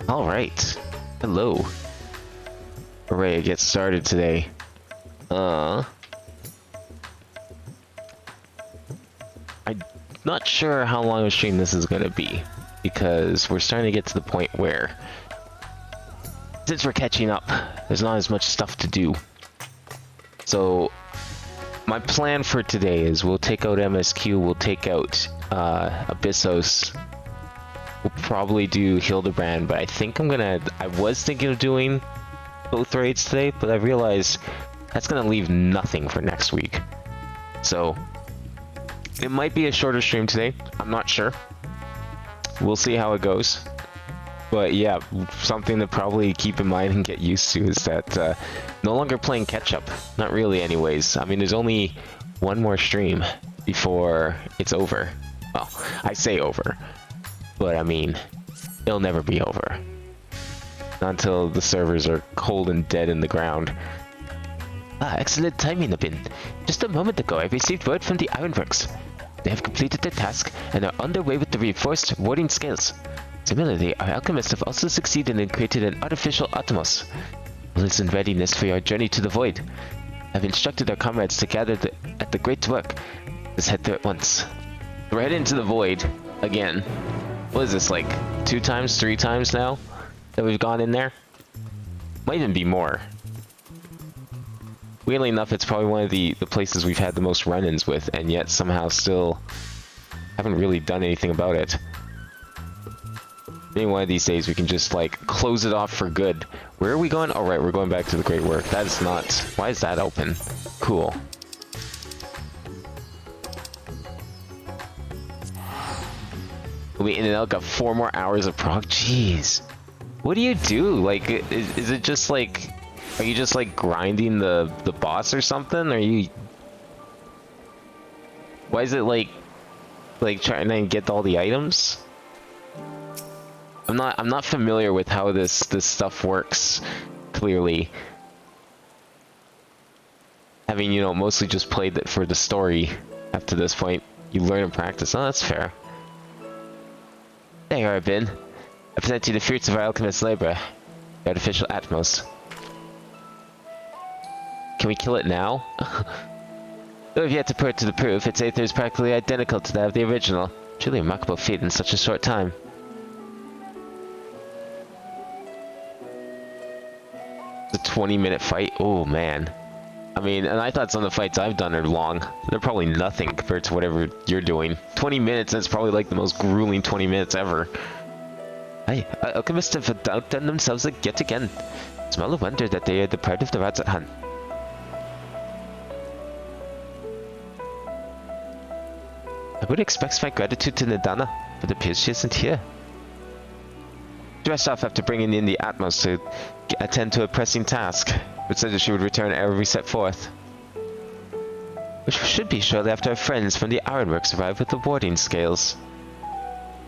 Alright. Hello. We're ready to get started today. I'm not sure how long a stream this is gonna be, because we're starting to get to the point where, since we're catching up, there's not as much stuff to do. So, my plan for today is we'll take out MSQ, we'll take out Abyssos, we'll probably do Hildebrand, but I think I was thinking of doing both raids today, but I realized that's gonna leave nothing for next week. So, it might be a shorter stream today, I'm not sure. We'll see how it goes. But yeah, something to probably keep in mind and get used to is that no longer playing catch-up. Not really anyways. I mean, there's only one more stream before it's over. Well, I say over, but I mean, it'll never be over. Not until the servers are cold and dead in the ground. Ah, excellent timing, Abin. Just a moment ago, I received word from the Ironworks. They have completed their task and are underway with the reinforced warding scales. Similarly, our alchemists have also succeeded in creating an artificial Atomos. All is in readiness for our journey to the Void. I've instructed our comrades to gather at the Great Work. Let's head there at once. We're heading to the Void again. What is this, like 2 times, 3 times now that we've gone in there? Might even be more. Weirdly enough, it's probably one of the places we've had the most run-ins with, and yet somehow still haven't really done anything about it. Maybe one of these days we can just, like, close it off for good. Where are we going? Oh, right, we're going back to the Great Work. That is not... Why is that open? Cool. We in and out got 4 more hours of prog. Jeez. What do you do? Like, is it just, like... Are you just, like, grinding the boss or something? Are you... Why is it, like trying to get all the items? I'm not familiar with how this stuff works, clearly. Having, you know, mostly just played it for the story up to this point. You learn and practice. Oh, that's fair. There you are, Ben. I present you the fruits of our alchemist's labor. The artificial Atmos. Can we kill it now? Though we've yet to put it to the proof, its aether is practically identical to that of the original. Truly a remarkable feat in such a short time. A 20-minute fight? Oh, man. I mean, and I thought some of the fights I've done are long. They're probably nothing compared to whatever you're doing. 20 minutes, that's probably like the most grueling 20 minutes ever. Aye, alchemists have outdone themselves yet again. Small a wonder that they are the pride of the radz-at-han. I would express my gratitude to Nidana, but it appears she isn't here. Dressed off after bringing in the Atmos to attend to a pressing task, but said that she would return ere we set forth. Which should be shortly after our friends from the Ironworks arrive with the warding scales.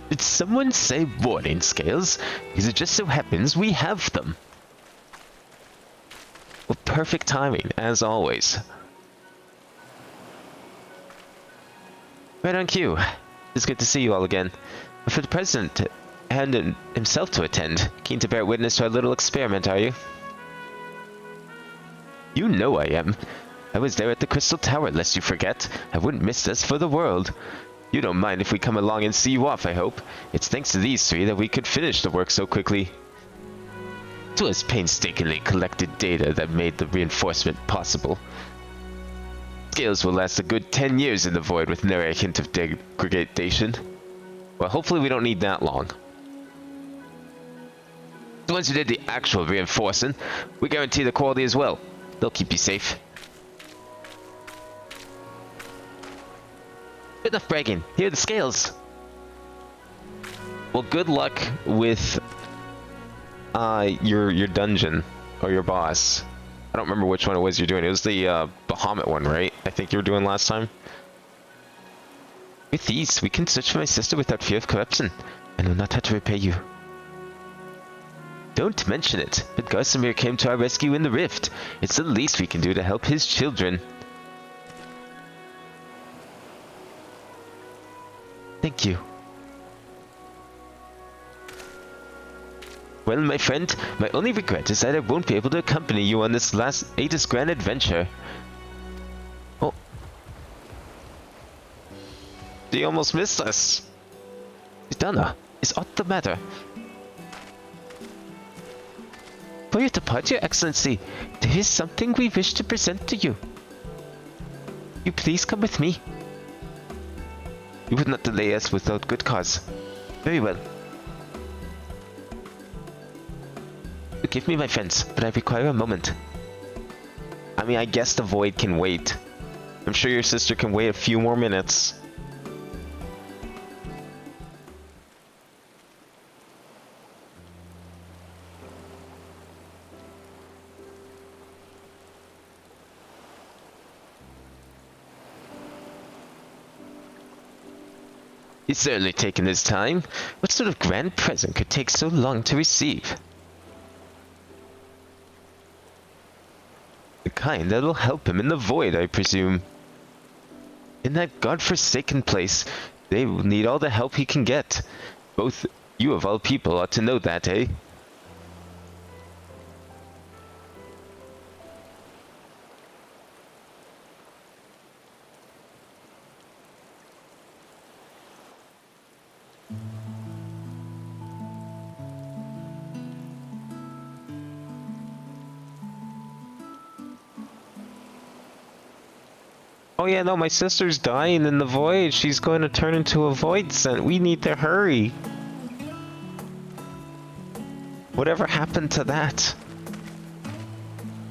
Did someone say warding scales? Because it just so happens we have them. Well, perfect timing, as always. Right on cue. It's good to see you all again. But for the President and himself to attend, keen to bear witness to our little experiment, are you? You know I am. I was there at the Crystal Tower, lest you forget. I wouldn't miss this for the world. You don't mind if we come along and see you off, I hope. It's thanks to these 3 that we could finish the work so quickly. It was painstakingly collected data that made the reinforcement possible. Scales will last a good 10 years in the Void with no hint of degradation. Well, hopefully we don't need that long. The ones who did the actual reinforcing, we guarantee the quality as well. They'll keep you safe. Good enough bragging. Here are the scales. Well, good luck with your dungeon or your boss. I don't remember which one it was you're doing. It was the Bahamut one, right? I think you were doing last time. With these, we can search for my sister without fear of corruption. I know not how to repay you. Don't mention it, but Garsamir came to our rescue in the rift. It's the least we can do to help his children. Thank you. Well, my friend, my only regret is that I won't be able to accompany you on this latest grand adventure. Oh. You almost missed us. Dana, is aught the matter? For your departure, Excellency, there is something we wish to present to you. You please come with me. You would not delay us without good cause. Very well. Forgive me, my friends, but I require a moment. I mean, I guess the void can wait. I'm sure your sister can wait a few more minutes. He's certainly taken his time. What sort of grand present could take so long to receive? The kind that'll help him in the void, I presume. In that godforsaken place, they will need all the help he can get. Both you of all people ought to know that, eh? Oh yeah, no, my sister's dying in the void. She's going to turn into a void scent. We need to hurry. Whatever happened to that?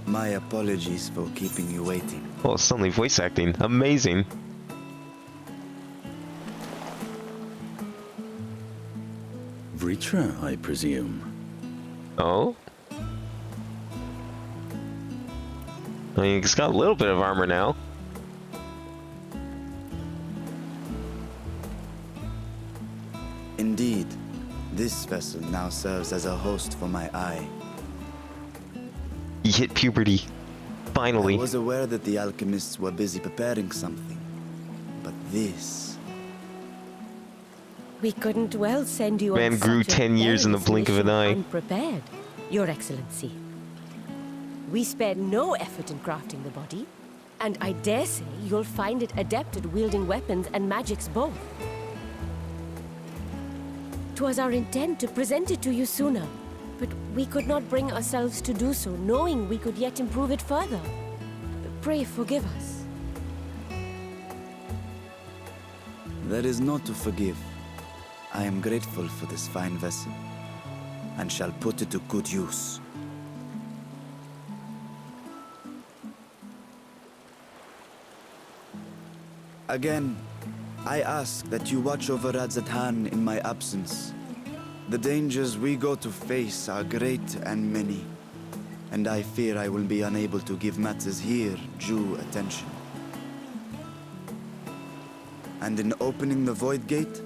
My apologies for keeping you waiting. Oh, suddenly voice acting. Amazing. Vritra, I presume. Oh? I mean, it's got a little bit of armor now. Indeed, this vessel now serves as a host for my eye. He hit puberty. Finally. I was aware that the alchemists were busy preparing something, but this... We couldn't well send you Man on grew such a 10 years in the perilous blink of an mission eye. Unprepared, Your Excellency. We spared no effort in crafting the body, and I dare say you'll find it adept at wielding weapons and magics both. 'Twas our intent to present it to you sooner, but we could not bring ourselves to do so, knowing we could yet improve it further. Pray forgive us. There is not to forgive. I am grateful for this fine vessel, and shall put it to good use. Again, I ask that you watch over radz-at-han in my absence. The dangers we go to face are great and many, and I fear I will be unable to give matters here due attention. And in opening the Void Gate,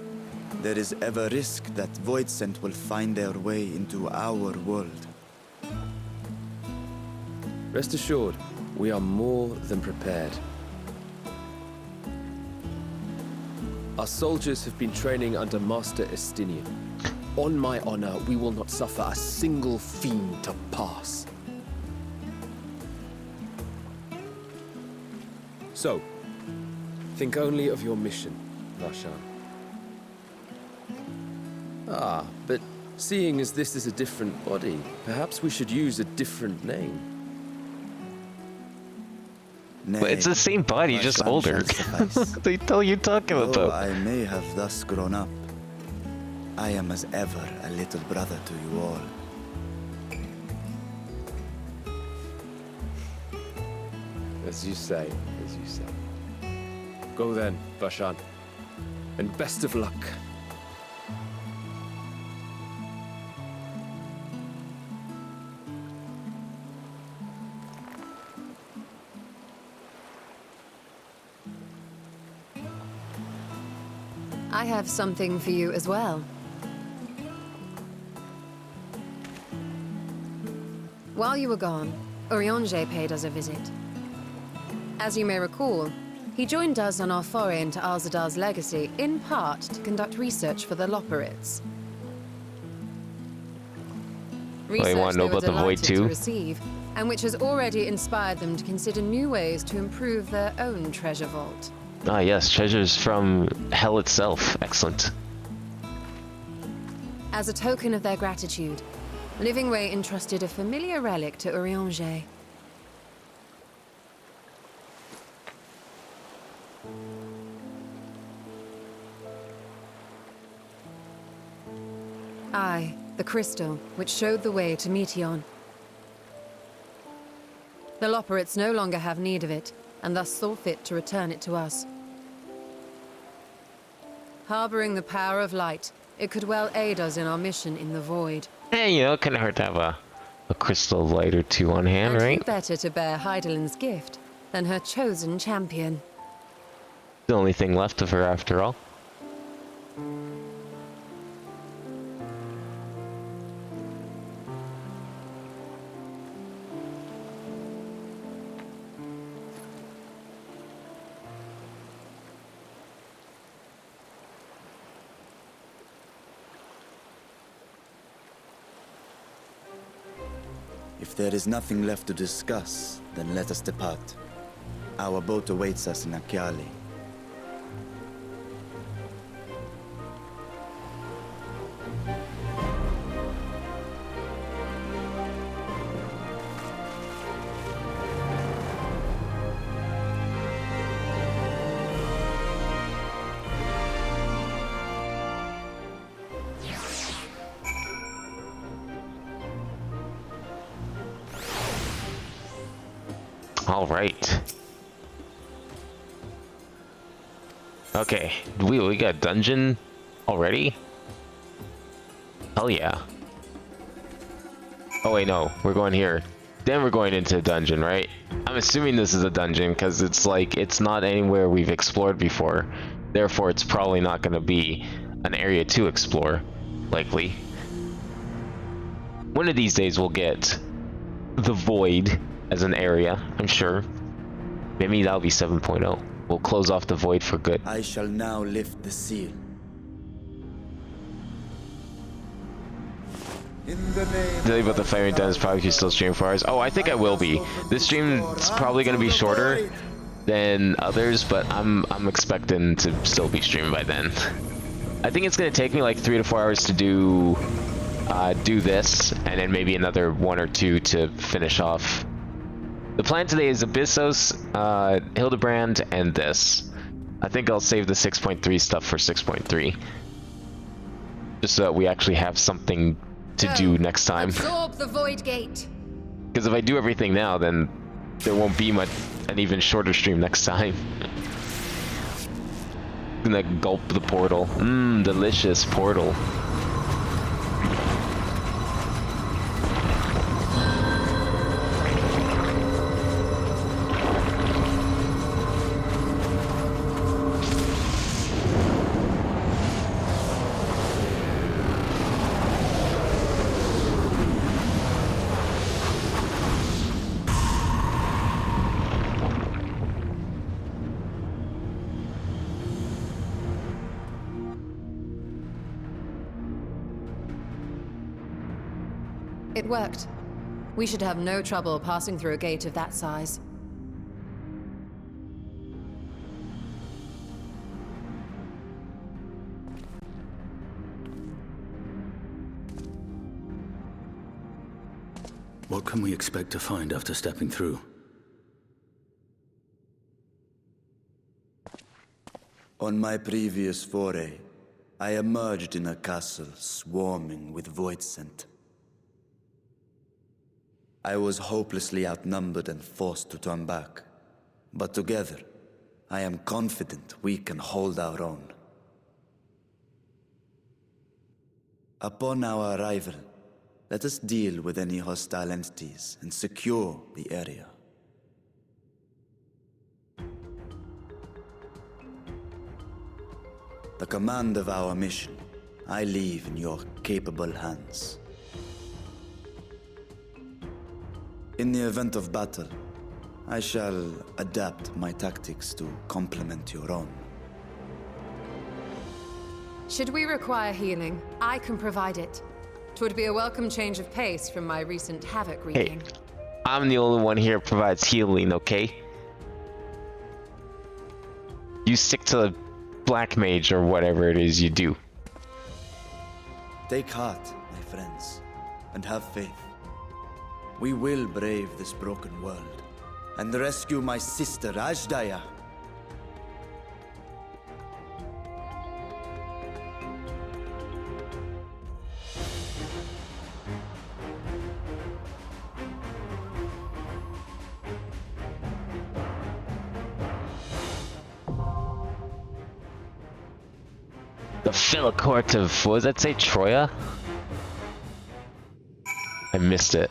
there is ever risk that Void Scent will find their way into our world. Rest assured, we are more than prepared. Our soldiers have been training under Master Estinian. On my honor, we will not suffer a single fiend to pass. So, think only of your mission, Varshan. Ah, but seeing as this is a different body, perhaps we should use a different name. But it's the same body, just older. They tell you talking Though about. I may have thus grown up, I am as ever a little brother to you all. As you say, as you say. Go then, Varshan, and best of luck. I have something for you as well. While you were gone, Urianger paid us a visit. As you may recall, he joined us on our foray into Arzadar's legacy, in part to conduct research for the Loporrits. Research want to know they were about the void delighted too? to receive, and which has already inspired them to consider new ways to improve their own treasure vault. Ah, yes, treasures from hell itself. Excellent. As a token of their gratitude, Living Way entrusted a familiar relic to Urianger. Aye, the crystal, which showed the way to Meteon. The Loperates no longer have need of it, and thus saw fit to return it to us. Harboring the power of light, it could well aid us in our mission in the void. Hey, you know, it couldn't hurt to have a crystal light or two on hand, And who right? better to bear Heidelin's gift than her chosen champion? The only thing left of her after all. If there is nothing left to discuss, then let us depart. Our boat awaits us in Akyali. All right. Okay, we got a dungeon already? Hell yeah. Oh wait, no, we're going here. Then we're going into a dungeon, right? I'm assuming this is a dungeon because it's like, it's not anywhere we've explored before. Therefore, it's probably not going to be an area to explore, likely. One of these days we'll get the Void as an area, I'm sure. Maybe that'll be 7.0. We'll close off the Void for good. I shall now lift the seal. In the name Tell you about the Firing Done is probably still stream for hours. Oh, I think I will be. This stream's probably going to be shorter than others, but I'm expecting to still be streaming by then. I think it's going to take me like 3 to 4 hours to do this, and then maybe another 1 or 2 to finish off. The plan today is Abyssos, Hildebrand, and this. I think I'll save the 6.3 stuff for 6.3. Just so that we actually have something to do next time. Absorb the Void Gate. Because if I do everything now, then there won't be an even shorter stream next time. Gonna gulp the portal. Mmm, delicious portal. It worked. We should have no trouble passing through a gate of that size. What can we expect to find after stepping through? On my previous foray, I emerged in a castle swarming with void scent. I was hopelessly outnumbered and forced to turn back. But together, I am confident we can hold our own. Upon our arrival, let us deal with any hostile entities and secure the area. The command of our mission, I leave in your capable hands. In the event of battle, I shall adapt my tactics to complement your own. Should we require healing, I can provide it. 'Twould be a welcome change of pace from my recent havoc wreaking. I'm the only one here who provides healing, okay? You stick to the black mage or whatever it is you do. Take heart, my friends, and have faith. We will brave this broken world and rescue my sister Ajdaya. The Philocort of, what does that say, Troya? I missed it.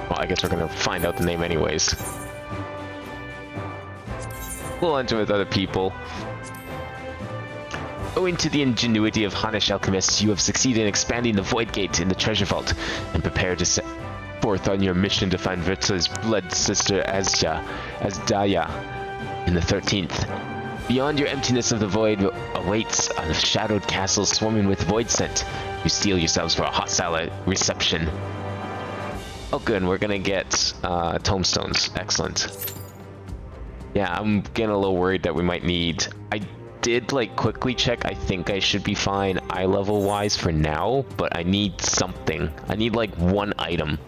Well, I guess we're gonna find out the name anyways. We'll enter with other people. Owing to the ingenuity of Hannish alchemists, you have succeeded in expanding the Void Gate in the treasure vault, and prepare to set forth on your mission to find Virtua's blood sister Azdaya in the 13th. Beyond your emptiness of the void awaits a shadowed castle swarming with void scent. You steel yourselves for a hostile reception. Oh good, we're gonna get tomestones. Excellent. Yeah, I'm getting a little worried that we might need... I did like quickly check, I think I should be fine eye level wise for now, but I need something. I need like one item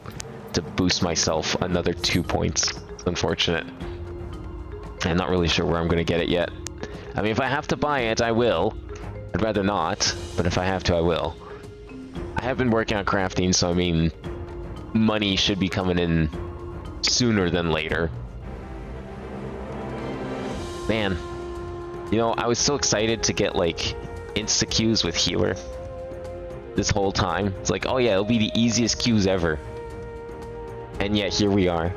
to boost myself another 2 points. It's unfortunate. I'm not really sure where I'm gonna get it yet. I mean, if I have to buy it, I will. I'd rather not, but if I have to, I will. I have been working on crafting, so I mean, money should be coming in sooner than later. Man, you know, I was so excited to get like insta-queues with healer this whole time. It's like, oh yeah, it'll be the easiest queues ever. And yet here we are.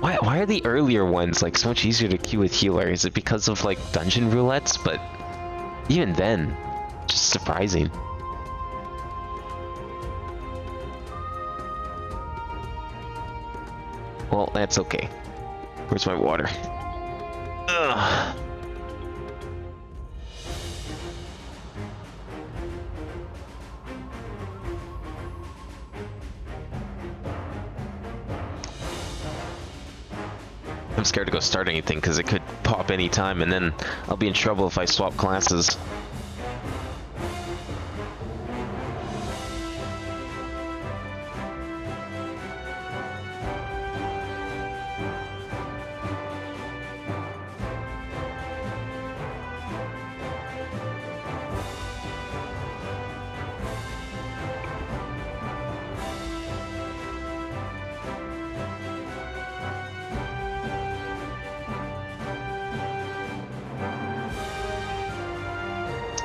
Why are the earlier ones like so much easier to queue with healer? Is it because of like dungeon roulettes? But even then, just surprising. Well, that's okay. Where's my water? Ugh. I'm scared to go start anything because it could pop anytime and then I'll be in trouble if I swap classes.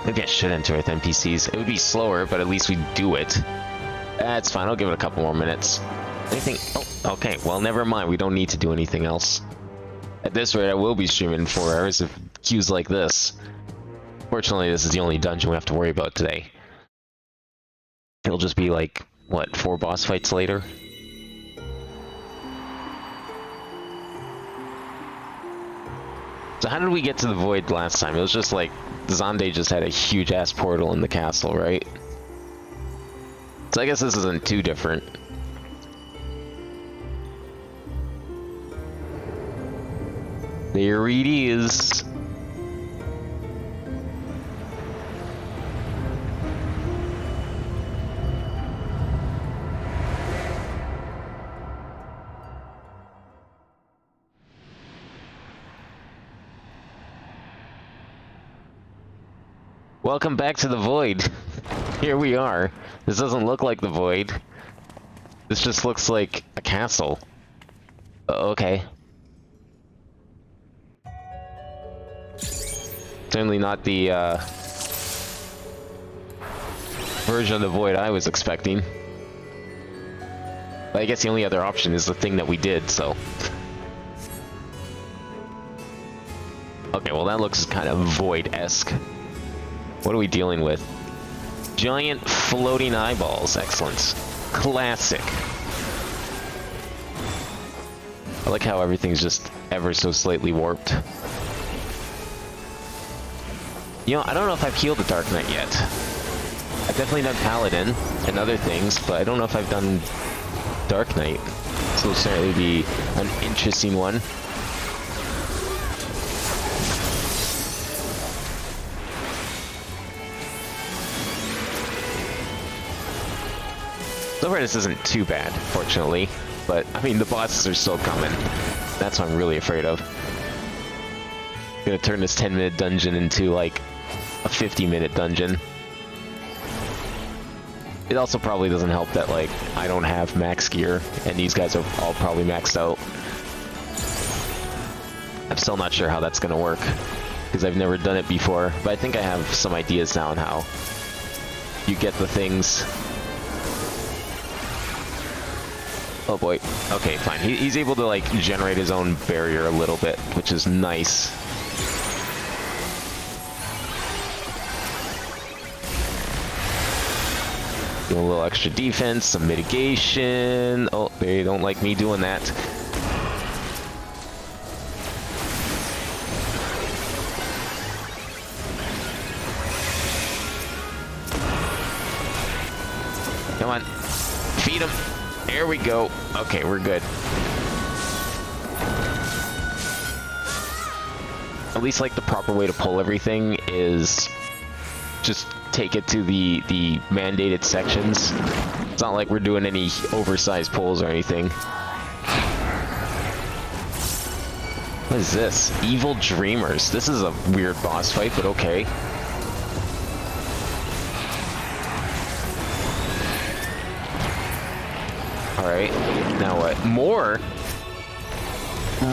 Maybe I should enter with NPCs. It would be slower, but at least we do it. That's fine. I'll give it a couple more minutes. Anything? Oh, okay. Well, never mind. We don't need to do anything else. At this rate, I will be streaming 4 hours of queues like this. Fortunately, this is the only dungeon we have to worry about today. It'll just be like, what, 4 boss fights later? So how did we get to the void last time? It was just like, Zande just had a huge ass portal in the castle, right? So I guess this isn't too different. There it is. Welcome back to the void. Here we are. This doesn't look like the void. This just looks like a castle. Okay. Certainly not the version of the void I was expecting. But I guess the only other option is the thing that we did, so. Okay, well that looks kind of void-esque. What are we dealing with? Giant floating eyeballs. Excellent. Classic. I like how everything's just ever so slightly warped. You know, I don't know if I've healed the Dark Knight yet. I've definitely done Paladin and other things, but I don't know if I've done Dark Knight. This will certainly be an interesting one. So far this isn't too bad, fortunately. But, I mean, the bosses are still coming. That's what I'm really afraid of. Gonna turn this 10-minute dungeon into, like, a 50-minute dungeon. It also probably doesn't help that, like, I don't have max gear, and these guys are all probably maxed out. I'm still not sure how that's gonna work, because I've never done it before, but I think I have some ideas now on how you get the things. Oh boy. Okay, fine. He's able to, like, generate his own barrier a little bit, which is nice. Do a little extra defense, some mitigation. Oh, they don't like me doing that. Come on. Feed him. There we go. Okay, we're good. At least, like, the proper way to pull everything is just take it to the mandated sections. It's not like we're doing any oversized pulls or anything. What is this? Evil Dreamers. This is a weird boss fight, but okay. Alright, now what? More?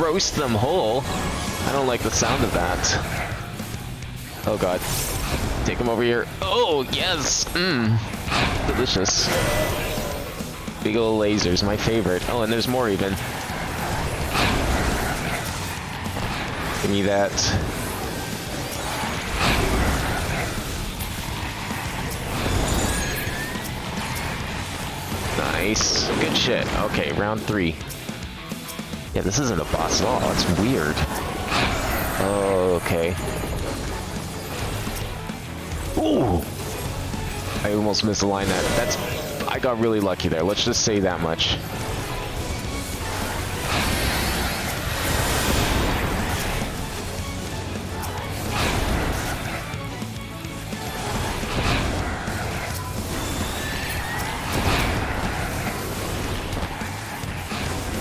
Roast them whole? I don't like the sound of that. Oh god. Take them over here. Oh, yes! Mmm. Delicious. Big ol' lasers, my favorite. Oh, and there's more even. Give me that. Nice. Good shit. Okay, round 3. Yeah, this isn't a boss at all. It's weird. Oh, okay. Ooh! I almost misaligned that. I got really lucky there. Let's just say that much.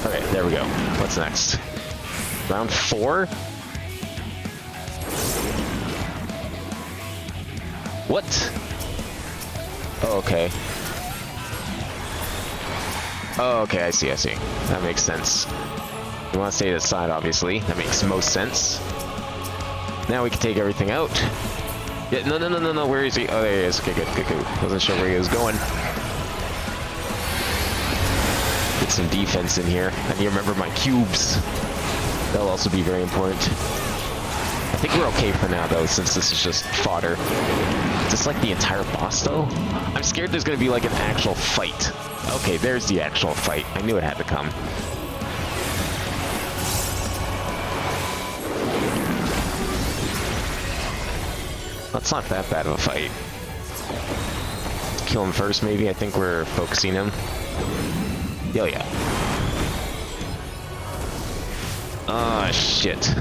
Okay, there we go. What's next? Round 4? What? Oh, okay. Oh, okay, I see. That makes sense. You want to stay to the side, obviously. That makes most sense. Now we can take everything out. Yeah, no, where is he? Oh, there he is. Okay, good. Wasn't sure where he was going. Get some defense in here. I need to remember my cubes. That'll also be very important. I think we're okay for now, though, since this is just fodder. Is this like the entire boss, though? I'm scared there's gonna be like an actual fight. Okay, there's the actual fight. I knew it had to come. That's not that bad of a fight. Kill him first, maybe. I think we're focusing him. Oh, yeah. Oh, shit.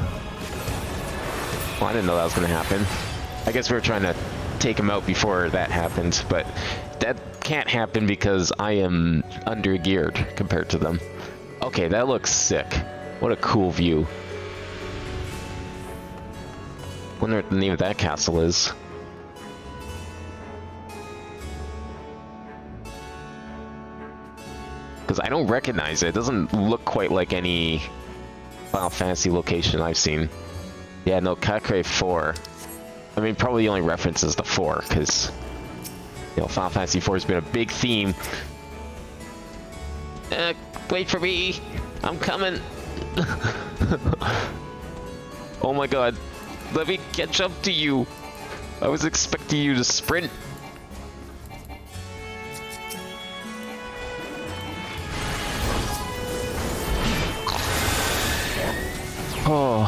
Well, I didn't know that was gonna happen. I guess we were trying to take him out before that happened, but that can't happen because I am under-geared compared to them. Okay, that looks sick. What a cool view. Wonder what the name of that castle is. Because I don't recognize it. It doesn't look quite like any Final Fantasy location I've seen. Yeah, no, Kakre 4. I mean, probably the only reference is the 4, because, you know, Final Fantasy 4 has been a big theme. Wait for me! I'm coming! Oh my god. Let me catch up to you! I was expecting you to sprint. Oh,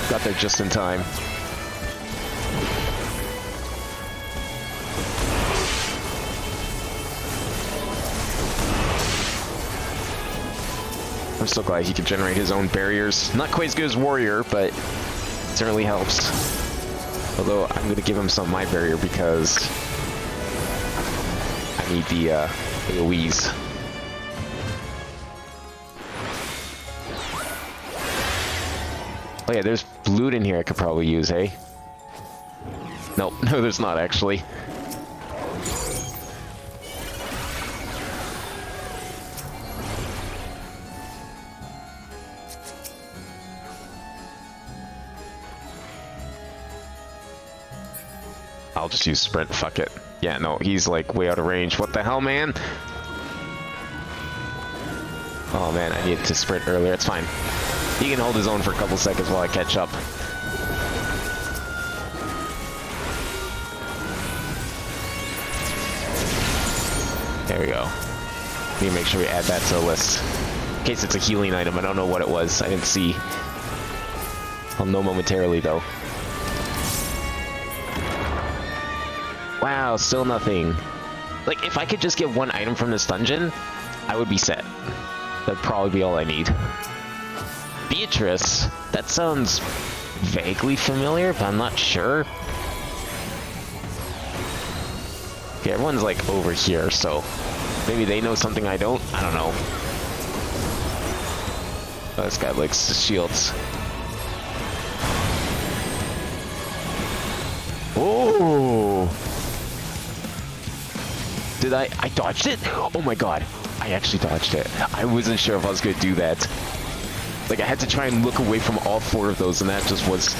got there just in time. I'm so glad he can generate his own barriers. Not quite as good as Warrior, but it certainly helps. Although, I'm going to give him some of my barrier because I need the AoEs. Oh yeah, there's loot in here I could probably use, hey? Nope, no there's not actually. I'll just use sprint, fuck it. Yeah, no, he's like way out of range. What the hell, man? Oh man, I needed to sprint earlier, it's fine. He can hold his own for a couple seconds while I catch up. There we go. Need to make sure we add that to the list. In case it's a healing item, I don't know what it was. I didn't see. I'll know momentarily though. Wow, still nothing. Like, if I could just get one item from this dungeon, I would be set. That'd probably be all I need. Beatrice? That sounds vaguely familiar, but I'm not sure. Okay, everyone's like over here, so maybe they know something I don't? I don't know. Oh, this guy likes shields. Oh! Did I dodged it? Oh my god. I actually dodged it. I wasn't sure if I was gonna do that. Like, I had to try and look away from all four of those, and that just was...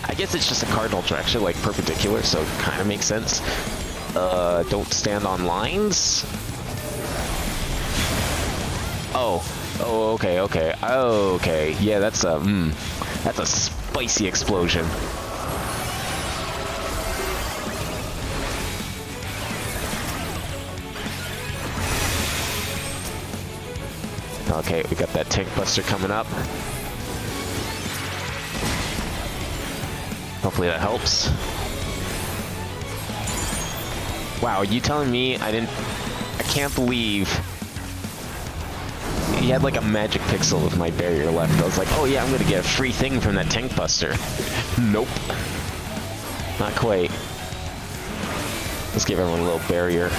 I guess it's just a cardinal direction, like perpendicular, so it kind of makes sense. Don't stand on lines? Oh. Oh, okay, okay. Oh, okay. Yeah, that's a spicy explosion. Okay, we got that tank buster coming up. Hopefully that helps. Wow, are you telling me I can't believe he had like a magic pixel with my barrier left. I was like, oh yeah, I'm gonna get a free thing from that tank buster. Nope. Not quite. Let's give everyone a little barrier.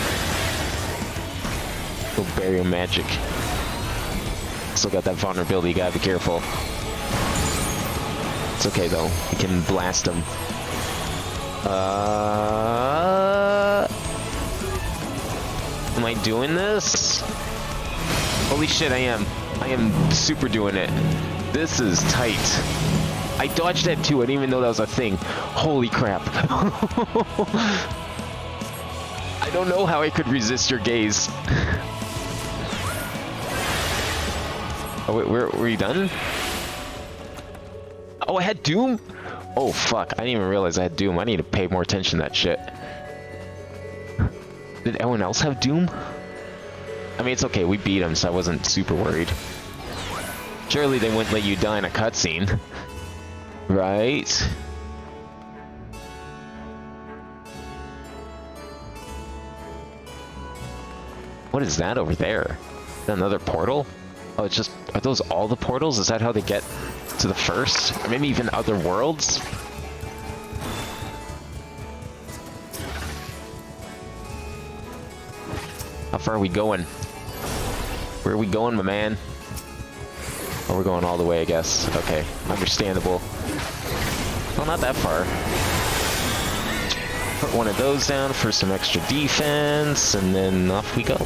Little barrier magic. Still got that vulnerability, you gotta be careful. It's okay though, you can blast them. Am I doing this? Holy shit, I am. I am super doing it. This is tight. I dodged that too, I didn't even know that was a thing. Holy crap. I don't know how I could resist your gaze. Oh wait, were you done? Oh, I had Doom? Oh fuck, I didn't even realize I had Doom. I need to pay more attention to that shit. Did anyone else have Doom? I mean, it's okay, we beat him, so I wasn't super worried. Surely they wouldn't let you die in a cutscene. Right? What is that over there? Is that another portal? Oh, it's just... Are those all the portals? Is that how they get to the first? Or maybe even other worlds? How far are we going? Where are we going, my man? Oh, we're going all the way, I guess. Okay, understandable. Well, not that far. Put one of those down for some extra defense, and then off we go.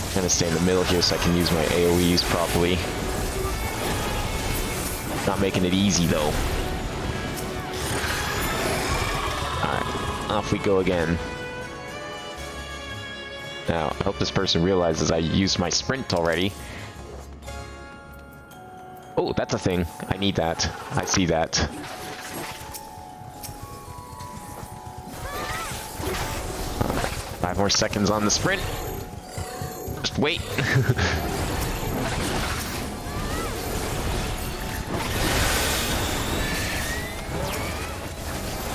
I'm gonna stay in the middle here so I can use my AoEs properly. Not making it easy though. Alright, off we go again. Now, I hope this person realizes I used my sprint already. Oh, that's a thing. I need that. I see that. Alright, 5 more seconds on the sprint. Just wait.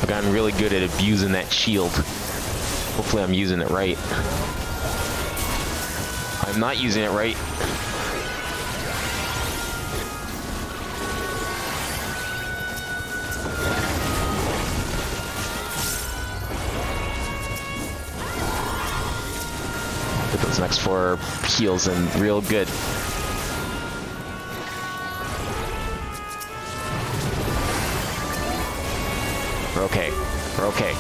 I've gotten really good at abusing that shield. Hopefully I'm using it right. I'm not using it right. Get those next 4 heals in real good. We're okay. We're okay.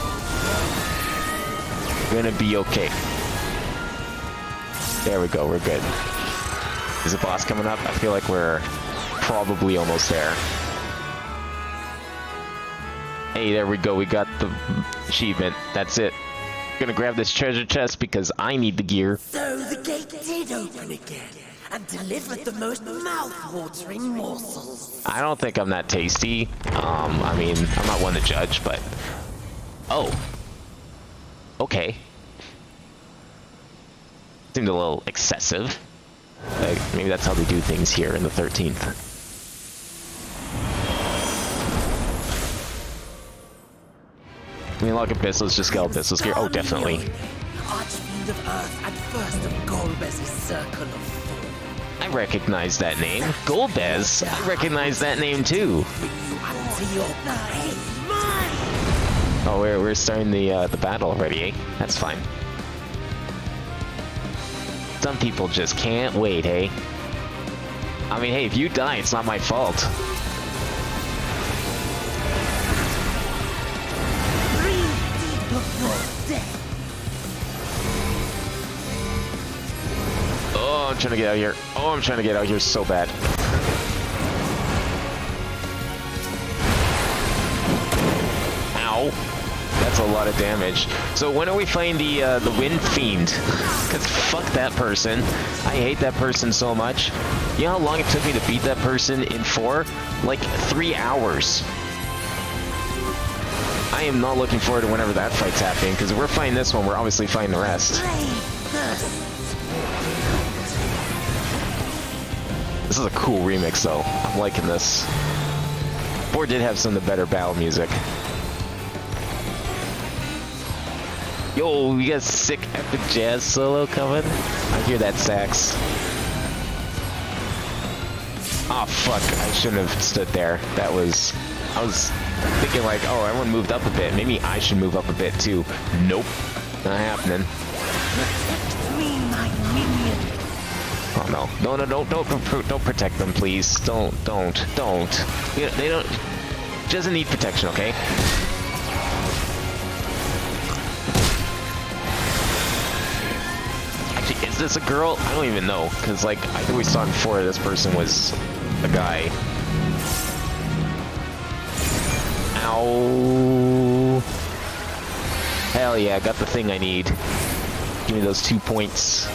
We're gonna be okay. There we go, we're good. Is the boss coming up? I feel like we're probably almost there. Hey, there we go, we got the achievement. That's it. I'm gonna grab this treasure chest because I need the gear. So the gate did open again and delivered the most mouth-watering morsels. I don't think I'm that tasty. I mean, I'm not one to judge, but... Oh. Okay. Seemed a little excessive. Like, maybe that's how they do things here in the 13th. I mean, like Abyssals, just get Abyssals gear. Oh, definitely. Archfiend of Earth and first of Golbez's Circle of Four. I recognize that name. Golbez. I recognize that name too. Oh, we're starting the battle already, eh? That's fine. Some people just can't wait, hey? I mean, hey, if you die, it's not my fault. Oh, I'm trying to get out of here. Oh, I'm trying to get out of here so bad. Ow. That's a lot of damage. So when are we fighting the Wind Fiend? Because fuck that person. I hate that person so much. You know how long it took me to beat that person in 4? Like 3 hours. I am not looking forward to whenever that fight's happening, because if we're fighting this one, we're obviously fighting the rest. This is a cool remix, though. I'm liking this. 4 did have some of the better battle music. Yo, we got a sick epic jazz solo coming. I hear that sax. Oh fuck, I shouldn't have stood there. I was thinking like, oh, everyone moved up a bit. Maybe I should move up a bit too. Nope, not happening. Oh no, don't protect them, please. Don't. Yeah, they don't. She doesn't need protection, okay? Actually, is this a girl? I don't even know, because like I always thought before this person was a guy. Ow! Hell yeah, got the thing I need. Give me those 2 points.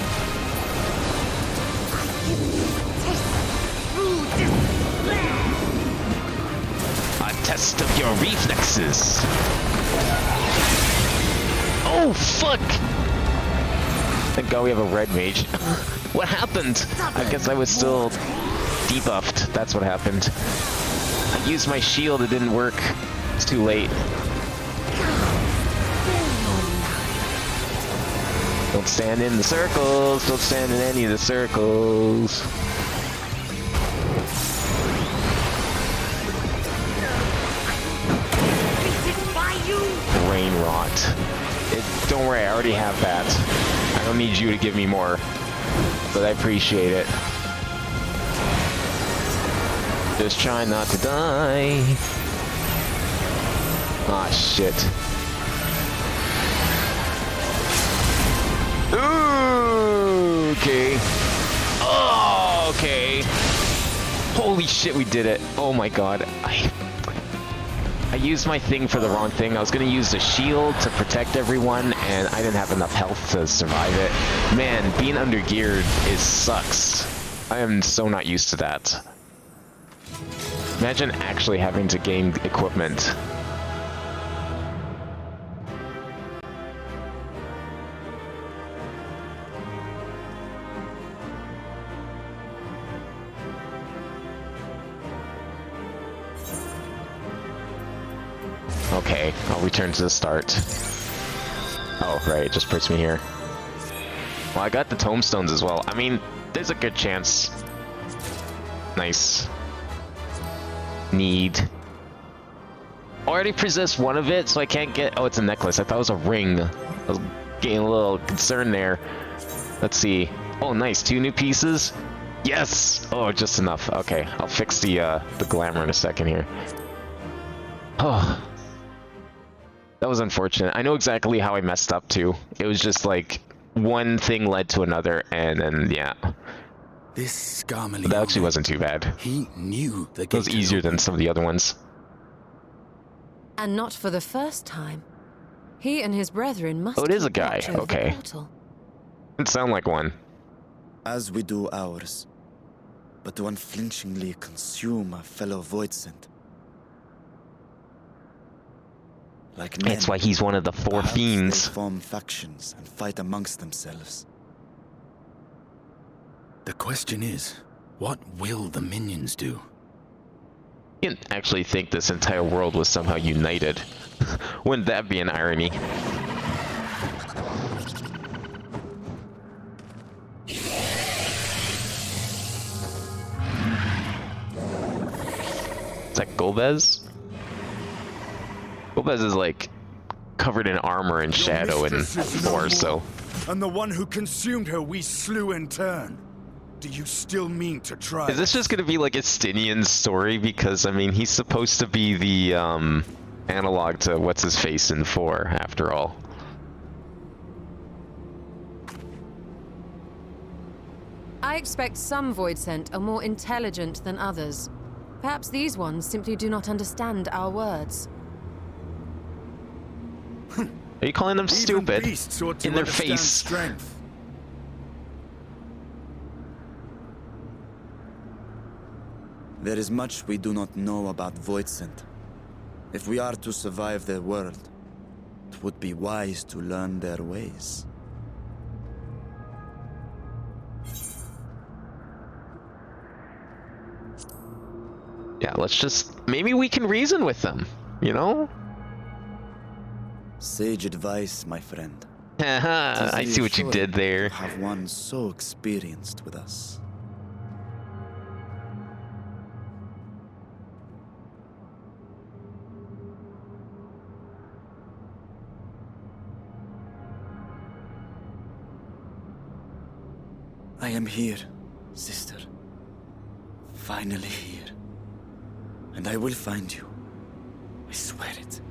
A test of your reflexes. Oh fuck! Thank God we have a red mage. What happened? I guess I was still debuffed. That's what happened. I used my shield, it didn't work. It's too late. Don't stand in the circles. Don't stand in any of the circles. Brain rot. Don't worry, I already have that. I don't need you to give me more, but I appreciate it. Just try not to die. Ah, shit. Ooh, okay. Oh, okay. Holy shit, we did it. Oh my god. I used my thing for the wrong thing. I was gonna use the shield to protect everyone, and I didn't have enough health to survive it. Man, being undergeared sucks. I am so not used to that. Imagine actually having to gain equipment. Okay. Okay, I'll return to the start. Oh, right, it just puts me here. Well, I got the tombstones as well. I mean, there's a good chance. Nice. Need. Already possessed one of it, so I can't get... Oh, it's a necklace. I thought it was a ring. I was getting a little concerned there. Let's see. Oh, nice. 2 new pieces. Yes! Oh, just enough. Okay, I'll fix the glamour in a second here. Oh. That was unfortunate. I know exactly how I messed up, too. It was just like... one thing led to another, and then, yeah. This Scarmely. That actually wasn't too bad. He knew the It was easier than some of the other ones. And not for the first time. He and his brethren must. Oh, it is a keep guy. watch over the Okay. portal. Didn't sound like one. As we do ours, but to unflinchingly consume a fellow Voidsent. Like men, That's why he's one of the 4 perhaps fiends. they form factions and fight amongst themselves. The question is, what will the minions do? You can actually think this entire world was somehow united. Wouldn't that be an irony? Is that Golbez? Golbez is like covered in armor and shadow and more, so. And the one who consumed her we slew in turn. Do you still mean to try? Is this just gonna be like Estinian's story? Because, I mean, he's supposed to be the, analog to what's-his-face in 4, after all. I expect some Voidsent are more intelligent than others. Perhaps these ones simply do not understand our words. Are you calling them Even stupid? beasts ought to In their understand face. Strength. There is much we do not know about Voidsent. If we are to survive their world, it would be wise to learn their ways. Yeah, let's just... Maybe we can reason with them, you know? Sage advice, my friend. Haha, I see what you did there. To have one so experienced with us. I am here, sister. Finally here. And I will find you. I swear it.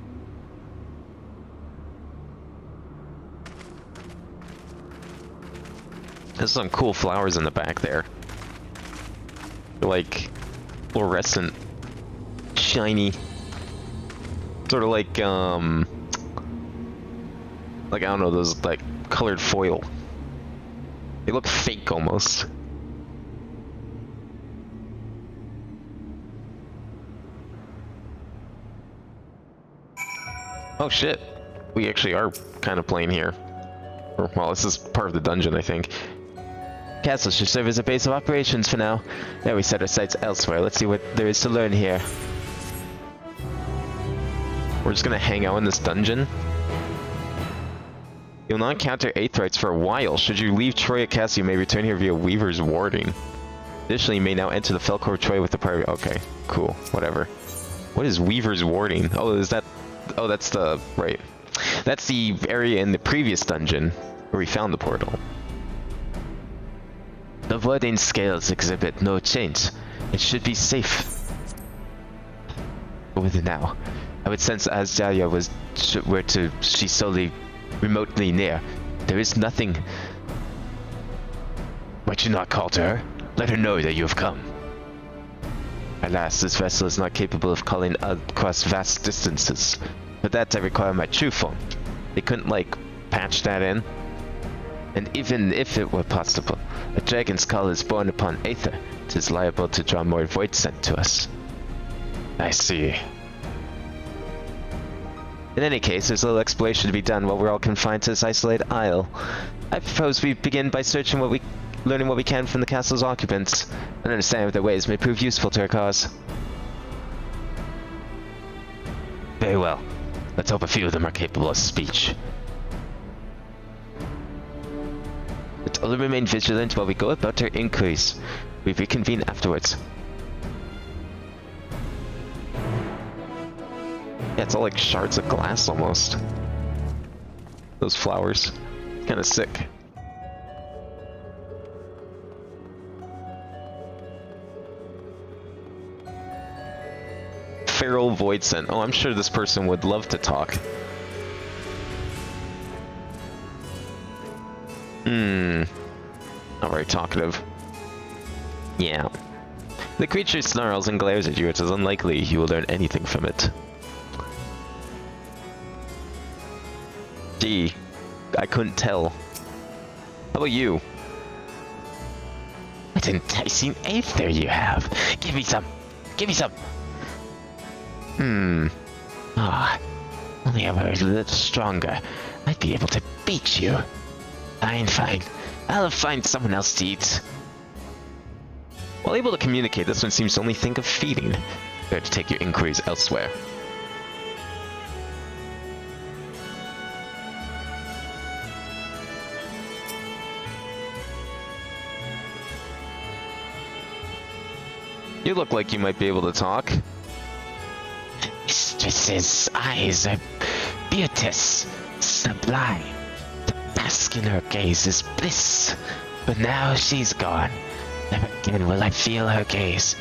There's some cool flowers in the back there. They're like fluorescent, shiny. Sort of like I don't know, those like colored foil. They look fake almost. Oh shit. We actually are kind of playing here. Or, well, this is part of the dungeon, I think. Castle should serve as a base of operations for now. Now we set our sights elsewhere. Let's see what there is to learn here. We're just gonna hang out in this dungeon. You'll not encounter Aetherites for a while. Should you leave Troya Castle, you may return here via Weaver's Warding. Additionally, you may now enter the Felcore of Troy with the prior... Okay, cool. Whatever. What is Weaver's Warding? Oh, is that... Oh, that's the... Right. That's the area in the previous dungeon where we found the portal. The warding scales exhibit no change. It should be safe. With it now. I would sense as Dahlia were to she solely remotely near. There is nothing. Might you not call to her? Let her know that you have come. Alas, this vessel is not capable of calling across vast distances. For that I require my true form. They couldn't, like, patch that in. And even if it were possible, a dragon's call is born upon Aether. It is liable to draw more void sent to us. I see. In any case, there's a little exploration to be done while we're all confined to this isolated isle. I propose we begin by learning what we can from the castle's occupants, and understanding what their ways may prove useful to our cause. Very well. Let's hope a few of them are capable of speech. Let's all remain vigilant while we go about our inquiries. We reconvene afterwards. Yeah, it's all like shards of glass almost. Those flowers. Kind of sick. Feral void scent. Oh, I'm sure this person would love to talk. Not very talkative. Yeah. The creature snarls and glares at you. It is unlikely you will learn anything from it. Gee, I couldn't tell. How about you? What enticing aether you have. Give me some. Give me some. Only I were a little stronger. I'd be able to beat you. Fine, fine. I'll find someone else to eat. While able to communicate, this one seems to only think of feeding. Better to take your inquiries elsewhere. You look like you might be able to talk. Mistress's eyes are beauteous, sublime. To bask in her gaze is bliss. But now she's gone. Never again will I feel her gaze.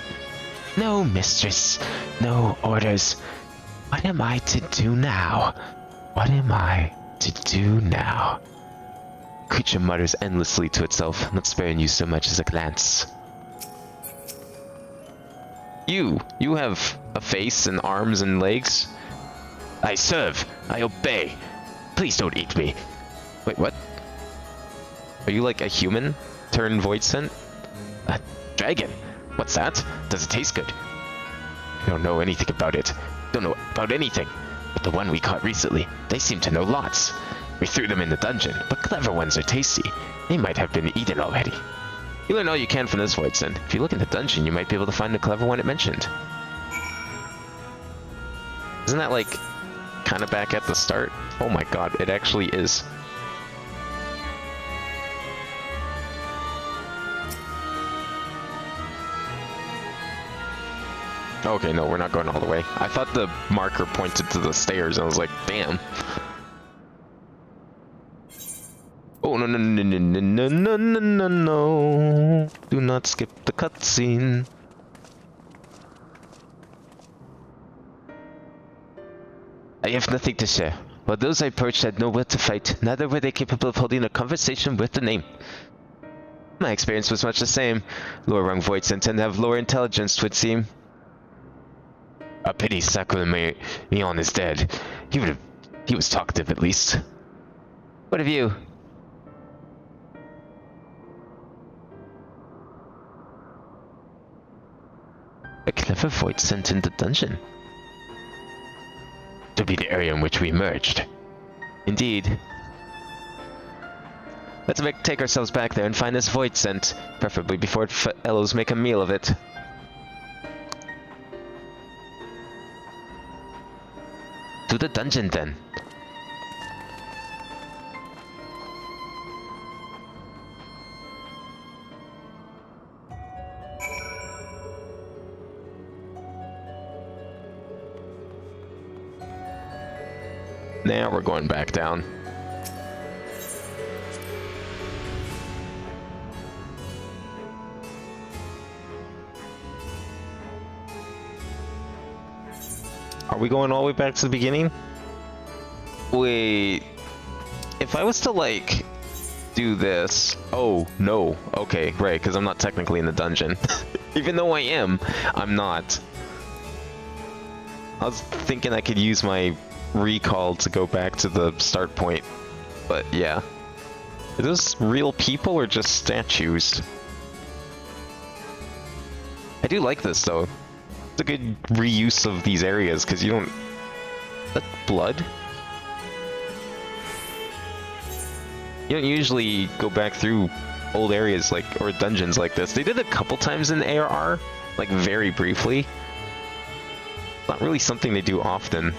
No mistress, no orders. What am I to do now? What am I to do now? Creature mutters endlessly to itself, not sparing you so much as a glance. You have a face and arms and legs. I serve. I obey. Please don't eat me. Wait, what? Are you like a human turned void scent? A dragon? What's that? Does it taste good? I don't know anything about it. Don't know about anything. But the one we caught recently, they seem to know lots. We threw them in the dungeon, but clever ones are tasty. They might have been eaten already. You learn all you can from this void scent. If you look in the dungeon, you might be able to find the clever one it mentioned. Isn't that like kind of back at the start? Oh my god, it actually is. Okay, no, we're not going all the way. I thought the marker pointed to the stairs, and I was like, damn. Oh, no, no, no, no, no, no, no, no, no. Do not skip the cutscene. I have nothing to share. While those I approached had no will to fight, neither were they capable of holding a conversation with the name. My experience was much the same. Lower rung voids tend to have lower intelligence, 'twould seem. A pity Sacramion is dead. He was talkative at least. What of you? A clever void sent in the dungeon. To be the area in which we emerged. Indeed. Let's take ourselves back there and find this void scent, preferably before fellows make a meal of it. To the dungeon then. Now we're going back down. Are we going all the way back to the beginning? Wait, if I was to like do this, oh no, okay, right, because I'm not technically in the dungeon. Even though I am, I'm not. I was thinking I could use my recall to go back to the start point, but yeah. Are those real people or just statues? I do like this though. It's a good reuse of these areas because you don't... That blood? You don't usually go back through old areas like, or dungeons like this. They did it a couple times in ARR, like very briefly. Not really something they do often.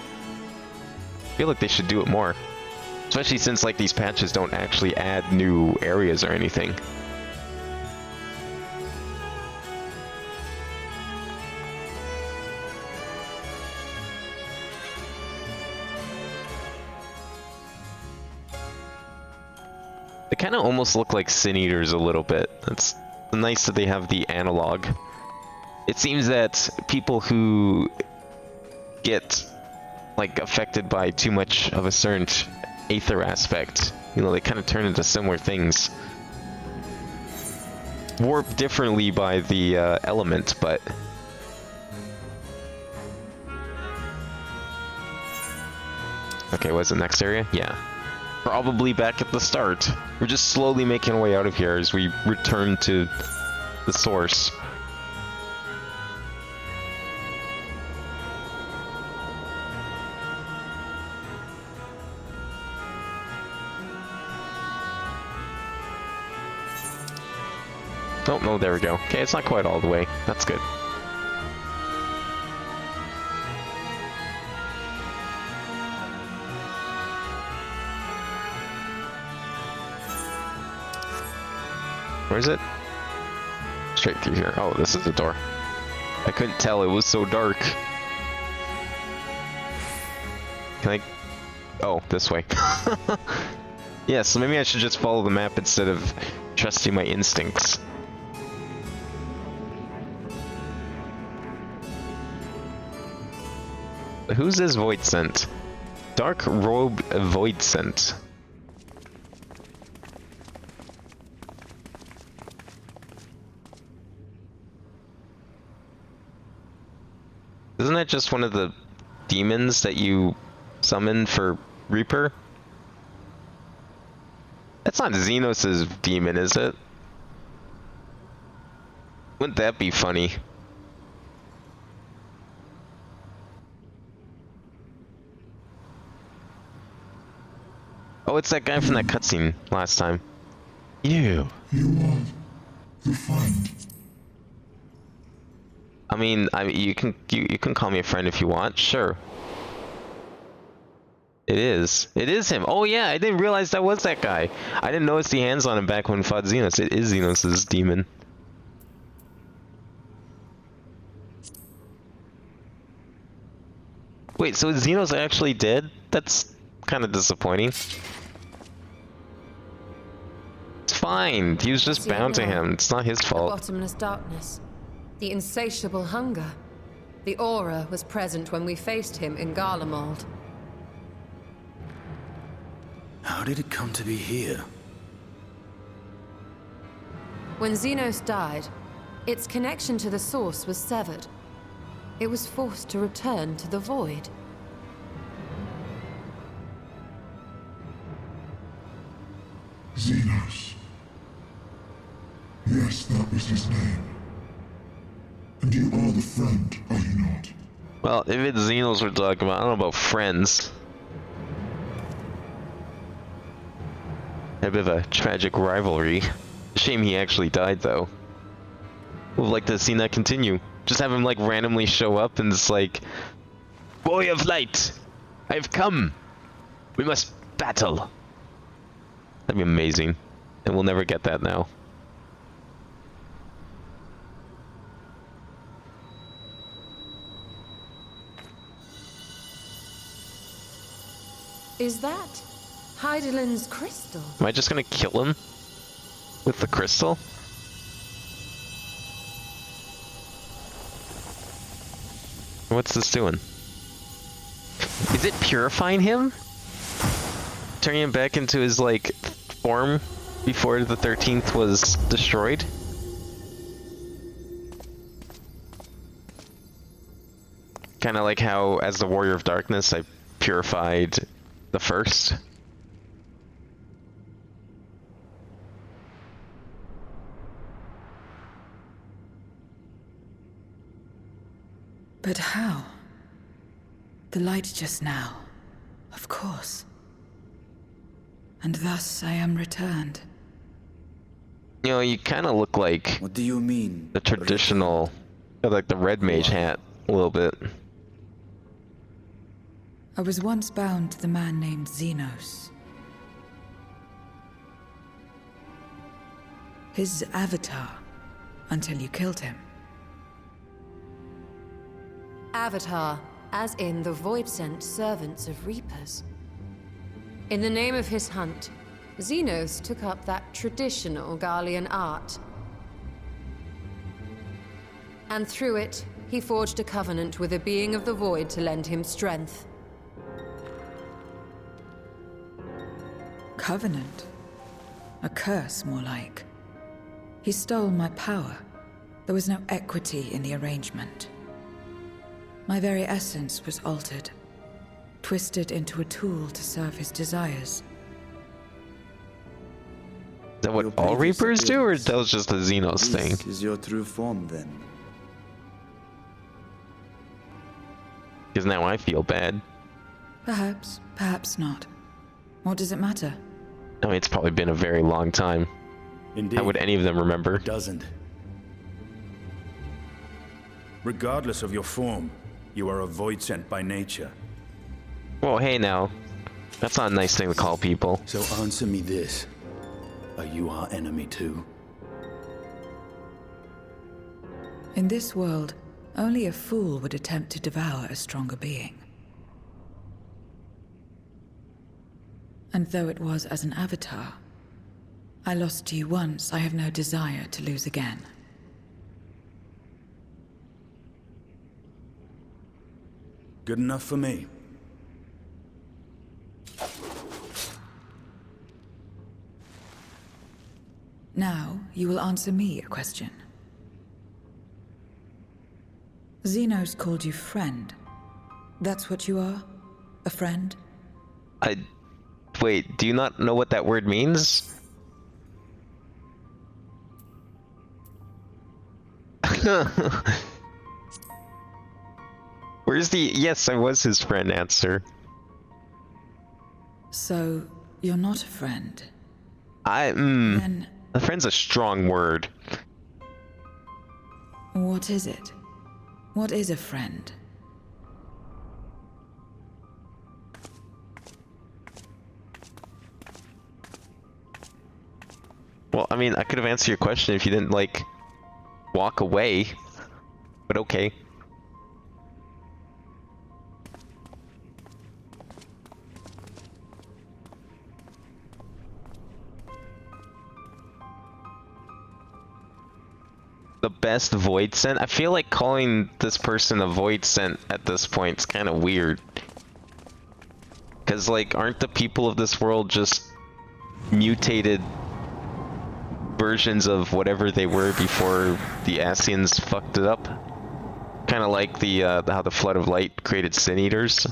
feel like they should do it more. Especially since like these patches don't actually add new areas or anything. They kind of almost look like Sin Eaters a little bit. It's nice that they have the analog. It seems that people who get like affected by too much of a certain aether aspect, you know, they kind of turn into similar things. Warped differently by the element, but... Okay, what's the next area? Yeah. Probably back at the start. We're just slowly making our way out of here as we return to the source. Oh, no, there we go. Okay, it's not quite all the way. That's good. Where is it? Straight through here. Oh, this is the door. I couldn't tell, it was so dark. Can I... Oh, this way. Yeah, so maybe I should just follow the map instead of trusting my instincts. Who's this void scent? Dark robe void scent. Isn't that just one of the demons that you summon for Reaper? That's not Xenos' demon, is it? Wouldn't that be funny? Oh, it's that guy from that cutscene last time. You. You want to find. I mean, you can call me a friend if you want. Sure. It is. It is him. Oh yeah, I didn't realize that was that guy. I didn't notice the hands on him back when we fought Xenos. It is Xenos' demon. Wait, so is Xenos actually dead? That's kind of disappointing. It's fine. He was just bound to him. It's not his fault. The bottomless darkness. The insatiable hunger. The aura was present when we faced him in Garlemald. How did it come to be here? When Xenos died, its connection to the source was severed. It was forced to return to the void. Xenos. Yes, that was his name. And you are the friend, are you not? Well, if it's Xenos we're talking about, I don't know about friends. A bit of a tragic rivalry. Shame he actually died, though. Would like to have seen that continue. Just have him, like, randomly show up and it's like... Boy of light! I've come! We must battle! That'd be amazing. And we'll never get that now. Is that Hydaelyn's crystal? Am I just gonna kill him? With the crystal? What's this doing? Is it purifying him? Turning him back into his, like, form before the 13th was destroyed? Kinda like how, as the Warrior of Darkness, I purified the first. But how? The light just now, of course. And thus I am returned. You know, you kind of look like What do you mean? the traditional, like the red mage hat, a little bit. I was once bound to the man named Xenos. His avatar, until you killed him. Avatar, as in the void-sent servants of Reapers. In the name of his hunt, Xenos took up that traditional Garlean art. And through it, he forged a covenant with a being of the void to lend him strength. Covenant? A curse, more like. He stole my power. There was no equity in the arrangement. My very essence was altered, twisted into a tool to serve his desires. Is that what all Reapers do, or that was just a Xenos thing? This is your true form, then. Because now I feel bad. Perhaps, perhaps not. What does it matter? I mean, it's probably been a very long time. Indeed. How would any of them remember? It doesn't. Regardless of your form, you are a void sent by nature. Well, hey now. That's not a nice thing to call people. So answer me this. Are you our enemy too? In this world, only a fool would attempt to devour a stronger being. And though it was as an avatar, I lost to you once, I have no desire to lose again. Good enough for me. Now, you will answer me a question. Xenos called you friend. That's what you are? A friend? Wait, do you not know what that word means? Where's the yes, I was his friend answer? So, you're not a friend? Then... A friend's a strong word. What is it? What is a friend? Well, I mean, I could have answered your question if you didn't, like, walk away. But okay. The best void scent? I feel like calling this person a void scent at this point is kind of weird. Because, like, aren't the people of this world just mutated versions of whatever they were before the Ascians fucked it up? Kind of like the how the Flood of Light created Sin Eaters.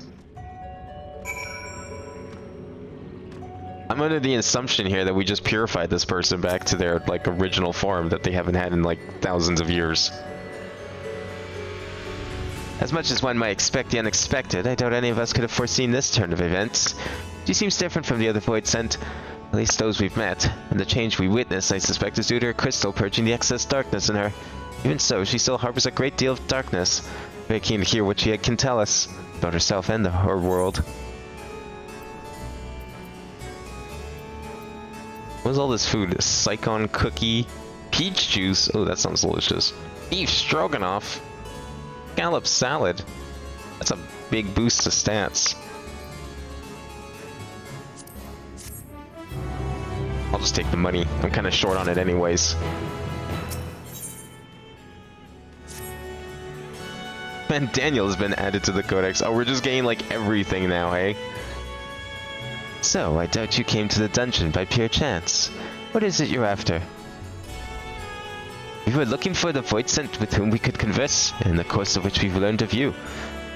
I'm under the assumption here that we just purified this person back to their, like, original form that they haven't had in, like, thousands of years. As much as one might expect the unexpected, I doubt any of us could have foreseen this turn of events. She seems different from the other void scent, at least those we've met, and the change we witness, I suspect, is due to her crystal purging the excess darkness in her. Even so, she still harbors a great deal of darkness. Very keen to hear what she can tell us about herself and her world. What's all this food? A Psychon cookie, peach juice. Oh, that sounds delicious. Beef stroganoff, scallop salad. That's a big boost to stats. I'll just take the money. I'm kind of short on it anyways. Man, Daniel has been added to the codex. Oh, we're just getting like everything now, hey? So, I doubt you came to the dungeon by pure chance. What is it you're after? We were looking for the void scent with whom we could converse, in the course of which we've learned of you.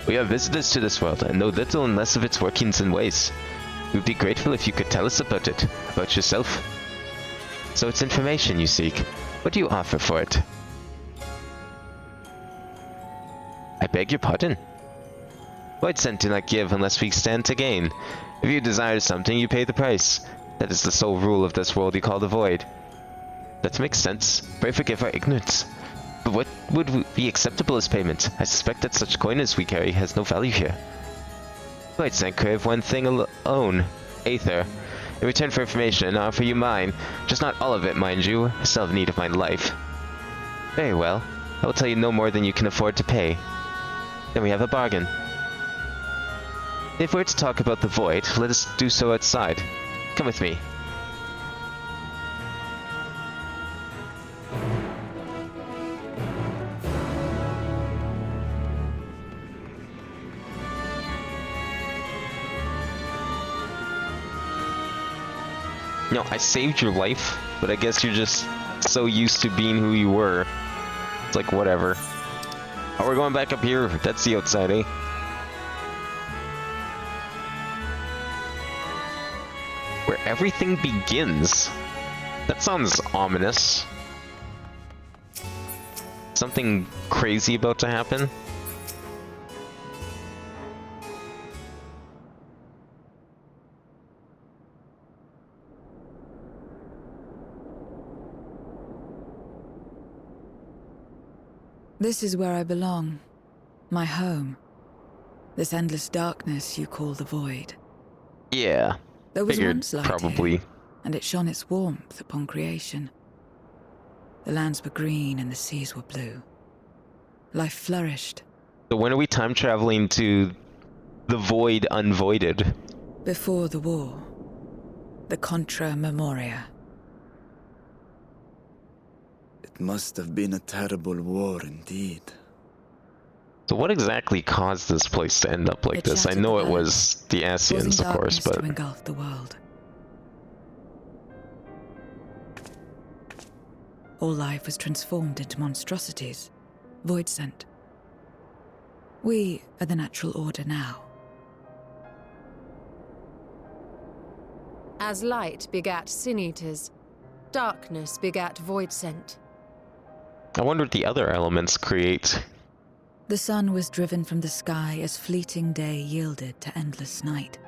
We are visitors to this world, and know little and less of its workings and ways. We'd be grateful if you could tell us about it, about yourself. So it's information you seek. What do you offer for it? I beg your pardon? Void scent do not give unless we stand to gain. If you desire something, you pay the price. That is the sole rule of this world you call the void. That makes sense. Pray forgive our ignorance. But what would be acceptable as payment? I suspect that such coin as we carry has no value here. Void Scent crave one thing alone. Aether. In return for information, I offer you mine. Just not all of it, mind you. I still have need of my life. Very well. I will tell you no more than you can afford to pay. Then we have a bargain. If we're to talk about the Void, let us do so outside. Come with me. No, I saved your life, but I guess you're just so used to being who you were. It's like, whatever. Oh, we're going back up here. That's the outside, eh? Where everything begins. That sounds ominous. Something crazy about to happen? This is where I belong. My home. This endless darkness you call the Void. Yeah. There was Figured, once light probably. here, and it shone its warmth upon creation. The lands were green and the seas were blue. Life flourished. So when are we time traveling to the Void unvoided? Before the war. The Contra Memoria. It must have been a terrible war indeed. So what exactly caused this place to end up like It this? I shattered know the it was the Ascians, of course, but... to engulf the world. All life was transformed into monstrosities, void scent. We are the natural order now. As light begat sin eaters, darkness begat void scent. I wonder what the other elements create. The sun was driven from the sky as fleeting day yielded to endless night.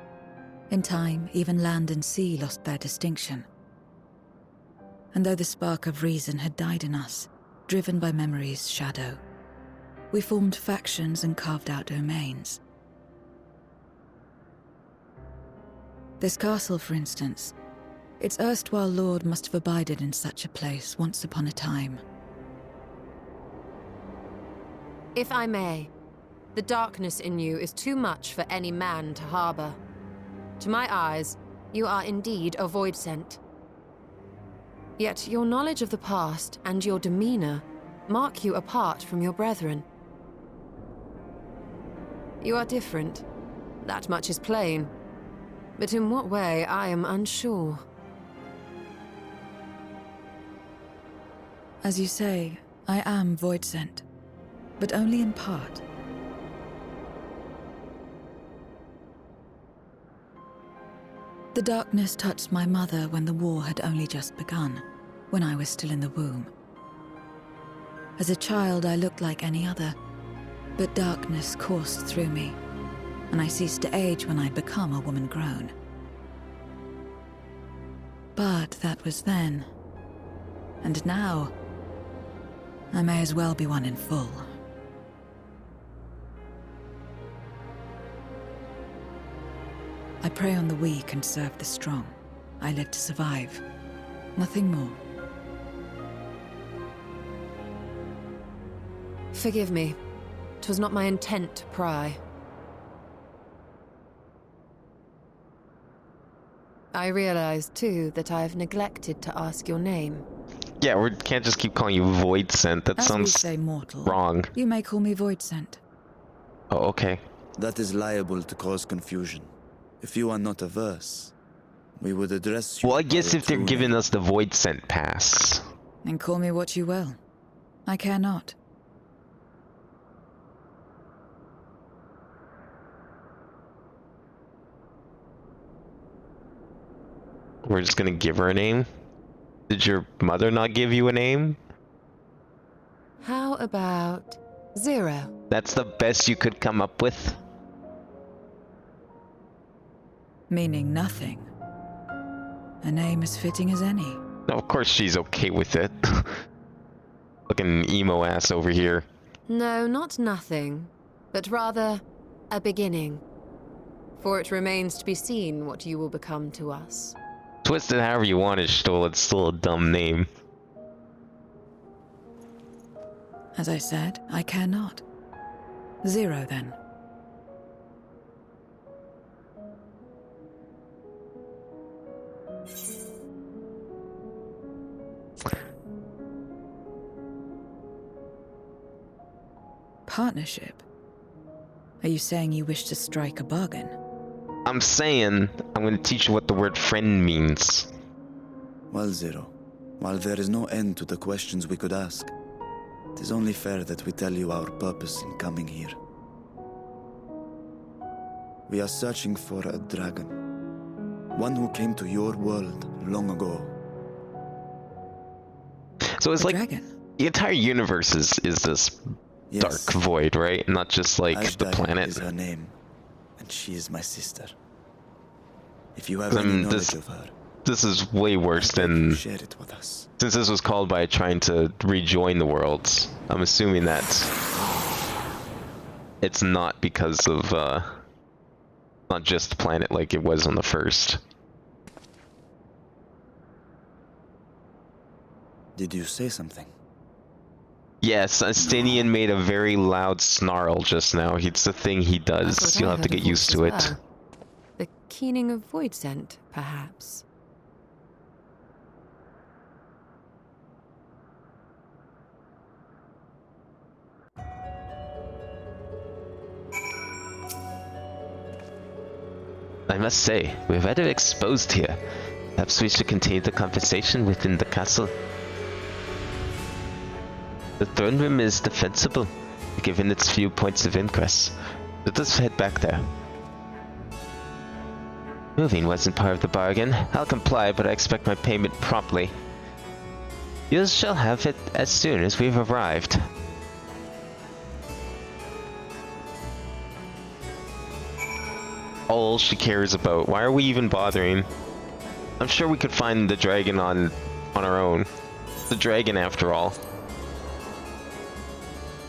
In time, even land and sea lost their distinction. And though the spark of reason had died in us, driven by memory's shadow, we formed factions and carved out domains. This castle, for instance, its erstwhile lord must have abided in such a place once upon a time. If I may, the darkness in you is too much for any man to harbor. To my eyes, you are indeed a void scent. Yet your knowledge of the past and your demeanor mark you apart from your brethren. You are different. That much is plain. But in what way, I am unsure. As you say, I am void scent, but only in part. The darkness touched my mother when the war had only just begun, when I was still in the womb. As a child, I looked like any other, but darkness coursed through me, and I ceased to age when I'd become a woman grown. But that was then. And now, I may as well be one in full. I prey on the weak and serve the strong. I live to survive. Nothing more. Forgive me. 'Twas not my intent to pry. I realize, too, that I have neglected to ask your name. Yeah, we can't just keep calling you Void Scent. That As we sounds say mortal, wrong. you may call me Void Scent. Oh, okay. That is liable to cause confusion. If you are not averse, we would address you. Well, I guess by if they're your giving name. us the Void Scent pass. And call me what you will. I care not. We're just gonna give her a name? Did your mother not give you a name? How about Zero? That's the best you could come up with? Meaning nothing. A name as fitting as any. No, of course she's okay with it. Looking emo ass over here. No, not nothing, but rather a beginning. For it remains to be seen what you will become to us. Twist it however you want it, Stoll. It's still a dumb name. As I said, I care not. 0 then. Partnership? Are you saying you wish to strike a bargain? I'm saying I'm gonna teach you what the word friend means. Well, Zero, while there is no end to the questions we could ask, it is only fair that we tell you our purpose in coming here. We are searching for a dragon. One who came to your world long ago. So it's A like dragon? the entire universe is this Yes, dark void, right? Not just like the Ashdari planet. is her name, and she is my sister. If you have I any mean, knowledge of her, This is way worse I beg you than... share it with us. Since this was called by trying to rejoin the worlds, I'm assuming that it's not because of, not just the planet like it was on the first. Did you say something? Yes, Astinian made a very loud snarl just now. It's the thing he That's does. what You'll I have to heard get a used voice to as it. well. The keening of void scent, perhaps. I must say, we're rather exposed here. Perhaps we should continue the conversation within the castle. The throne room is defensible, given its few points of ingress. Let us head back there. Moving wasn't part of the bargain. I'll comply, but I expect my payment promptly. You shall have it as soon as we've arrived. All she cares about. Why are we even bothering? I'm sure we could find the dragon on our own. The dragon, after all.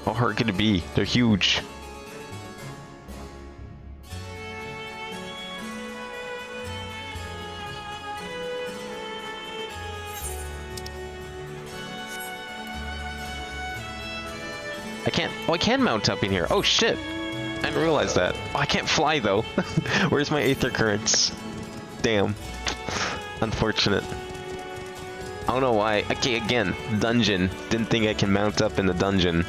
How hard could it be? They're huge. I can't. Oh, I can mount up in here. Oh shit! I didn't realize that. Oh, I can't fly though. Where's my aether currents? Damn. Unfortunate. I don't know why. Okay, again, dungeon. Didn't think I can mount up in the dungeon.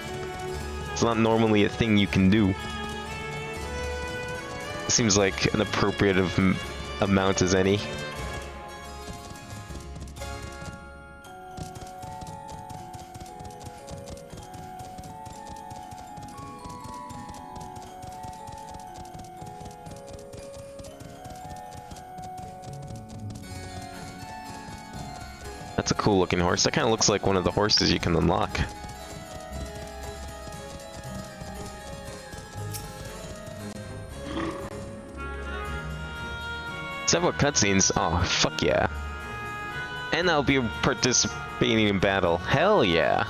It's not normally a thing you can do. Seems like an appropriate amount as any. That's a cool looking horse. That kind of looks like one of the horses you can unlock. Several cutscenes. Oh, fuck yeah. And I'll be participating in battle. Hell yeah.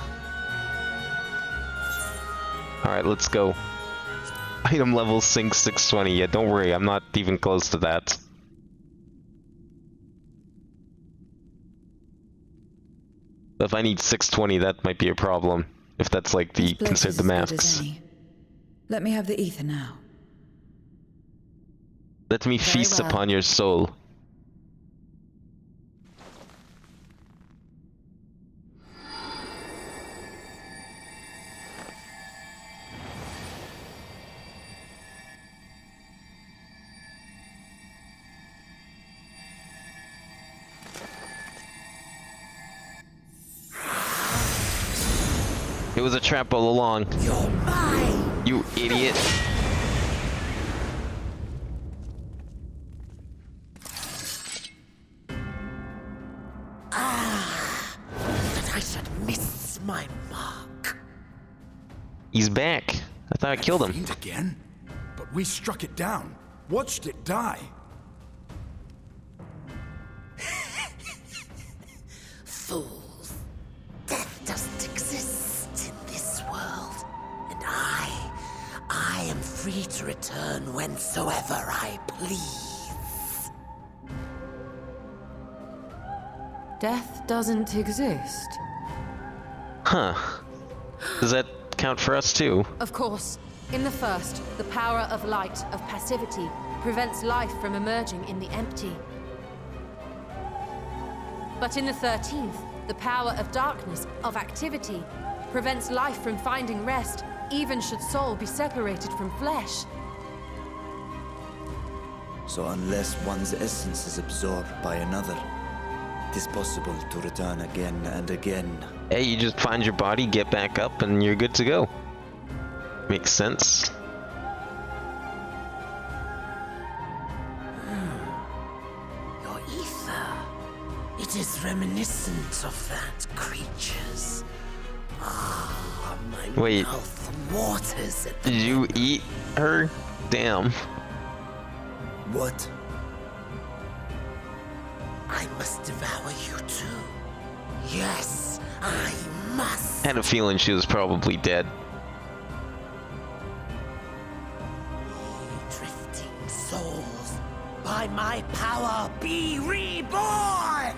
Alright, let's go. Item level sync 620. Yeah, don't worry, I'm not even close to that. If I need 620, that might be a problem. If that's like the considered the masks. Let me have the ether now. Let me feast well. upon your soul. It was a trap all along. You're mine! You idiot. That I should miss my mark. He's back. I thought I killed him. Fiend again? But we struck it down. Watched it die. Fools. Death doesn't exist in this world. And I am free to return whensoever I please. Death doesn't exist. Huh. Does that count for us too? Of course. In the first, the power of light, of passivity, prevents life from emerging in the empty. But in the 13th, the power of darkness, of activity, prevents life from finding rest, even should soul be separated from flesh. So unless one's essence is absorbed by another, it is possible to return again and again. Hey, you just find your body, get back up, and you're good to go. Makes sense. Your ether, it is reminiscent of that creature's. Ah, my Wait. mouth waters at the Did you eat her? Damn. What? I must devour you too. Yes, I must. Had a feeling she was probably dead. Drifting souls, by my power be reborn!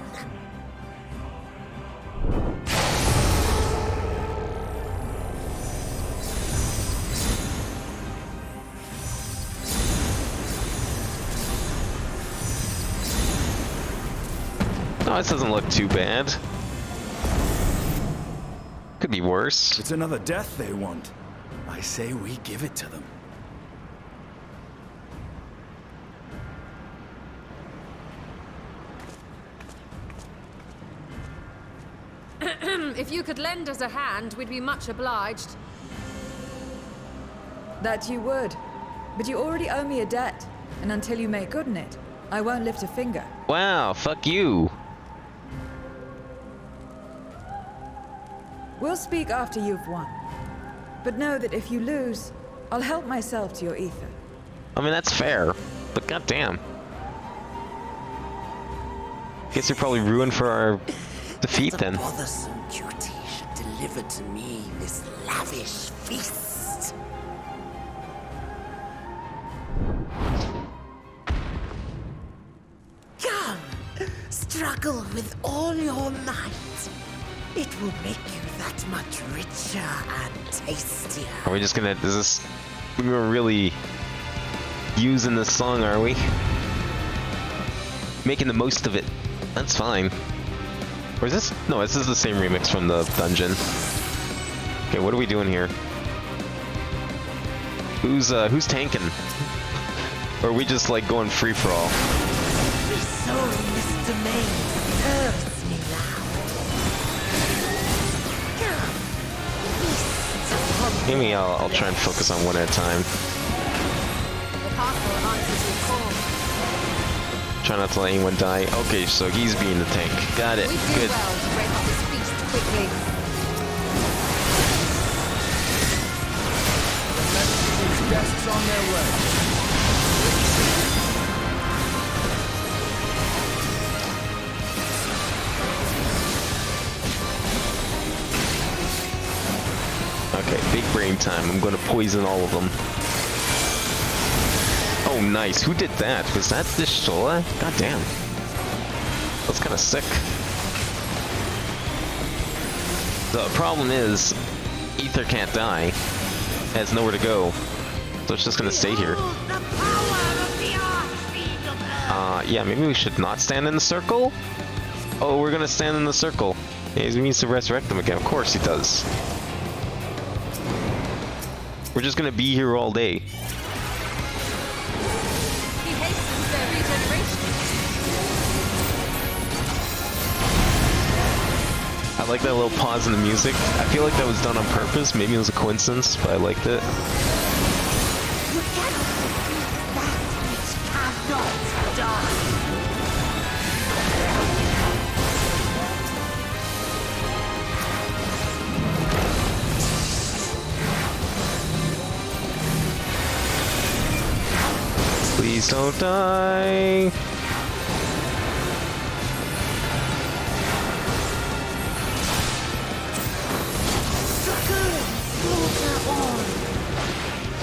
No, this doesn't look too bad. Could be worse. It's another death they want. I say we give it to them. If you could lend us a hand, we'd be much obliged. That you would. But you already owe me a debt, and until you make good on it, I won't lift a finger. Wow, fuck you. We'll speak after you've won. But know that if you lose, I'll help myself to your ether. I mean, that's fair, but goddamn. Guess you're probably ruined for our defeat then. The bothersome duty should deliver to me this lavish feast. Come, struggle with all your might. It will make you that much richer and tastier. Are we just gonna, is this, we're really using this song, are we? Making the most of it. That's fine. Or is this, no, this is the same remix from the dungeon. Okay, what are we doing here? Who's tanking? Or are we just like going free for all? The soul in this domain serves me now. Come, feast upon Maybe I'll try and focus on one at a time. The castle answers your call. Try not to let anyone die. Okay, so he's being the tank. Got it. We do Good. well to break up this feast quickly. These guests on their way. Okay, big brain time. I'm gonna poison all of them. Oh, nice. Who did that? Was that the Shola? God damn. That's kind of sick. The problem is, Ether can't die. Has nowhere to go. So it's just gonna stay here. the power of the Archfiend of Earth. Yeah, maybe we should not stand in the circle? Oh, we're gonna stand in the circle. Yeah, he needs to resurrect them again. Of course he does. We're just gonna be here all day. He hastens their regeneration. I like that little pause in the music. I feel like that was done on purpose. Maybe it was a coincidence, but I liked it. You cannot defeat that which cannot die. Please don't die.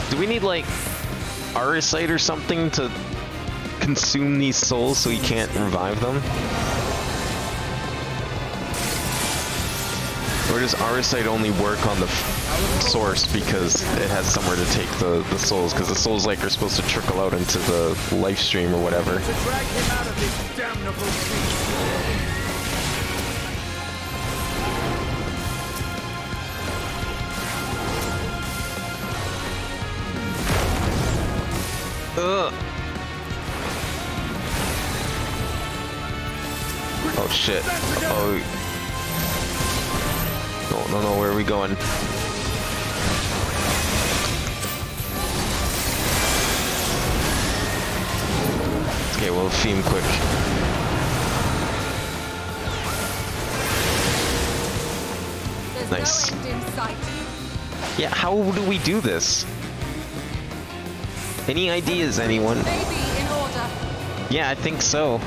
Do we need, like, Arsite or something to consume these souls so he can't revive them? Or does Arsite only work on the source because it has somewhere to take the souls? Because the souls, like, are supposed to trickle out into the life stream or whatever. To drag him out of this damnable sea. Oh shit. Oh. No, where are we going? Okay, we'll theme quick. There's Nice. no end in sight. Yeah, how do we do this? Any ideas, anyone? Maybe in order. Yeah, I think so.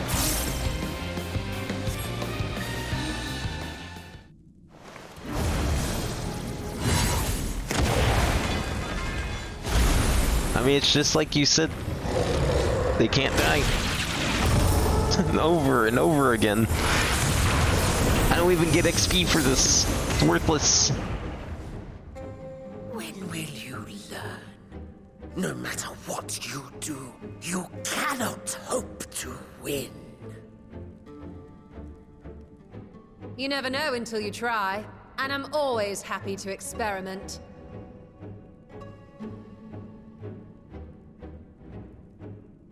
I mean, it's just like you said. They can't die. Over and over again. I don't even get XP for this. It's worthless. When will you learn? No matter what you do, you cannot hope to win. You never know until you try, and I'm always happy to experiment.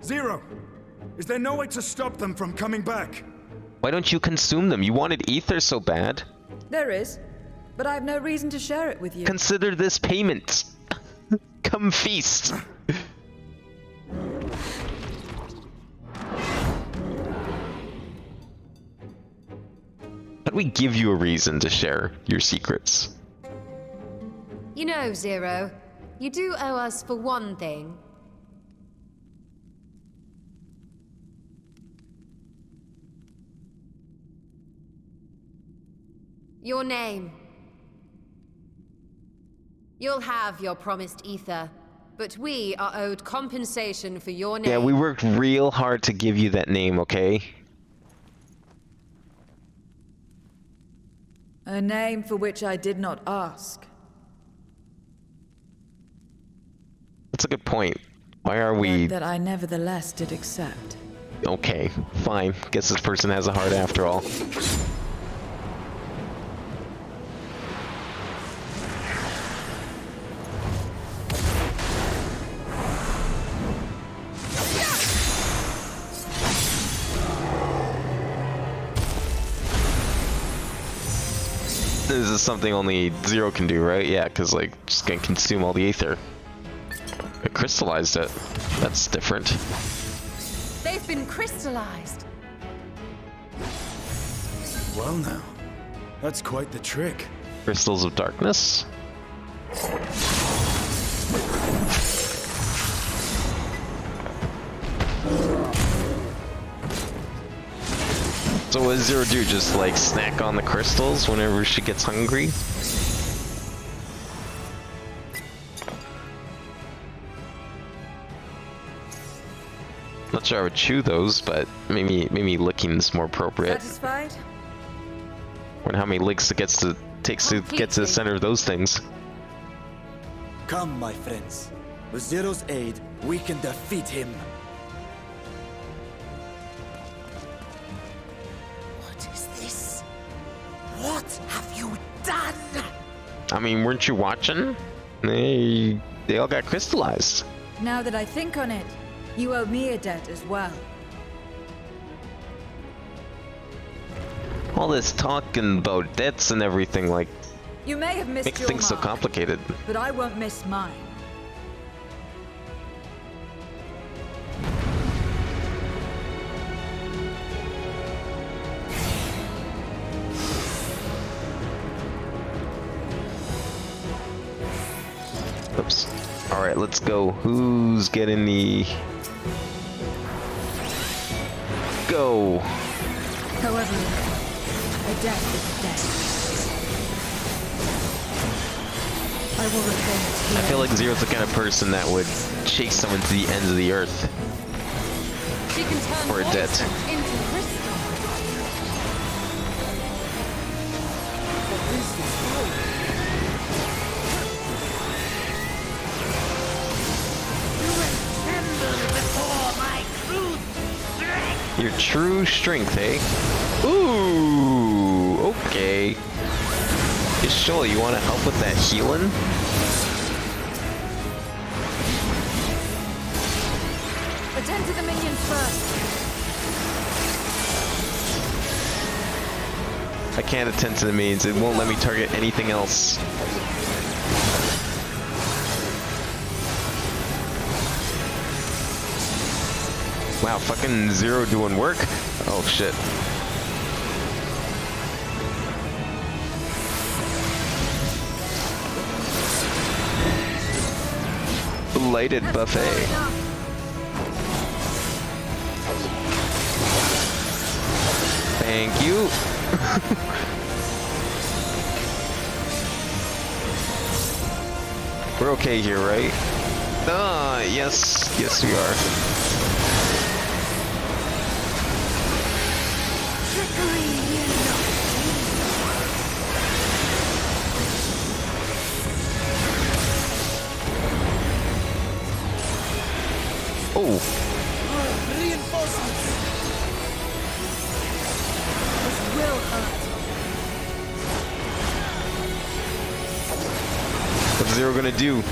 Zero! Is there no way to stop them from coming back? Why don't you consume them? You wanted ether so bad. There is, but I have no reason to share it with you. Consider this payment. Come feast. How do we give you a reason to share your secrets? You know, Zero, you do owe us for one thing. Your name. You'll have your promised ether, but we are owed compensation for your name. Yeah, we worked real hard to give you that name, okay? A name for which I did not ask. That's a good point. Why are we... That I nevertheless did accept. Okay, fine. Guess this person has a heart after all. This is something only Zero can do, right? Yeah, because, like, just gonna consume all the ether. It crystallized it. That's different. They've been crystallized. Well now, that's quite the trick. Crystals of darkness? So what does Zero do? Just like snack on the crystals whenever she gets hungry? Not sure I would chew those, but maybe licking's more appropriate. Satisfied? Wonder how many licks it takes to get to the center of those things. Come, my friends. With Zero's aid, we can defeat him. What is this? What have you done? I mean, weren't you watching? They all got crystallized. Now that I think on it, you owe me a debt as well. All this talking about debts and everything, like, You may have missed makes your things so mark, complicated. but I won't miss mine. Oops. Alright, let's go. Who's getting the... Go! However, a debt is a debt. I will return it I feel like Zero's the kind of person that would chase someone to the ends of the earth She can turn for a debt. voice into crystal. Your true strength, eh? Ooh, okay. Sure, you want to help with that healing? Attend to the minions first. I can't attend to the minions. It won't let me target anything else. Wow, fucking Zero doing work? Oh shit. Belated buffet. Thank you. We're okay here, right? Yes. Yes, we are. Oh. Reinforcements. This will hurt. What's Zero gonna do?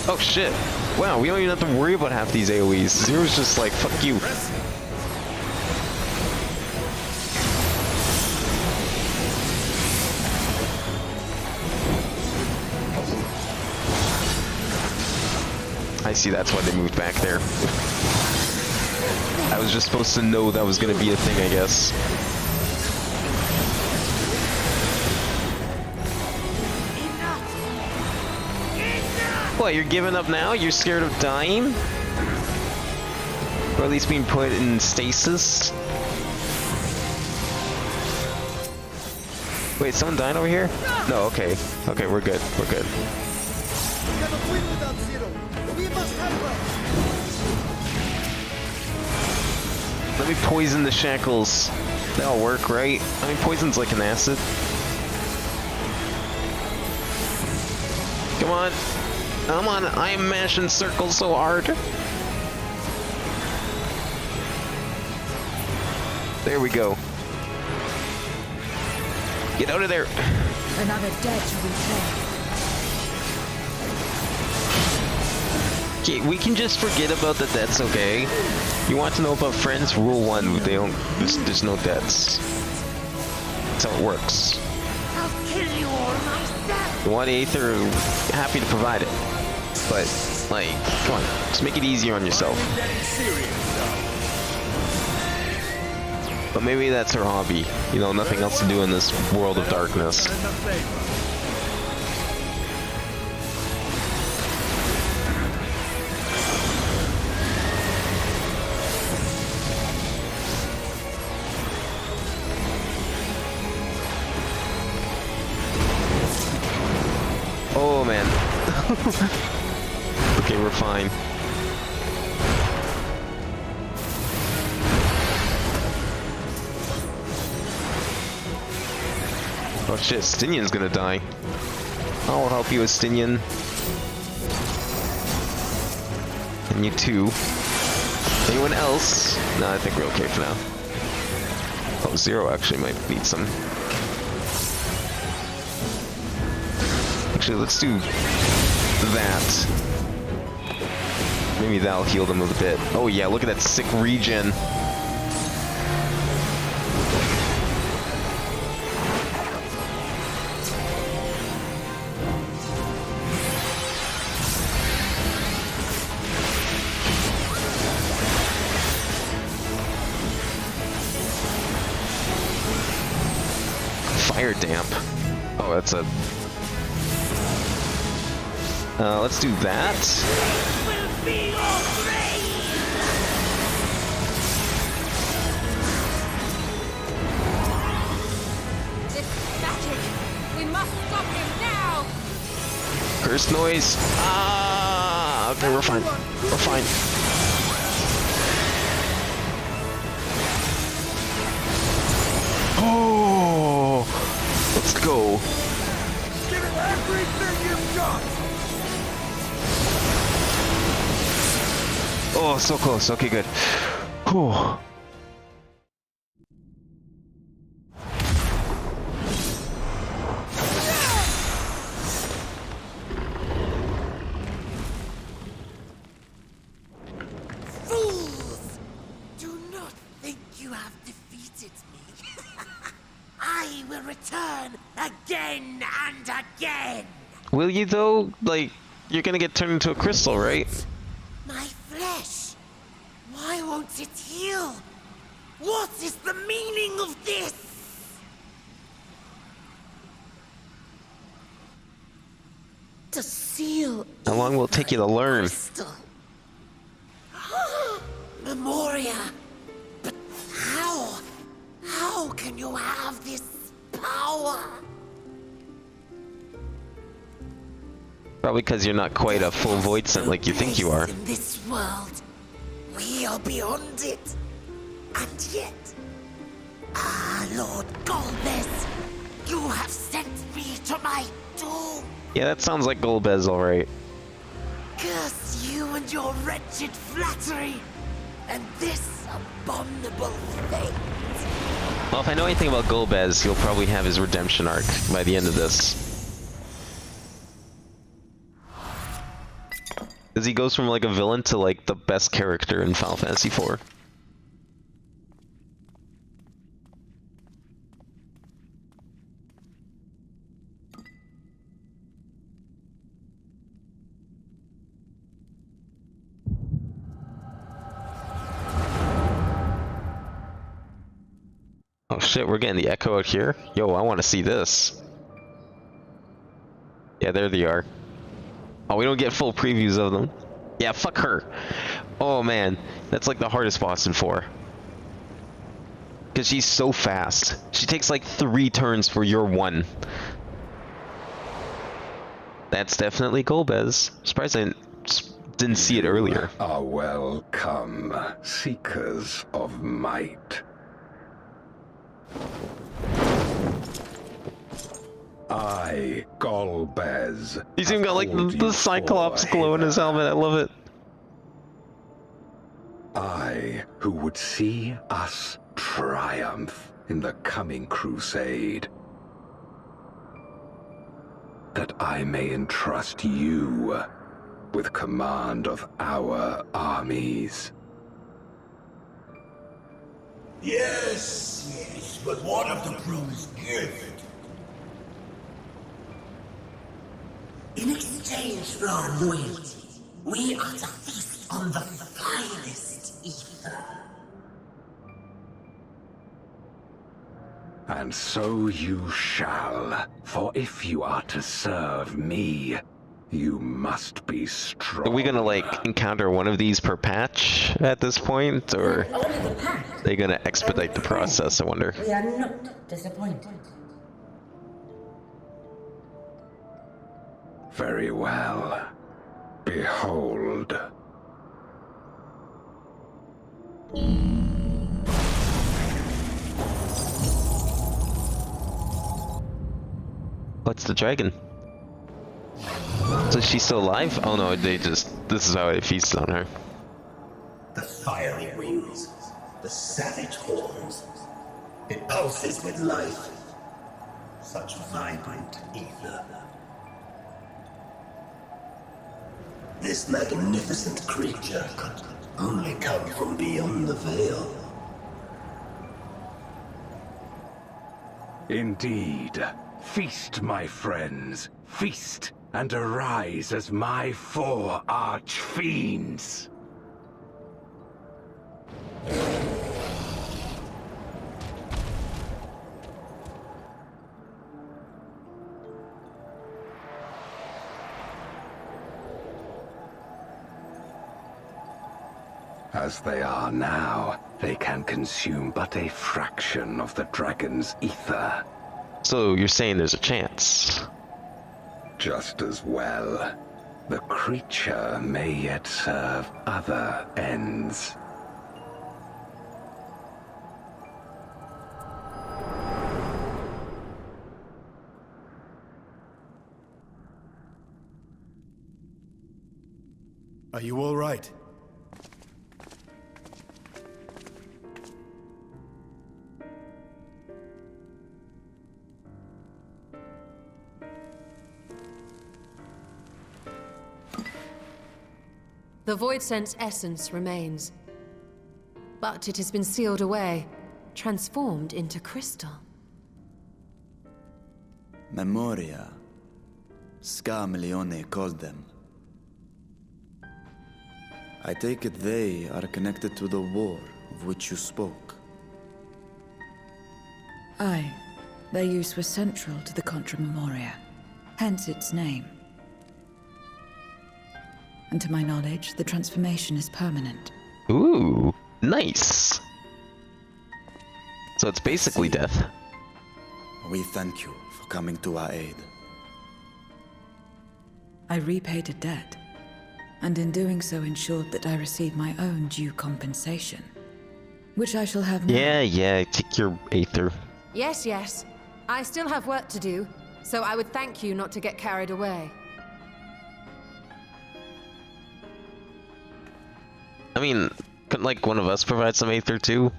Oh shit. Wow, we don't even have to worry about half these AoEs. Zero's just like, fuck you. I see, that's why they moved back there. I was just supposed to know that was gonna be a thing, I guess. What, you're giving up now? You're scared of dying? Or at least being put in stasis? Wait, someone died over here? No, okay. Okay, we're good. We're good. Let me poison the shackles. That'll work, right? I mean, poison's like an acid. Come on. Come on, I am mashing circles so hard. There we go. Get out of there. Another dead to return. Okay, we can just forget about the debts, okay? You want to know about friends? Rule 1, they don't, there's no debts. That's how it works. I'll kill you all myself. You want Aether, happy to provide it. But, like, come on, just make it easier on yourself. But maybe that's her hobby. You know, nothing else to do in this world of darkness. Oh, man. Okay, we're fine. Oh shit, Stinian's gonna die. I'll help you, Stinian. And you too. Anyone else? No, I think we're okay for now. Oh, Zero actually might need some. Actually, let's do that. Maybe that'll heal them a bit. Oh yeah, look at that sick regen. Fire damp. Oh, that's a... let's do that. Will be your grave. This magic! We must stop him now! Curse noise. Ah, okay, we're fine. We're fine. Oh, let's go. Give it everything you've got! Oh, so close. Okay, good. Whew. Fools! Do not think you have defeated me. I will return again and again. Will you though? Like, you're gonna get turned into a crystal, right? My flesh. Why won't it heal? What is the meaning of this? To seal. How long will it take you to learn? Crystal. Memoria. But how? How can you have this power? Probably because you're not quite a full void scent like you think you are. In this world, we are beyond it. And yet, Lord Golbez, you have sent me to my doom. Yeah, that sounds like Golbez, alright. Curse you and your wretched flattery, and this abominable fate. Well, if I know anything about Golbez, he'll probably have his redemption arc by the end of this. Because he goes from like a villain to like the best character in Final Fantasy IV. Oh shit, we're getting the echo out here? Yo, I want to see this. Yeah, there they are. Oh, we don't get full previews of them. Yeah, fuck her. Oh man, that's like the hardest boss in 4. Because she's so fast. She takes like 3 turns for your 1. That's definitely Golbez. Surprised I didn't see it earlier. Are welcome, seekers of might. I, Golbez. He's even got like the Cyclops glow in his helmet. I love it. I, who would see us triumph in the coming crusade. That I may entrust you with command of our armies. Yes, but what of the crew's gift? In exchange for our loyalty, we are to feast on the finest ether. And so you shall, for if you are to serve me, you must be strong. Are we gonna like encounter one of these per patch at this point, or are they gonna expedite the process, I wonder? We are not disappointed. Very well. Behold. What's the dragon? So she's still alive? Oh no, this is how they feasted on her. The fiery wings, the savage horns. It pulses with life. Such vibrant ether. This magnificent creature could only come from beyond the veil. Indeed. Feast, my friends. Feast and arise as my 4 arch-fiends. As they are now, they can consume but a fraction of the dragon's ether. So you're saying there's a chance? just as well. The creature may yet serve other ends. Are you all right? The Void Sense essence remains. But it has been sealed away, transformed into crystal. Memoria. Scarmelione called them. I take it they are connected to the war of which you spoke. Aye. Their use was central to the Contra Memoria, hence its name. And to my knowledge, the transformation is permanent. Ooh, nice. So it's basically death. We thank you for coming to our aid. I repaid a debt, and in doing so ensured that I received my own due compensation, which I shall have now. Yeah, take your Aether. Yes, yes. I still have work to do, so I would thank you not to get carried away. I mean, couldn't like one of us provide some Aether too?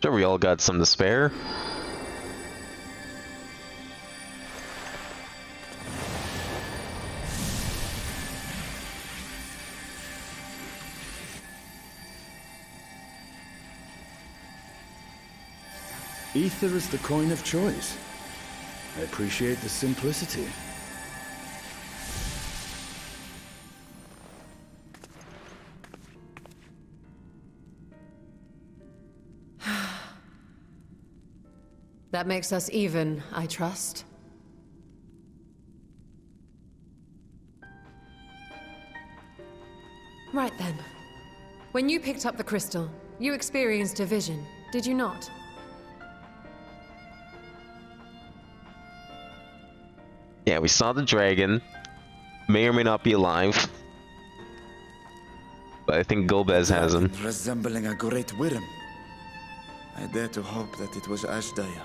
Sure, we all got some to spare. Ether is the coin of choice. I appreciate the simplicity. That makes us even, I trust. Right then. When you picked up the crystal, you experienced a vision, did you not? Yeah, we saw the dragon. May or may not be alive. But I think Golbez has him. Resembling a great wyrm. I dare to hope that it was Ashdaya.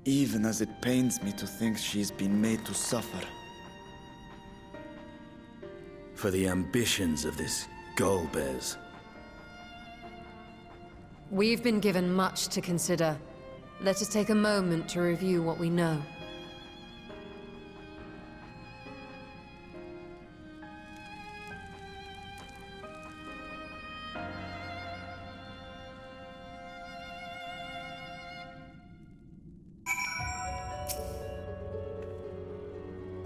Even as it pains me to think she's been made to suffer. For the ambitions of this Golbez. We've been given much to consider. Let us take a moment to review what we know.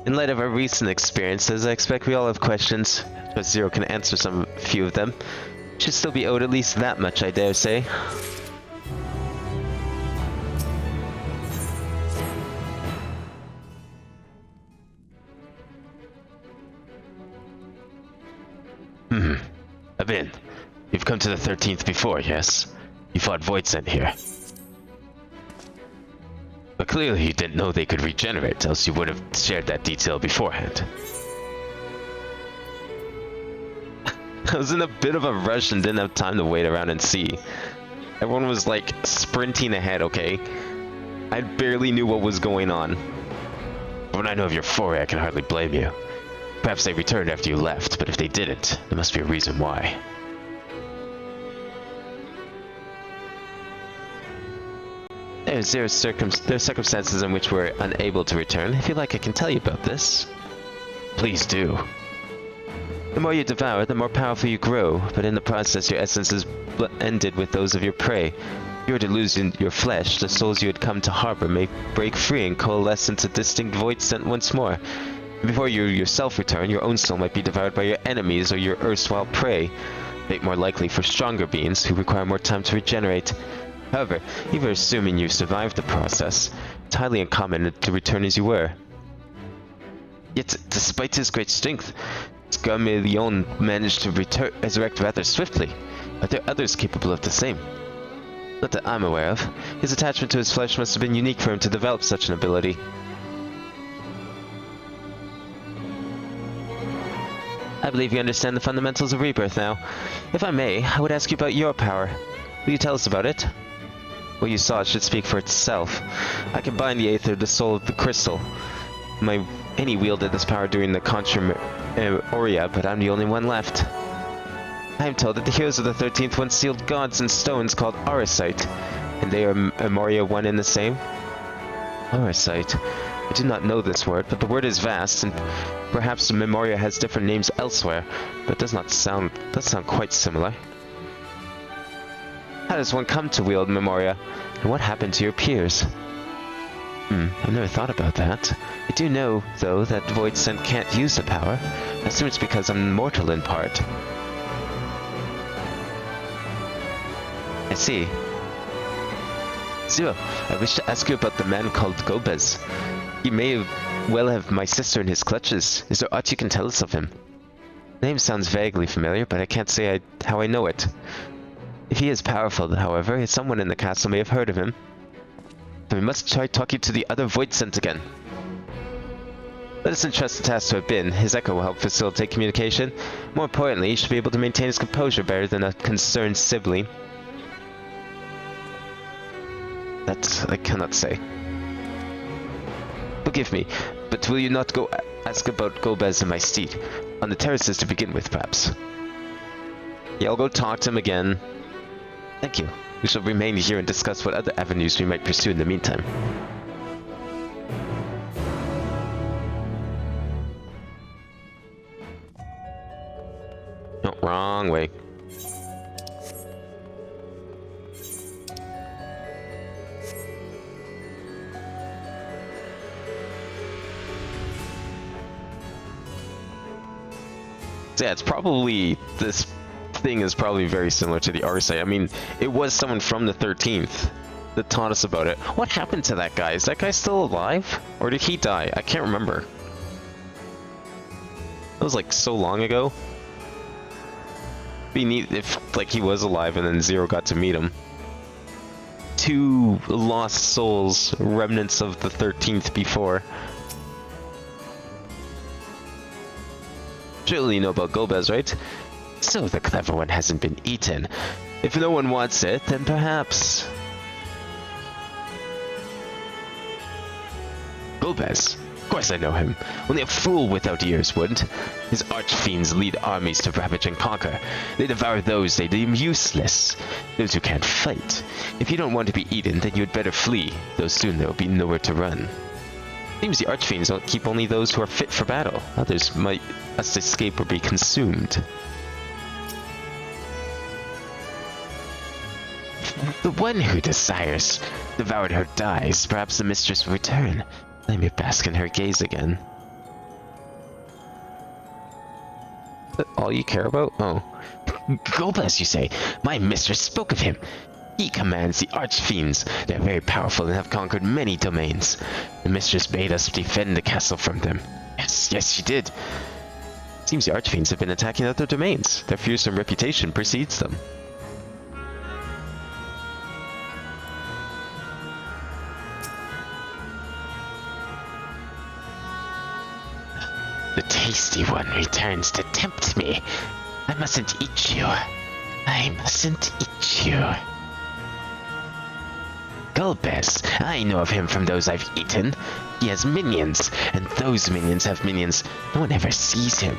In light of our recent experiences, I expect we all have questions, but Zero can answer some few of them. Should still be owed at least that much, I dare say. Abin, you've come to the 13th before, yes? You fought Voidsent here. But clearly you didn't know they could regenerate, else you would have shared that detail beforehand. I was in a bit of a rush and didn't have time to wait around and see. Everyone was like sprinting ahead, okay? I barely knew what was going on. But when I know of your foray, I can hardly blame you. Perhaps they returned after you left, but if they didn't, there must be a reason why. There are circumstances in which we're unable to return. If you like, I can tell you about this. Please do. The more you devour, the more powerful you grow, but in the process your essence is blended with those of your prey. If you were to lose your flesh, the souls you had come to harbor may break free and coalesce into distinct Voidsent once more. Before you yourself return, your own soul might be devoured by your enemies or your erstwhile prey, fate more likely for stronger beings who require more time to regenerate. However, even assuming you survived the process, it's highly uncommon to return as you were. Yet, despite his great strength, Scarmelione managed to resurrect rather swiftly. Are there others capable of the same? Not that I'm aware of. His attachment to his flesh must have been unique for him to develop such an ability. I believe you understand the fundamentals of rebirth now. If I may, I would ask you about your power. Will you tell us about it? What you saw should speak for itself. I combined the Aether, the soul of the crystal. Any wielded this power during the Contra Aurea, but I'm the only one left. I am told that the heroes of the 13th once sealed gods in stones called Auracite, and they are Memoria one and the same? Auracite. I do not know this word, but the word is vast, and perhaps the Memoria has different names elsewhere, but does sound quite similar. How does one come to wield Memoria, and what happened to your peers? I've never thought about that. I do know, though, that Void Sent can't use the power. I assume it's because I'm mortal in part. I see. Zero, I wish to ask you about the man called Gobez. He may well have my sister in his clutches. Is there aught you can tell us of him? The name sounds vaguely familiar, but I can't say how I know it. If he is powerful, however, someone in the castle may have heard of him. Then we must try talking to the other Void Sent again. Let us entrust the task to have been. His echo will help facilitate communication. More importantly, he should be able to maintain his composure better than a concerned sibling. That I cannot say. Forgive me, but will you not go ask about Gobez and my steed? On the terraces to begin with, perhaps. Yeah, I'll go talk to him again. Thank you. We shall remain here and discuss what other avenues we might pursue in the meantime. No, wrong way. So yeah, it's probably, this thing is probably very similar to the Arsite. I mean, it was someone from the 13th that taught us about it. What happened to that guy? Is that guy still alive? Or did he die? I can't remember. That was like so long ago. Be neat if like he was alive and then Zero got to meet him. Two lost souls, remnants of the 13th before. Surely you know about Gobez, right? So the clever one hasn't been eaten. If no one wants it, then perhaps... Gobez? Of course I know him. Only a fool without ears wouldn't. His archfiends lead armies to ravage and conquer. They devour those they deem useless. Those who can't fight. If you don't want to be eaten, then you had better flee, though soon there will be nowhere to run. Seems the archfiends don't keep only those who are fit for battle. Others might must escape or be consumed. The one who desires devoured her dies. Perhaps the mistress will return. Let me bask in her gaze again. Is that all you care about? Oh. Gobez, you say? My mistress spoke of him. He commands the archfiends. They are very powerful and have conquered many domains. The mistress bade us defend the castle from them. Yes, she did. Seems the archfiends have been attacking other domains. Their fearsome reputation precedes them. The tasty one returns to tempt me. I mustn't eat you. I mustn't eat you. Gobez, I know of him from those I've eaten. He has minions, and those minions have minions. No one ever sees him.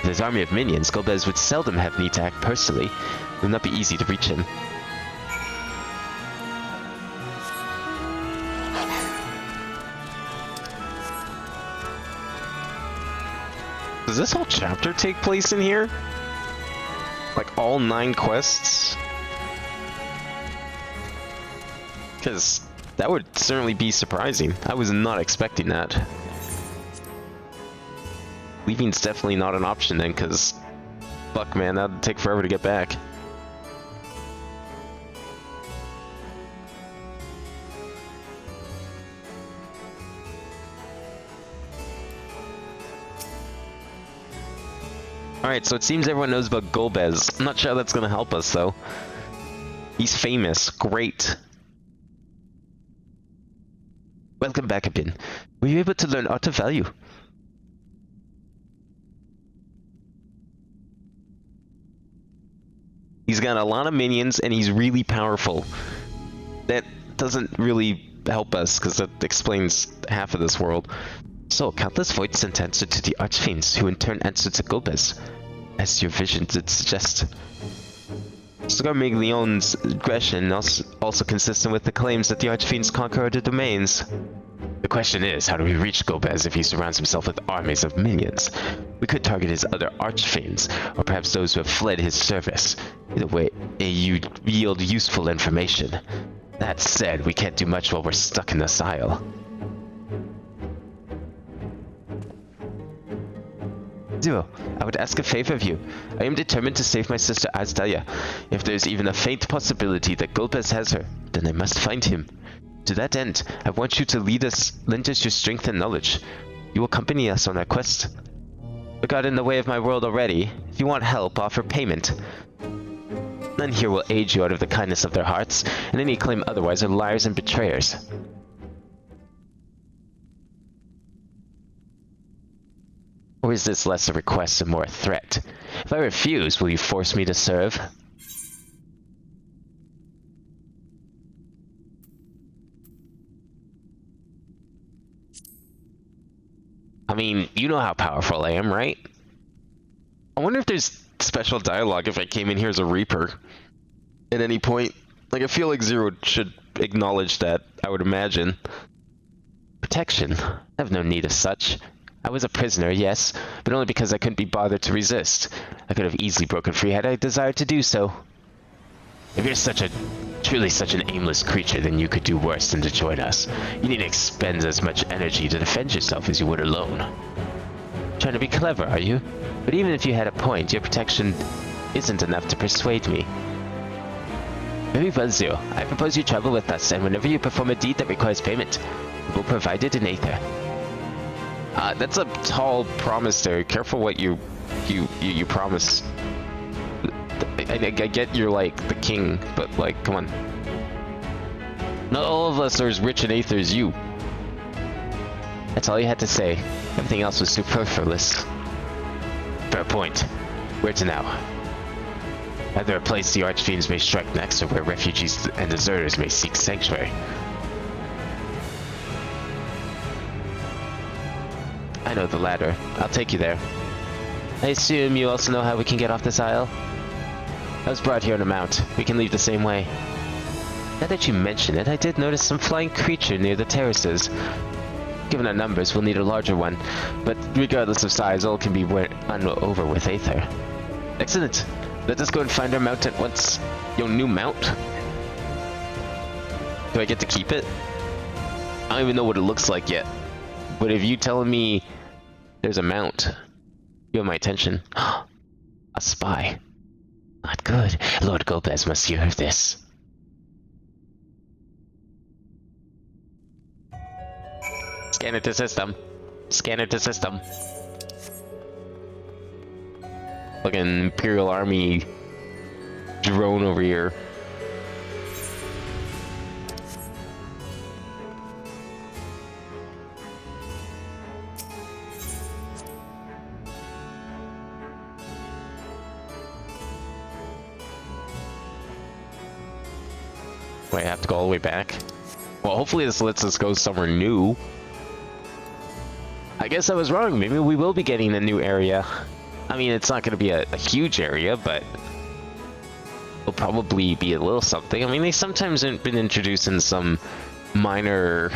With his army of minions, Gobez would seldom have need to act personally. It would not be easy to reach him. Does this whole chapter take place in here? Like all 9 quests? Because that would certainly be surprising. I was not expecting that. Leaving's definitely not an option then, because fuck man, that'd take forever to get back. Alright, so it seems everyone knows about Gobez. I'm not sure how that's gonna help us though. He's famous. Great. Welcome back, Abin. Were you able to learn art of value? He's got a lot of minions, and he's really powerful. That doesn't really help us, because that explains half of this world. So, countless voids sent answer to the Archfiends, who in turn answered to Gobez, as your vision did suggest. Scarmiglione's aggression also consistent with the claims that the Archfiends conquer other domains. The question is, how do we reach Gobez if he surrounds himself with armies of minions? We could target his other Archfiends, or perhaps those who have fled his service. Either way, you'd yield useful information. That said, we can't do much while we're stuck in this isle. Zero, I would ask a favor of you. I am determined to save my sister Azdalia. If there is even a faint possibility that Golbez has her, then I must find him. To that end, I want you to lend us your strength and knowledge. You will accompany us on our quest. We got in the way of my world already. If you want help, offer payment. None here will aid you out of the kindness of their hearts, and any claim otherwise are liars and betrayers. Or is this less a request and more a threat? If I refuse, will you force me to serve? I mean, you know how powerful I am, right? I wonder if there's special dialogue if I came in here as a Reaper at any point. Like, I feel like Zero should acknowledge that, I would imagine. Protection. I have no need of such. I was a prisoner, yes, but only because I couldn't be bothered to resist. I could have easily broken free had I desired to do so. If you're truly such an aimless creature, then you could do worse than to join us. You need to expend as much energy to defend yourself as you would alone. Trying to be clever, are you? But even if you had a point, your protection isn't enough to persuade me. Very well, Zero. I propose you travel with us, and whenever you perform a deed that requires payment, we'll provide it in Aether. That's a tall promise there. Careful what you promise. I get you're like the king, but like, come on. Not all of us are as rich in Aether as you. That's all you had to say. Everything else was superfluous. Fair point. Where to now? Either a place the Archfiends may strike next, or where refugees and deserters may seek sanctuary. I know the latter. I'll take you there. I assume you also know how we can get off this isle? I was brought here on a mount. We can leave the same way. Now that you mention it, I did notice some flying creature near the terraces. Given our numbers, we'll need a larger one, but regardless of size, all can be run over with Aether. Excellent. Let us go and find our mount at once. Your new mount? Do I get to keep it? I don't even know what it looks like yet. But if you telling me there's a mount, you have my attention. A spy. Not good. Lord Golbez must hear of this. Scanner to system. Scanner to system. Like an Imperial Army drone over here. Wait, I have to go all the way back? Well, hopefully this lets us go somewhere new. I guess I was wrong. Maybe we will be getting a new area. I mean, it's not going to be a huge area, but it'll probably be a little something. I mean, they sometimes have been introducing some minor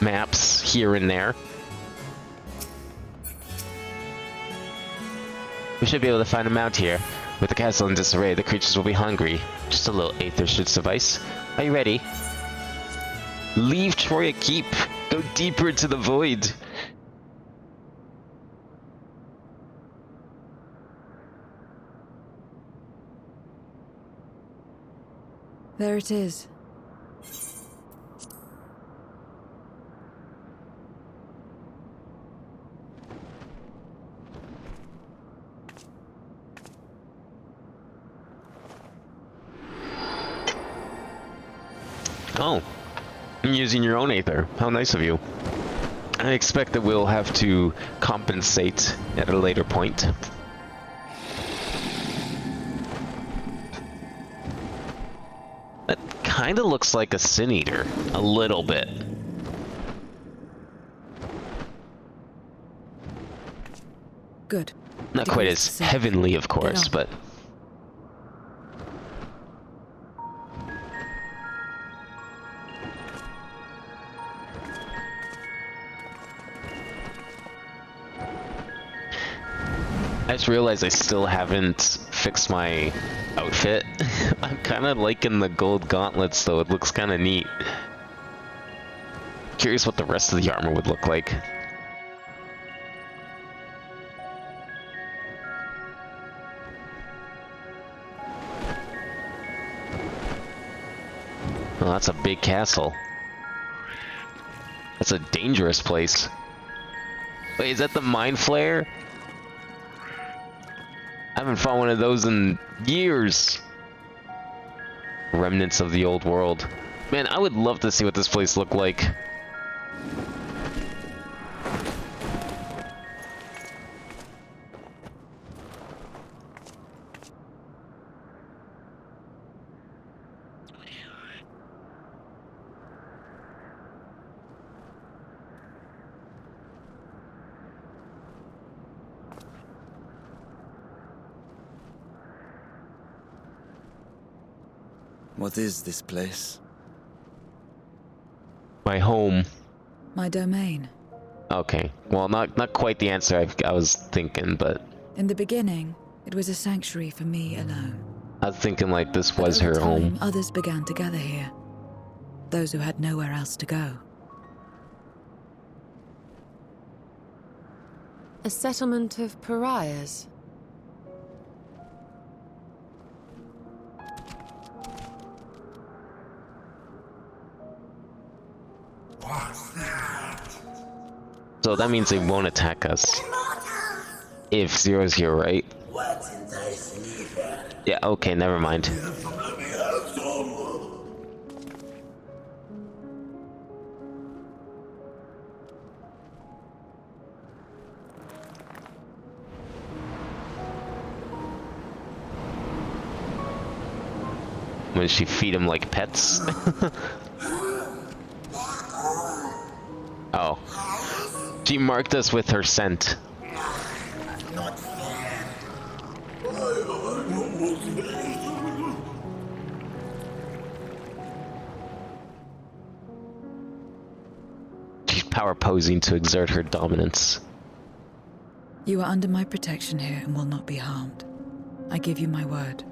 maps here and there. We should be able to find a mount here. With the castle in disarray, the creatures will be hungry. Just a little Aether should suffice. Are you ready? Leave Troya Keep. Go deeper into the void. There it is. Oh, you're using your own aether. How nice of you. I expect that we'll have to compensate at a later point. That kind of looks like a sin eater, a little bit. Good. Not quite as heavenly, of course, but... I just realized I still haven't fixed my outfit. I'm kind of liking the gold gauntlets, though. It looks kind of neat. Curious what the rest of the armor would look like. Well, that's a big castle. That's a dangerous place. Wait, is that the Mind Flare? I haven't fought one of those in years. Remnants of the old world. Man, I would love to see what this place looked like. What is this place? My home. My domain. Okay. Well, not quite the answer I was thinking, but... In the beginning, it was a sanctuary for me alone. I was thinking like this was But over her time, home. Others began to gather here. Those who had nowhere else to go. A settlement of pariahs? So that means they won't attack us. If Zero's here, right? Yeah, okay, never mind. When she feed him like pets? Oh. She marked us with her scent. She's power posing to exert her dominance. You are under my protection here and will not be harmed. I give you my word.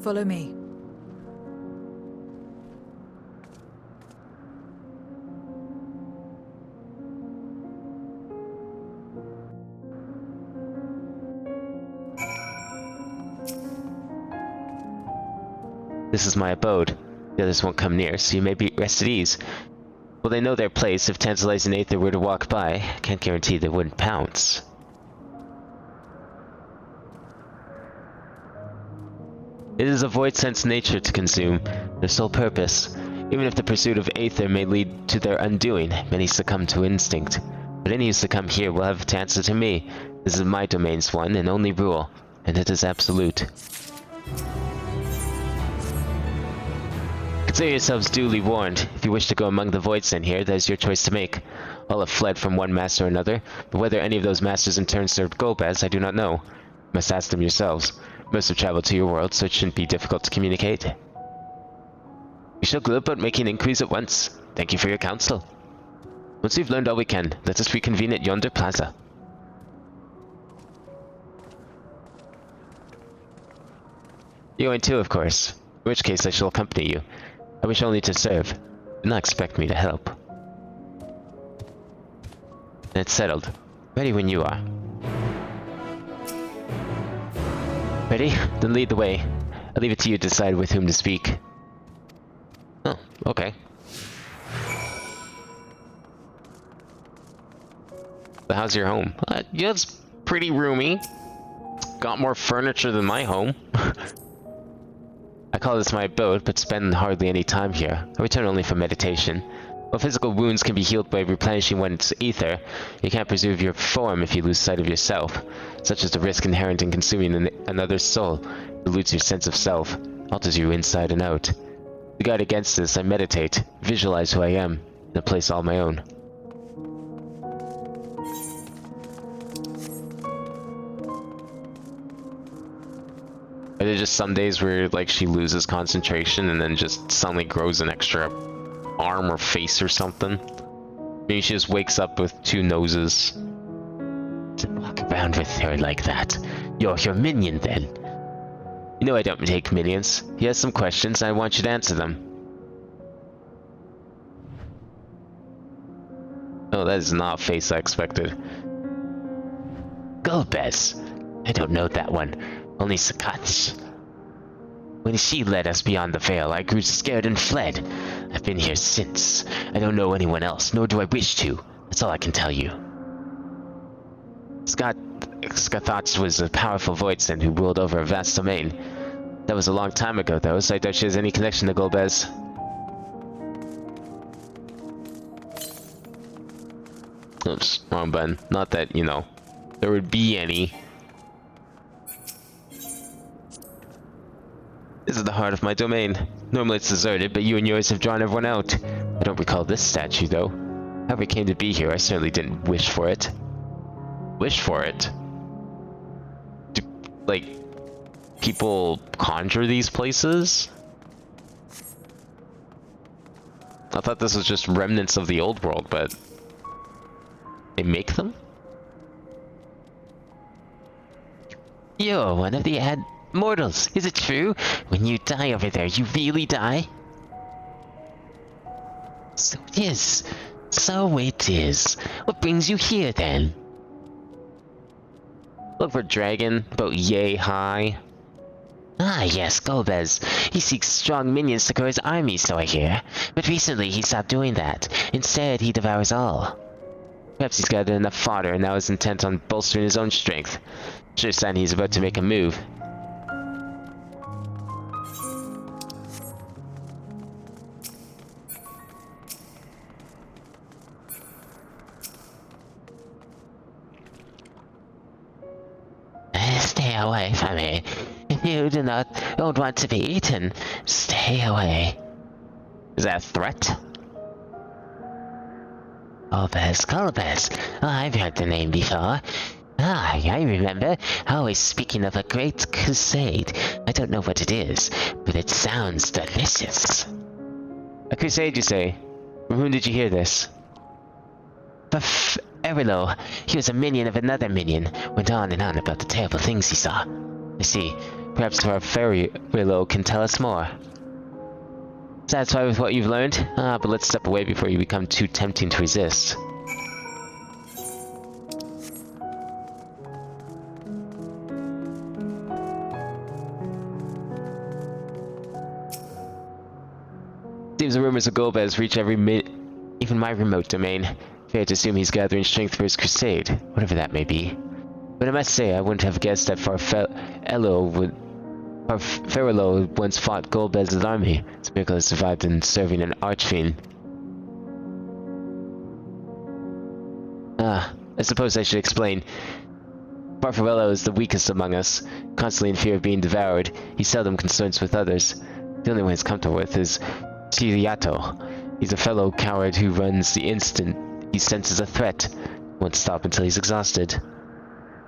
Follow me. This is my abode. The others won't come near, so you may be rest at ease. Well, they know their place. If tantalizing Aether were to walk by, I can't guarantee they wouldn't pounce. It is a void-sense nature to consume, their sole purpose. Even if the pursuit of Aether may lead to their undoing, many succumb to instinct. But any who succumb here will have to answer to me. This is my domain's one and only rule, and it is absolute. Consider yourselves duly warned. If you wish to go among the Voidsent here, that is your choice to make. All have fled from one master or another, but whether any of those masters in turn served Golbez, I do not know. You must ask them yourselves. Most have traveled to your world, so it shouldn't be difficult to communicate. We shall go about making inquiries at once. Thank you for your counsel. Once we've learned all we can, let us reconvene at yonder plaza. You're going too, of course. In which case I shall accompany you. I wish only to serve. Do not expect me to help. It's settled. Ready when you are. Ready? Then lead the way. I'll leave it to you to decide with whom to speak. Oh, okay. But how's your home? Yeah, it's pretty roomy. got more furniture than my home. I call this my abode, but spend hardly any time here. I return only for meditation. While physical wounds can be healed by replenishing one's ether, you can't preserve your form if you lose sight of yourself. Such is the risk inherent in consuming another's soul. It dilutes your sense of self, alters you inside and out. To guard against this, I meditate, visualize who I am, in a place all my own. Are there just some days where, like, she loses concentration and then just suddenly grows an extra arm or face or something? Maybe she just wakes up with 2 noses. To walk around with her like that. You're your minion, then. You know I don't take minions. He has some questions, and I want you to answer them. Oh, that is not a face I expected. Golbez. I don't know that one. Only Sakatch. When she led us beyond the veil, I grew scared and fled. I've been here since. I don't know anyone else, nor do I wish to. That's all I can tell you. Skathatch was a powerful voidsent who ruled over a vast domain. That was a long time ago, though, so I doubt she has any connection to Golbez. Oops, wrong button. Not that, you know, there would be any. This is the heart of my domain. Normally it's deserted, but you and yours have drawn everyone out. I don't recall this statue, though. However it came to be here, I certainly didn't wish for it. Wish for it? Do, like, people conjure these places? I thought this was just remnants of the old world, but they make them? You're one of the mortals, is it true? When you die over there, you really die? So it is. So it is. What brings you here, then? Look for dragon, about yay high. Ah, yes, Golbez. He seeks strong minions to grow his army, so I hear. But recently he stopped doing that. Instead, he devours all. Perhaps he's gathered enough fodder and now is intent on bolstering his own strength. Sure sign he's about to make a move. Stay away from me. If you don't want to be eaten, stay away. Is that a threat? Golbez. Oh, I've heard the name before. Ah, I remember. Always speaking of a great crusade. I don't know what it is, but it sounds delicious. A crusade, you say? From whom did you hear this? Erilo. He was a minion of another minion. Went on and on about the terrible things he saw. I see. Perhaps our Erilo can tell us more. Satisfied with what you've learned? Ah, but let's step away before you become too tempting to resist. Seems the rumors of Golbez reach even my remote domain. Fair to assume he's gathering strength for his crusade, whatever that may be. But I must say, I wouldn't have guessed that Farfello once fought Golbez's army. It's a miracle he survived in serving an archfiend. Ah, I suppose I should explain. Farfello is the weakest among us, constantly in fear of being devoured. He seldom concerns with others. The only one he's comfortable with is Chiriato. He's a fellow coward who runs the instant he senses a threat. Won't stop until he's exhausted.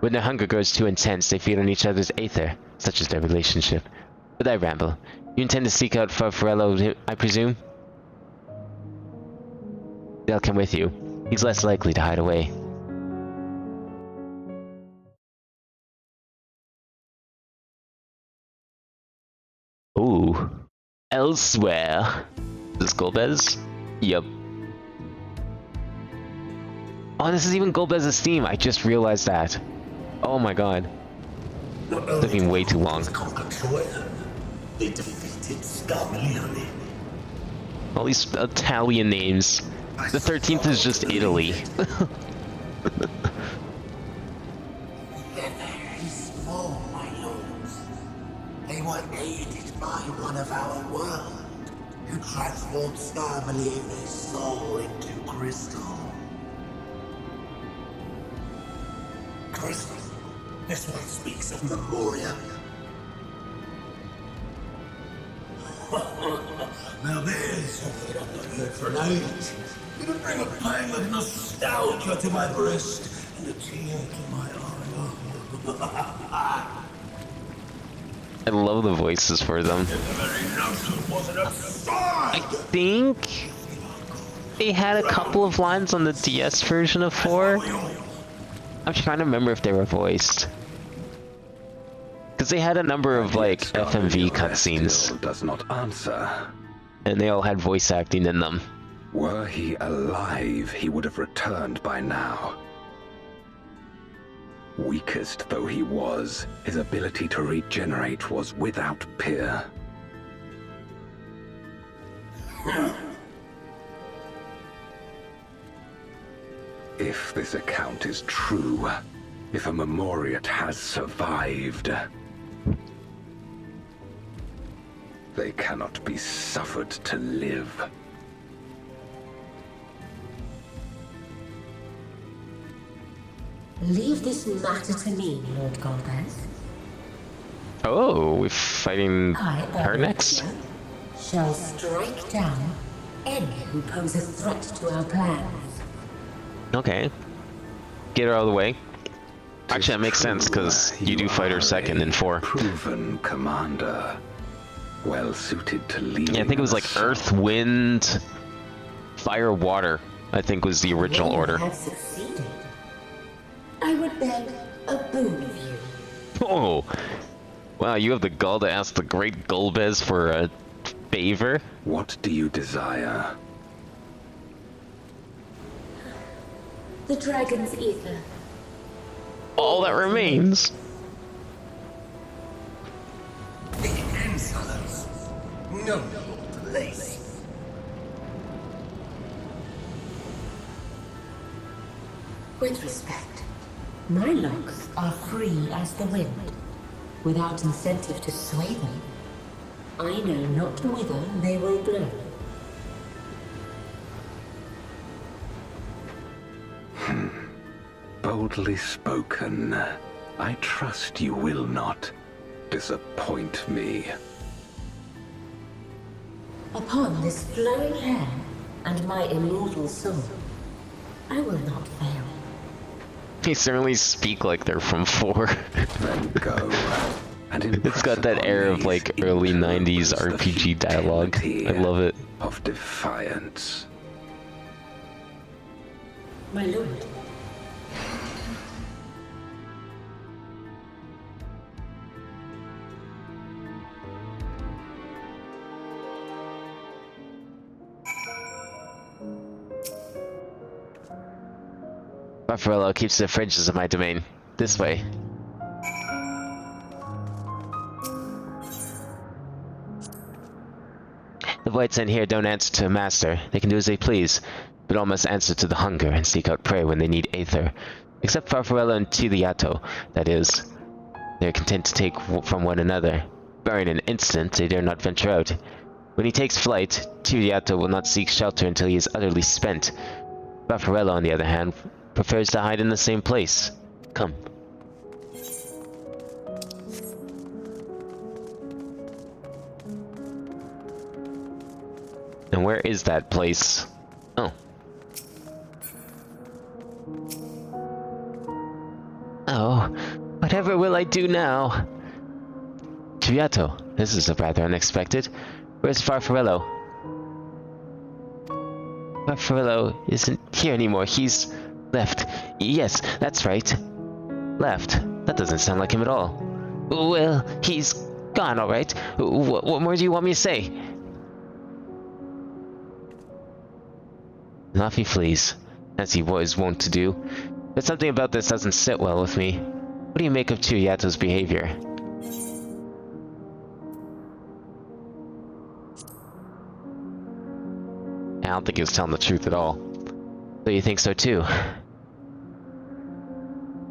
When their hunger grows too intense, they feed on each other's aether. Such is their relationship. But I ramble. You intend to seek out Farfello, I presume? They'll come with you. He's less likely to hide away. Ooh. Elsewhere. Is this Golbez? Yep. Oh, this is even Golbez's theme. I just realized that. Oh my god. It's taking way too long. They defeated Scarmalione. All these Italian names. The 13th is just Italy. His form our world. You transformed Star Malieve's soul into crystal. Crystal? This one speaks of Memoria. Now there's something I've not heard for an age. It'll bring a pang of nostalgia to my breast and a tear to my eye. I love the voices for them. I think they had a couple of lines on the DS version of 4. I'm trying to remember if they were voiced. Because they had a number of like FMV cutscenes. Does not answer. And they all had voice acting in them. Were he alive, he would have returned by now. Weakest though he was, his ability to regenerate was without peer. If this account is true, if a Memoriat has survived, they cannot be suffered to live. Leave this matter to me, Lord Golbez. Oh, we're fighting her next? Shall strike down any who pose a threat to our plans. Okay. Get her out of the way. Actually, that makes sense, because you do fight her second in 4. Proven commander. Well suited to lead. Yeah, I think it was like Earth, Wind, Fire, Water, I think was the original order. Have succeeded. I would beg a boon of you. Oh! Wow, you have the gall to ask the great Golbez for a favor? What do you desire? The dragon's ether. All that remains. The insolence. No place. With respect, my locks are free as the wind, without incentive to sway them. I know not whither they will blow. Boldly spoken. I trust you will not disappoint me. Upon this flowing hair and my immortal soul, I will not fail. They certainly speak like they're from 4. Then go. And it's got that air of like early 90s RPG dialogue. I love it. Of defiance. My lord. Buffarello keeps the fringes of my domain. This way. The Voids in here don't answer to a master. They can do as they please, but all must answer to the hunger and seek out prey when they need aether. Except Farfarello and Tiliato, that is. They are content to take from one another. Barring an instant, they dare not venture out. When he takes flight, Tiliato will not seek shelter until he is utterly spent. Farfarello, on the other hand, prefers to hide in the same place. Come. And where is that place? Oh. Oh, whatever will I do now? Triato, this is rather unexpected. Where's Farfarello? Farfarello isn't here anymore. He's left. Yes, that's right. Left. That doesn't sound like him at all. Well, he's gone, all right. What more do you want me to say? And off he flees, as he was wont to do. But something about this doesn't sit well with me. What do you make of Chiriato's behavior? I don't think he was telling the truth at all. So you think so too?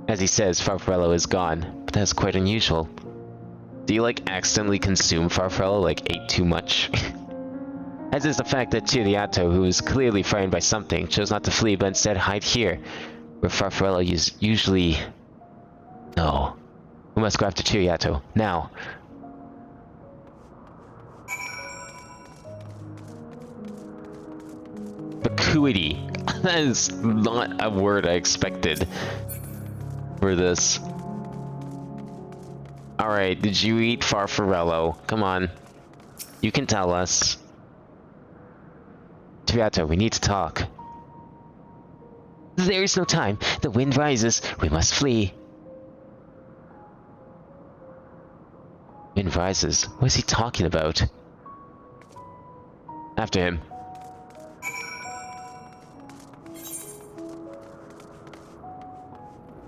As he says, Farfarello is gone, but that's quite unusual. Do you like accidentally consume Farfarello, like ate too much? As is the fact that Chiriato, who is clearly frightened by something, chose not to flee but instead hide here, where Farfarello is usually... No. We must go after Chiriato, now. Vacuity. That is not a word I expected for this. Alright, did you eat Farfarello? Come on. You can tell us. Chiriato, we need to talk. There is no time. The wind rises. We must flee. Wind rises? What is he talking about? After him.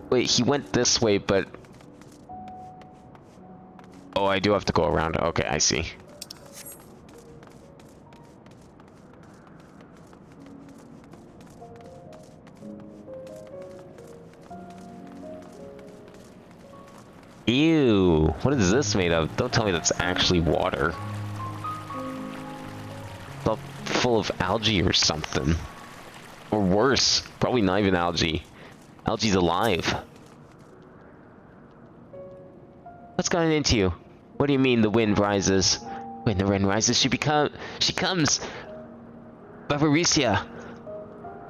Wait, he went this way, but... Oh, I do have to go around. Okay, I see. Ew, what is this made of? Don't tell me that's actually water. It's all full of algae or something. Or worse, probably not even algae. Algae's alive. What's gotten into you? What do you mean the wind rises? When the wind rises, she comes! Barbaricia!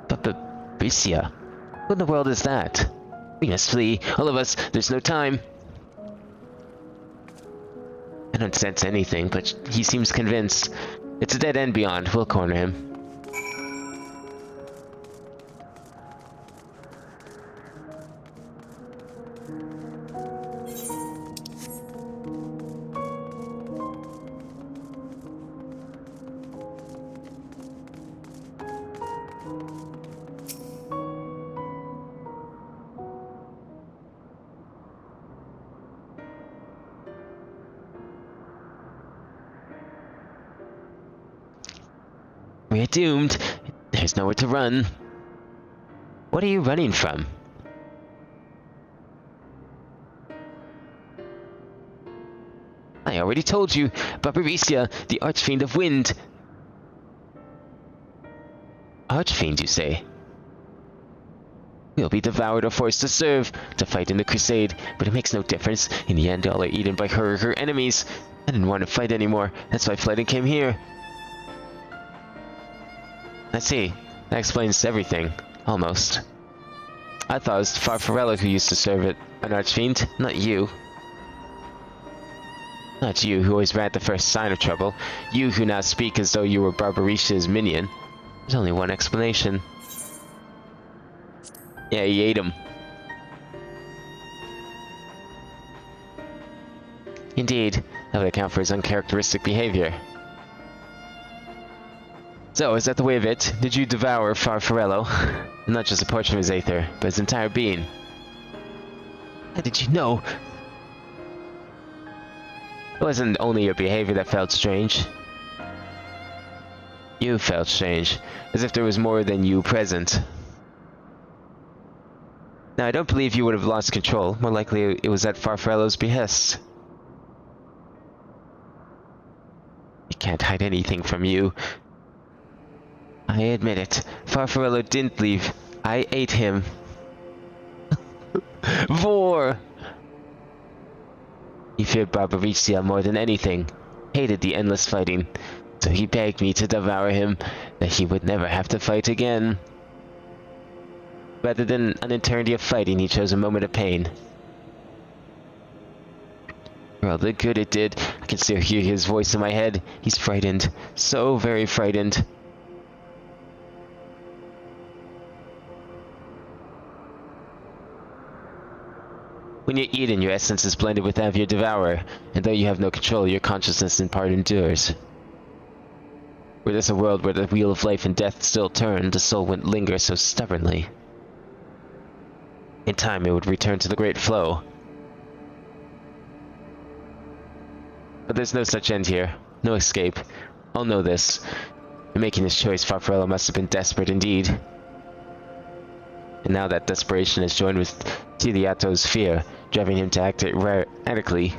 Barbaricia? What in the world is that? We must flee, all of us, there's no time. I don't sense anything, but he seems convinced. It's a dead end beyond. We'll corner him. We're doomed. There's nowhere to run. What are you running from? I already told you, Barbaricia, the Archfiend of Wind. Archfiend, you say? We'll be devoured or forced to serve, to fight in the crusade, but it makes no difference. In the end, all are eaten by her or her enemies. I didn't want to fight anymore. That's why I fled and came here. I see. That explains everything. Almost. I thought it was Farfarello who used to serve it, an Archfiend, not you. Not you, who always ran at the first sign of trouble. You who now speak as though you were Barbaricia's minion. There's only one explanation. Yeah, he ate him. Indeed, that would account for his uncharacteristic behavior. So, is that the way of it? Did you devour Farfarello? Not just a portion of his aether, but his entire being. How did you know? It wasn't only your behavior that felt strange. You felt strange, as if there was more than you present. Now, I don't believe you would have lost control. More likely, it was at Farfarello's behest. He can't hide anything from you. I admit it. Farfarello didn't leave. I ate him. Vor! He feared Barbaricia more than anything. Hated the endless fighting. So he begged me to devour him, that he would never have to fight again. Rather than an eternity of fighting, he chose a moment of pain. For all the good it did, I can still hear his voice in my head. He's frightened. So very frightened. When you're eaten, your essence is blended with that of your devourer, and though you have no control, your consciousness in part endures. Were this a world where the wheel of life and death still turned, the soul wouldn't linger so stubbornly. In time, it would return to the great flow. But there's no such end here. No escape. I'll know this. In making this choice, Farfarello must have been desperate indeed. And now that desperation is joined with Chiriato's fear, driving him to act erratically.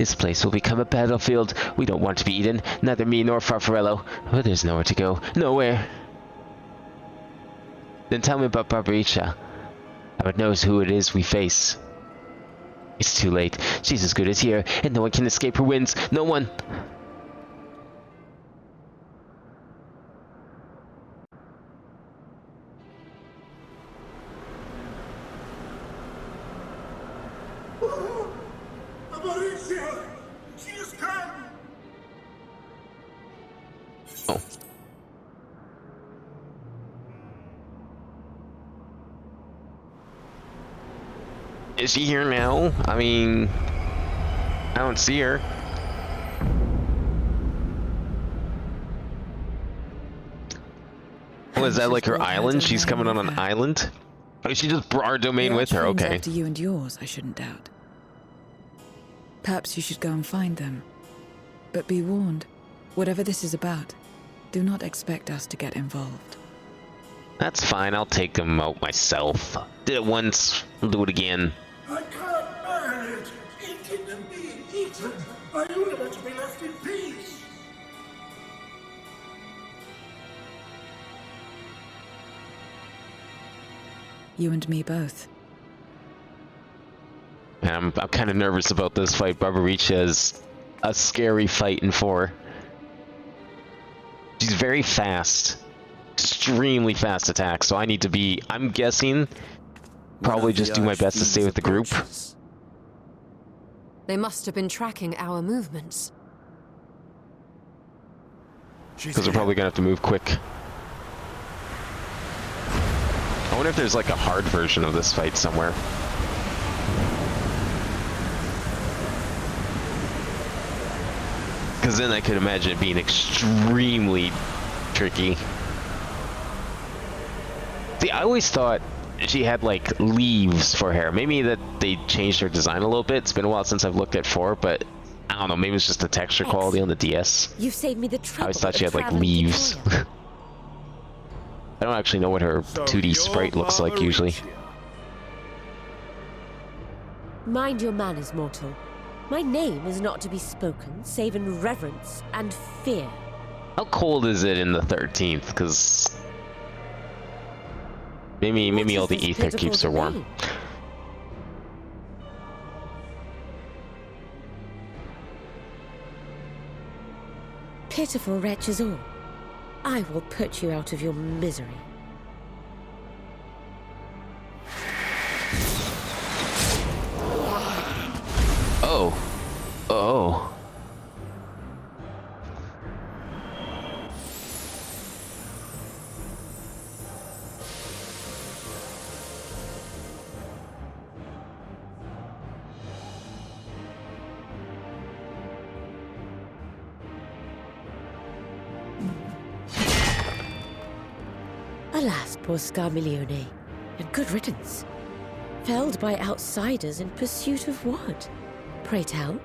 This place will become a battlefield. We don't want to be eaten, neither me nor Farfarello. But there's nowhere to go. Nowhere. Then tell me about Barbaricha. I would know who it is we face. It's too late. She's as good as here, and no one can escape her winds. No one. Oh. Is she here now? I mean, I don't see her. Was that like her island? She's coming on an island? Oh, she just brought our domain with her. Okay. After you and yours, I shouldn't doubt. Perhaps you should go and find them. But be warned, whatever this is about, do not expect us to get involved. That's fine. I'll take them out myself. Did it once. I'll do it again. I can't bear it! Eating and being eaten! I only want to be left in peace! You and me both. I'm kind of nervous about this fight. Barbaricha is a scary fight in 4. She's very fast. Extremely fast attack, so I need to be, I'm guessing, probably just do my best to stay with the group. They must have been tracking our movements. Because we're probably gonna have to move quick. I wonder if there's like a hard version of this fight somewhere. Because then I could imagine it being extremely tricky. See, I always thought she had like leaves for hair. Maybe that they changed her design a little bit. It's been a while since I've looked at 4, but I don't know. Maybe it's just the texture quality on the DS. You saved me the trouble. I always thought she had like leaves. I don't actually know what her 2D sprite looks like usually. Mind your manners, mortal. My name is not to be spoken, save in reverence and fear. How cold is it in the 13th? Because maybe all the ether keeps her warm. Pitiful wretches all. I will put you out of your misery. Oh. Oh. Alas, poor Scarmiglione, and good riddance. Felled by outsiders in pursuit of what? Pray tell.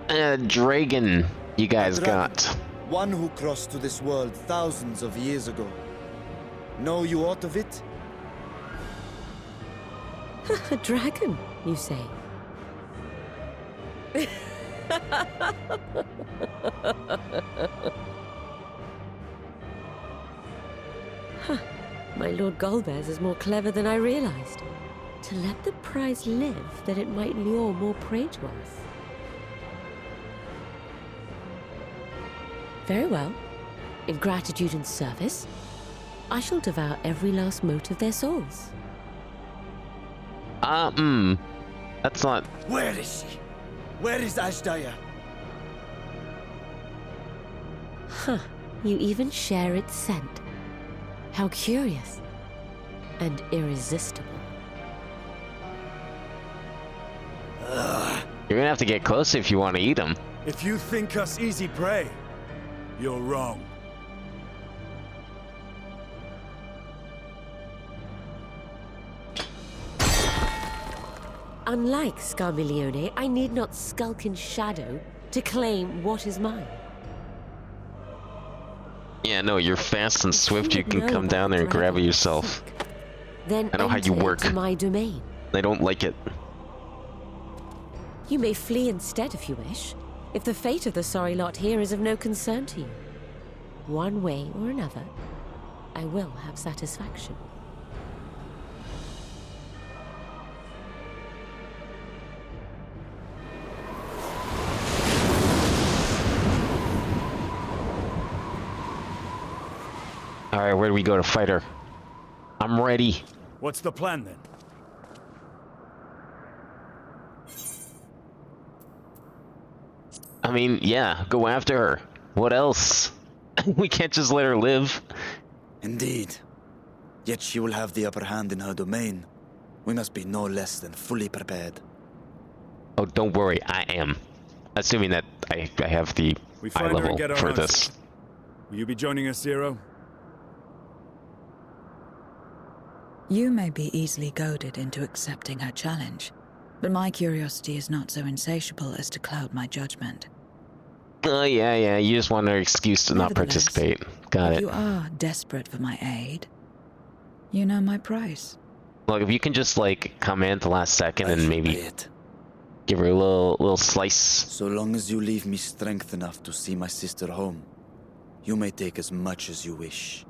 A dragon you guys got. One who crossed to this world thousands of years ago. Know you aught of it? A dragon, you say? Huh. My Lord Golbez is more clever than I realized. To let the prize live, that it might lure more prey to us. Very well. In gratitude and service, I shall devour every last mote of their souls. That's not... Where is she? Where is Ashdaya? Huh. You even share its scent. How curious. And irresistible. You're gonna have to get close if you want to eat them. If you think us easy prey, you're wrong. Unlike Scarmiglione, I need not skulk in shadow to claim what is mine. Yeah, no, you're fast and swift. You can come down there and grab it yourself. Then I know how you work. My domain. I don't like it. You may flee instead if you wish, if the fate of the sorry lot here is of no concern to you. One way or another, I will have satisfaction. Alright, where do we go to fight her? I'm ready. What's the plan then? I mean, yeah, go after her. What else? We can't just let her live. Indeed. Yet she will have the upper hand in her domain. We must be no less than fully prepared. Oh, don't worry, I am. Assuming that I have the eye level for this. Will you be joining us, Zero? You may be easily goaded into accepting her challenge, but my curiosity is not so insatiable as to cloud my judgment. Oh, yeah, you just want an excuse to not participate. Got it. If you are desperate for my aid, you know my price. Look, if you can just, like, come in at the last second and maybe give her a little slice. So long as you leave me strength enough to see my sister home, you may take as much as you wish.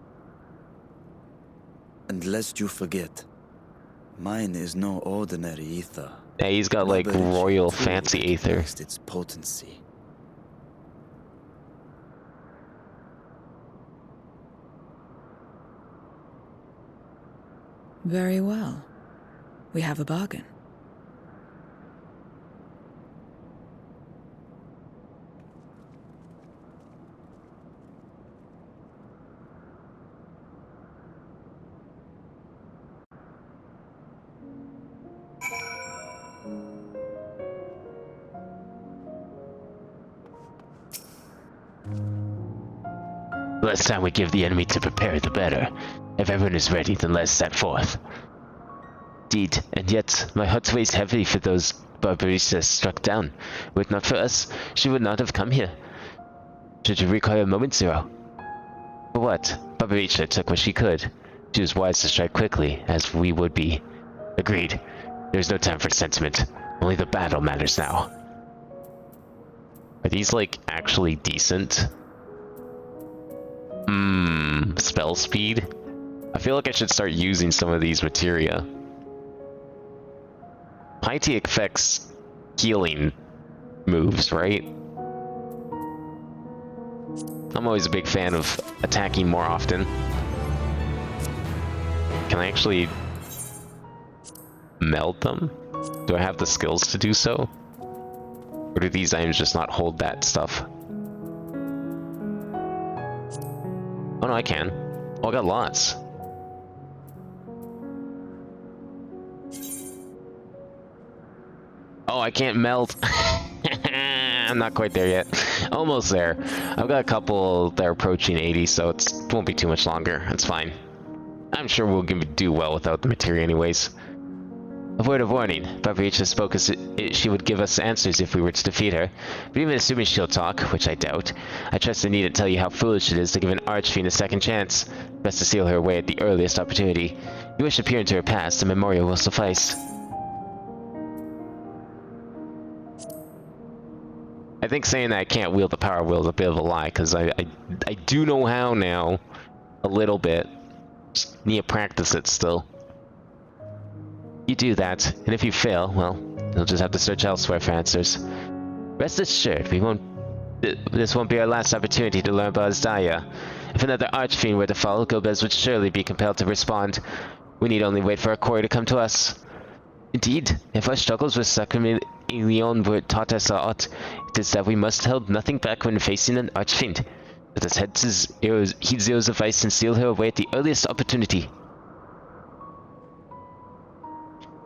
And lest you forget, mine is no ordinary ether. Yeah, he's got, like, royal fancy ether. Its potency. Very well. We have a bargain. The less time we give the enemy to prepare, the better. If everyone is ready, then let's set forth. Indeed, and yet, my heart weighs heavy for those Barbaristas struck down. Were it not for us, she would not have come here. Should you require a moment, Zero? For what? Barbarista took what she could. She was wise to strike quickly, as we would be. Agreed. There is no time for sentiment. Only the battle matters now. Are these, like, actually decent? Spell speed? I feel like I should start using some of these materia. Piety affects healing moves, right? I'm always a big fan of attacking more often. Can I actually meld them? Do I have the skills to do so? Or do these items just not hold that stuff? Oh no, I can. Oh, I got lots. Oh, I can't melt. I'm not quite there yet. Almost there. I've got a couple that are approaching 80, so it won't be too much longer. It's fine. I'm sure we'll do well without the materia anyways. A word of warning. Barbarista spoke as she would give us answers if we were to defeat her. But even assuming she'll talk, which I doubt, I trust I need to tell you how foolish it is to give an archfiend a second chance. Best to seal her away at the earliest opportunity. You wish to peer into her past, a memorial will suffice. I think saying that I can't wield the power wheel is a bit of a lie, because I do know how now. A little bit. Just need to practice it still. You do that, and if you fail, well, you'll just have to search elsewhere for answers. Rest assured, this won't be our last opportunity to learn about Azdalia. If another archfiend were to fall, Gomez would surely be compelled to respond. We need only wait for our quarry to come to us. Indeed, if our struggles with Sacrament Leon were taught us aught, it is that we must hold nothing back when facing an archfiend. Let us heed Zero's advice and seal her away at the earliest opportunity.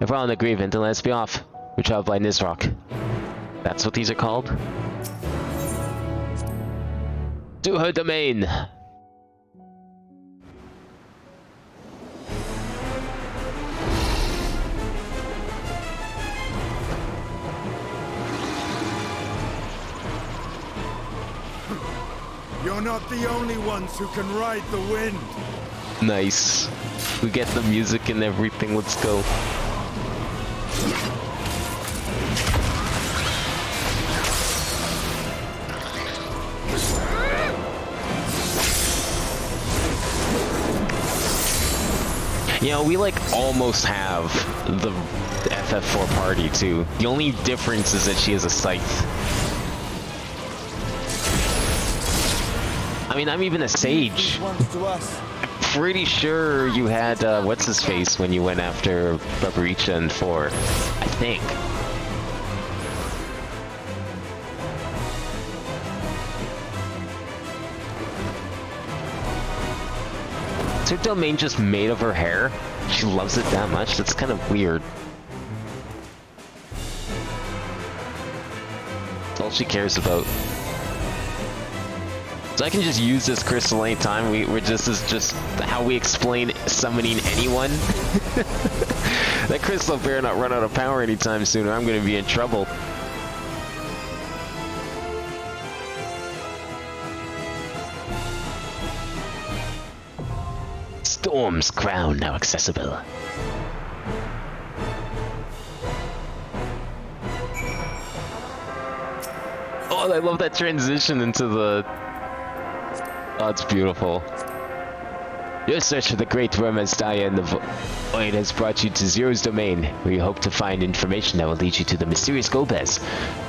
If we're all in agreement, then let's be off. We travel by Nizrock. That's what these are called? To her domain! You're not the only ones who can ride the wind. Nice. We get the music and everything. Let's go. You know, we like almost have the FF4 party too. The only difference is that she has a scythe. I mean, I'm even a sage. I'm pretty sure you had, what's his face when you went after Barbaricha in 4. I think. Is her domain just made of her hair? She loves it that much? That's kind of weird. That's all she cares about. So I can just use this crystal anytime. This is just how we explain summoning anyone. That crystal better not run out of power anytime soon, or I'm gonna be in trouble. Storm's Crown now accessible. Oh, I love that transition into the... Oh, it's beautiful. Your search for the great Radz-at-han in the void has brought you to Zero's domain, where you hope to find information that will lead you to the mysterious Gobez.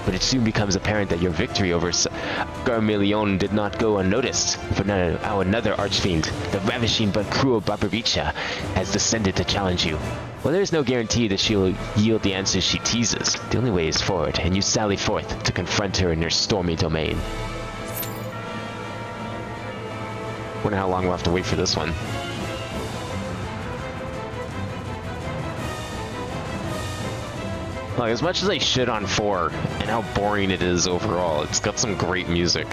But it soon becomes apparent that your victory over Garmillion did not go unnoticed, for now another archfiend, the ravishing but cruel Barbaricha, has descended to challenge you. Well, there is no guarantee that she'll yield the answers she teases. The only way is forward, and you sally forth to confront her in her stormy domain. Wonder how long we'll have to wait for this one. Like, as much as I shit on 4 and how boring it is overall, it's got some great music.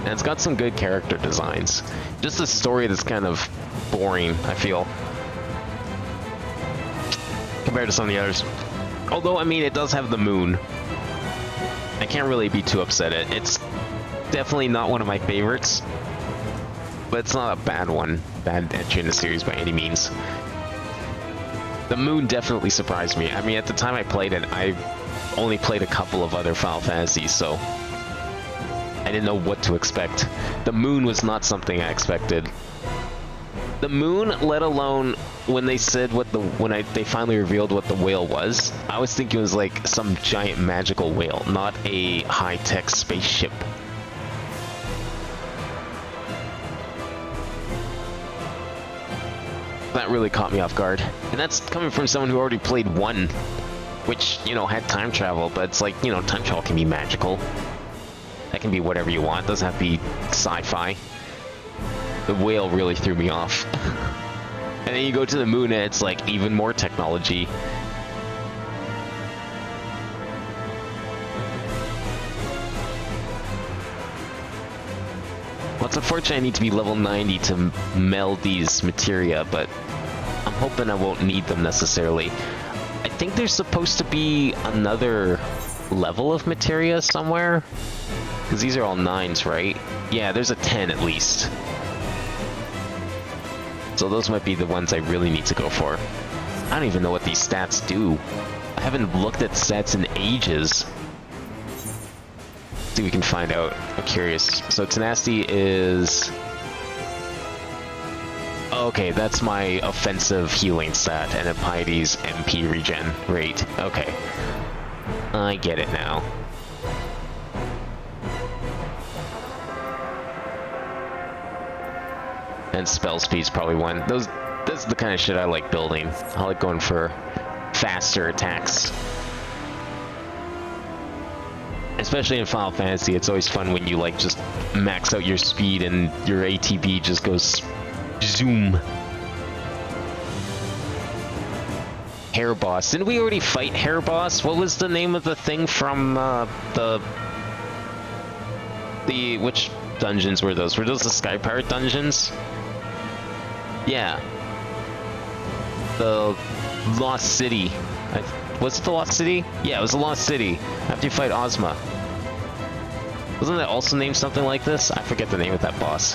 And it's got some good character designs. Just a story that's kind of boring, I feel. Compared to some of the others. Although, I mean, it does have the moon. I can't really be too upset at it. It's definitely not one of my favorites. But it's not a bad one. Bad entry in the series by any means. The moon definitely surprised me. I mean, at the time I played it, I only played a couple of other Final Fantasies, so I didn't know what to expect. The moon was not something I expected. The moon, let alone when they said they finally revealed what the whale was, I was thinking it was like some giant magical whale, not a high-tech spaceship. That really caught me off guard. And that's coming from someone who already played 1, which, you know, had time travel, but it's like, you know, time travel can be magical. That can be whatever you want. It doesn't have to be sci-fi. The whale really threw me off. And then you go to the moon and it's like even more technology. Well, it's unfortunate I need to be level 90 to meld these materia, but I'm hoping I won't need them necessarily. I think there's supposed to be another level of materia somewhere. Because these are all 9s, right? Yeah, there's a 10 at least. So those might be the ones I really need to go for. I don't even know what these stats do. I haven't looked at stats in ages. See if we can find out. I'm curious. So tenacity is... Okay, that's my offensive healing stat, and a piety's MP regen rate. Okay. I get it now. And spell speed's probably 1. That's the kind of shit I like building. I like going for faster attacks. Especially in Final Fantasy, it's always fun when you like just max out your speed and your ATB just goes zoom. Hair Boss. Didn't we already fight Hair Boss? What was the name of the thing from which dungeons were those? Were those the Sky Pirate dungeons? Yeah. The Lost City. Was it the Lost City? Yeah, it was the Lost City. After you fight Ozma. Wasn't that also named something like this? I forget the name of that boss.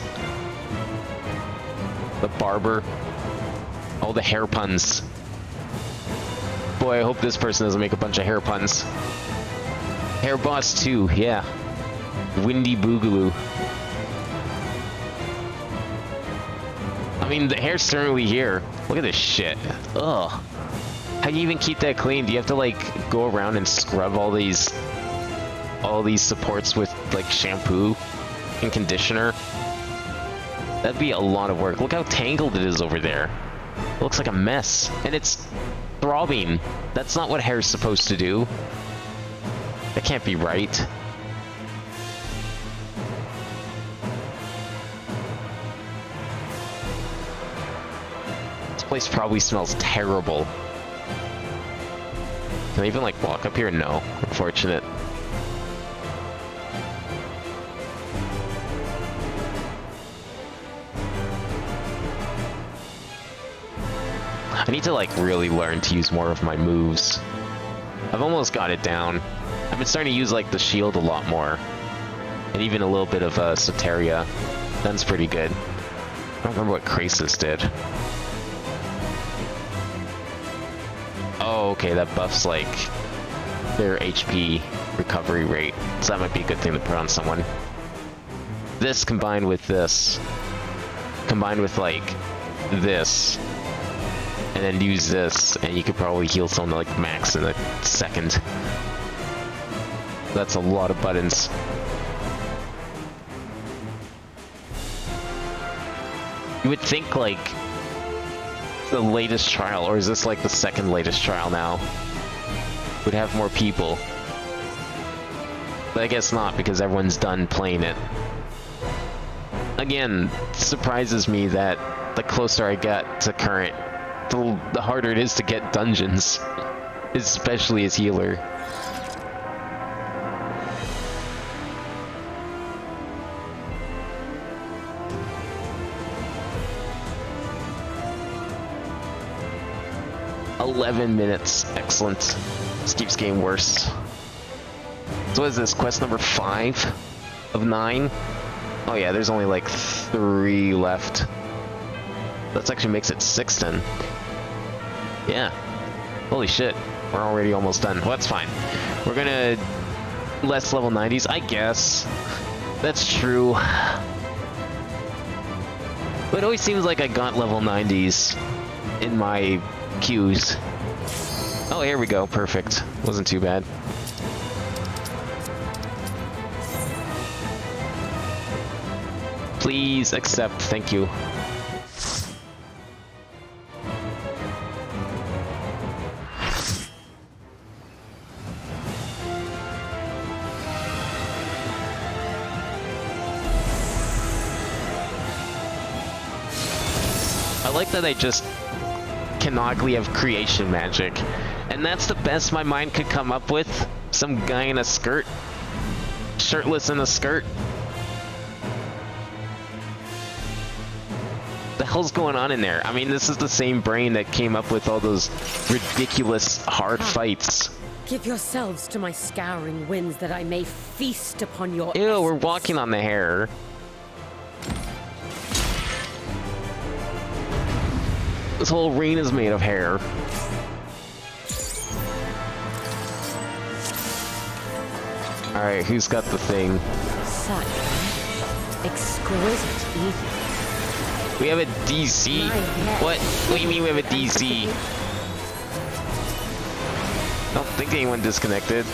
The barber. All the hair puns. Boy, I hope this person doesn't make a bunch of hair puns. Hair Boss 2, yeah. Windy Boogaloo. I mean, the hair's certainly here. Look at this shit. Ugh. How do you even keep that clean? Do you have to like go around and scrub all these supports with like shampoo and conditioner? That'd be a lot of work. Look how tangled it is over there. It looks like a mess. And it's throbbing. That's not what hair's supposed to do. That can't be right. This place probably smells terrible. Can I even like walk up here? No. Unfortunate. I need to like really learn to use more of my moves. I've almost got it down. I've been starting to use like the shield a lot more. And even a little bit of Soteria. That's pretty good. I don't remember what Krasis did. Oh, okay, that buffs like their HP recovery rate. So that might be a good thing to put on someone. This combined with this. Combined with like this. And then use this, and you could probably heal someone like max in a second. That's a lot of buttons. You would think like the latest trial, or is this like the second latest trial now, would have more people. But I guess not, because everyone's done playing it. Again, it surprises me that the closer I get to current, the harder it is to get dungeons, especially as healer. "11 minutes, excellent. This keeps getting worse." So what is this, quest number 5 of 9? Oh yeah, there's only like 3 left. That actually makes it 6 then. Yeah. Holy shit. We're already almost done. Well, that's fine. We're gonna less level 90s, I guess. That's true. But it always seems like I got level 90s in my queues. Oh, here we go. Perfect. Wasn't too bad. Please accept. Thank you. I like that I just canonically have creation magic, and that's the best my mind could come up with. Some guy in a skirt, shirtless in a skirt. The hell's going on in there? I mean, this is the same brain that came up with all those ridiculous hard fights. Give yourselves to my scouring winds that I may feast upon your Ew, essence. we're walking on the hair. This whole arena is made of hair. Alright, who's got the thing? Such exquisite evening. We have a DC? What? What do you mean we have a DC? I don't think anyone disconnected.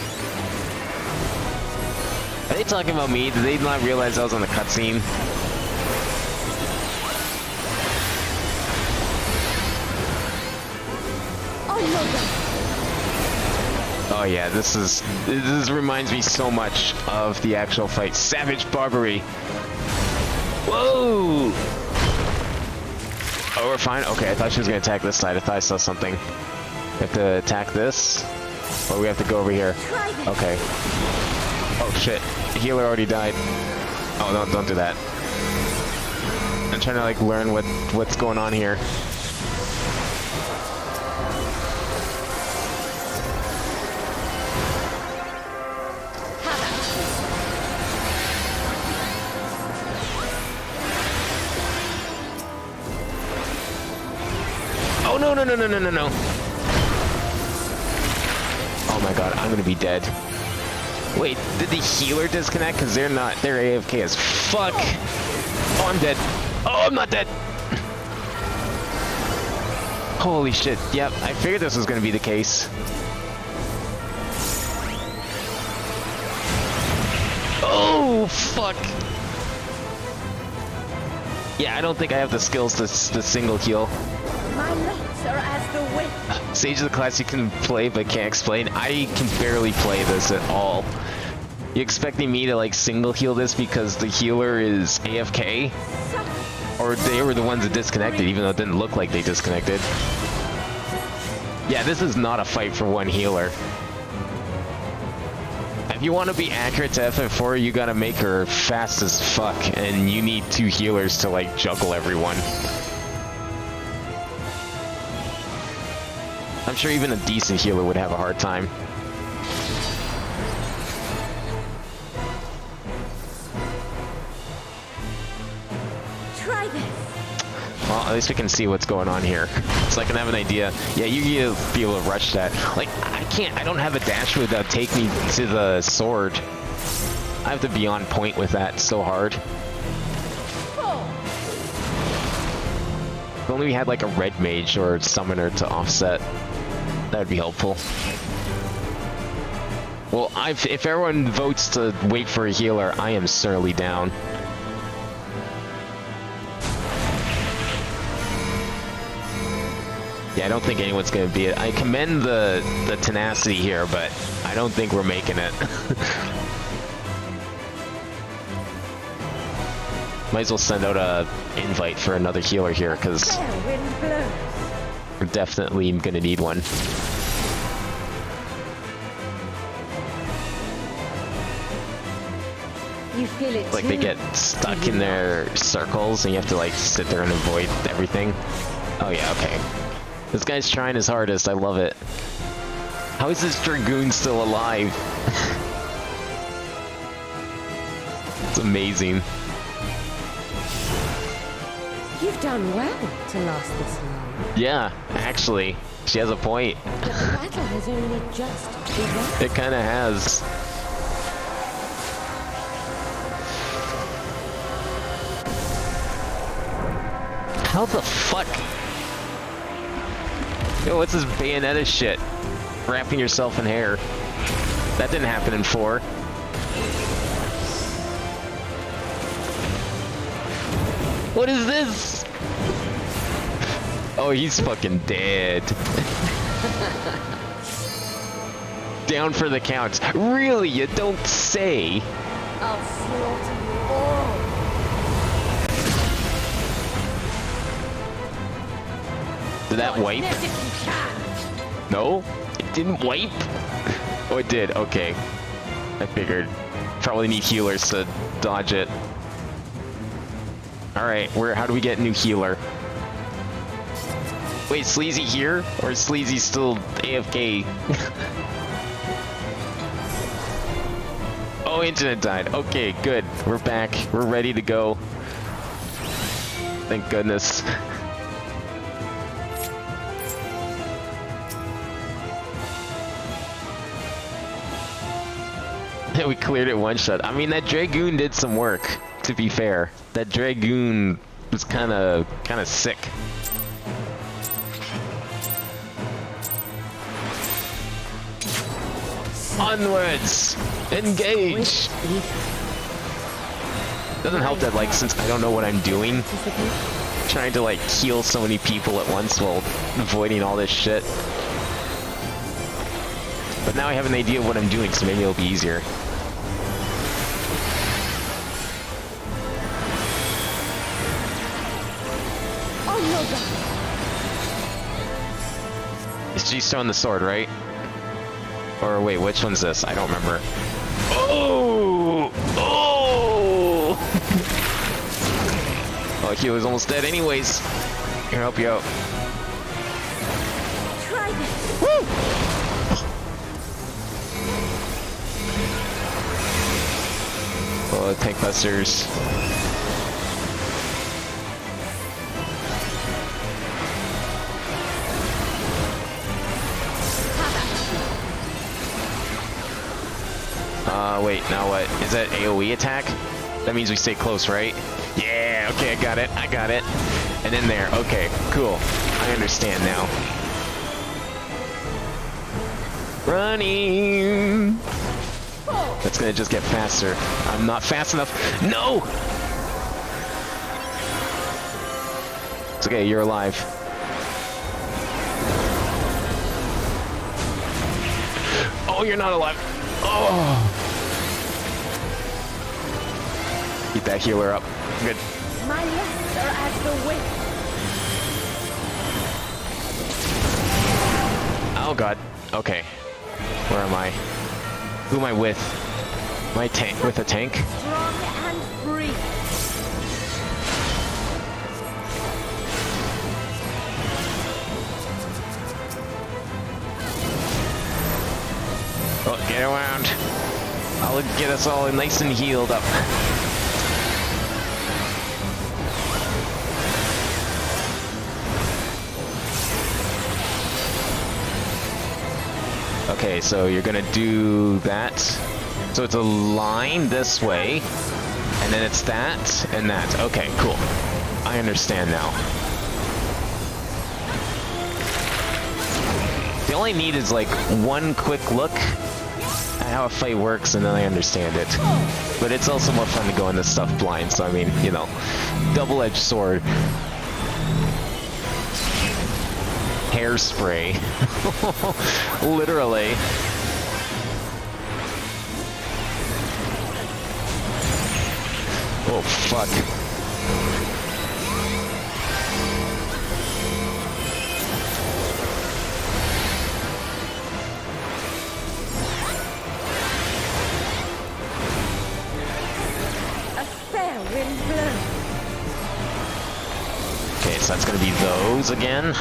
Are they talking about me? Did they not realize I was on the cutscene? Oh yeah, this reminds me so much of the actual fight. Savage Barbary. Whoa! Oh, we're fine? Okay, I thought she was gonna attack this side. I thought I saw something. We have to attack this? Or we have to go over here? Okay. Oh shit. The healer already died. Oh, no, don't do that. I'm trying to like learn what's going on here. Oh no. Oh my god, I'm gonna be dead. Wait, did the healer disconnect? Because they're AFK as fuck. Oh, I'm dead. Oh, I'm not dead. Holy shit. Yep, I figured this was gonna be the case. Oh, fuck. Yeah, I don't think I have the skills to single heal. My legs are as the wind. Sage of the class you can play but can't explain. I can barely play this at all. You expecting me to like single heal this because the healer is AFK? Or they were the ones that disconnected even though it didn't look like they disconnected? Yeah, this is not a fight for one healer. If you want to be accurate to FF4, you gotta make her fast as fuck, and you need 2 healers to like juggle everyone. I'm sure even a decent healer would have a hard time. Try this. Well, at least we can see what's going on here. So I can have an idea. Yeah, you need to be able to rush that. Like, I don't have a dash move that would take me to the sword. I have to be on point with that so hard. If only we had like a red mage or summoner to offset, that would be helpful. Well, if everyone votes to wait for a healer, I am certainly down. Yeah, I don't think anyone's gonna beat it. I commend the tenacity here, but I don't think we're making it. Might as well send out a invite for another healer here, because we're definitely gonna need one. You feel it like too. they get stuck in their circles and you have to like sit there and avoid everything. Oh yeah, okay. This guy's trying his hardest, I love it. How is this Dragoon still alive? It's amazing. You've done well to last this long. Yeah, actually, she has a point. But the battle has only just begun. It kinda has. How the fuck? Yo, what's this Bayonetta shit? Wrapping yourself in hair. That didn't happen in 4. What is this? Oh, he's fucking dead. Down for the count. Really? You don't say? I'll slaughter you all. Did that wipe? No? It didn't wipe? Oh, it did. Okay. I figured. Probably need healers to dodge it. Alright, how do we get a new healer? Wait, Sleazy here? Or is Sleazy still AFK? Oh, internet died. Okay, good. We're back. We're ready to go. Thank goodness. We cleared it one shot. I mean, that Dragoon did some work, to be fair. That Dragoon was kind of sick. Onwards! Engage! Doesn't help that, like, since I don't know what I'm doing, trying to, like, heal so many people at once while avoiding all this shit. But now I have an idea of what I'm doing, so maybe it'll be easier. She's throwing the sword, right? Or wait, which one's this? I don't remember. Oh! Oh! Oh, he was almost dead anyways. Here, I'll help you out. Try this. Woo! Oh, tank busters. Wait, now what? Is that AoE attack? That means we stay close, right? Yeah! Okay, I got it. And in there. Okay, cool. I understand now. Running! That's gonna just get faster. I'm not fast enough. No! It's okay, you're alive. Oh, you're not alive. Oh! Keep that healer up. Good. My lusts are as the wind. Oh god. Okay. Where am I? Who am I with? My tank with a tank? Strong and free. Oh, get around. I'll get us all nice and healed up. Okay, so you're gonna do that. So it's a line this way, and then it's that and that. Okay, cool. I understand now. The only need is like one quick look at how a fight works, and then I understand it. But it's also more fun to go into stuff blind, so I mean, you know, double-edged sword. Hairspray. Literally. Oh, fuck. A fair wind blows. Okay, so that's gonna be those again.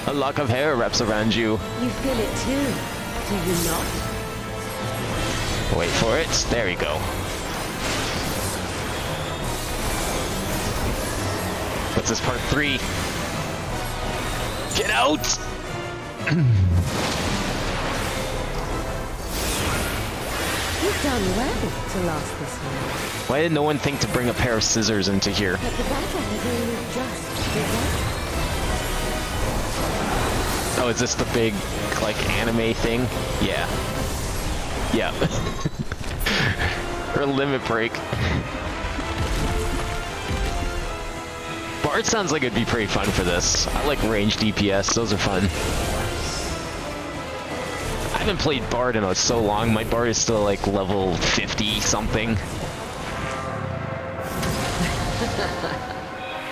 A lock of hair wraps around you. You feel it too, do you not? Wait for it. There we go. What's this, part 3? Get out! You've done well to last this long. Why did no one think to bring a pair of scissors into here? But the battle has only just begun. Oh, is this the big, like, anime thing? Yeah. Yeah. Or limit break. Bard sounds like it'd be pretty fun for this. I like ranged DPS, those are fun. I haven't played Bard in so long. My Bard is still like level 50 something.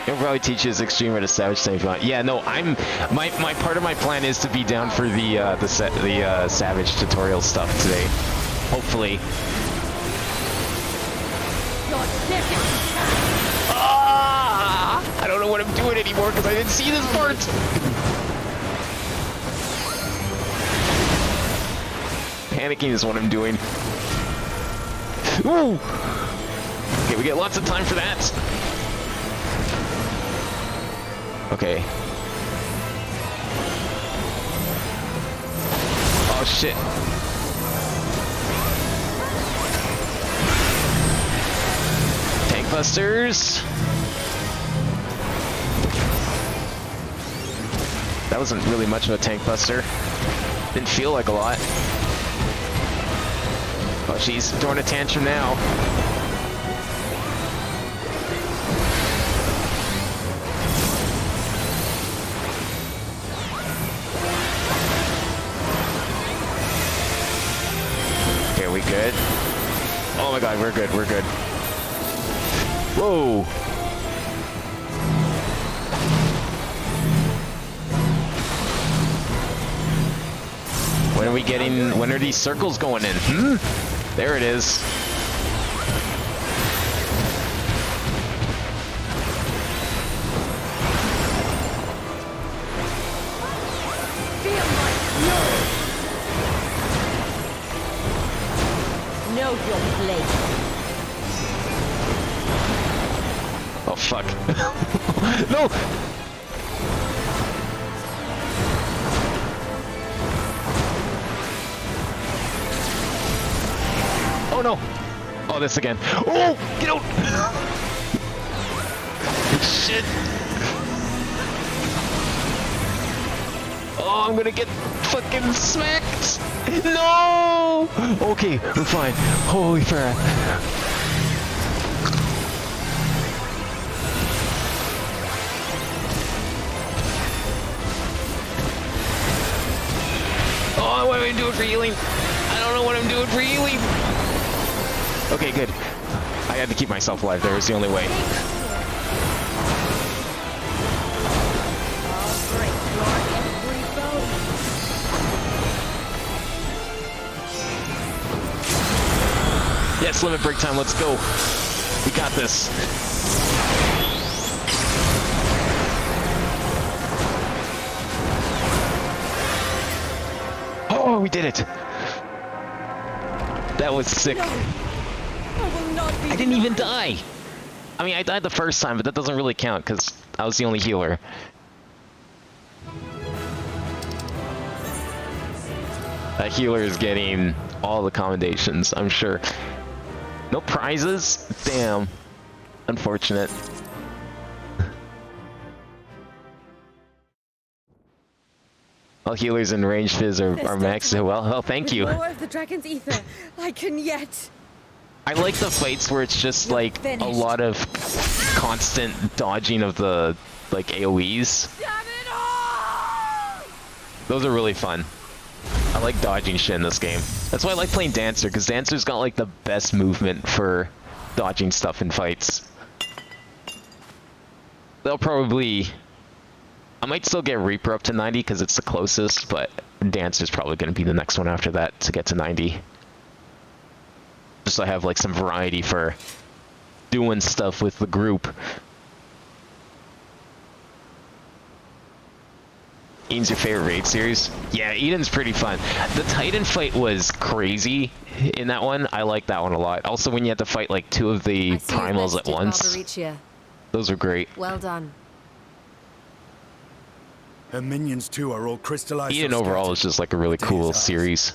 He'll probably teach his extreme or the savage thing if you want. Yeah, no, my part of my plan is to be down for the savage tutorial stuff today. Hopefully. Ah! I don't know what I'm doing anymore because I didn't see this part. Panicking is what I'm doing. Ooh! Okay, we get lots of time for that. Okay. Oh shit. Tank busters. That wasn't really much of a tank buster. Didn't feel like a lot. Oh, she's throwing a tantrum now. Okay, we good? Oh my god, we're good, we're good. Whoa! When are these circles going in? There it is. Feel my fury. Know your place. Oh fuck. No! Oh no! Oh, this again. Oh, get out! Shit. Oh, I'm gonna get fucking smacked. No! Okay, we're fine. Holy crap. Oh, what am I doing for healing? I don't know what I'm doing for healing. Okay, good. I had to keep myself alive. There was the only way. Yes, limit break time. Let's go. We got this. Oh, we did it. That was sick. I didn't even die. I mean, I died the first time, but that doesn't really count because I was the only healer. That healer is getting all the commendations, I'm sure. No prizes? Damn. Unfortunate. All healers and range fizz are maxed. Well, thank you. More of the dragon's ether. I can yet. I like the fights where it's just like a lot of constant dodging of the like AoEs. Those are really fun. I like dodging shit in this game. That's why I like playing Dancer, because Dancer's got like the best movement for dodging stuff in fights. They'll probably... I might still get Reaper up to 90 because it's the closest, but Dancer's probably going to be the next one after that to get to 90. Just so I have like some variety for doing stuff with the group. Eden's your favorite raid series? Yeah, Eden's pretty fun. The Titan fight was crazy in that one. I like that one a lot. Also, when you had to fight like two of the primals at once. Those are great. Well done. Her minions too are all crystallized. Eden overall is just like a really cool series.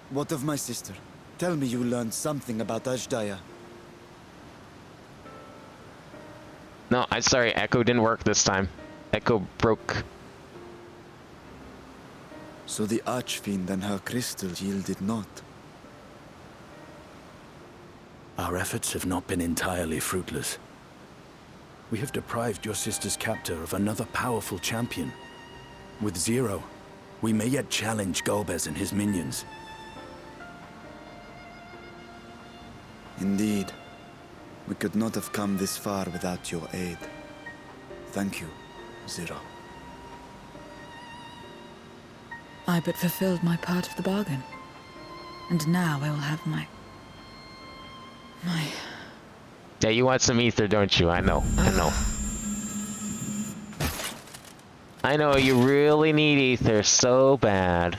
What of my sister? Tell me you learned something about Ashdaya. No, I'm sorry, Echo didn't work this time. Echo broke. So the Archfiend and her crystal yielded not. Our efforts have not been entirely fruitless. We have deprived your sister's captor of another powerful champion. With Zero, we may yet challenge Golbez and his minions. Indeed. We could not have come this far without your aid. Thank you, Zero. I but fulfilled my part of the bargain. And now I will have my... Yeah, you want some ether, don't you? I know. I know. I know, you really need ether so bad.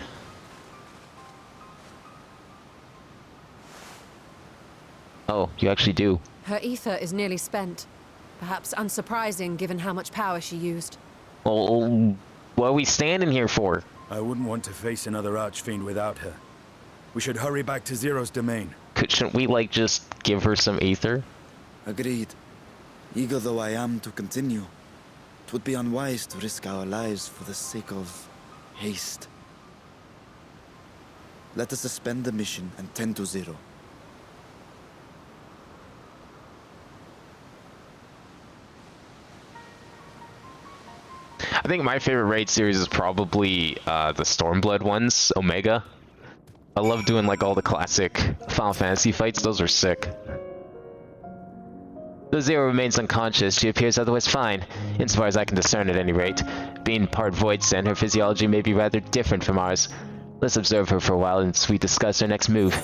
Oh, you actually do. Her ether is nearly spent. Perhaps unsurprising given how much power she used. Well, what are we standing here for? I wouldn't want to face another Archfiend without her. We should hurry back to Zero's domain. Shouldn't we, like, just give her some ether? Agreed. Eager though I am to continue, it would be unwise to risk our lives for the sake of haste. Let us suspend the mission and tend to Zero. I think my favorite raid series is probably the Stormblood ones, Omega. I love doing like all the classic Final Fantasy fights, those are sick. Though Zero remains unconscious, she appears otherwise fine, insofar as I can discern at any rate. Being part void sent, her physiology may be rather different from ours. Let's observe her for a while and we discuss her next move.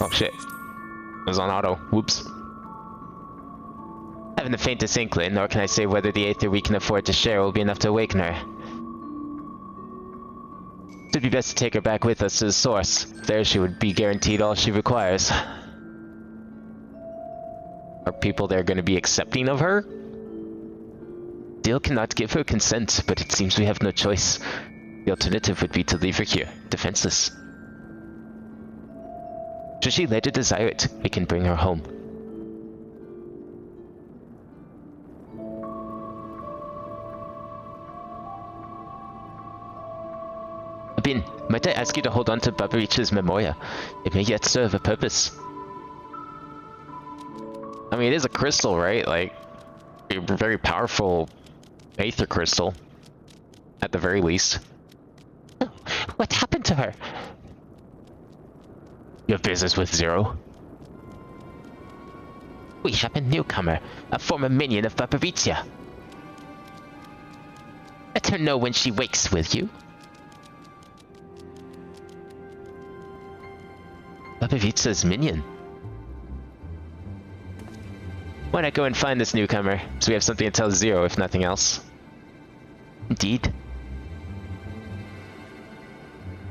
Oh shit. It was on auto. Whoops. Haven't the faintest inkling, nor can I say whether the aether we can afford to share will be enough to awaken her. It'd be best to take her back with us to the source. There she would be guaranteed all she requires. Are people there going to be accepting of her? Dale cannot give her consent, but it seems we have no choice. The alternative would be to leave her here, defenseless. Should she later desire it, we can bring her home. Abin, might I ask you to hold on to Babarich's memoria? It may yet serve a purpose. I mean, it is a crystal, right? Like, a very powerful aether crystal, at the very least. Oh, what happened to her? You have business with Zero? We have a newcomer, a former minion of Barbaritia. Let her know when she wakes, will you? Barbaricha's minion. Why not go and find this newcomer, so we have something to tell Zero, if nothing else? Indeed.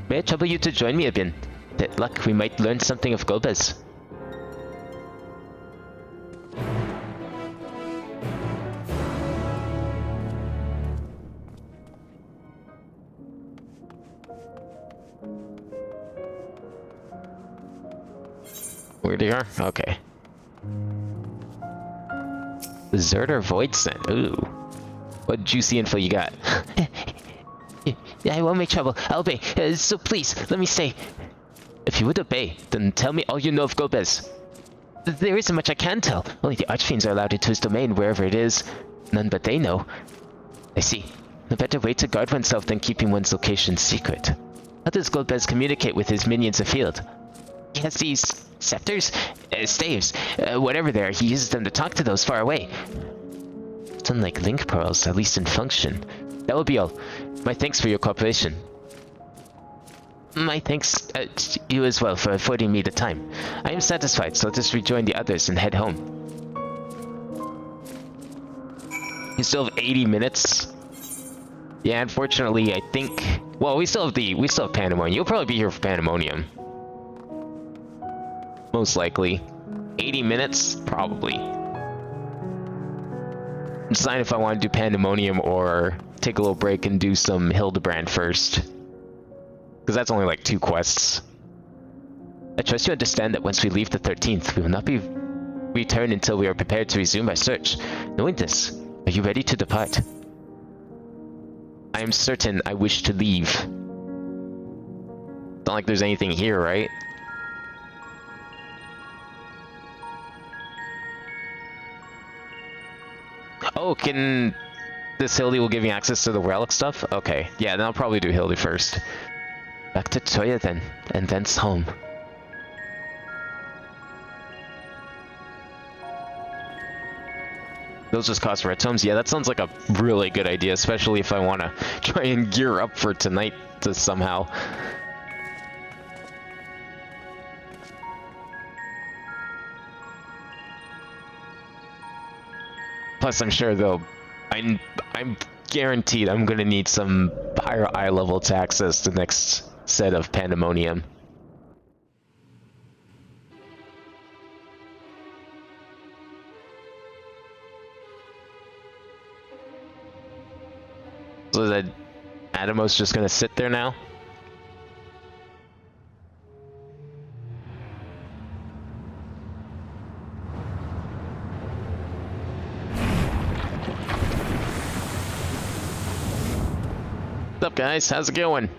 May I trouble you to join me a bit? With luck, we might learn something of Golbez. Where they are? Okay. Deserter Void Scent. Ooh. What juicy info you got? I won't make trouble. I'll obey. So please, let me stay. If you would obey, then tell me all you know of Golbez. There isn't much I can tell. Only the Archfiends are allowed into his domain, wherever it is. None but they know. I see. No better way to guard oneself than keeping one's location secret. How does Golbez communicate with his minions afield? He has these scepters? Staves? Whatever they are, he uses them to talk to those far away. It's unlike link pearls, at least in function. That will be all. My thanks for your cooperation. My thanks to you as well for affording me the time. I am satisfied, so let us rejoin the others and head home. You still have 80 minutes? Yeah, unfortunately, I think... Well, we still have Pandemonium. You'll probably be here for Pandemonium. Most likely. 80 minutes? Probably. Decide if I want to do Pandemonium or take a little break and do some Hildebrand first. Because that's only like 2 quests. I trust you understand that once we leave the 13th, we will not be returned until we are prepared to resume our search. Knowing this, are you ready to depart? I am certain I wish to leave. Not like there's anything here, right? Oh, can... This Hildy will give me access to the relic stuff? Okay, yeah, then I'll probably do Hildy first. Back to Toya then, and thence home. Those just cost red tomes? Yeah, that sounds like a really good idea, especially if I want to try and gear up for tonight to somehow. Plus, I'm sure they'll... I'm guaranteed I'm gonna need some higher eye level to access the next set of Pandemonium. So that Adamos just gonna sit there now? What's up, guys? How's it going?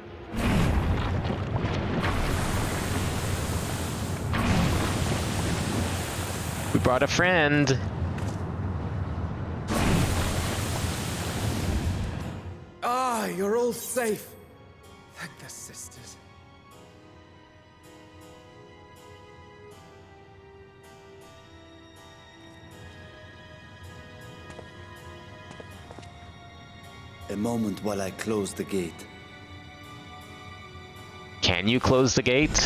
We brought a friend. Ah, you're all safe. Thank the sisters. A moment while I close the gate. Can you close the gate?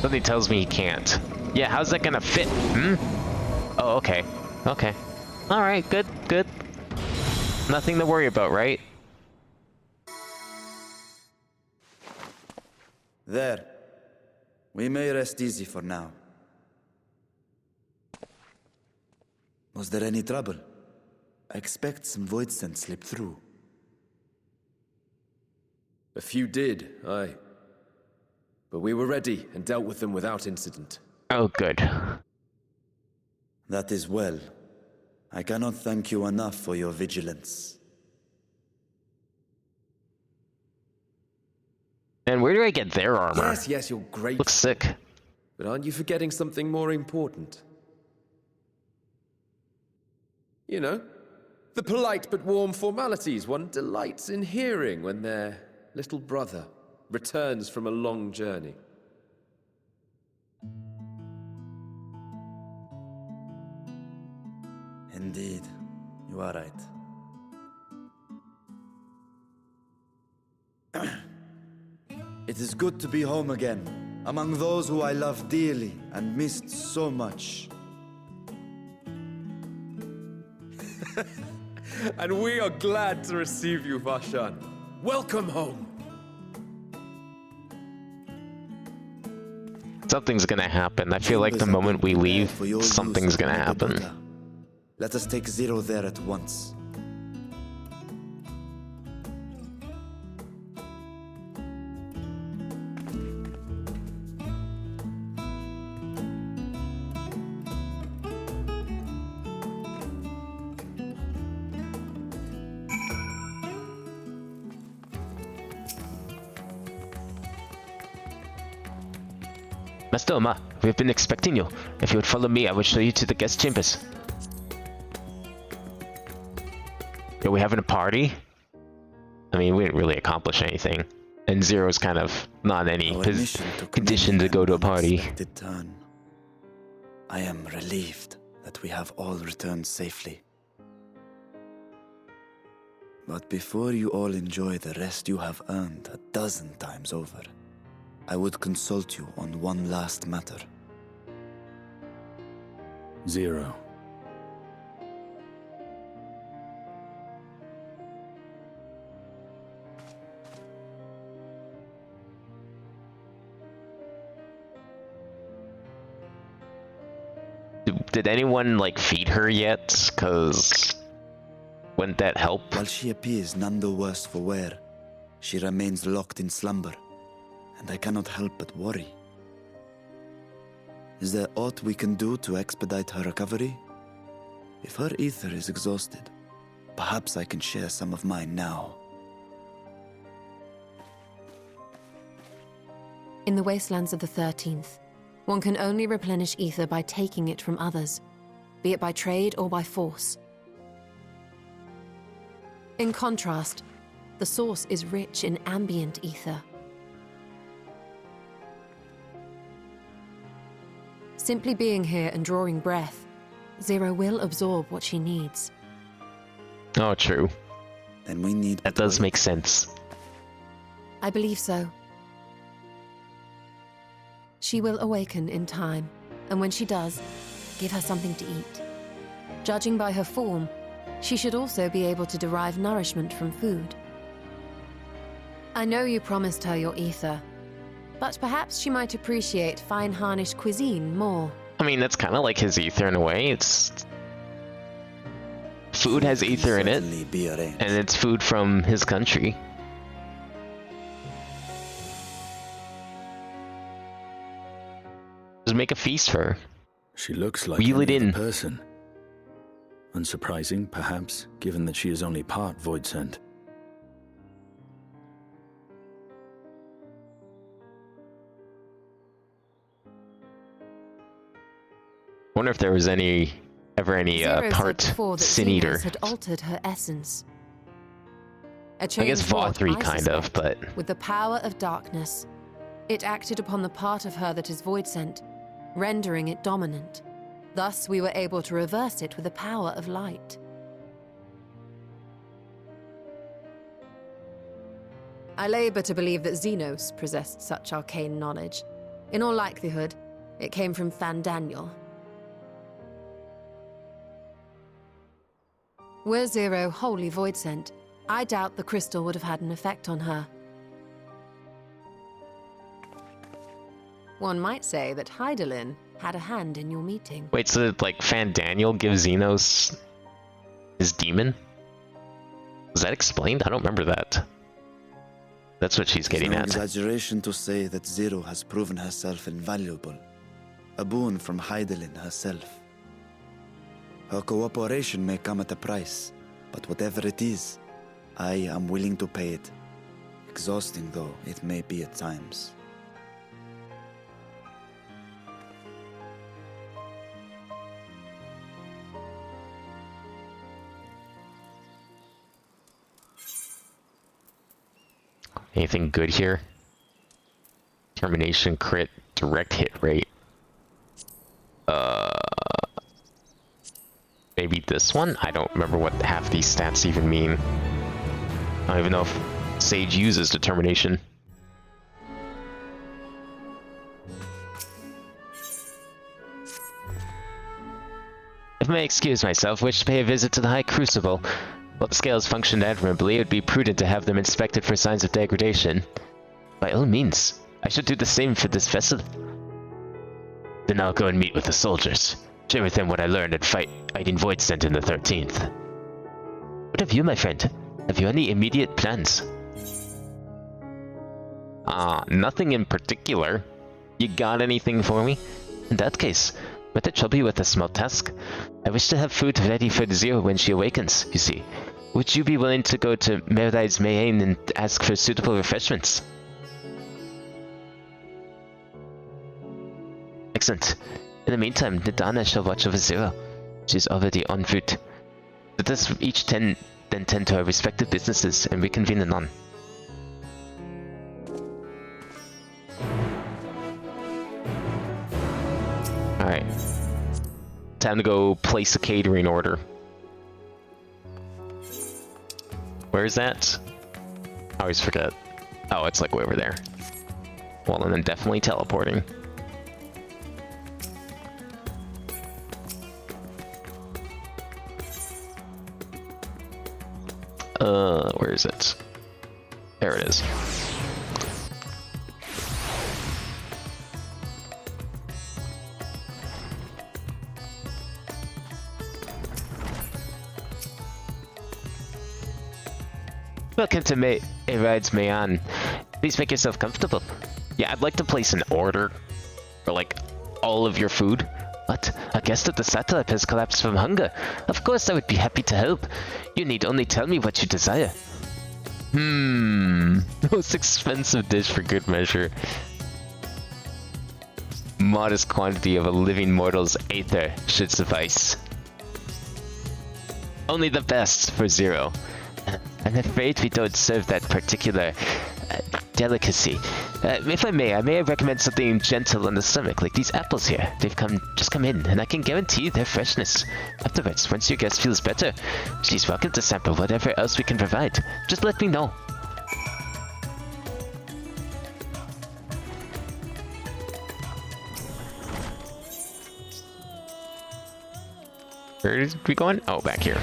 Something tells me he can't. Yeah, how's that gonna fit? Hmm? Oh, okay. Okay. Alright, good, good. Nothing to worry about, right? There. We may rest easy for now. Was there any trouble? I expect some void scent slipped through. A few did, aye. But we were ready and dealt with them without incident. Oh, good. That is well. I cannot thank you enough for your vigilance. And where do I get their armor? Yes, you're great. Looks sick. But aren't you forgetting something more important? You know, the polite but warm formalities one delights in hearing when their little brother returns from a long journey. Indeed, you are right. It is good to be home again, among those who I love dearly and missed so much. And we are glad to receive you, Vashan. Welcome home. Something's gonna happen. I feel like the moment we leave, something's gonna happen. Let us take Zero there at once. Master Oma, we have been expecting you. If you would follow me, I would show you to the guest chambers. Are we having a party? I mean, we didn't really accomplish anything. And Zero's kind of not in any condition to go to a party. Turn. I am relieved that we have all returned safely. But before you all enjoy the rest you have earned 12 times over, I would consult you on one last matter. Zero. Did anyone, like, feed her yet? Cause wouldn't that help? While she appears none the worse for wear, she remains locked in slumber, and I cannot help but worry. Is there aught we can do to expedite her recovery? If her ether is exhausted, perhaps I can share some of mine now. In the wastelands of the 13th, one can only replenish ether by taking it from others, be it by trade or by force. In contrast, the source is rich in ambient ether. Simply being here and drawing breath, Zero will absorb what she needs. Oh, true. Then we need... That does make sense. I believe so. She will awaken in time, and when she does, give her something to eat. Judging by her form, she should also be able to derive nourishment from food. I know you promised her your ether, but perhaps she might appreciate fine harnished cuisine more. I mean, that's kind of like his ether in a way. It's... Food has ether in it, and it's food from his country. Just make a feast for her. She looks like Wheel it any in. other person. Unsurprising, perhaps, given that she is only part void sent. Wonder if there was ever any Zero part said before that Sin Eater. Xenos had altered her essence. A I guess change wrought, Vothri I kind of, suspect, but with the power of darkness. It acted upon the part of her that is void sent, rendering it dominant. Thus, we were able to reverse it with the power of light. I labor to believe that Xenos possessed such arcane knowledge. In all likelihood, it came from Fandaniel. Were Zero wholly void sent, I doubt the crystal would have had an effect on her. One might say that Hydaelyn had a hand in your meeting. Wait, so like Fandaniel gives Xenos his demon? Was that explained? I don't remember that. That's what she's getting It's no at. exaggeration to say that Zero has proven herself invaluable. A boon from Hydaelyn herself. Her cooperation may come at a price, but whatever it is, I am willing to pay it. Exhausting though it may be at times. Anything good here? Termination, crit, direct hit rate. Maybe this one? I don't remember what half these stats even mean. I don't even know if Sage uses determination. If I may excuse myself, wish to pay a visit to the High Crucible. While the scales functioned admirably, it would be prudent to have them inspected for signs of degradation. By all means, I should do the same for this vessel. Then I'll go and meet with the soldiers. Share with them what I learned at fighting Voidsent in the 13th. What of you, my friend? Have you any immediate plans? Nothing in particular. You got anything for me? In that case, might I trouble you with a small task? I wish to have food ready for Zero when she awakens, you see. Would you be willing to go to radz-at-han and ask for suitable refreshments? Excellent. In the meantime, Nadana shall watch over Zero. She's already en route. Let us each then tend to our respective businesses and reconvene anon. Alright. Time to go place a catering order. Where is that? I always forget. Oh, it's like way over there. Well, and then definitely teleporting. Where is it? There it is. Welcome to radz-at-han. Please make yourself comfortable. Yeah, I'd like to place an order for, like, all of your food. What? A guest at the satellite has collapsed from hunger. Of course I would be happy to help. You need only tell me what you desire. Most expensive dish for good measure. Modest quantity of a living mortal's aether should suffice. Only the best for Zero. I'm afraid we don't serve that particular delicacy. If I may recommend something gentle on the stomach, like these apples here. They've just come in, and I can guarantee their freshness. Afterwards, once your guest feels better, she's welcome to sample whatever else we can provide. Just let me know. Where are we going? Oh, back here.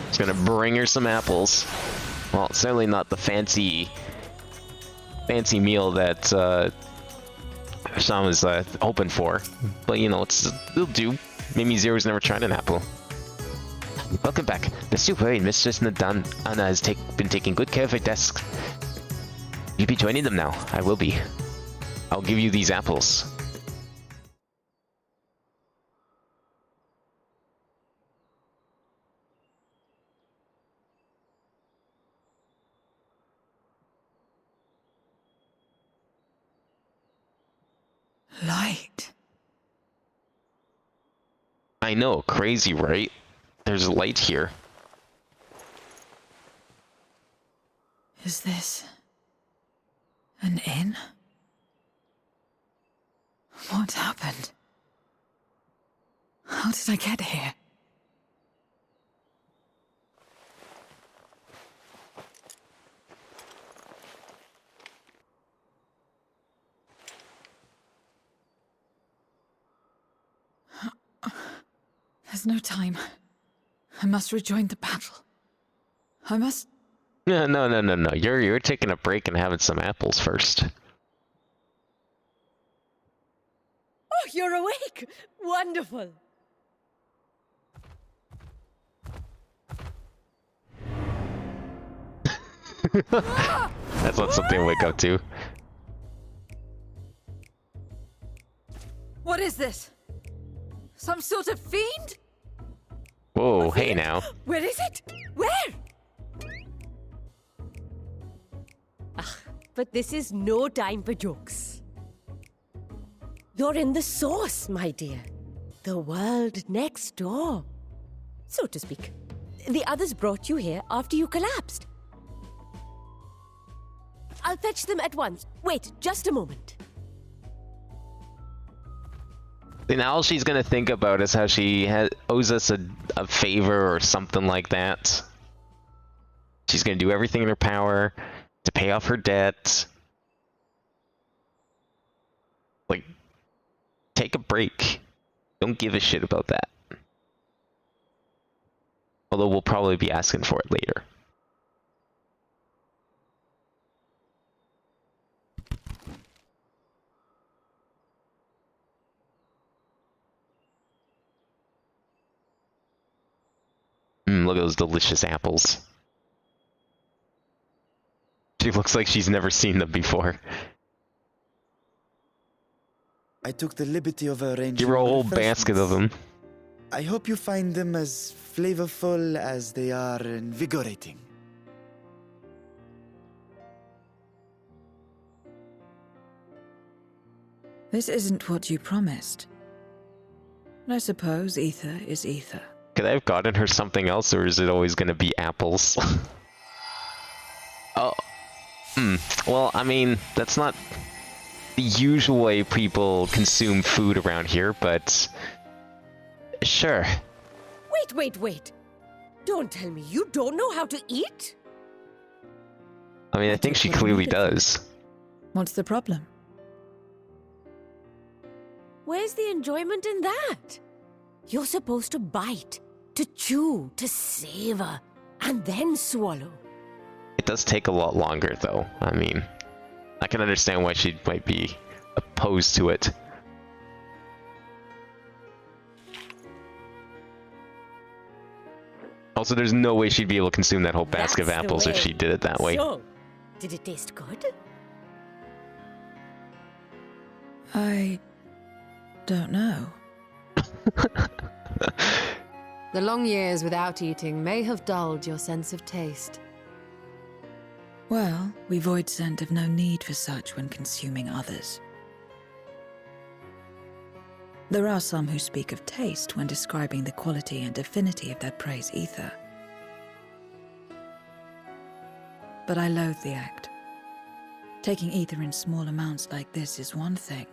Just gonna bring her some apples. Well, certainly not the fancy meal that Sean was hoping for, but you know, it'll do. Maybe Zero's never tried an apple. Welcome back. Lest you worry, Mistress Nadana has been taking good care of her desk. You'll be joining them now. I will be. I'll give you these apples. Light. I know, crazy, right? There's light here. Is this an inn? What happened? How did I get here? There's no time. I must rejoin the battle. I must... No. You're taking a break and having some apples first. You're awake! Wonderful! That's not something to wake up to. What is this? Some sort of fiend? Whoa, hey now. Where is it? Where? But this is no time for jokes. You're in the source, my dear. The world next door, so to speak. The others brought you here after you collapsed. I'll fetch them at once. Wait, just a moment. And all she's gonna think about is how she owes us a favor or something like that. She's gonna do everything in her power to pay off her debt. Like, take a break. Don't give a shit about that. Although we'll probably be asking for it later. Look at those delicious apples. She looks like she's never seen them before. I took the liberty of arranging Give her a whole basket of them. I hope you find them as flavorful as they are invigorating. This isn't what you promised. I suppose ether is ether. Could I have gotten her something else, or is it always going to be apples? Oh. Well, I mean, that's not the usual way people consume food around here, but... Sure. Wait. Don't tell me you don't know how to eat? I mean, I think she clearly does. What's the problem? Where's the enjoyment in that? You're supposed to bite, to chew, to savor, and then swallow. It does take a lot longer, though. I mean, I can understand why she might be opposed to it. Also, there's no way she'd be able to consume that whole basket of apples if she did it that way. So, did it taste good? I don't know. The long years without eating may have dulled your sense of taste. Well, we void scent have no need for such when consuming others. There are some who speak of taste when describing the quality and affinity of their prey's ether. But I loathe the act. Taking ether in small amounts like this is one thing,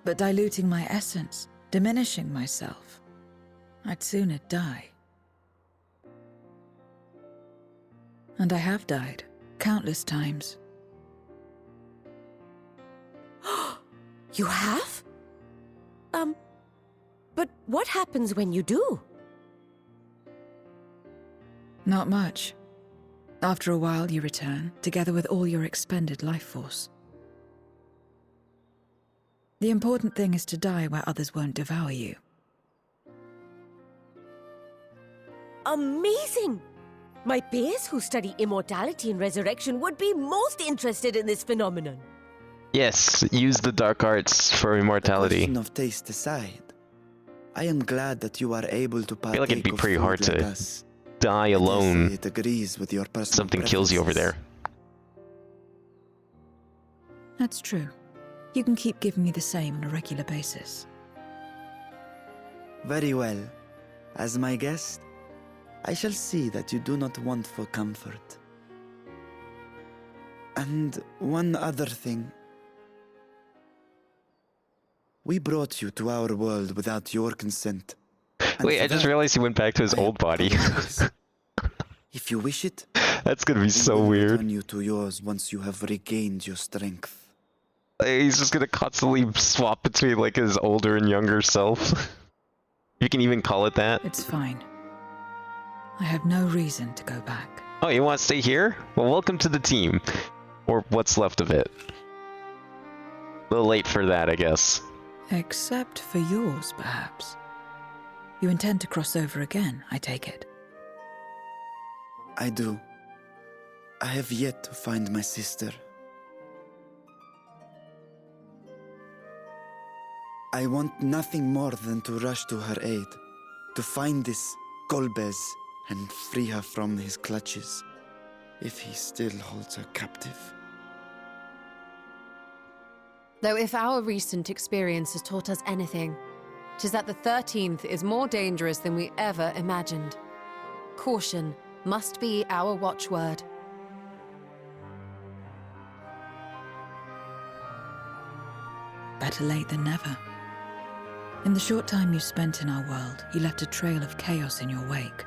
but diluting my essence, diminishing myself, I'd sooner die. And I have died, countless times. You have? But what happens when you do? Not much. After a while, you return, together with all your expended life force. The important thing is to die where others won't devour you. Amazing! My peers who study immortality and resurrection would be most interested in this phenomenon. Yes, use the dark arts for immortality. The question of taste aside, I am glad that you are able to partake. I feel like it'd be pretty hard like to us. die alone. It agrees with your personal Something kills you over there. That's true. You can keep giving me the same on a regular basis. Very well. As my guest, I shall see that you do not want for comfort. And one other thing. We brought you to our world without your consent. Wait, I just realized he went back to his old body. If you wish it, that's gonna be so will weird. return you to yours once you have regained your strength. He's just gonna constantly swap between like his older and younger self. You can even call it that. It's fine. I have no reason to go back. Oh, you want to stay here? Well, welcome to the team. Or what's left of it. A little late for that, I guess. Except for yours, perhaps. You intend to cross over again, I take it? I do. I have yet to find my sister. I want nothing more than to rush to her aid, to find this Golbez and free her from his clutches, if he still holds her captive. Though if our recent experience has taught us anything, 'tis that the 13th is more dangerous than we ever imagined. Caution must be our watchword. Better late than never. In the short time you spent in our world, you left a trail of chaos in your wake.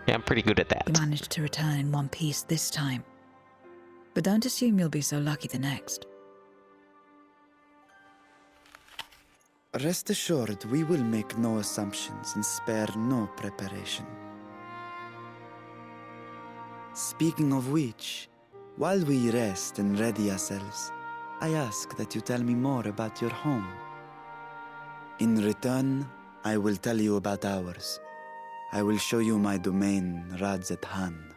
Yeah, I'm pretty good at that. You managed to return in one piece this time. But don't assume you'll be so lucky the next. Rest assured, we will make no assumptions and spare no preparation. Speaking of which, while we rest and ready ourselves, I ask that you tell me more about your home. In return, I will tell you about ours. I will show you my domain, radz-at-han.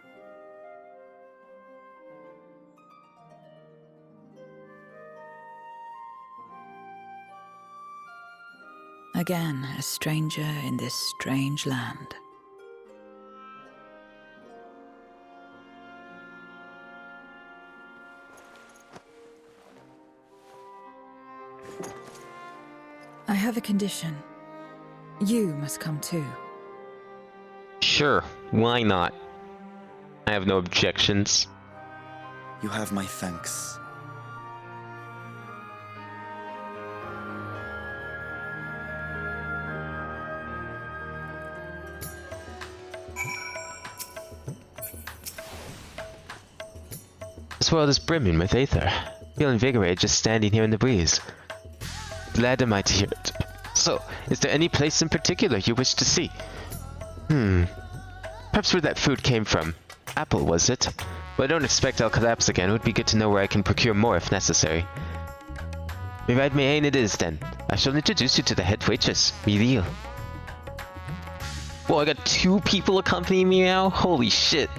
Again, a stranger in this strange land. I have a condition. You must come too. Sure, why not? I have no objections. You have my thanks. This world is brimming with aether. Feel invigorated just standing here in the breeze. Glad am I to hear it. So, is there any place in particular you wish to see? Perhaps where that food came from. Apple, was it? Well, I don't expect I'll collapse again. It would be good to know where I can procure more if necessary. radz-at-han it is, then. I shall introduce you to the head waitress, Miriel. Whoa, I got 2 people accompanying me now? Holy shit.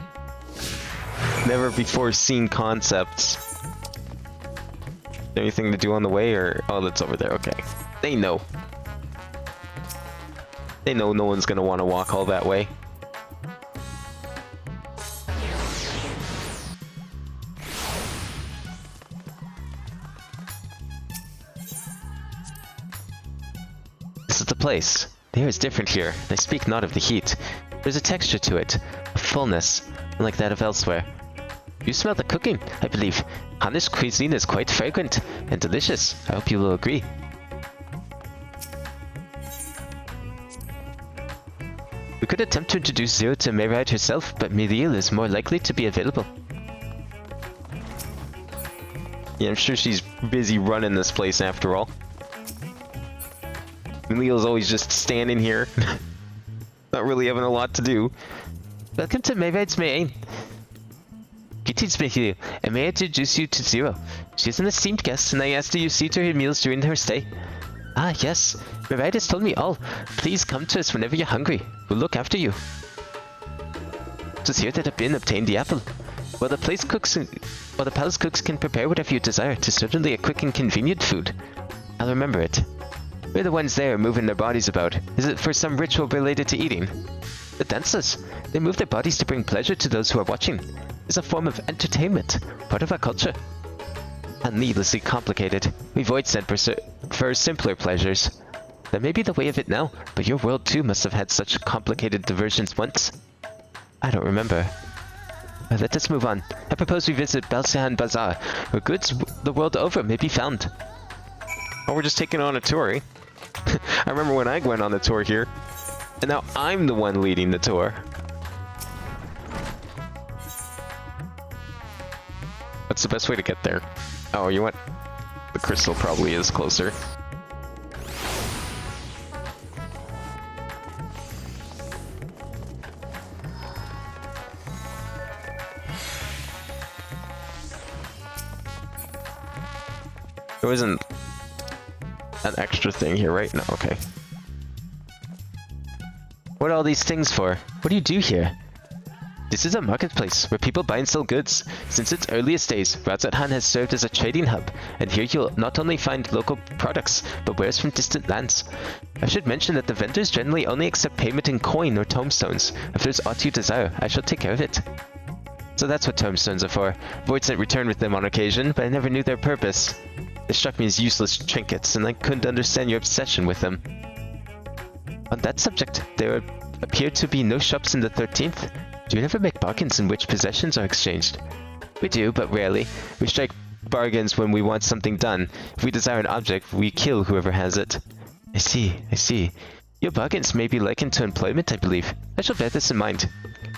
Never before seen concepts. Anything to do on the way, or... Oh, that's over there, okay. They know. They know no one's gonna want to walk all that way. This is the place. The air is different here. I speak not of the heat. There's a texture to it, a fullness, unlike that of elsewhere. You smell the cooking, I believe. Hanish cuisine is quite fragrant and delicious. I hope you will agree. We could attempt to introduce Zero to Mayride herself, but Miriel is more likely to be available. Yeah, I'm sure she's busy running this place after all. Miriel's always just standing here. Not really having a lot to do. Welcome to radz-at-han. Greetings, Miriel, and may I introduce you to Zero. She is an esteemed guest, and I asked that you see to her meals during her stay. Ah, yes. Mayride has told me all. Please come to us whenever you're hungry. We'll look after you. It was here that Abin obtained the apple. While the palace cooks can prepare whatever you desire, it is certainly a quick and convenient food. I'll remember it. We're the ones there moving their bodies about. Is it for some ritual related to eating? The dancers. They move their bodies to bring pleasure to those who are watching. It's a form of entertainment, part of our culture. Not needlessly complicated. We void-sent prefer simpler pleasures. That may be the way of it now, but your world too must have had such complicated diversions once. I don't remember. Let us move on. I propose we visit Balsahan Bazaar, where goods the world over may be found. Oh, we're just taking on a tour, eh? I remember when I went on the tour here, and now I'm the one leading the tour. What's the best way to get there? Oh, you want... The crystal probably is closer. There wasn't an extra thing here, right? No, okay. What are all these things for? What do you do here? This is a marketplace where people buy and sell goods. Since its earliest days, radz-at-han has served as a trading hub, and here you'll not only find local products, but wares from distant lands. I should mention that the vendors generally only accept payment in coin or tomestones. If there's aught you desire, I shall take care of it. So that's what tomestones are for. Voidsent returned with them on occasion, but I never knew their purpose. They struck me as useless trinkets, and I couldn't understand your obsession with them. On that subject, there appear to be no shops in the 13th. Do you never make bargains in which possessions are exchanged? We do, but rarely. We strike bargains when we want something done. If we desire an object, we kill whoever has it. I see. Your bargains may be likened to employment, I believe. I shall bear this in mind.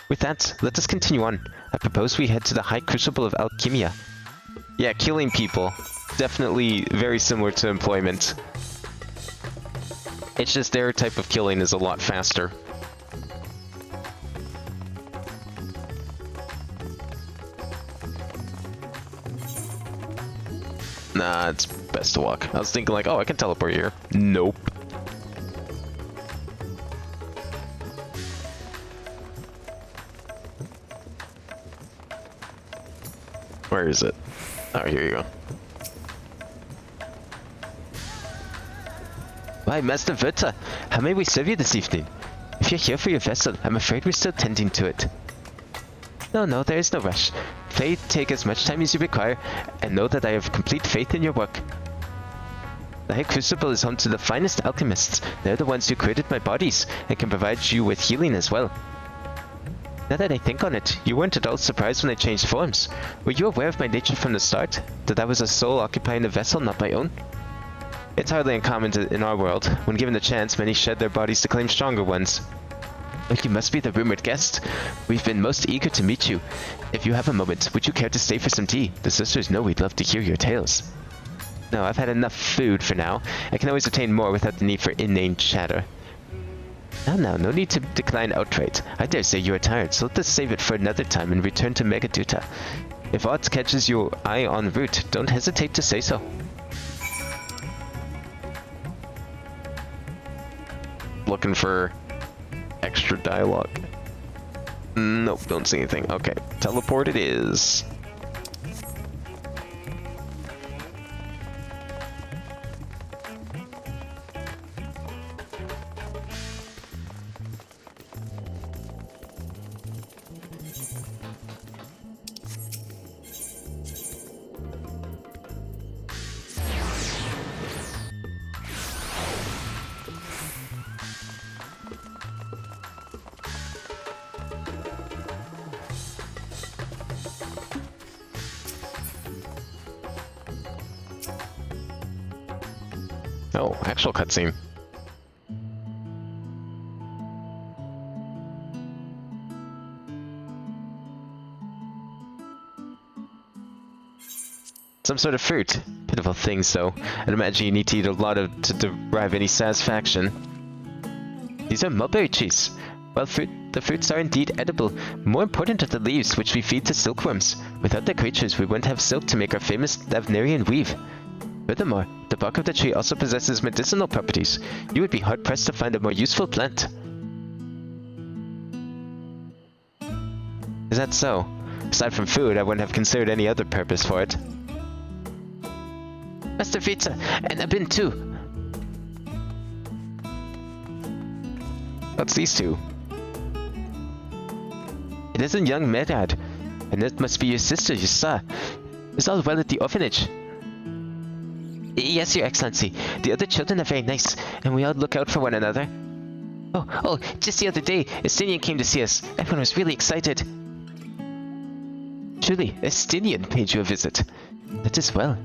With that, let us continue on. I propose we head to the High Crucible of Alchemia. Yeah, killing people. Definitely very similar to employment. It's just their type of killing is a lot faster. Nah, it's best to walk. I was thinking like, oh, I can teleport here. Nope. Where is it? Oh, here you go. Why, Master Wörter, how may we serve you this evening? If you're here for your vessel, I'm afraid we're still tending to it. No, there is no rush. Please take as much time as you require, and know that I have complete faith in your work. The High Crucible is home to the finest alchemists. They're the ones who created my bodies, and can provide you with healing as well. Now that I think on it, you weren't at all surprised when I changed forms. Were you aware of my nature from the start? That I was a soul occupying a vessel, not my own? It's hardly uncommon in our world. When given the chance, many shed their bodies to claim stronger ones. But you must be the rumored guest. We've been most eager to meet you. If you have a moment, would you care to stay for some tea? The sisters know we'd love to hear your tales. No, I've had enough food for now. I can always obtain more without the need for inane chatter. No need to decline outright. I dare say you are tired, so let us save it for another time and return to Megaduta. If aught catches your eye en route, don't hesitate to say so. Looking for extra dialogue. Nope, don't see anything. Okay, teleport it is. Oh, actual cutscene. Some sort of fruit. Pitiful things, though. I'd imagine you need to eat a lot of to derive any satisfaction. These are mulberry trees. While the fruits are indeed edible, more important are the leaves which we feed to silkworms. Without the creatures, we wouldn't have silk to make our famous Lavnarian weave. Furthermore, the bark of the tree also possesses medicinal properties. You would be hard-pressed to find a more useful plant. Is that so? Aside from food, I wouldn't have considered any other purpose for it. Master Vita, and a bin too. What's these two? It is a young Merad, and it must be your sister, Yusa. Is all well at the orphanage? Yes, Your Excellency. The other children are very nice, and we all look out for one another. Oh, just the other day, Estinian came to see us. Everyone was really excited. Truly, Estinian paid you a visit. That is well.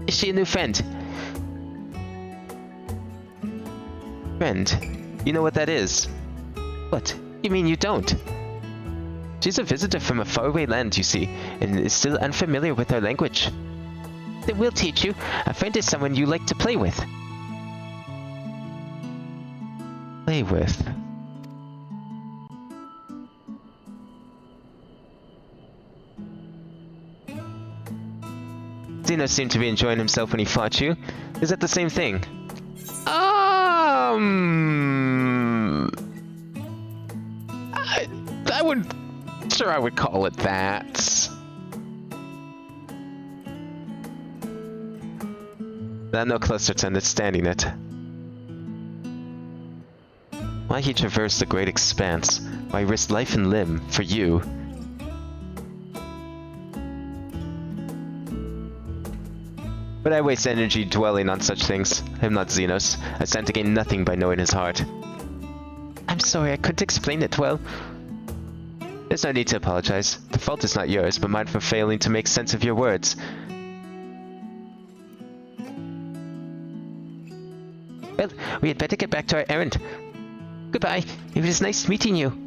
Is she a new friend? Friend? You know what that is? What? You mean you don't? She's a visitor from a faraway land, you see, and is still unfamiliar with our language. Then we'll teach you. A friend is someone you like to play with. Play with? Xeno seemed to be enjoying himself when he fought you. Is that the same thing? I would... Sure, I would call it that. There no cluster tended standing it. Why he traversed the great expanse? Why risk life and limb for you? But I waste energy dwelling on such things. I am not Xenos. I stand to gain nothing by knowing his heart. I'm sorry, I couldn't explain it well. There's no need to apologize. The fault is not yours, but mine for failing to make sense of your words. Well, we had better get back to our errand. Goodbye. It was nice meeting you.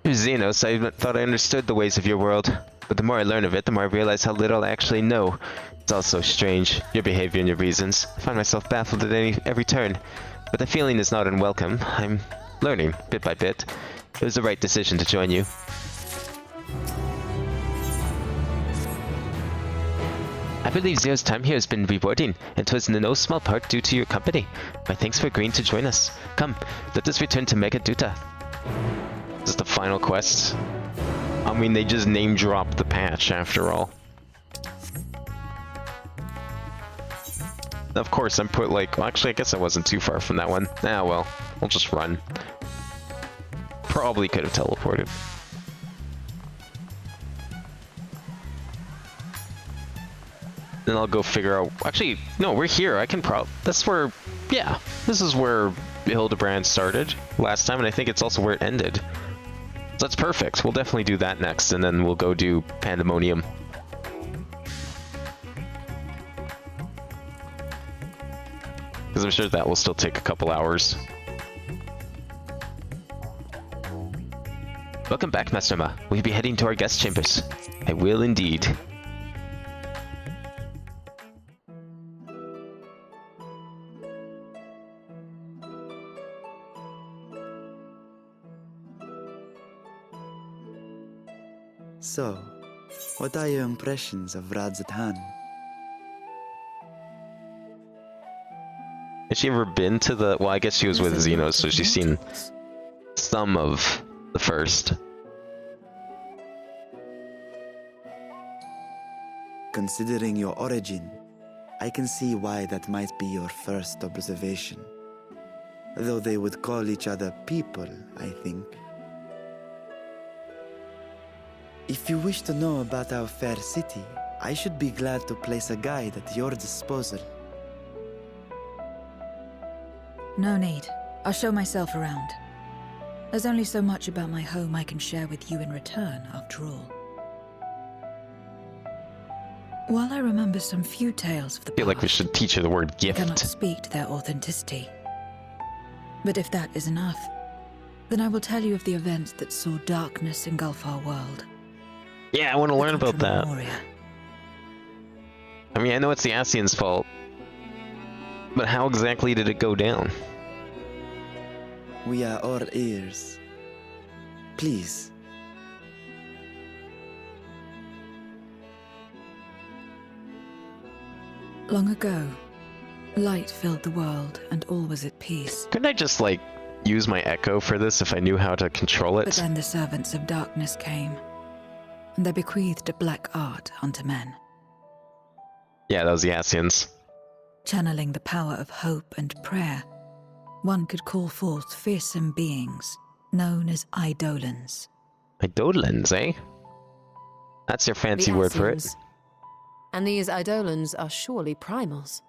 Xenos, I thought I understood the ways of your world. But the more I learn of it, the more I realize how little I actually know. It's all so strange, your behavior and your reasons. I find myself baffled at every turn. But the feeling is not unwelcome. I'm learning, bit by bit. It was the right decision to join you. I believe Zero's time here has been rewarding, and 'twas in no small part due to your company. My thanks for agreeing to join us. Come, let us return to Megaduta. This is the final quest. I mean, they just name-dropped the patch, after all. Of course, I'm put like... Well, actually, I guess I wasn't too far from that one. Ah, well. We'll just run. Probably could have teleported. Then I'll go figure out... Actually, no, we're here. I can That's where... Yeah, this is where Hildebrand started last time, and I think it's also where it ended. So that's perfect. We'll definitely do that next, and then we'll go do Pandemonium. Because I'm sure that will still take a couple hours. Welcome back, Master Ma. Will you be heading to our guest chambers? I will indeed. So, what are your impressions of radz-at-han? Has she ever been to the... Well, I guess she was with Xenos, so she's seen some of the first. Considering your origin, I can see why that might be your first observation. Though they would call each other people, I think. If you wish to know about our fair city, I should be glad to place a guide at your disposal. No need. I'll show myself around. There's only so much about my home I can share with you in return, after all. While I remember some few tales of the past, I feel like we should teach her the word gift. I cannot speak to their authenticity. But if that is enough, then I will tell you of the events that saw darkness engulf our world. Yeah, I want to learn about that. I mean, I know it's the Ascians' fault, but how exactly did it go down? We are all ears. Please. Long ago, light filled the world and all was at peace. Couldn't I just, like, use my echo for this if I knew how to control it? But then the servants of darkness came, and they bequeathed a black art unto men. Yeah, that was the Ascians. Channeling the power of hope and prayer, one could call forth fearsome beings known as Eidolons. Eidolons, eh? That's your fancy word for it. And these Eidolons are surely primals.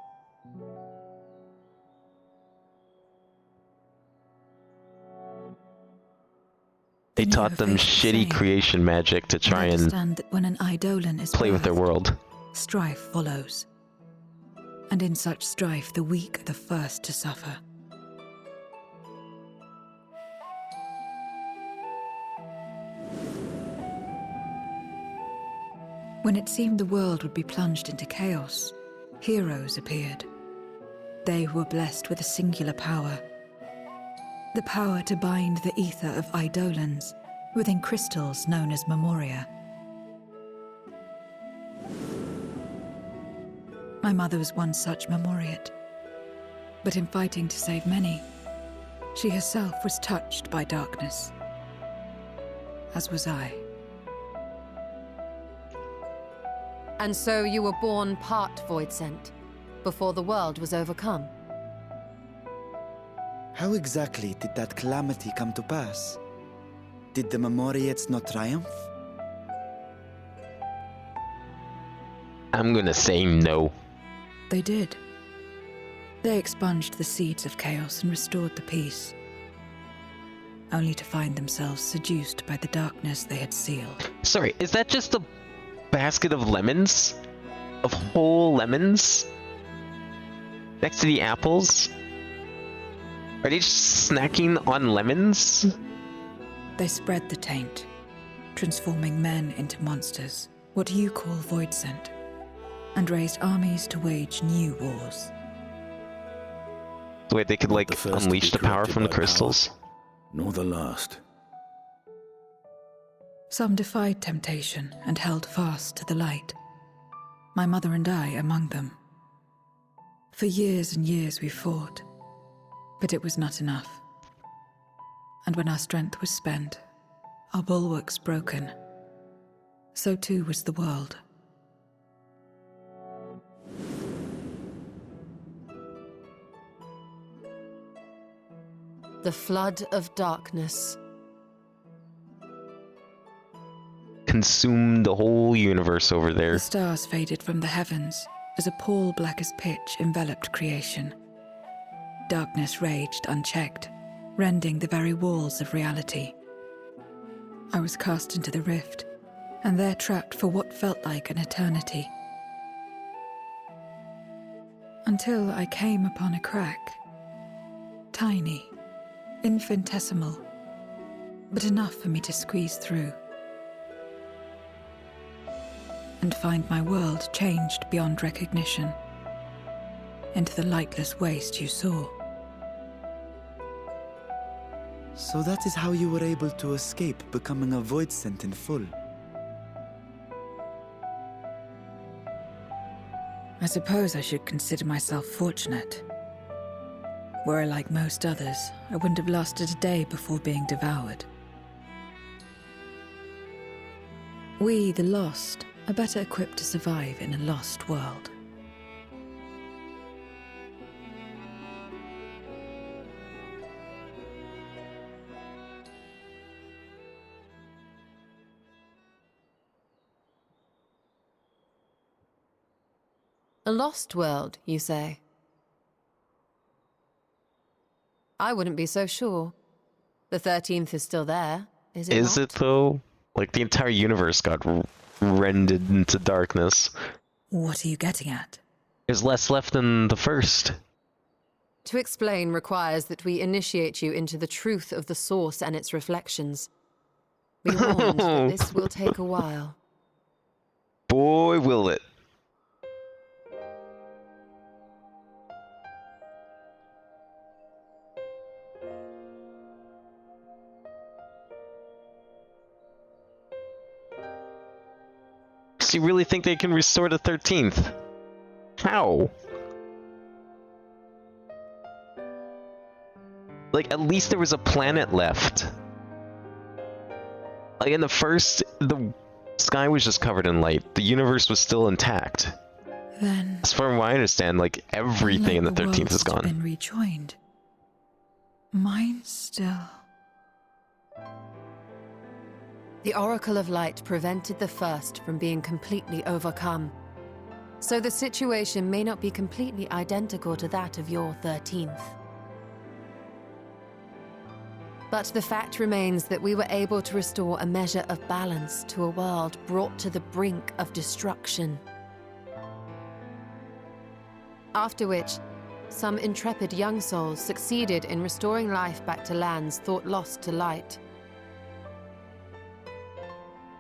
They taught them shitty creation magic to try and that when an Eidolon is play with their world. Strife follows. And in such strife, the weak are the first to suffer. When it seemed the world would be plunged into chaos, heroes appeared. They who were blessed with a singular power. The power to bind the ether of eidolons within crystals known as memoria. My mother was one such memoriate. But in fighting to save many, she herself was touched by darkness. As was I. And so you were born part void-sent, before the world was overcome. How exactly did that calamity come to pass? Did the Memoriates not triumph? I'm gonna say no. They did. They expunged the seeds of chaos and restored the peace, only to find themselves seduced by the darkness they had sealed. Sorry, is that just a basket of lemons? Of whole lemons? Next to the apples? Are they just snacking on lemons? They spread the taint, transforming men into monsters, what you call void-sent, and raised armies to wage new wars. Wait, they could, Not like, the first to unleash be the power corrupted from the by crystals? power, nor the last. Some defied temptation and held fast to the light. My mother and I among them. For years and years we fought, but it was not enough. And when our strength was spent, our bulwarks broken, so too was the world. The flood of darkness. Consumed the whole universe over there. The stars faded from the heavens as a pall black as pitch enveloped creation. Darkness raged unchecked, rending the very walls of reality. I was cast into the rift, and there trapped for what felt like an eternity. Until I came upon a crack. Tiny, infinitesimal, but enough for me to squeeze through. And find my world changed beyond recognition, into the lightless waste you saw. So that is how you were able to escape becoming a void-sent in full. I suppose I should consider myself fortunate. Were I like most others, I wouldn't have lasted a day before being devoured. We, the lost, are better equipped to survive in a lost world. A lost world, you say? I wouldn't be so sure. The 13th is still there, is it not? Is it though? Like, the entire universe got rendered into darkness. What are you getting at? There's less left than the first. To explain requires that we initiate you into the truth of the source and its reflections. We warned that this will take a while. Boy, will it. So you really think they can restore the 13th? How? Like, at least there was a planet left. Like, in the first, the sky was just covered in light. The universe was still intact. Then, as far as I understand, like, everything in the 13th is gone. Been rejoined. Mine still. The Oracle of Light prevented the first from being completely overcome. So the situation may not be completely identical to that of your 13th. But the fact remains that we were able to restore a measure of balance to a world brought to the brink of destruction. After which, some intrepid young souls succeeded in restoring life back to lands thought lost to light.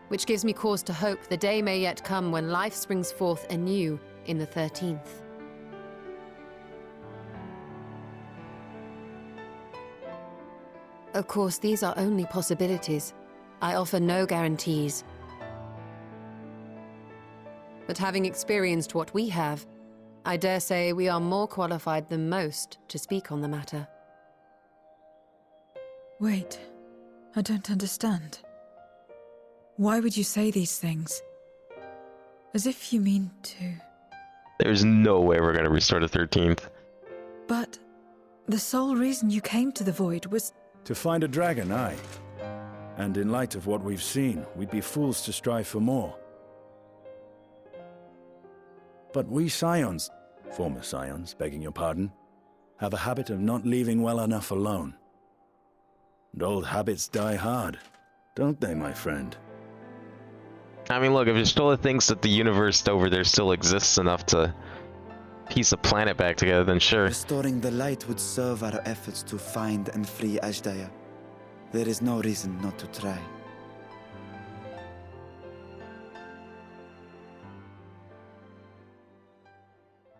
which gives me cause to hope the day may yet come when life springs forth anew in the 13th. Of course, these are only possibilities. I offer no guarantees. But having experienced what we have, I dare say we are more qualified than most to speak on the matter. Wait, I don't understand. Why would you say these things? As if you mean to... There's no way we're gonna restore the 13th. But the sole reason you came to the Void was... To find a dragon, aye. And in light of what we've seen, we'd be fools to strive for more. But we Scions, former Scions, begging your pardon, have a habit of not leaving well enough alone. And old habits die hard, don't they, my friend? I mean, look, if it still thinks that the universe over there still exists enough to piece a planet back together, then sure. Restoring the light would serve our efforts to find and free Ashdaya. There is no reason not to try.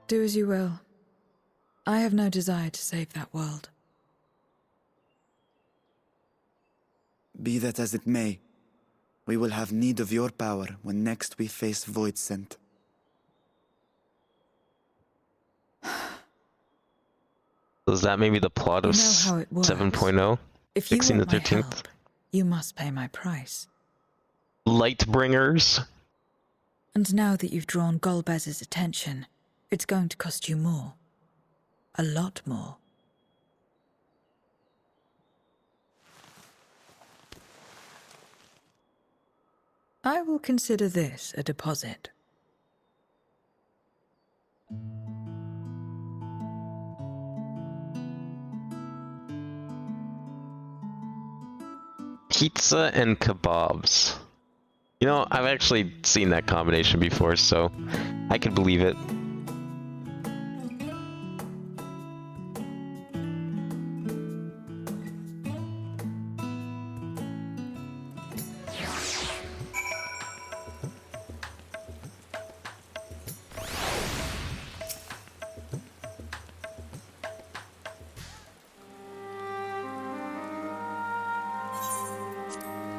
Do as you will. I have no desire to save that world. Be that as it may, we will have need of your power when next we face Voidsent. Is that maybe the plot of 7.0? If you Fixing the want my 13th? help, you must pay my price. Lightbringers? And now that you've drawn Golbez's attention, it's going to cost you more. A lot more. I will consider this a deposit. Pizza and kebabs. You know, I've actually seen that combination before, so I can believe it.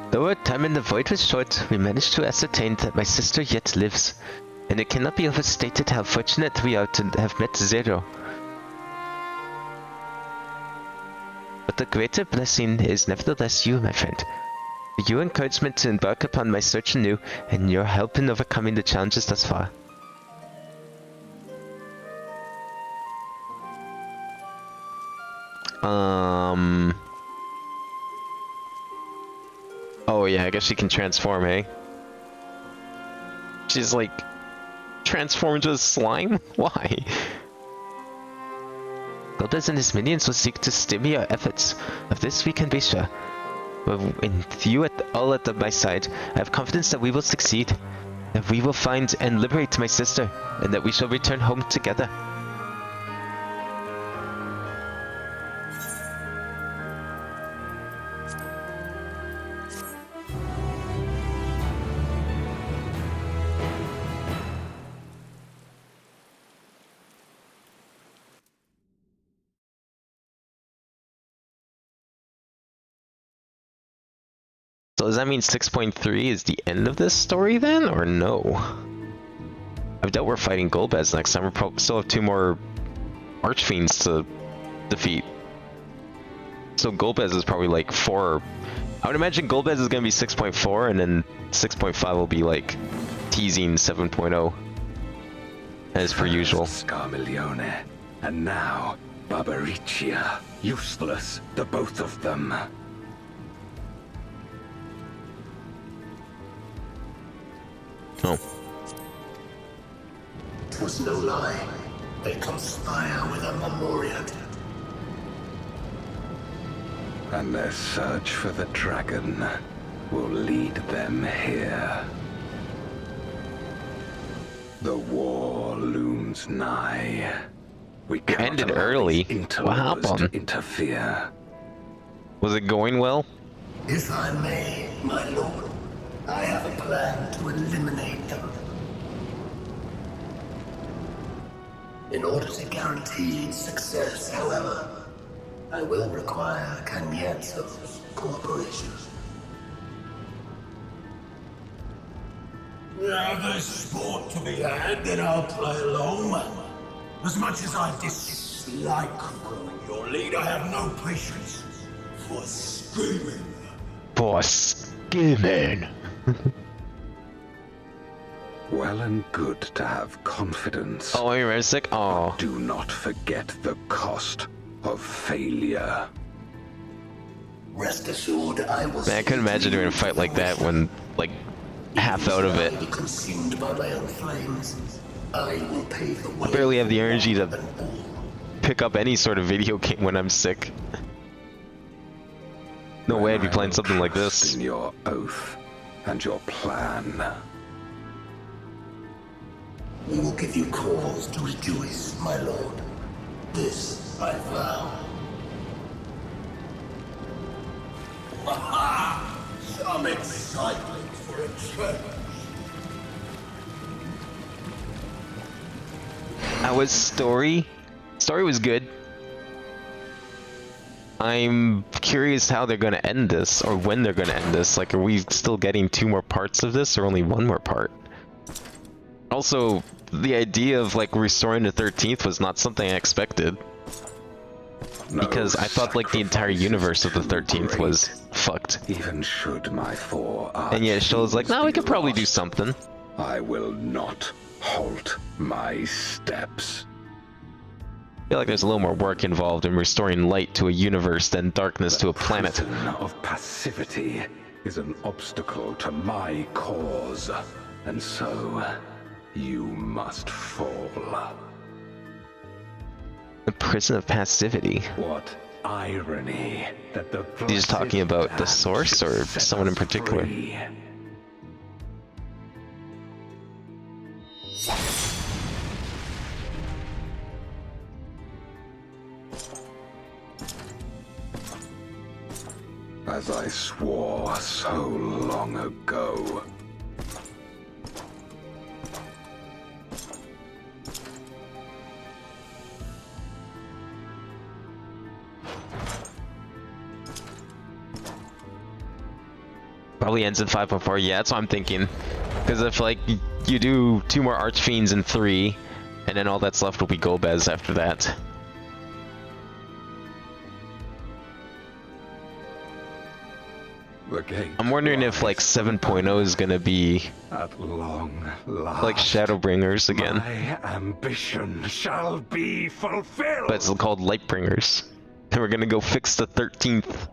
Though our time in the Void was short, we managed to ascertain that my sister yet lives, and it cannot be overstated how fortunate we are to have met Zero. But the greater blessing is nevertheless you, my friend. Your encouragement to embark upon my search anew, and your help in overcoming the challenges thus far. Oh yeah, I guess she can transform, eh? She's like transformed into a slime? Why? Golbez and his minions will seek to stimulate our efforts. Of this we can be sure. But with you all at my side, I have confidence that we will succeed. That we will find and liberate my sister, and that we shall return home together. So does that mean 6.3 is the end of this story then, or no? I doubt we're fighting Golbez next time. We're probably still have 2 more Archfiends to defeat. So Golbez is probably like 4. I would imagine Golbez is going to be 6.4, and then 6.5 will be like teasing 7.0. As per usual. Scarmiglione, and now Barbaricia. Useless, the both of them. Oh. 'Twas no lie. They conspire with a Memoriad. And their search for the dragon will lead them here. The war looms nigh. We ended early. What happened? Interfere. Was it going well? If I may, my lord, I have a plan to eliminate them. In order to guarantee success, however, I will require Cagnazzo's cooperation. Now there's sport to be had, then I'll play along. As much as I dislike following your lead, I have no patience for scheming. For scheming. Well and good to have confidence. Oh, are you sick? Oh. But do not forget the cost of failure. Rest assured, I will. Man, I couldn't imagine doing a fight like that when, like, half out of it. Be consumed by my own flames. I will pave the way. I barely have the energy to pick up any sort of video game when I'm sick. No way I'd be playing something like this. In your oath and your plan. We will give you cause to rejoice, my lord. This I vow. Aha! Some excitement for a change. Story was good. I'm curious how they're gonna end this, or when they're gonna end this. Like, are we still getting 2 more parts of this, or only 1 more part? Also, the idea of, like, restoring the 13th was not something I expected. Because I thought, like, the entire universe of the 13th was fucked. Even should my 4 and yet Shell's like, no, we could probably do something. I will not halt my steps. I feel like there's a little more work involved in restoring light to a universe than darkness to a planet. The prison of passivity is an obstacle to my cause, and so you must fall. The prison of passivity? What irony that the Are you just talking about the source or someone in particular? Free. As I swore so long ago. Probably ends in 5.4. Yeah, that's what I'm thinking. Because if, like, you do 2 more Archfiends in 3, and then all that's left will be Gobez after that. I'm wondering if, like, 7.0 is gonna be at long last, like Shadowbringers again. My ambition shall be fulfilled. But it's called Lightbringers. And we're gonna go fix the 13th.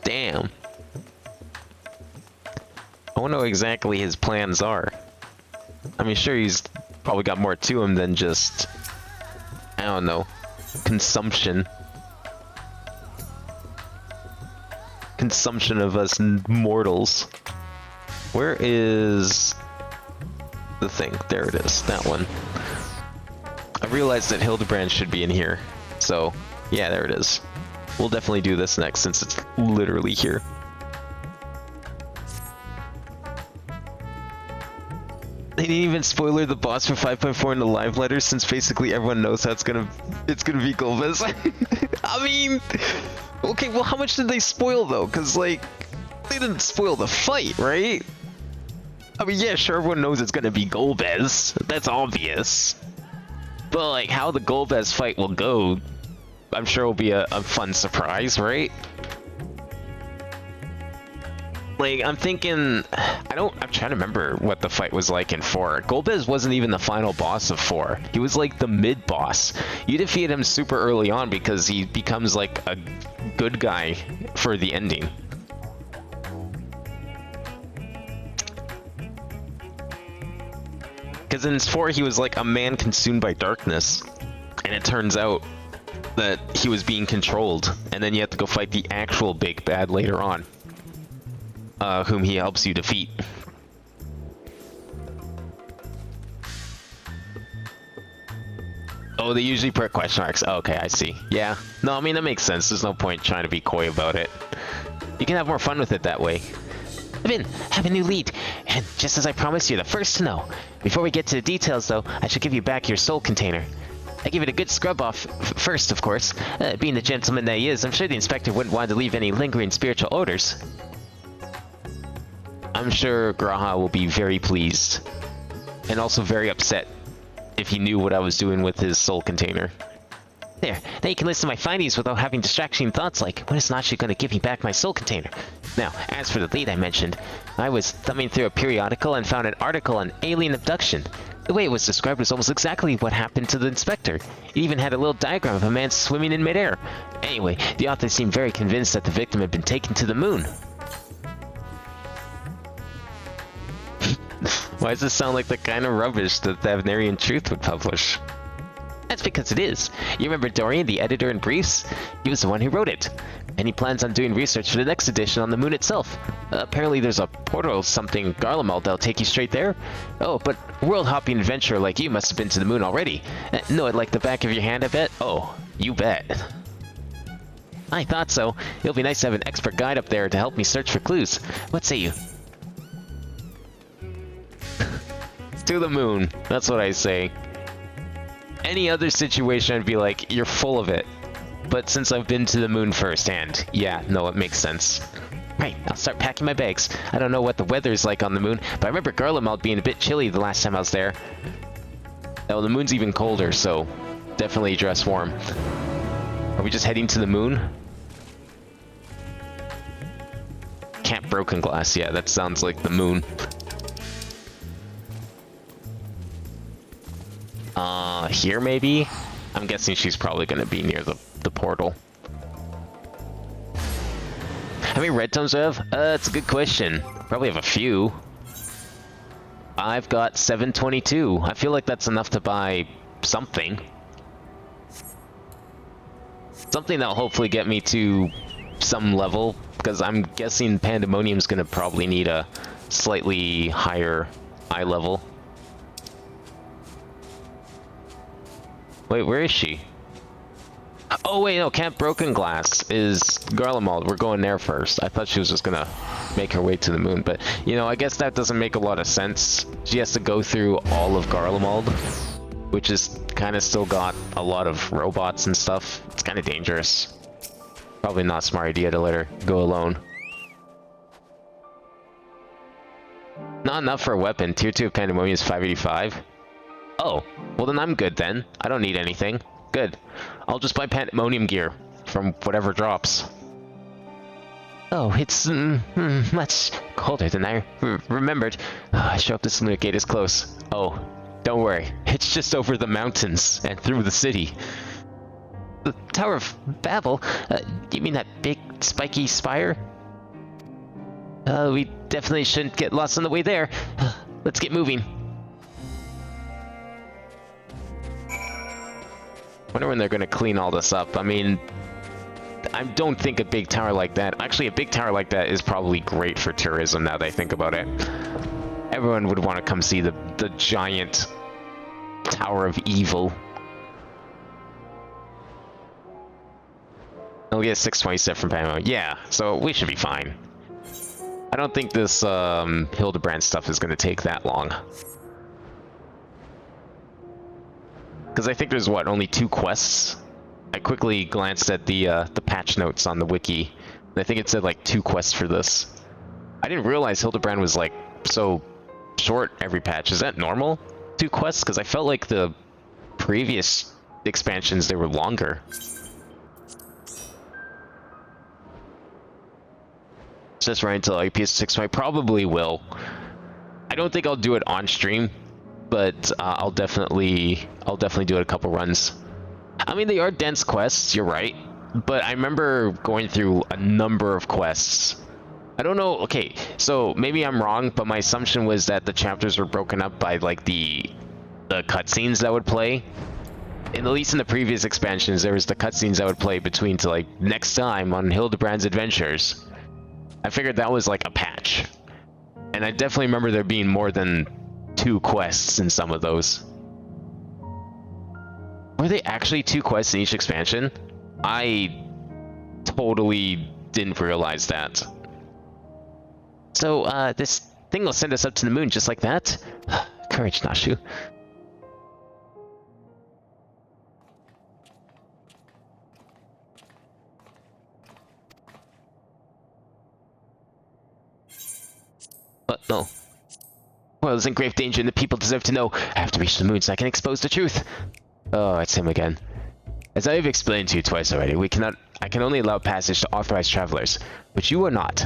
Damn. I wonder what exactly his plans are. I mean, sure, he's probably got more to him than just, I don't know, consumption. Consumption of us mortals. Where is the thing? There it is, that one. I realized that Hildebrand should be in here. So, yeah, there it is. We'll definitely do this next since it's literally here. They didn't even spoiler the boss for 5.4 in the live letter since basically everyone knows how it's gonna be Golbez. I mean, okay, well, how much did they spoil though? Cause like, they didn't spoil the fight, right? I mean, yeah, sure, everyone knows it's gonna be Golbez. That's obvious. But like, how the Golbez fight will go, I'm sure will be a fun surprise, right? Like, I'm thinking, I'm trying to remember what the fight was like in 4. Golbez wasn't even the final boss of 4. He was like the mid-boss. You defeat him super early on because he becomes like a good guy for the ending. Because in 4 he was like a man consumed by darkness. And it turns out that he was being controlled. And then you have to go fight the actual big bad later on. Whom he helps you defeat. Oh, they usually put question marks. Okay, I see. Yeah. No, I mean, that makes sense. There's no point trying to be coy about it. You can have more fun with it that way. Vin, have a new lead. And just as I promised, you're the first to know. Before we get to the details, though, I should give you back your soul container. I give it a good scrub off first, of course. Being the gentleman that he is, I'm sure the inspector wouldn't want to leave any lingering spiritual odors. I'm sure Graha will be very pleased. And also very upset if he knew what I was doing with his soul container. There, now you can listen to my findings without having distraction thoughts like, when is Nachi going to give me back my soul container? Now, as for the lead I mentioned, I was thumbing through a periodical and found an article on alien abduction. The way it was described was almost exactly what happened to the inspector. It even had a little diagram of a man swimming in midair. Anyway, the author seemed very convinced that the victim had been taken to the moon. Why does this sound like the kind of rubbish that the Avnarian Truth would publish? That's because it is. You remember Dorian, the editor in Briefs? He was the one who wrote it. And he plans on doing research for the next edition on the moon itself. Apparently there's a portal something Garlemald that'll take you straight there. Oh, but a world-hopping adventurer like you must have been to the moon already. Know it like the back of your hand, I bet? Oh, you bet. I thought so. It'll be nice to have an expert guide up there to help me search for clues. What say you? To the moon. That's what I say. Any other situation, I'd be like, you're full of it. But since I've been to the moon firsthand, yeah, no, it makes sense. Right, I'll start packing my bags. I don't know what the weather's like on the moon, but I remember Garlemald being a bit chilly the last time I was there. Oh, the moon's even colder, so definitely dress warm. Are we just heading to the moon? Camp Broken Glass, yeah, that sounds like the moon. Here maybe? I'm guessing she's probably gonna be near the portal. How many red tomes do I have? That's a good question. Probably have a few. I've got 722. I feel like that's enough to buy something. Something that'll hopefully get me to some level, because I'm guessing Pandemonium's gonna probably need a slightly higher eye level. Wait, where is she? Oh wait, no, Camp Broken Glass is Garlemald. We're going there first. I thought she was just gonna make her way to the moon, but you know, I guess that doesn't make a lot of sense. She has to go through all of Garlemald, which is kind of still got a lot of robots and stuff. It's kind of dangerous. Probably not a smart idea to let her go alone. Not enough for a weapon. Tier 2 of Pandemonium is 585. Oh, well then I'm good then. I don't need anything. Good. I'll just buy Pandemonium gear from whatever drops. Oh, it's much colder than I remembered. I sure hope this lunar gate is close. Oh, don't worry. It's just over the mountains and through the city. The Tower of Babel? You mean that big spiky spire? We definitely shouldn't get lost on the way there. Let's get moving. Wonder when they're gonna clean all this up. I mean, I don't think a big tower like that... Actually, a big tower like that is probably great for tourism now that I think about it. Everyone would want to come see the giant Tower of Evil. I'll get 627 from Pamo. Yeah, so we should be fine. I don't think this Hildebrand stuff is going to take that long. Because I think there's, what, only 2 quests? I quickly glanced at the patch notes on the wiki. And I think it said, like, 2 quests for this. I didn't realize Hildebrand was, like, so short every patch. Is that normal? 2 quests? Because I felt like the previous expansions, they were longer. Just right until IPS6. I probably will. I don't think I'll do it on stream, but I'll definitely do it a couple runs. I mean, they are dense quests, you're right, but I remember going through a number of quests. I don't know, okay, so maybe I'm wrong, but my assumption was that the chapters were broken up by, like, the cutscenes that would play. And at least in the previous expansions, there was the cutscenes that would play between to, like, next time on Hildebrand's Adventures. I figured that was, like, a patch. And I definitely remember there being more than 2 quests in some of those. Were they actually 2 quests in each expansion? I totally didn't realize that. So, this thing will send us up to the moon just like that? Courage, Nashu. No. The world is in grave danger and the people deserve to know. I have to reach the moon so I can expose the truth. Oh, it's him again. As I have explained to you twice already, I can only allow passage to authorized travelers, but you are not.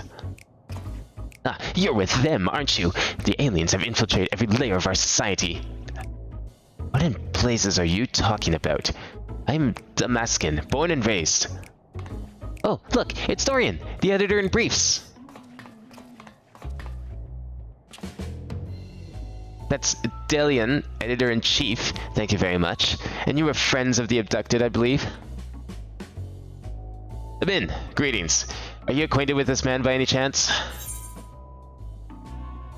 Ah, you're with them, aren't you? The aliens have infiltrated every layer of our society. What in blazes are you talking about? I'm Damascan, born and raised. Oh, look, it's Dorian, the editor in briefs. That's Delian, editor-in-chief. Thank you very much. And you were friends of the abducted, I believe? Abin, greetings. Are you acquainted with this man by any chance?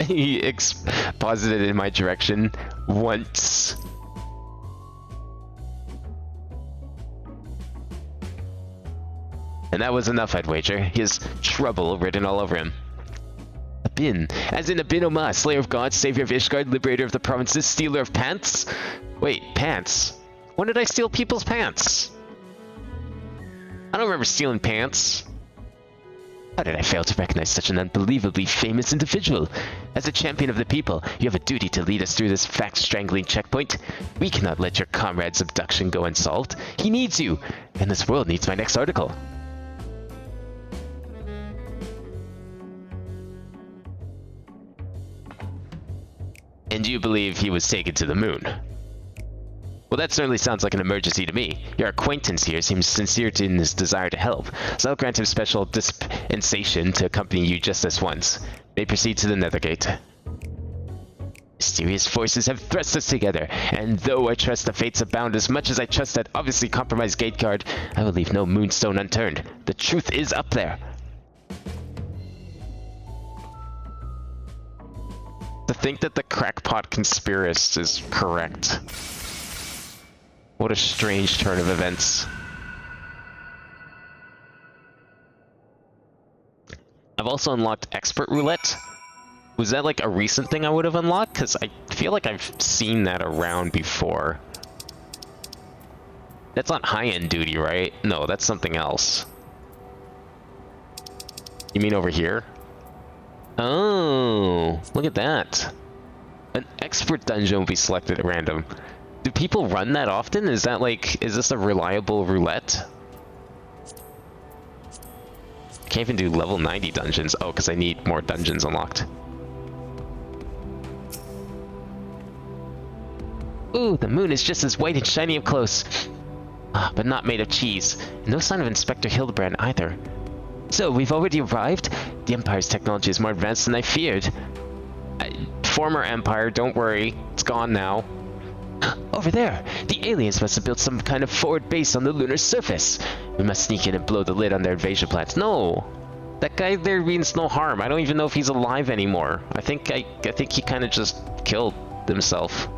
He exposited in my direction once. And that was enough, I'd wager. He has trouble written all over him. Abin, as in Abin Oma, slayer of gods, savior of Ishgard, liberator of the provinces, stealer of pants? Wait, pants? When did I steal people's pants? I don't remember stealing pants. How did I fail to recognize such an unbelievably famous individual? As a champion of the people, you have a duty to lead us through this fact-strangling checkpoint. We cannot let your comrade's abduction go unsolved. He needs you, and this world needs my next article. And you believe he was taken to the moon? Well, that certainly sounds like an emergency to me. Your acquaintance here seems sincere in his desire to help, so I'll grant him special dispensation to accompany you just this once. May proceed to the Nethergate. Mysterious forces have thrust us together, and though I trust the fates abound as much as I trust that obviously compromised gate guard, I will leave no moonstone unturned. The truth is up there. To think that the crackpot conspiracist is correct. What a strange turn of events. I've also unlocked Expert Roulette. Was that like a recent thing I would have unlocked? Because I feel like I've seen that around before. That's not high-end duty, right? No, that's something else. You mean over here? Oh, look at that. An expert dungeon will be selected at random. Do people run that often? Is that like, is this a reliable roulette? I can't even do level 90 dungeons. Oh, because I need more dungeons unlocked. Ooh, the moon is just as white and shiny up close. Ah, but not made of cheese. No sign of Inspector Hildebrand either. So, we've already arrived? The Empire's technology is more advanced than I feared. Former Empire, don't worry. It's gone now. Over there! The aliens must have built some kind of forward base on the lunar surface. We must sneak in and blow the lid on their invasion plans. No! That guy there means no harm. I don't even know if he's alive anymore. I think he kind of just killed himself.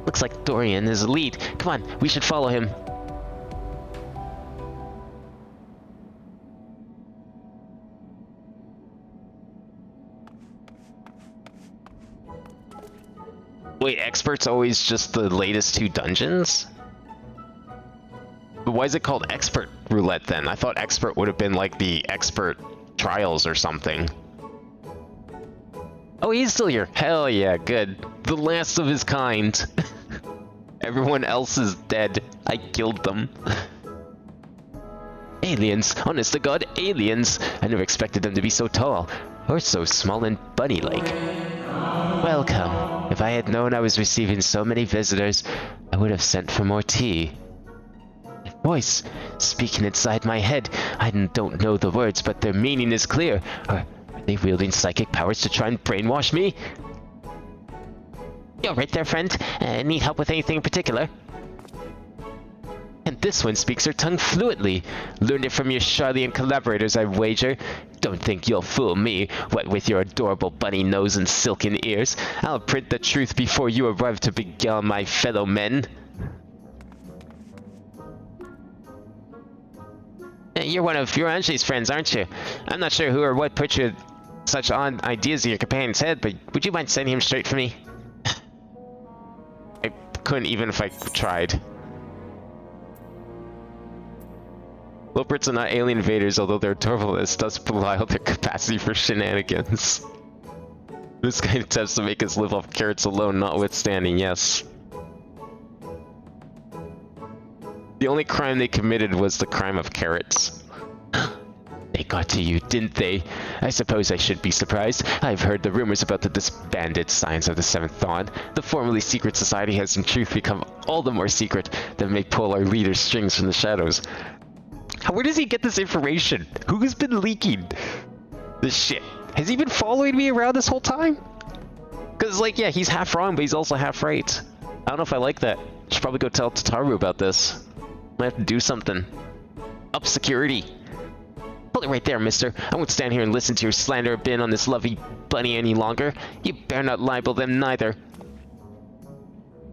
Looks like Dorian is the lead. Come on, we should follow him. Wait, Expert's always just the latest 2 dungeons? But why is it called Expert Roulette then? I thought Expert would have been like the Expert Trials or something. Oh, he's still here. Hell yeah, good. The last of his kind. Everyone else is dead. I killed them. Aliens. Honest to God, aliens. I never expected them to be so tall. Or so small and bunny-like. Welcome. If I had known I was receiving so many visitors, I would have sent for more tea. A voice speaking inside my head. I don't know the words, but their meaning is clear. Are they wielding psychic powers to try and brainwash me? You all right there, friend? Need help with anything in particular? And this one speaks her tongue fluently. Learned it from your Charlian collaborators, I wager. Don't think you'll fool me, what with your adorable bunny nose and silken ears. I'll print the truth before you arrive to beguile my fellow men. You're one of your Anjali's friends, aren't you? I'm not sure who or what put you such odd ideas in your companion's head, but would you mind sending him straight for me? I couldn't even if I tried. Loperts are not alien invaders, although their adorableness does belie their capacity for shenanigans. This guy attempts to make us live off carrots alone, notwithstanding, yes. The only crime they committed was the crime of carrots. They got to you, didn't they? I suppose I should be surprised. I've heard the rumors about the disbanded Science of the Seventh Dawn. The formerly secret society has in truth become all the more secret that may pull our leader's strings from the shadows. Where does he get this information? Who's been leaking this shit? Has he been following me around this whole time? Because, like, yeah, he's half wrong, but he's also half right. I don't know if I like that. Should probably go tell Tataru about this. Might have to do something. Up security. Hold it right there, mister. I won't stand here and listen to your slander of Ben on this lovely bunny any longer. You better not libel them neither.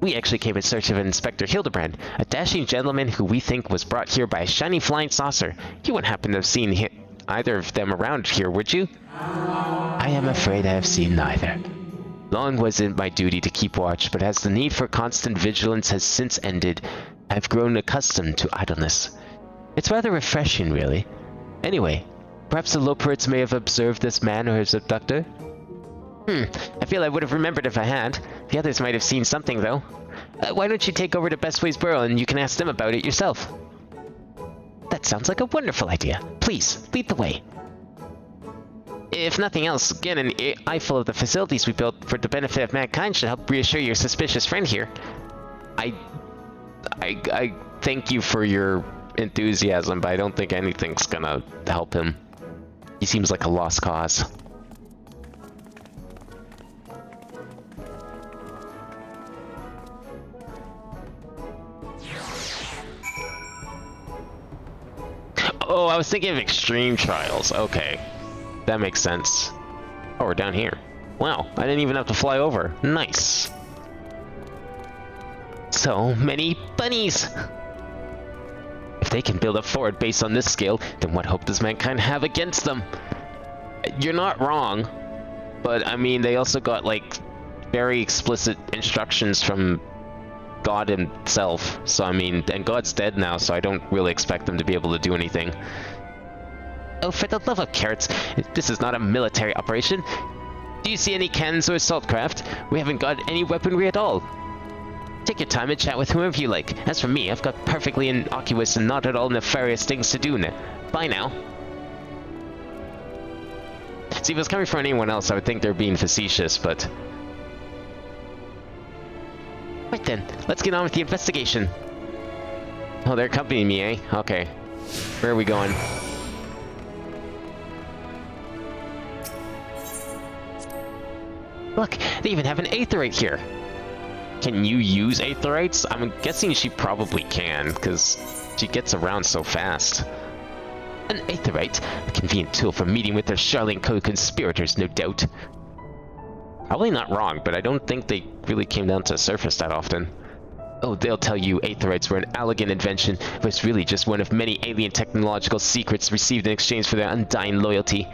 We actually came in search of Inspector Hildebrand, a dashing gentleman who we think was brought here by a shiny flying saucer. You wouldn't happen to have seen either of them around here, would you? I am afraid I have seen neither. Long was it my duty to keep watch, but as the need for constant vigilance has since ended, I have grown accustomed to idleness. It's rather refreshing, really. Anyway, perhaps the Loperits may have observed this man or his abductor? I feel I would have remembered if I had. The others might have seen something, though. Why don't you take over to Bestway's Burrow and you can ask them about it yourself? That sounds like a wonderful idea. Please, lead the way. If nothing else, get an eyeful of the facilities we built for the benefit of mankind should help reassure your suspicious friend here. I thank you for your enthusiasm, but I don't think anything's gonna help him. He seems like a lost cause. Oh, I was thinking of extreme trials. Okay. That makes sense. Oh, we're down here. Wow, I didn't even have to fly over. Nice. So many bunnies! If they can build a fort based on this scale, then what hope does mankind have against them? You're not wrong, but I mean, they also got, like, very explicit instructions from God himself. So I mean, and God's dead now, so I don't really expect them to be able to do anything. Oh, for the love of carrots, this is not a military operation. Do you see any cannons or assault craft? We haven't got any weaponry at all. Take your time and chat with whoever you like. As for me, I've got perfectly innocuous and not at all nefarious things to do. Bye now. See, if it was coming from anyone else, I would think they're being facetious, but... Right then, let's get on with the investigation. Oh, they're accompanying me, eh? Okay. Where are we going? Look, they even have an aetherite here. Can you use aetherites? I'm guessing she probably can, because she gets around so fast. An aetherite, a convenient tool for meeting with their Charlene co-conspirators, no doubt. Probably not wrong, but I don't think they really came down to the surface that often. Oh, they'll tell you aetherites were an elegant invention, but it's really just one of many alien technological secrets received in exchange for their undying loyalty.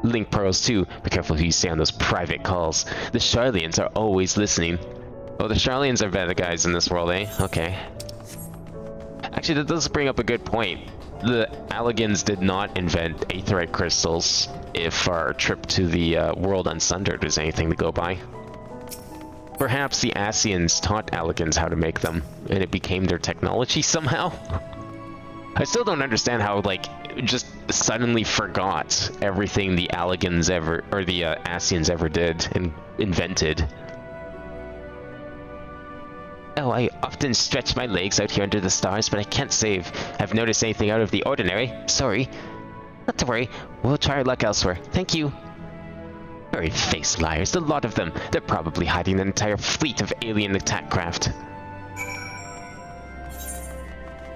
Link pearls too. Be careful who you say on those private calls. The Charlians are always listening. Oh, the Charlians are better guys in this world, eh? Okay. Actually, that does bring up a good point. The Alligans did not invent aetherite crystals, if our trip to the world unsundered is anything to go by. Perhaps the Asians taught Alligans how to make them, and it became their technology somehow? I still don't understand how, like, just suddenly forgot everything the Alligans ever, or the Asians ever did and invented. Oh, I often stretch my legs out here under the stars, but I can't say I've noticed anything out of the ordinary. Sorry. Not to worry. We'll try our luck elsewhere. Thank you. Furry-faced liars, a lot of them. They're probably hiding an entire fleet of alien attack craft.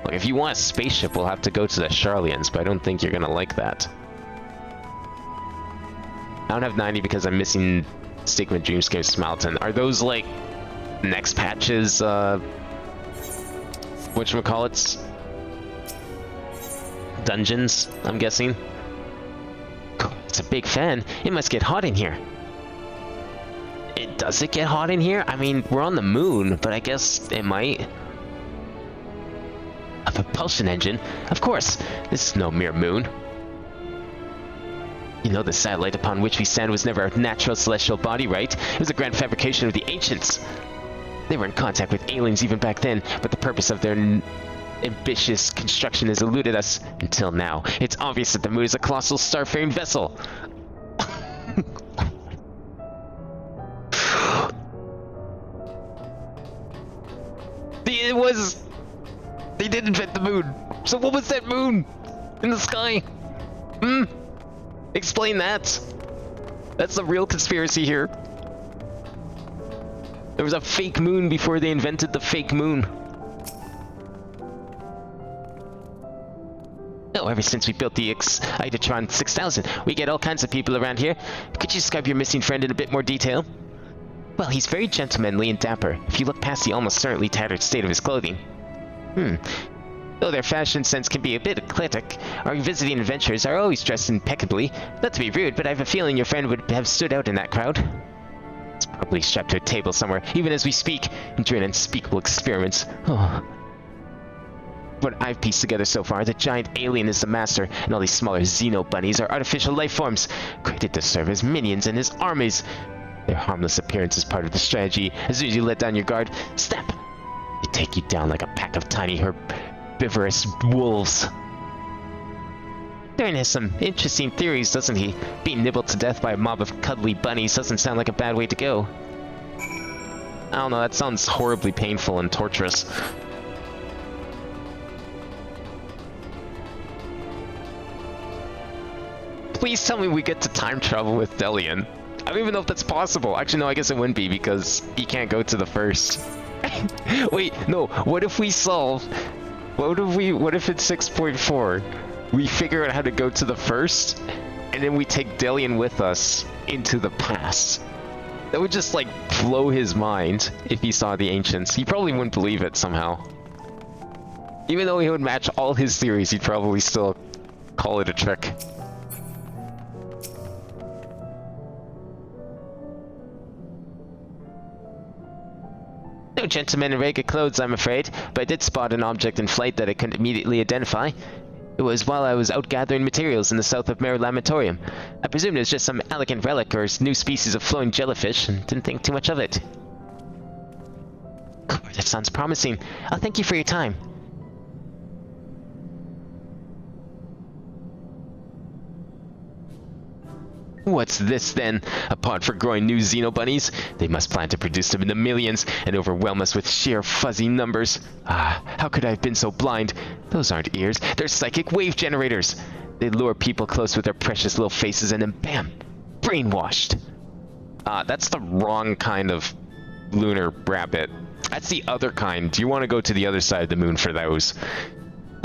Look, if you want a spaceship, we'll have to go to the Charlians, but I don't think you're gonna like that. I don't have 90 because I'm missing Stigma, Dreamscape, Smelton. Are those, like, next patches, whatchamacallits? dungeons, I'm guessing. It's a big fan. It must get hot in here. Does it get hot in here? I mean, we're on the moon, but I guess it might. A propulsion engine? Of course. This is no mere moon. You know, the satellite upon which we stand was never a natural celestial body, right? It was a grand fabrication of the ancients. They were in contact with aliens even back then, but the purpose of their ambitious construction has eluded us until now. It's obvious that the moon is a colossal starfaring vessel. They did invent the moon. So what was that moon in the sky? Explain that. That's the real conspiracy here. There was a fake moon before they invented the fake moon. Oh, ever since we built the radz-at-han 6000, we get all kinds of people around here. Could you describe your missing friend in a bit more detail? Well, he's very gentlemanly and dapper, if you look past the almost certainly tattered state of his clothing. Though their fashion sense can be a bit eclectic, our visiting adventurers are always dressed impeccably. Not to be rude, but I have a feeling your friend would have stood out in that crowd. It's probably strapped to a table somewhere, even as we speak, enjoying unspeakable experiments. Oh. What I've pieced together so far, the giant alien is the master, and all these smaller xeno bunnies are artificial life forms, created to serve as minions in his armies. Their harmless appearance is part of the strategy. As soon as you let down your guard, snap! They take you down like a pack of tiny herbivorous wolves. Darren has some interesting theories, doesn't he? Being nibbled to death by a mob of cuddly bunnies doesn't sound like a bad way to go. I don't know, that sounds horribly painful and torturous. Please tell me we get to time travel with Delian. I don't even know if that's possible. Actually, no, I guess it wouldn't be because he can't go to the first. Wait, no. What if we solve... What if it's 6.4? We figure out how to go to the first, and then we take Delian with us into the past. That would just, like, blow his mind if he saw the Ancients. He probably wouldn't believe it somehow. Even though he would match all his theories, he'd probably still call it a trick. No gentleman in ragged clothes, I'm afraid, but I did spot an object in flight that I couldn't immediately identify. It was while I was out gathering materials in the south of Mare Lamatorium. I presumed it was just some elegant relic or new species of flowing jellyfish, and didn't think too much of it. That sounds promising. I'll thank you for your time. What's this, then? A pod for growing new xenobunnies? They must plan to produce them in the millions and overwhelm us with sheer fuzzy numbers. Ah, how could I have been so blind? Those aren't ears, they're psychic wave generators. They lure people close with their precious little faces and then bam! Brainwashed. That's the wrong kind of lunar rabbit. That's the other kind. You want to go to the other side of the moon for those.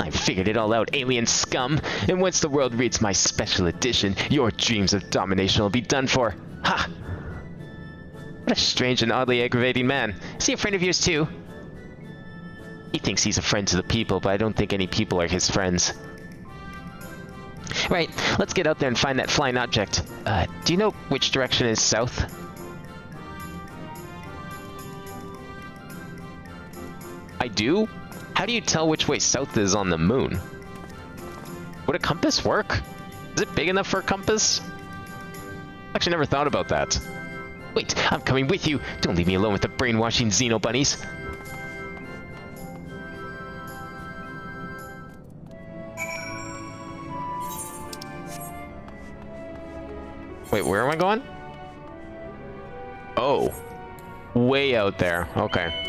I figured it all out, alien scum, and once the world reads my special edition, your dreams of domination will be done for. Ha! What a strange and oddly aggravating man. Is he a friend of yours too? He thinks he's a friend to the people, but I don't think any people are his friends. Right, let's get out there and find that flying object. Do you know which direction is south? I do? How do you tell which way south is on the moon? Would a compass work? Is it big enough for a compass? Actually, never thought about that. Wait, I'm coming with you. Don't leave me alone with the brainwashing xenobunnies. Wait, where am I going? Oh. Way out there. Okay.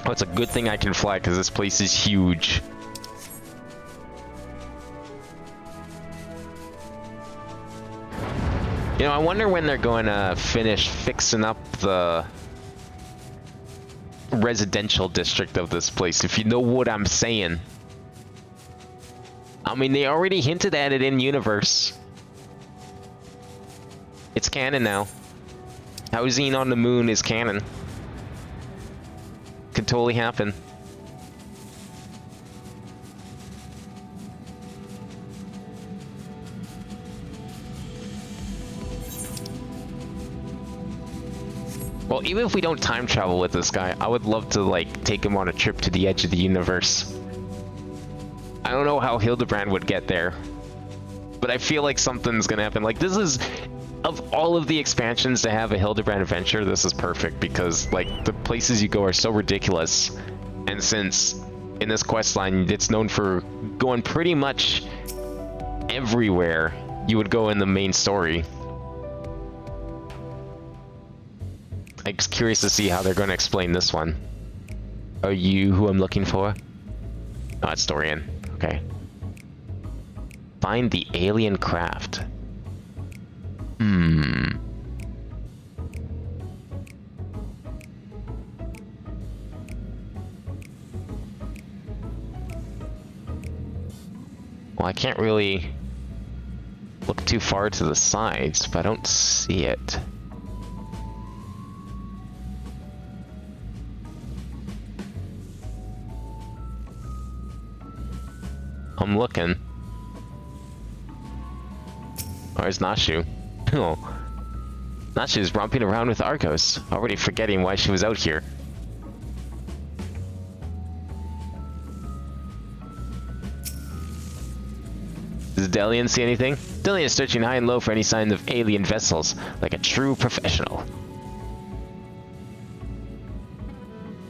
Oh, it's a good thing I can fly because this place is huge. You know, I wonder when they're going to finish fixing up the residential district of this place, if you know what I'm saying. I mean, they already hinted at it in universe. It's canon now. Housing on the moon is canon. could totally happen. Well, even if we don't time travel with this guy, I would love to, like, take him on a trip to the edge of the universe. I don't know how Hildebrand would get there, but I feel like something's gonna happen. Like, this is, of all of the expansions to have a Hildebrand adventure, this is perfect, because, like, the places you go are so ridiculous. And since, in this questline, it's known for going pretty much everywhere you would go in the main story. I'm just curious to see how they're going to explain this one. Are you who I'm looking for? Oh, it's Dorian. Okay. Find the alien craft. Well, I can't really look too far to the sides, but I don't see it. I'm looking. Where's Nashu? Oh. Nashu's romping around with Argos, already forgetting why she was out here. Does Delian see anything? Delian is searching high and low for any signs of alien vessels, like a true professional.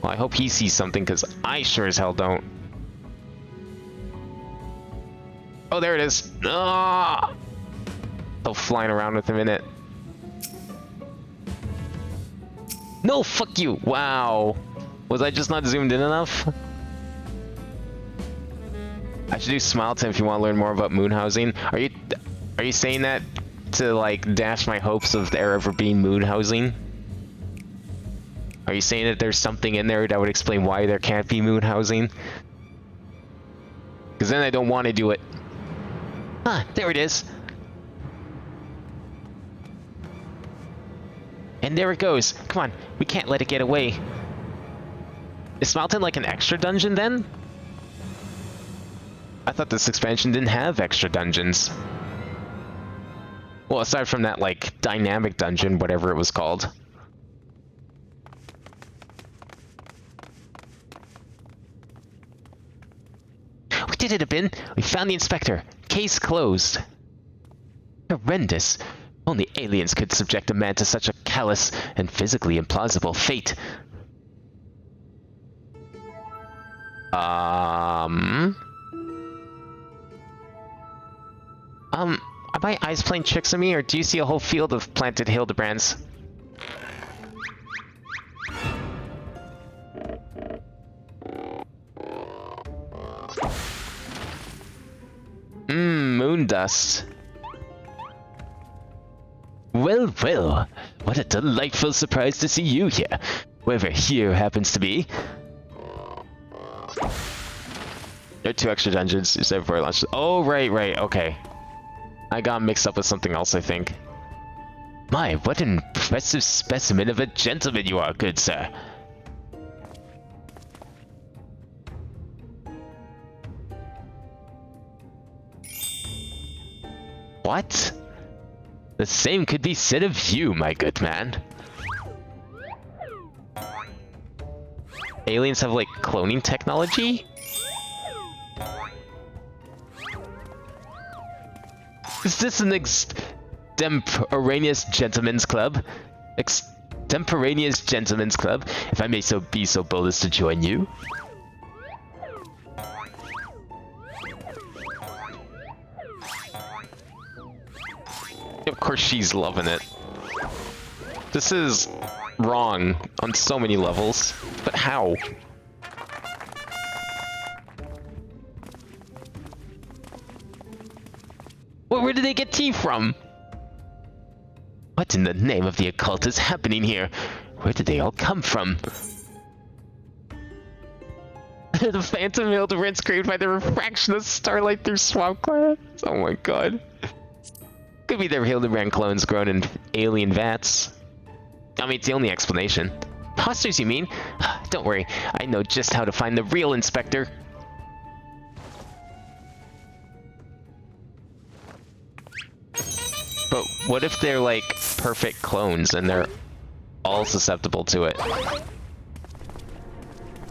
Well, I hope he sees something, because I sure as hell don't. Oh, there it is. Ah! Still flying around with him in it. No, fuck you. Wow. Was I just not zoomed in enough? I should do Smile Time if you want to learn more about moon housing. Are you saying that to, like, dash my hopes of there ever being moon housing? Are you saying that there's something in there that would explain why there can't be moon housing? Because then I don't want to do it. Ah, there it is. And there it goes. Come on, we can't let it get away. Is Smelton like an extra dungeon then? I thought this expansion didn't have extra dungeons. Well, aside from that, like, dynamic dungeon, whatever it was called. We did it, Abin! We found the inspector! Case closed. Horrendous. Only aliens could subject a man to such a callous and physically implausible fate. Are my eyes playing tricks on me, or do you see a whole field of planted Hildebrands? Moon dust. Well, well, what a delightful surprise to see you here, whoever here happens to be. There are 2 extra dungeons you said before I launched. Oh, right, okay. I got mixed up with something else, I think. My, what an impressive specimen of a gentleman you are, good sir. What? The same could be said of you, my good man. Aliens have, like, cloning technology? Is this an extemporaneous gentleman's club? Extemporaneous gentleman's club, if I may be so bold as to join you? Of course she's loving it. This is wrong on so many levels, but how? Where did they get tea from? What in the name of the occult is happening here? Where did they all come from? The phantom Hildebrand's created by the refraction of starlight through swamp clouds. Oh my god. Could be their Hildebrand clones grown in alien vats. I mean, it's the only explanation. Imposters, you mean? Don't worry, I know just how to find the real Inspector. But what if they're like perfect clones and they're all susceptible to it?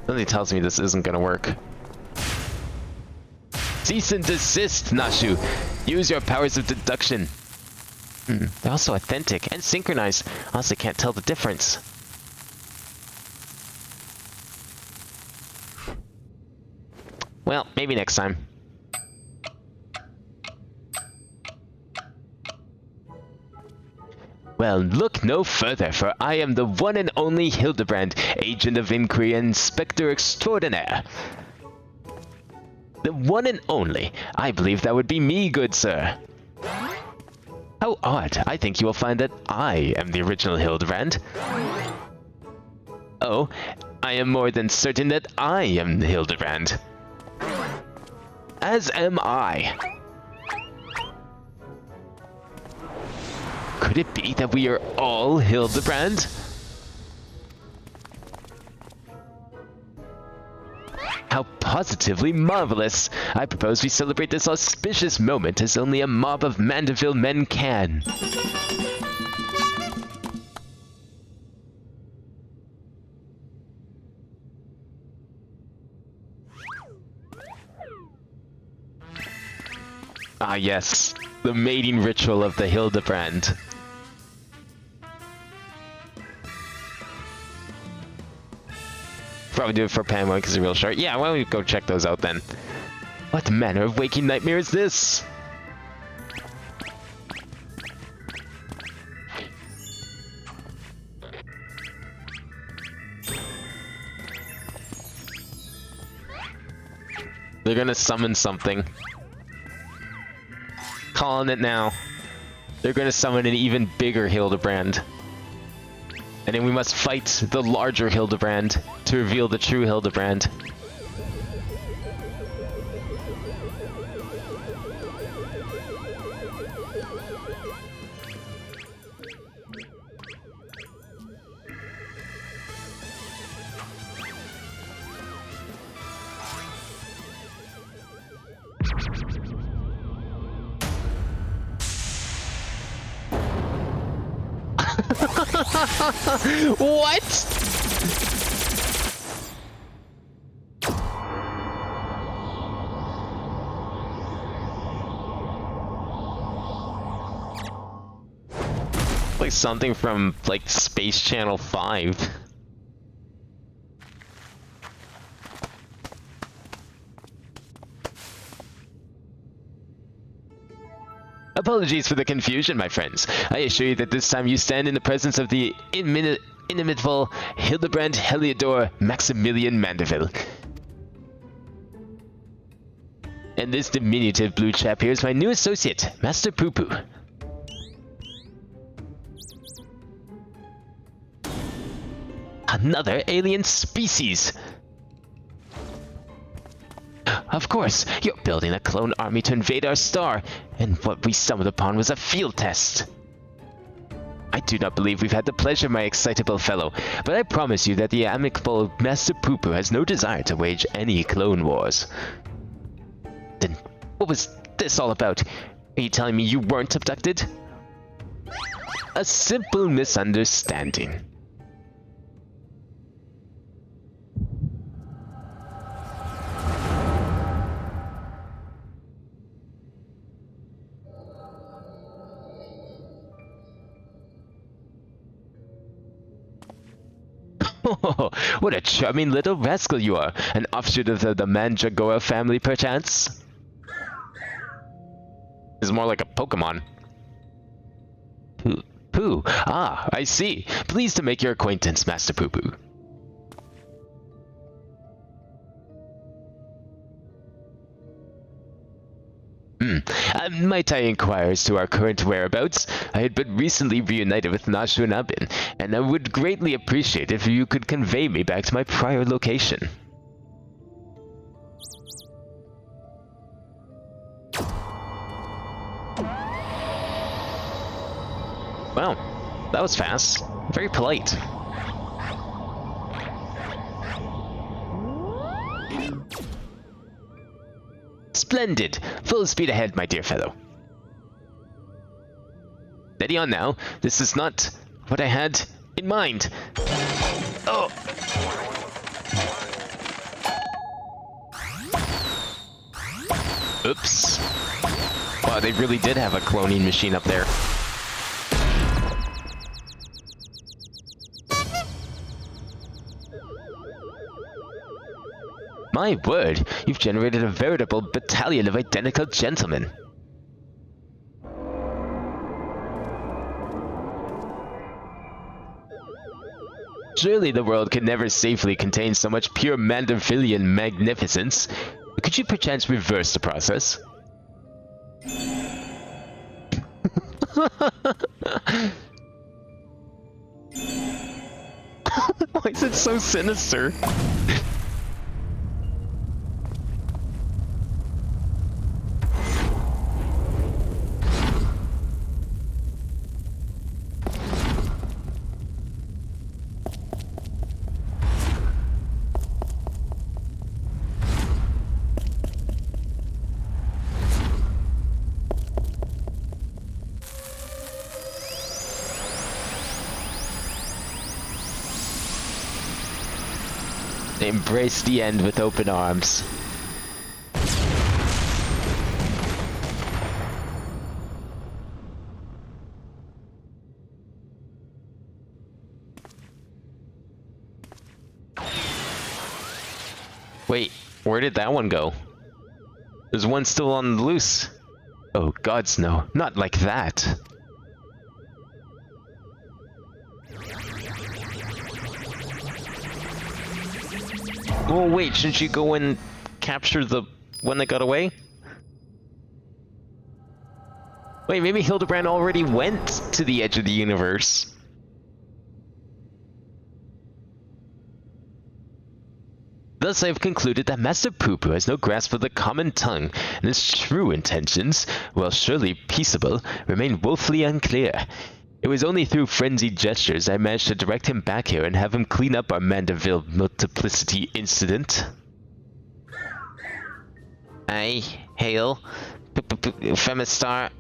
Something tells me this isn't gonna work. Cease and desist, Nashu! Use your powers of deduction. They're also authentic and synchronized. Honestly, can't tell the difference. Well, maybe next time. Well, look no further, for I am the one and only Hildebrand, agent of inquiry and inspector extraordinaire. The one and only. I believe that would be me, good sir. How odd. I think you will find that I am the original Hildebrand. Oh, I am more than certain that I am Hildebrand. As am I. Could it be that we are all Hildebrand? How positively marvelous! I propose we celebrate this auspicious moment as only a mob of Mandeville men can. Ah yes, the mating ritual of the Hildebrand. Probably do it for Pan 1 because it's real short. Yeah, why don't we go check those out then? What manner of waking nightmare is this? They're gonna summon something. Calling it now. They're gonna summon an even bigger Hildebrand. And then we must fight the larger Hildebrand to reveal the true Hildebrand. What? Like something from like Space Channel 5. Apologies for the confusion, my friends. I assure you that this time you stand in the presence of the inimitable Hildebrand Heliodor Maximilian Mandeville. And this diminutive blue chap here is my new associate, Master Poo-Poo. Another alien species! Of course, you're building a clone army to invade our star, and what we stumbled upon was a field test. I do not believe we've had the pleasure, my excitable fellow, but I promise you that the amicable Master Poo-Poo has no desire to wage any clone wars. Then, what was this all about? Are you telling me you weren't abducted? A simple misunderstanding. Oh, what a charming little rascal you are! An offshoot of the Mandragora family, perchance? It's more like a Pokemon. Pooh. Ah, I see. Pleased to make your acquaintance, Master Poo-Poo. Might I inquire as to our current whereabouts? I had but recently reunited with Nashu and Abin, and I would greatly appreciate if you could convey me back to my prior location. Well, that was fast. Very polite. Splendid! Full speed ahead, my dear fellow. Steady on now. This is not what I had in mind. Oh! Oops. Wow, they really did have a cloning machine up there. My word, you've generated a veritable battalion of identical gentlemen. Surely the world could never safely contain so much pure Mandervillian magnificence. Could you perchance reverse the process? Why is it so sinister? Embrace the end with open arms. Wait, where did that one go? There's one still on the loose. Oh gods no, not like that. Oh wait, shouldn't you go and capture the one that got away? Wait, maybe Hildebrand already went to the edge of the universe. Thus I have concluded that Master Poo-Poo has no grasp of the common tongue, and his true intentions, while surely peaceable, remain woefully unclear. It was only through frenzied gestures I managed to direct him back here and have him clean up our Manderville multiplicity incident. I hail from a star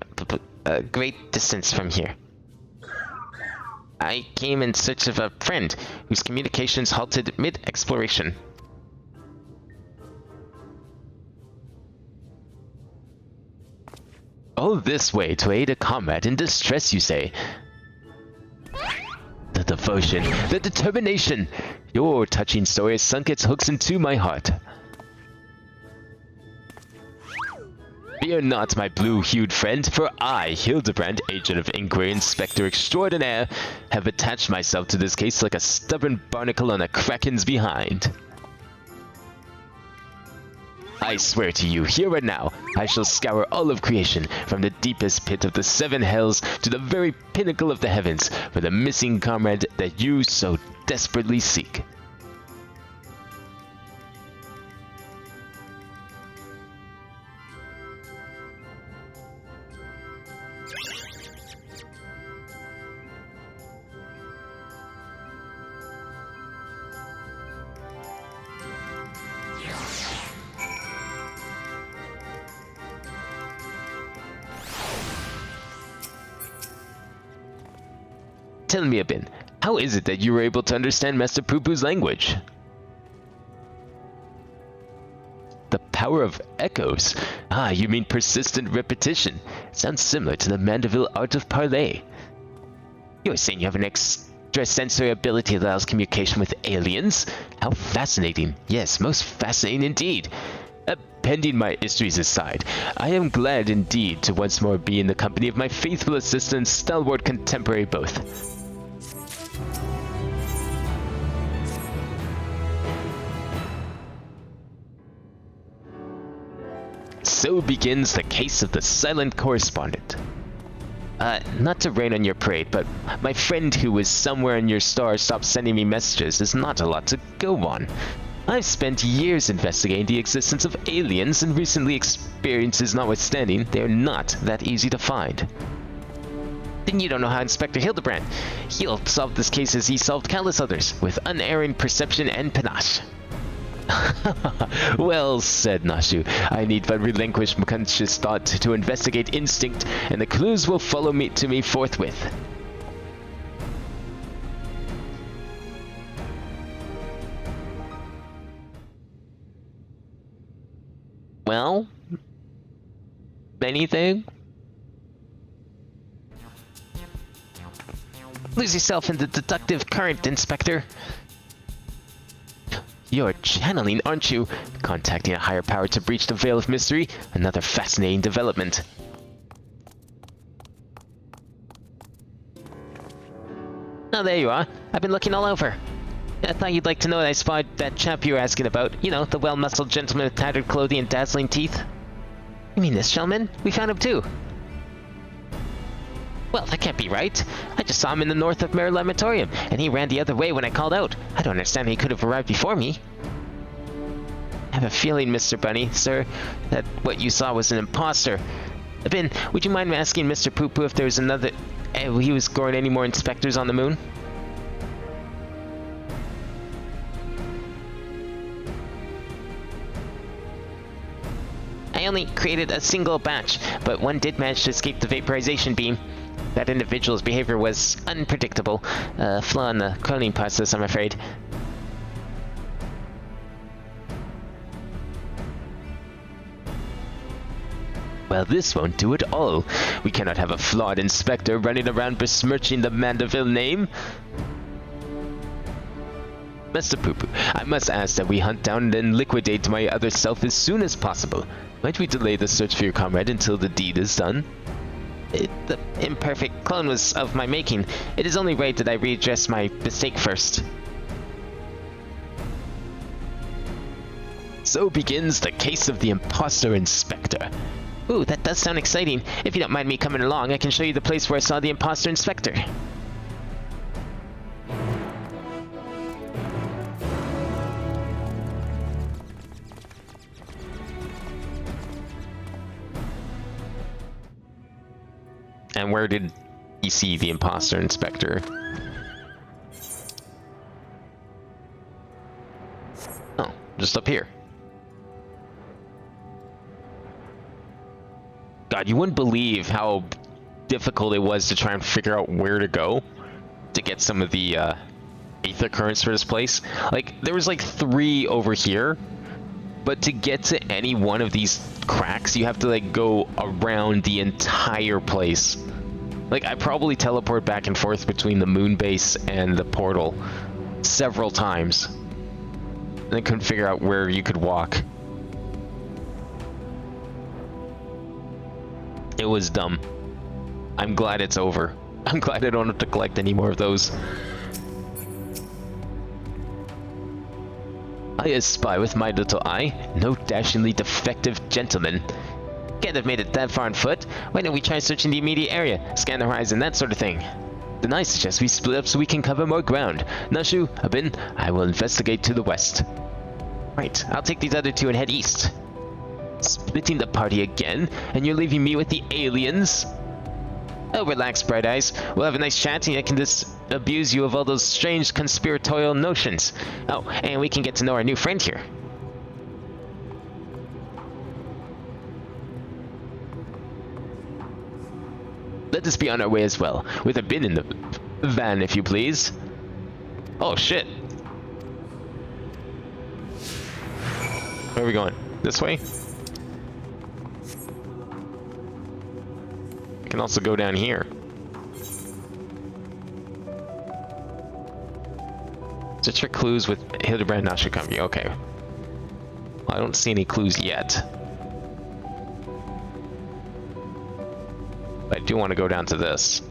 a great distance from here. I came in search of a friend whose communications halted mid-exploration. All this way to aid a comrade in distress, you say? The devotion, the determination! Your touching story has sunk its hooks into my heart. Fear not, my blue-hued friend, for I, Hildebrand, agent of Inquiry Inspector Extraordinaire, have attached myself to this case like a stubborn barnacle on a kraken's behind. I swear to you, here and now, I shall scour all of creation, from the deepest pit of the seven hells to the very pinnacle of the heavens, for the missing comrade that you so desperately seek. Tell me a bit, how is it that you were able to understand Master Poo-Poo's language? The power of echoes? Ah, you mean persistent repetition. Sounds similar to the Manderville art of parley. You're saying you have an extrasensory ability that allows communication with aliens? How fascinating. Yes, most fascinating indeed. Pending my histories aside, I am glad indeed to once more be in the company of my faithful assistant, stalwart contemporary both. So begins the case of the silent correspondent. Not to rain on your parade, but my friend who was somewhere in your star stopped sending me messages is not a lot to go on. I've spent years investigating the existence of aliens, and recently experiences notwithstanding, they are not that easy to find. Then you don't know how Inspector Hildebrand. He'll solve this case as he solved countless others, with unerring perception and panache. Well said, Nashu. I need but relinquish conscious thought to investigate instinct, and the clues will follow me to me forthwith. Well? Anything? Lose yourself in the deductive current, Inspector. You're channeling, aren't you? Contacting a higher power to breach the veil of mystery? Another fascinating development. Oh, there you are. I've been looking all over. I thought you'd like to know that I spied that chap you were asking about. You know, the well-muscled gentleman with tattered clothing and dazzling teeth. You mean this gentleman? We found him too. Well, that can't be right. I just saw him in the north of Mare Lamentorium, and he ran the other way when I called out. I don't understand how he could have arrived before me. I have a feeling, Mr. Bunny, sir, that what you saw was an imposter. Ben, would you mind asking Mr. Poo-Poo if there's another... he was scoring any more inspectors on the moon? I only created a single batch, but one did manage to escape the vaporization beam. That individual's behavior was unpredictable. A flaw in the cloning process, I'm afraid. Well, this won't do at all. We cannot have a flawed inspector running around besmirching the Mandeville name. Mr. Poo-Poo, I must ask that we hunt down and liquidate my other self as soon as possible. Might we delay the search for your comrade until the deed is done? The imperfect clone was of my making. It is only right that I readdress my mistake first. So begins the case of the imposter inspector. Ooh, that does sound exciting. If you don't mind me coming along, I can show you the place where I saw the imposter inspector. And where did you see the imposter inspector? Oh, just up here. God, you wouldn't believe how difficult it was to try and figure out where to go to get some of the aether currents for this place. Like, there was like 3 over here, but to get to any one of these cracks, you have to like go around the entire place. Like, I probably teleport back and forth between the moon base and the portal several times. And I couldn't figure out where you could walk. It was dumb. I'm glad it's over. I'm glad I don't have to collect any more of those. I espy with my little eye no dashingly defective gentleman. Can't have made it that far on foot. Why don't we try searching the immediate area, scan the horizon, that sort of thing? Then I suggest we split up so we can cover more ground. Nashu, Abin, I will investigate to the west. Right, I'll take these other 2 and head east. Splitting the party again, and you're leaving me with the aliens? Oh, relax, Bright Eyes. We'll have a nice chat, and I can disabuse you of all those strange conspiratorial notions. Oh, and we can get to know our new friend here. Let us be on our way as well, with a bin in the van, if you please. Oh, shit. Where are we going? This way? I can also go down here. Search for clues with Hildebrand Nashu Company. Okay. Well, I don't see any clues yet. I do want to go down to this.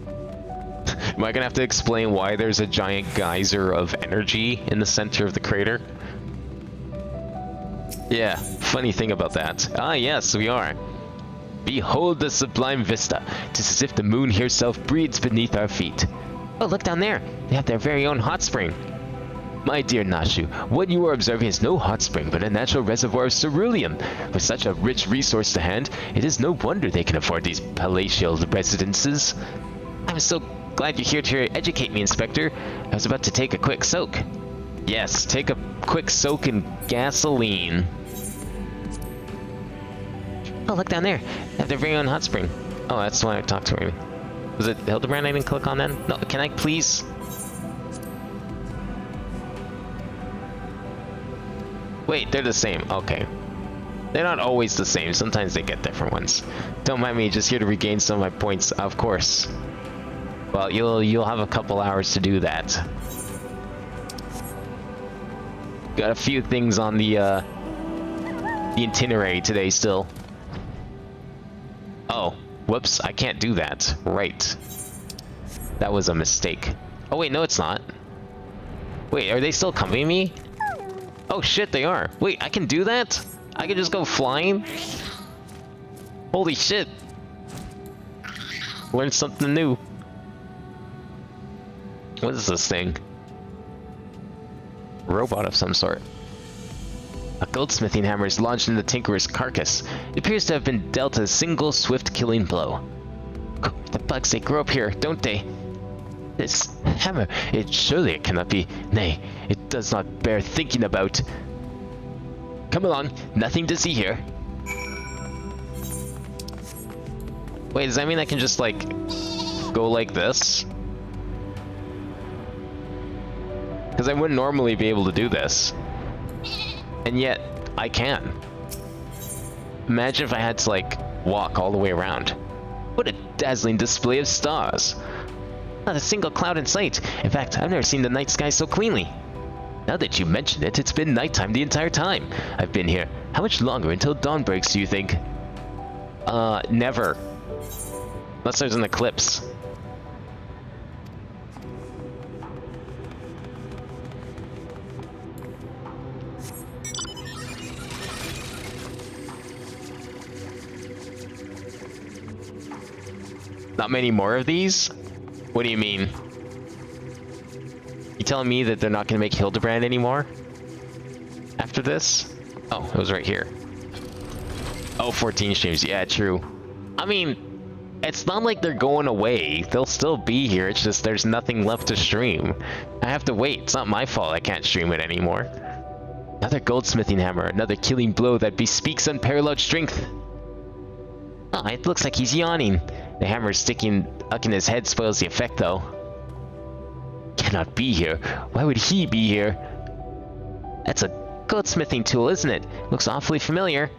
Am I gonna have to explain why there's a giant geyser of energy in the center of the crater? Yeah, funny thing about that. Ah, yes, we are. Behold the sublime vista. 'Tis as if the moon herself breathes beneath our feet. Oh, look down there. They have their very own hot spring. My dear Nashu, what you are observing is no hot spring, but a natural reservoir of ceruleum. With such a rich resource to hand, it is no wonder they can afford these palatial residences. I'm so glad you're here to educate me, Inspector. I was about to take a quick soak. Yes, take a quick soak in gasoline. Oh, look down there. They have their very own hot spring. Oh, that's why I talked to her. Was it Hildebrand I didn't click on then? No, can I please? Wait, they're the same. Okay. They're not always the same. Sometimes they get different ones. Don't mind me, just here to regain some of my points, of course. Well, you'll have a couple hours to do that. Got a few things on the itinerary today still. Oh, whoops, I can't do that. Right. That was a mistake. Oh wait, no it's not. Wait, are they still coming me? Oh shit, they are. Wait, I can do that? I can just go flying? Holy shit. Learned something new. What is this thing? Robot of some sort. A goldsmithing hammer is lodged in the tinkerer's carcass. It appears to have been dealt a single swift killing blow. The bugs, they grow up here, don't they? This hammer, it cannot be. Nay, it does not bear thinking about. Come along, nothing to see here. Wait, does that mean I can just, like, go like this? Because I wouldn't normally be able to do this. And yet, I can. Imagine if I had to, like, walk all the way around. What a dazzling display of stars. Not a single cloud in sight. In fact, I've never seen the night sky so cleanly. Now that you mention it, it's been nighttime the entire time I've been here. How much longer until dawn breaks, do you think? Never. Unless there's an eclipse. Not many more of these? What do you mean? You telling me that they're not gonna make Hildebrand anymore? After this? Oh, it was right here. Oh, 14 streams. Yeah, true. I mean, it's not like they're going away. They'll still be here. It's just there's nothing left to stream. I have to wait. It's not my fault I can't stream it anymore. Another goldsmithing hammer. Another killing blow that bespeaks unparalleled strength. Oh, it looks like he's yawning. The hammer sticking up in his head spoils the effect, though. Cannot be here. Why would he be here? That's a goldsmithing tool, isn't it? Looks awfully familiar.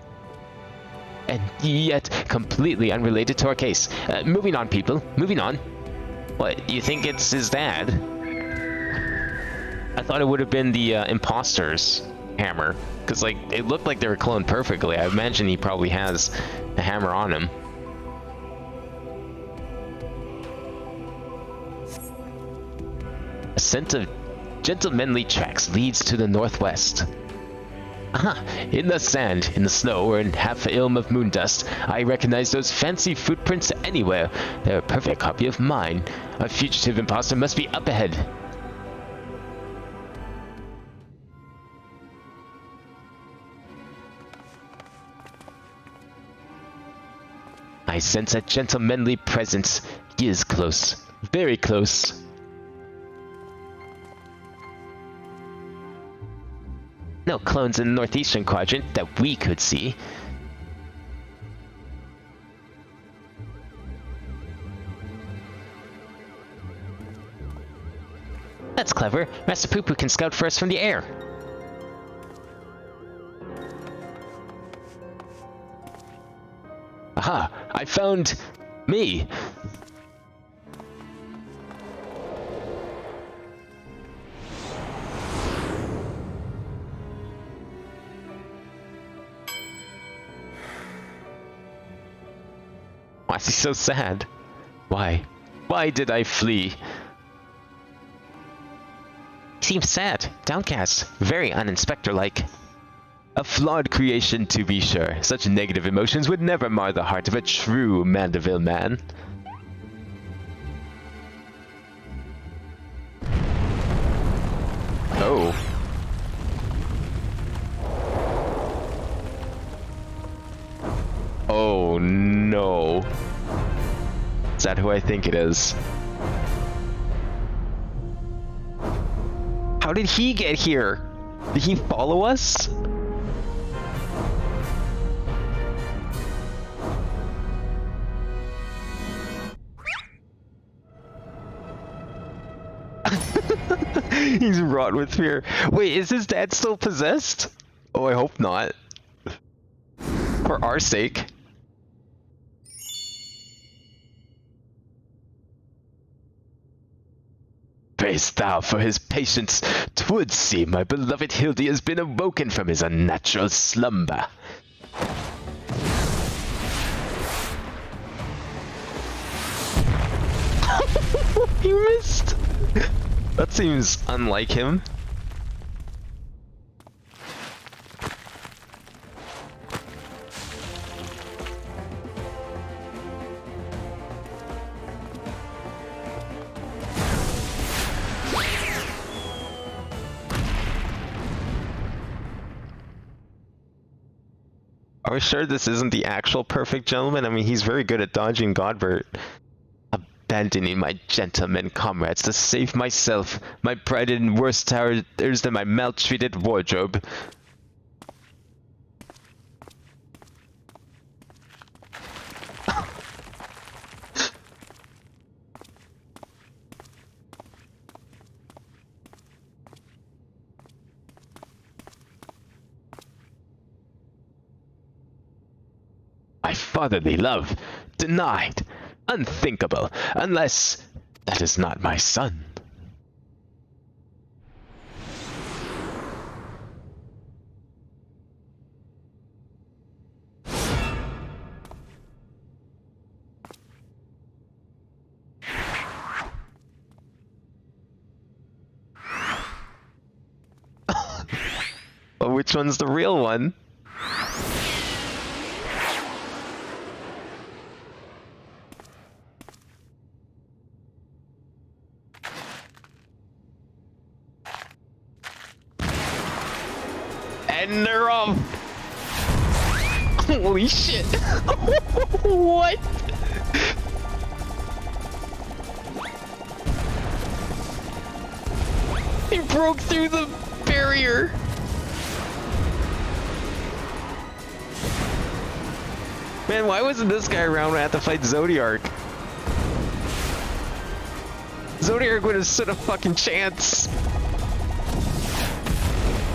And yet completely unrelated to our case. Moving on, people. Moving on. What, you think it's his dad? I thought it would have been the imposter's hammer. Because, like, it looked like they were cloned perfectly. I imagine he probably has a hammer on him. A scent of gentlemanly tracks leads to the northwest. Aha! In the sand, in the snow, or in half a ilm of moon dust, I recognize those fancy footprints anywhere. They're a perfect copy of mine. A fugitive imposter must be up ahead. I sense a gentlemanly presence. He is close. Very close. No clones in the northeastern quadrant that we could see. That's clever. Master Poo Poo can scout for us from the air. Aha! I found me! Why is he so sad? Why? Why did I flee? He seems sad, downcast, very un-inspector-like. A flawed creation, to be sure. Such negative emotions would never mar the heart of a true Mandeville man. Oh. Oh no. Is that who I think it is? How did he get here? Did he follow us? He's wrought with fear. Wait, is his dad still possessed? Oh, I hope not. For our sake. Praise thou for his patience. 'Twould seem my beloved Hildy has been awoken from his unnatural slumber. He missed! That seems unlike him. Are we sure this isn't the actual perfect gentleman? I mean, he's very good at dodging Godbert. Abandoning my gentlemen comrades to save myself, my pride in worse towers than my maltreated wardrobe. My fatherly love denied. Unthinkable, unless that is not my son. Well, which one's the real one? And they're off. Holy shit. What? He broke through the barrier. Man, why wasn't this guy around when I had to fight Zodiark? Zodiark would have stood a fucking chance.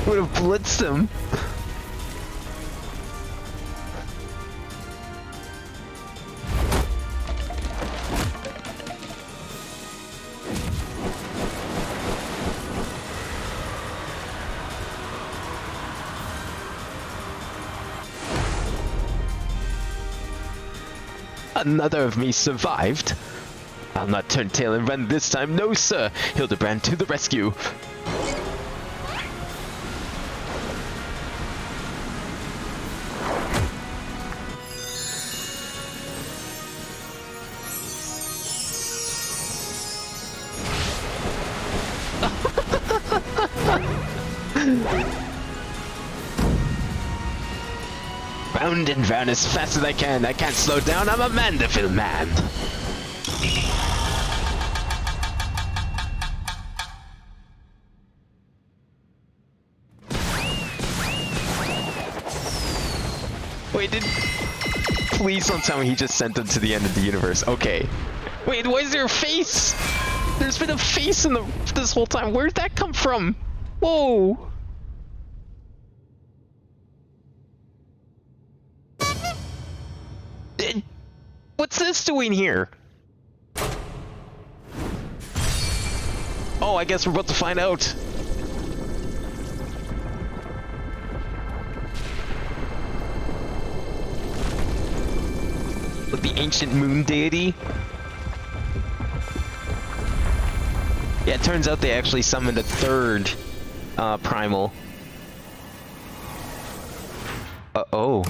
Would have blitzed him. Another of me survived. I'll not turn tail and run this time. No, sir. Hildebrand to the rescue. Round and round as fast as I can. I can't slow down. I'm a Mandeville man. Wait, please don't tell me he just sent them to the end of the universe. Okay. Wait, why is there a face? There's been a face in this whole time. Where did that come from? Whoa. What's this doing here? Oh, I guess we're about to find out. With the ancient moon deity? Yeah, it turns out they actually summoned a third primal. Uh-oh.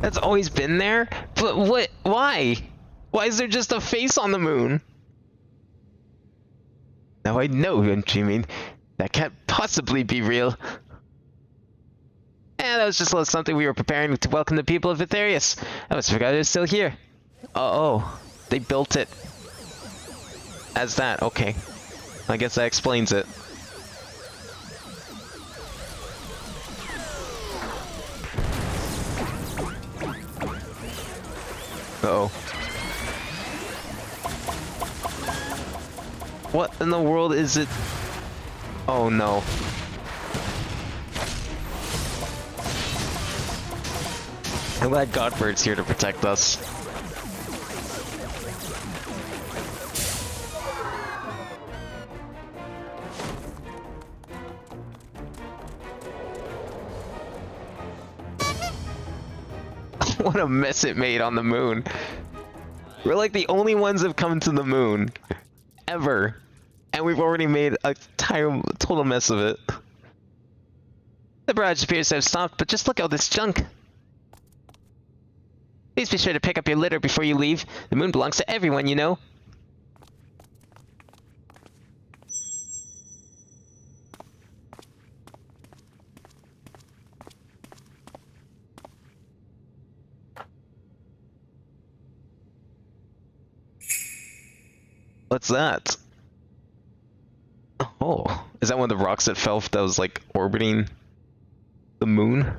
That's always been there? But what? Why? Why is there just a face on the moon? Now I know I'm dreaming. That can't possibly be real. That was just a little something we were preparing to welcome the people of Aetherius. I almost forgot it was still here. Oh, they built it as that. Okay. I guess that explains it. Uh-oh. What in the world is it? Oh no. I'm glad Godbird's here to protect us. What a mess it made on the moon. We're like the only ones that have come to the moon. Ever. And we've already made a total mess of it. The barrage appears to have stopped, but just look at all this junk. Please be sure to pick up your litter before you leave. The moon belongs to everyone, you know. What's that? Oh, is that one of the rocks that fell that was like orbiting the moon?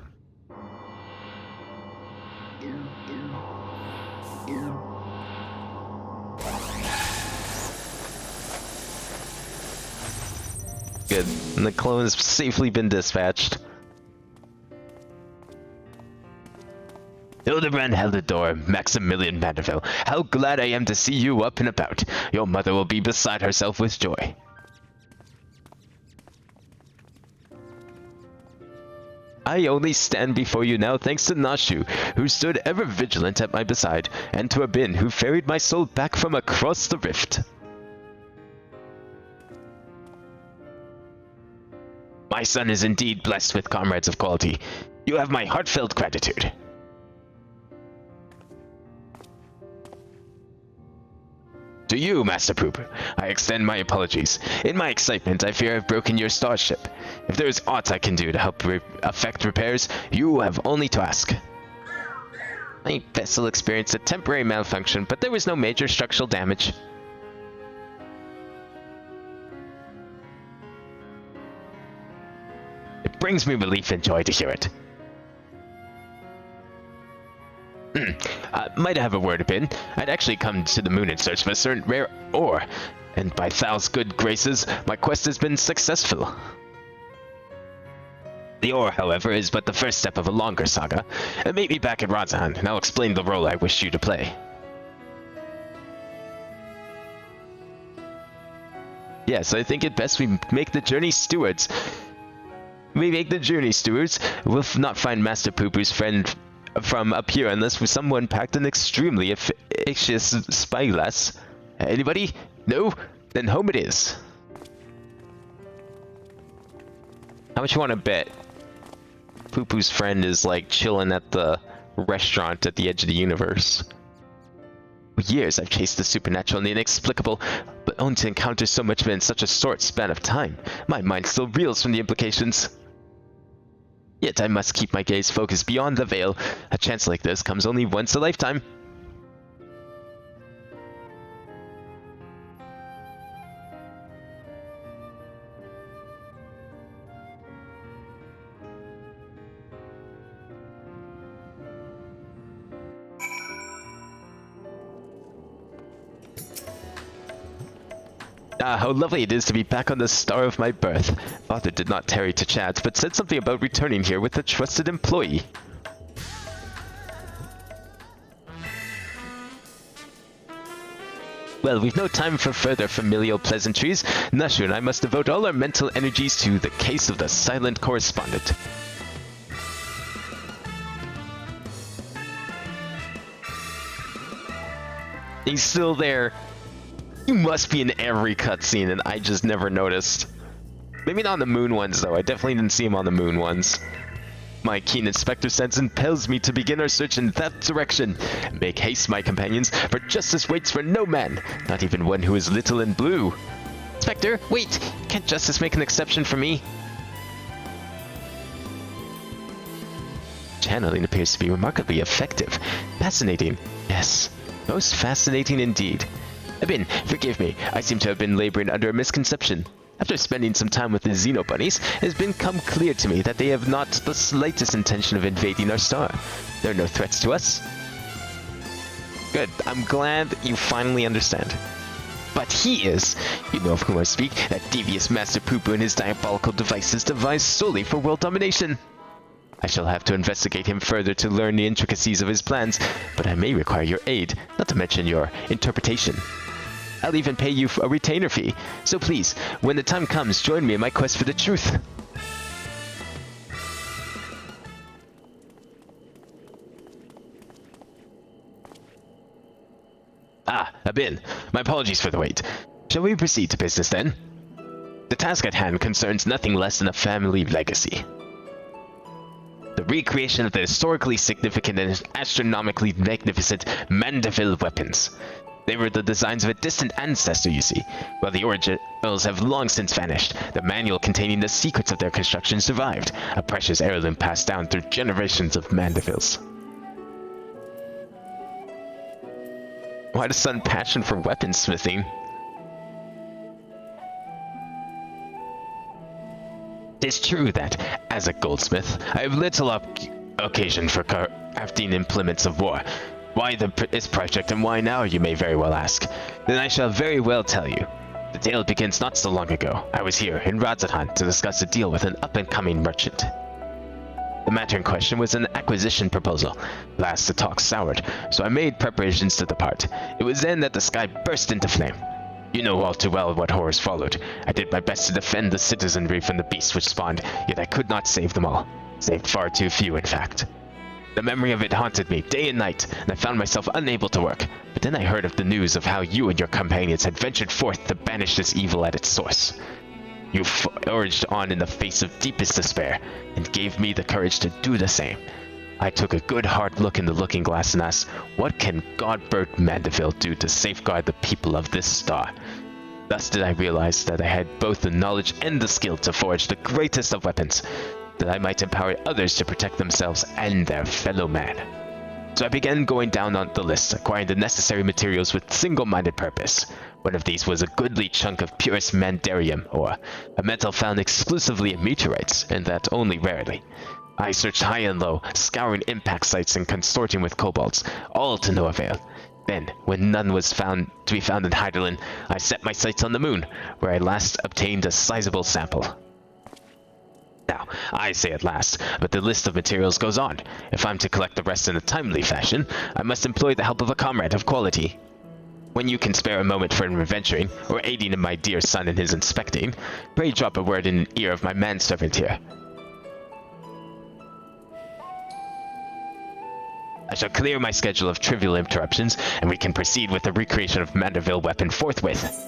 Good. And the clone has safely been dispatched. Hildebrand Heldador, Maximilian Vanderville, how glad I am to see you up and about. Your mother will be beside herself with joy. I only stand before you now thanks to Nashu, who stood ever vigilant at my beside, and to Abin, who ferried my soul back from across the rift. My son is indeed blessed with comrades of quality. You have my heartfelt gratitude. To you, Master Poop, I extend my apologies. In my excitement, I fear I've broken your starship. If there is aught I can do to help effect repairs, you have only to ask. My vessel experienced a temporary malfunction, but there was no major structural damage. It brings me relief and joy to hear it. Might I have a word, Abin? I'd actually come to the moon in search of a certain rare ore, and by Thal's good graces, my quest has been successful. The ore, however, is but the first step of a longer saga. Meet me back at radz-at-han, and I'll explain the role I wish you to play. Yes, I think it best we make the journey stewards. We'll not find Master Poo-Poo's friend from up here unless someone packed an extremely efficacious spyglass. Anybody? No? Then home it is. How much you want to bet Poo-Poo's friend is like chilling at the restaurant at the edge of the universe? For years I've chased the supernatural and the inexplicable, but only to encounter so much of it in such a short span of time. My mind still reels from the implications. Yet I must keep my gaze focused beyond the veil. A chance like this comes only once a lifetime. Ah, how lovely it is to be back on the star of my birth. Father did not tarry to chat, but said something about returning here with a trusted employee. Well, we've no time for further familial pleasantries. Nashu and I must devote all our mental energies to the case of the silent correspondent. He's still there. You must be in every cutscene, and I just never noticed. Maybe not on the moon ones, though. I definitely didn't see him on the moon ones. My keen inspector sense impels me to begin our search in that direction. Make haste, my companions, for justice waits for no man, not even one who is little and blue. Inspector, wait! Can't justice make an exception for me? Channeling appears to be remarkably effective. Fascinating. Yes, most fascinating indeed. Abin, forgive me. I seem to have been laboring under a misconception. After spending some time with the Xeno Bunnies, it has become clear to me that they have not the slightest intention of invading our star. There are no threats to us. Good. I'm glad you finally understand. But he is. You know of whom I speak. That devious Master Poo-Poo and his diabolical devices devised solely for world domination. I shall have to investigate him further to learn the intricacies of his plans, but I may require your aid, not to mention your interpretation. I'll even pay you a retainer fee, so please, when the time comes, join me in my quest for the truth. Ah, Abin, my apologies for the wait. Shall we proceed to business then? The task at hand concerns nothing less than a family legacy. The recreation of the historically significant and astronomically magnificent Mandeville weapons. They were the designs of a distant ancestor, you see. While the originals have long since vanished, the manual containing the secrets of their construction survived, a precious heirloom passed down through generations of Mandevilles. Why the sudden passion for weaponsmithing? It's true that, as a goldsmith, I have little occasion for crafting implements of war. Why this project and why now, you may very well ask. Then I shall very well tell you. The tale begins not so long ago. I was here, in radz-at-han, to discuss a deal with an up-and-coming merchant. The matter in question was an acquisition proposal. Last, the talk soured, so I made preparations to depart. It was then that the sky burst into flame. You know all too well what horrors followed. I did my best to defend the citizenry from the beasts which spawned, yet I could not save them all. Saved far too few, in fact. The memory of it haunted me day and night, and I found myself unable to work. But then I heard of the news of how you and your companions had ventured forth to banish this evil at its source. You forged on in the face of deepest despair, and gave me the courage to do the same. I took a good hard look in the looking glass and asked, what can Godbird Mandeville do to safeguard the people of this star? Thus did I realize that I had both the knowledge and the skill to forge the greatest of weapons, that I might empower others to protect themselves and their fellow man. So I began going down on the list, acquiring the necessary materials with single-minded purpose. One of these was a goodly chunk of purest mandarium, or a metal found exclusively in meteorites, and that only rarely. I searched high and low, scouring impact sites and consorting with kobolds, all to no avail. Then, when none was to be found in Hyderlin, I set my sights on the moon, where I last obtained a sizable sample. Now, I say at last, but the list of materials goes on. If I'm to collect the rest in a timely fashion, I must employ the help of a comrade of quality. When you can spare a moment for adventuring, or aiding in my dear son in his inspecting, pray drop a word in the ear of my manservant here. I shall clear my schedule of trivial interruptions, and we can proceed with the recreation of Mandeville weapon forthwith.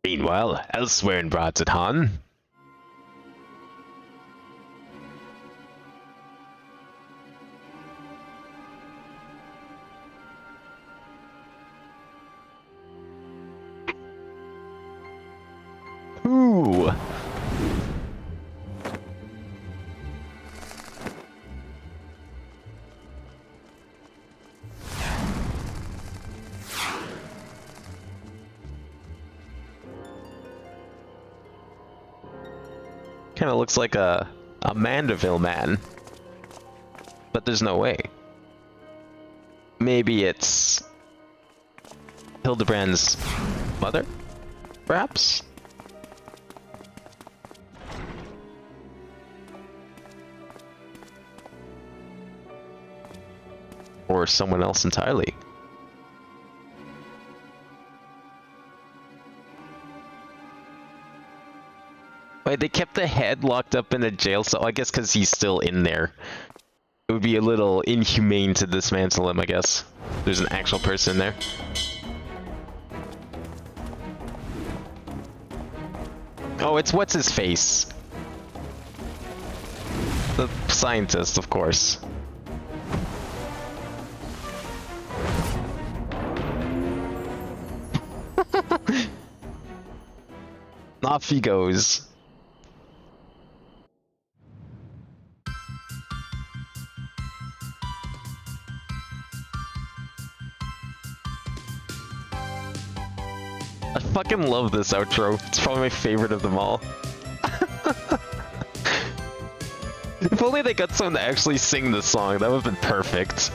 Meanwhile, elsewhere in radz-at-han, ooh. Kind of looks like a Mandeville man, but there's no way. Maybe it's Hildebrand's mother, perhaps? Or someone else entirely. Wait, they kept the head locked up in a jail cell? I guess because he's still in there. It would be a little inhumane to dismantle him, I guess. There's an actual person there. Oh, it's what's his face? The scientist, of course. Off he goes. I fucking love this outro. It's probably my favorite of them all. If only they got someone to actually sing the song, that would have been perfect.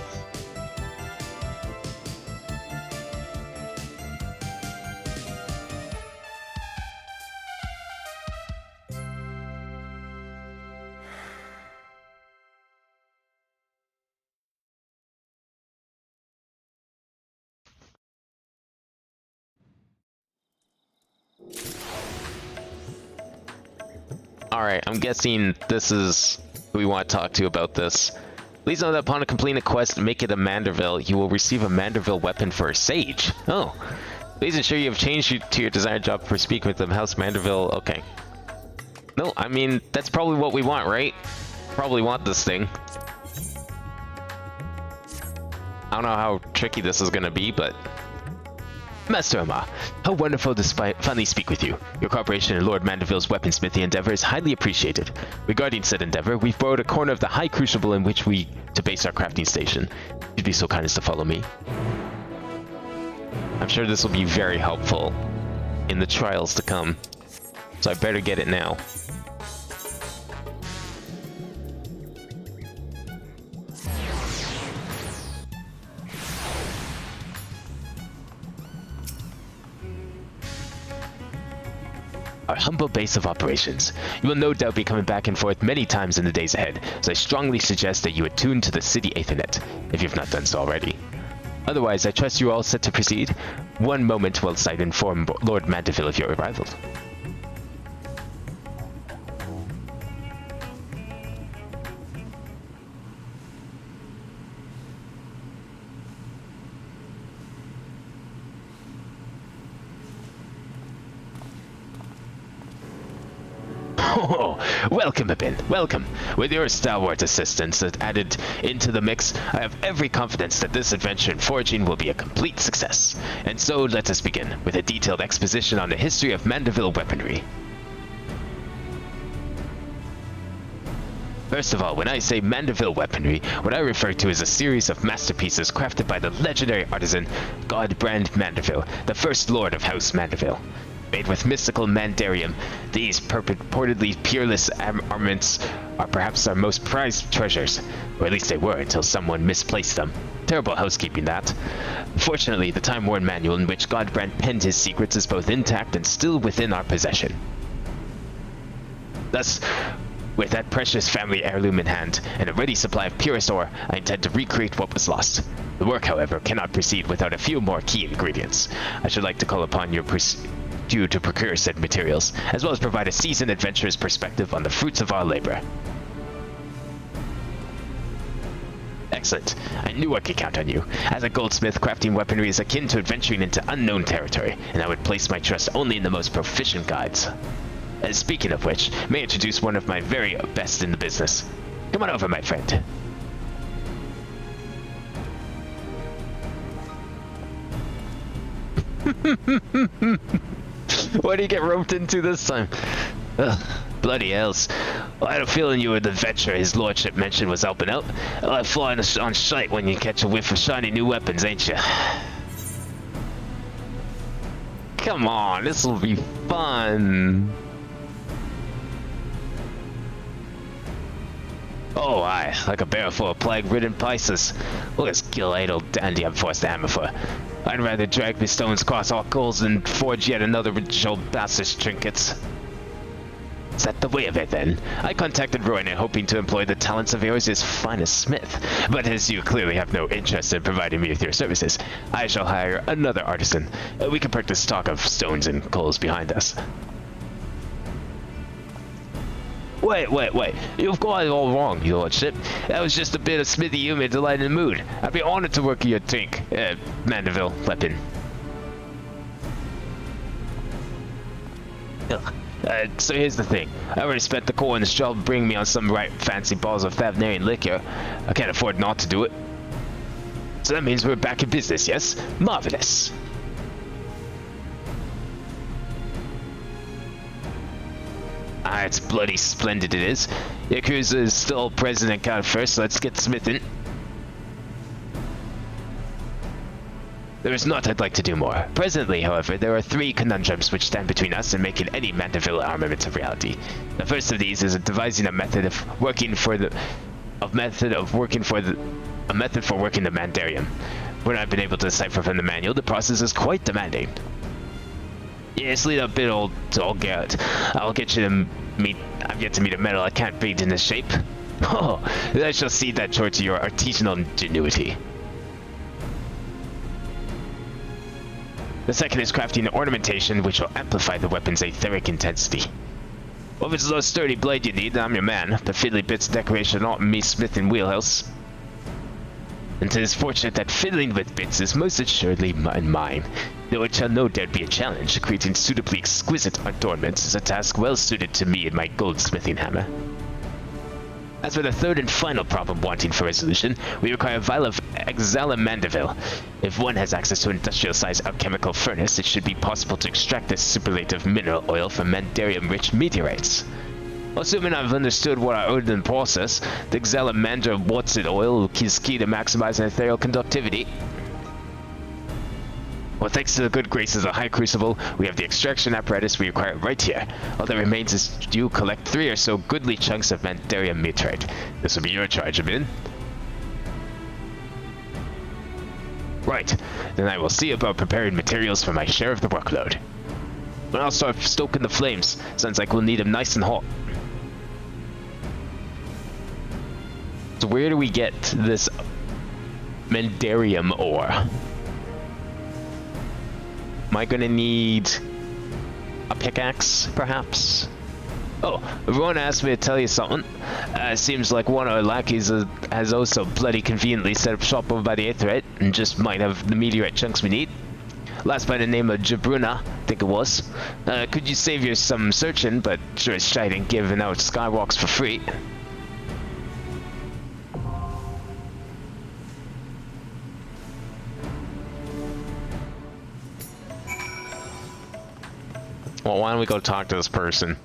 Alright, I'm guessing this is who we want to talk to about this. Please know that upon completing a quest, make it a Manderville, you will receive a Manderville weapon for a sage. Oh. Please ensure you have changed to your desired job for speaking with them. House Manderville, okay. No, I mean, that's probably what we want, right? Probably want this thing. I don't know how tricky this is gonna be, but... Master Emma, how wonderful to finally speak with you. Your cooperation in Lord Manderville's weaponsmithy endeavor is highly appreciated. Regarding said endeavor, we've borrowed a corner of the high crucible in which to base our crafting station. You'd be so kind as to follow me. I'm sure this will be very helpful in the trials to come, so I better get it now. Our humble base of operations. You will no doubt be coming back and forth many times in the days ahead, so I strongly suggest that you attune to the city Aethernet, if you've not done so already. Otherwise, I trust you are all set to proceed. One moment whilst I inform Lord Manderville of your arrival. Oh, welcome, Abin. Welcome. With your stalwart assistance added into the mix, I have every confidence that this adventure in foraging will be a complete success. And so let us begin with a detailed exposition on the history of Manderville weaponry. First of all, when I say Manderville weaponry, what I refer to is a series of masterpieces crafted by the legendary artisan Godbrand Manderville, the first lord of House Manderville. Made with mystical mandarium, these purportedly peerless armaments are perhaps our most prized treasures, or at least they were until someone misplaced them. Terrible housekeeping, that. Fortunately, the time-worn manual in which Godbrand penned his secrets is both intact and still within our possession. Thus, with that precious family heirloom in hand, and a ready supply of purest ore, I intend to recreate what was lost. The work, however, cannot proceed without a few more key ingredients. I should like to call upon you to procure said materials, as well as provide a seasoned adventurer's perspective on the fruits of our labor. Excellent. I knew I could count on you. As a goldsmith, crafting weaponry is akin to adventuring into unknown territory, and I would place my trust only in the most proficient guides. Speaking of which, may I introduce one of my very best in the business. Come on over, my friend. What do you get roped into this time? Ugh, bloody hells. Well, I had a feeling you were the adventurer his lordship mentioned was helping out. Like flying on sight when you catch a whiff of shiny new weapons, ain't you? Come on, this will be fun. Oh, aye, like a barrel full of plague-ridden Pisces. Look at this gill-idle dandy I'm forced to hammer for. I'd rather drag my stones across all coals than forge yet another rich old bastard's trinkets. Is that the way of it, then? I contacted Royne hoping to employ the talents of yours' finest smith, but as you clearly have no interest in providing me with your services, I shall hire another artisan. We can put the stock of stones and coals behind us. Wait. You've got it all wrong, your lordship. That was just a bit of smithy humor to lighten the mood. I'd be honored to work in your tank, Mandeville weapon. So here's the thing. I already spent the core in this job bringing me on some right fancy balls of Thavnarian liquor. I can't afford not to do it. So that means we're back in business, yes? Marvelous. It's bloody splendid it is. Yakuza is still present and count first, so let's get smithing. There is naught I'd like to do more. Presently, however, there are 3 conundrums which stand between us and making any Mandeville armament a reality. The first of these is devising a method for working the Mandarium. When I've been able to decipher from the manual, the process is quite demanding. Yes, lead up bit old Garrett. I'll get you to meet. I've yet to meet a metal I can't beat in this shape. Oh, I shall cede that chore to your artisanal ingenuity. The second is crafting ornamentation which will amplify the weapon's etheric intensity. Well, if it's a sturdy blade you need, then I'm your man. The fiddly bits of decoration aren't me smithing wheelhouse. And it is fortunate that fiddling with bits is most assuredly mine. Though it shall no doubt be a challenge, creating suitably exquisite adornments is a task well suited to me and my goldsmithing hammer. As for the third and final problem wanting for resolution, we require a vial of Exala Mandeville. If one has access to an industrial-sized alchemical furnace, it should be possible to extract this superlative mineral oil from Mandarium-rich meteorites. Assuming I've understood what I owed in the process, the Exala Mandra Watson oil is key to maximizing ethereal conductivity. Well, thanks to the good graces of High Crucible, we have the extraction apparatus we require right here. All that remains is you collect 3 or so goodly chunks of Mandarium meteorite. This will be your charge, Abin. Right, then I will see about preparing materials for my share of the workload. But I'll start stoking the flames. Sounds like we'll need them nice and hot. So where do we get this Mandarium ore? Am I gonna need a pickaxe, perhaps? Oh, everyone asked me to tell you something. Seems like one of our lackeys has also bloody conveniently set up shop over by the Aetherite and just might have the meteorite chunks we need. Last by the name of Jabruna, I think it was. Could you save you some searching, but sure as shite ain't giving out skywalks for free. Well, why don't we go talk to this person?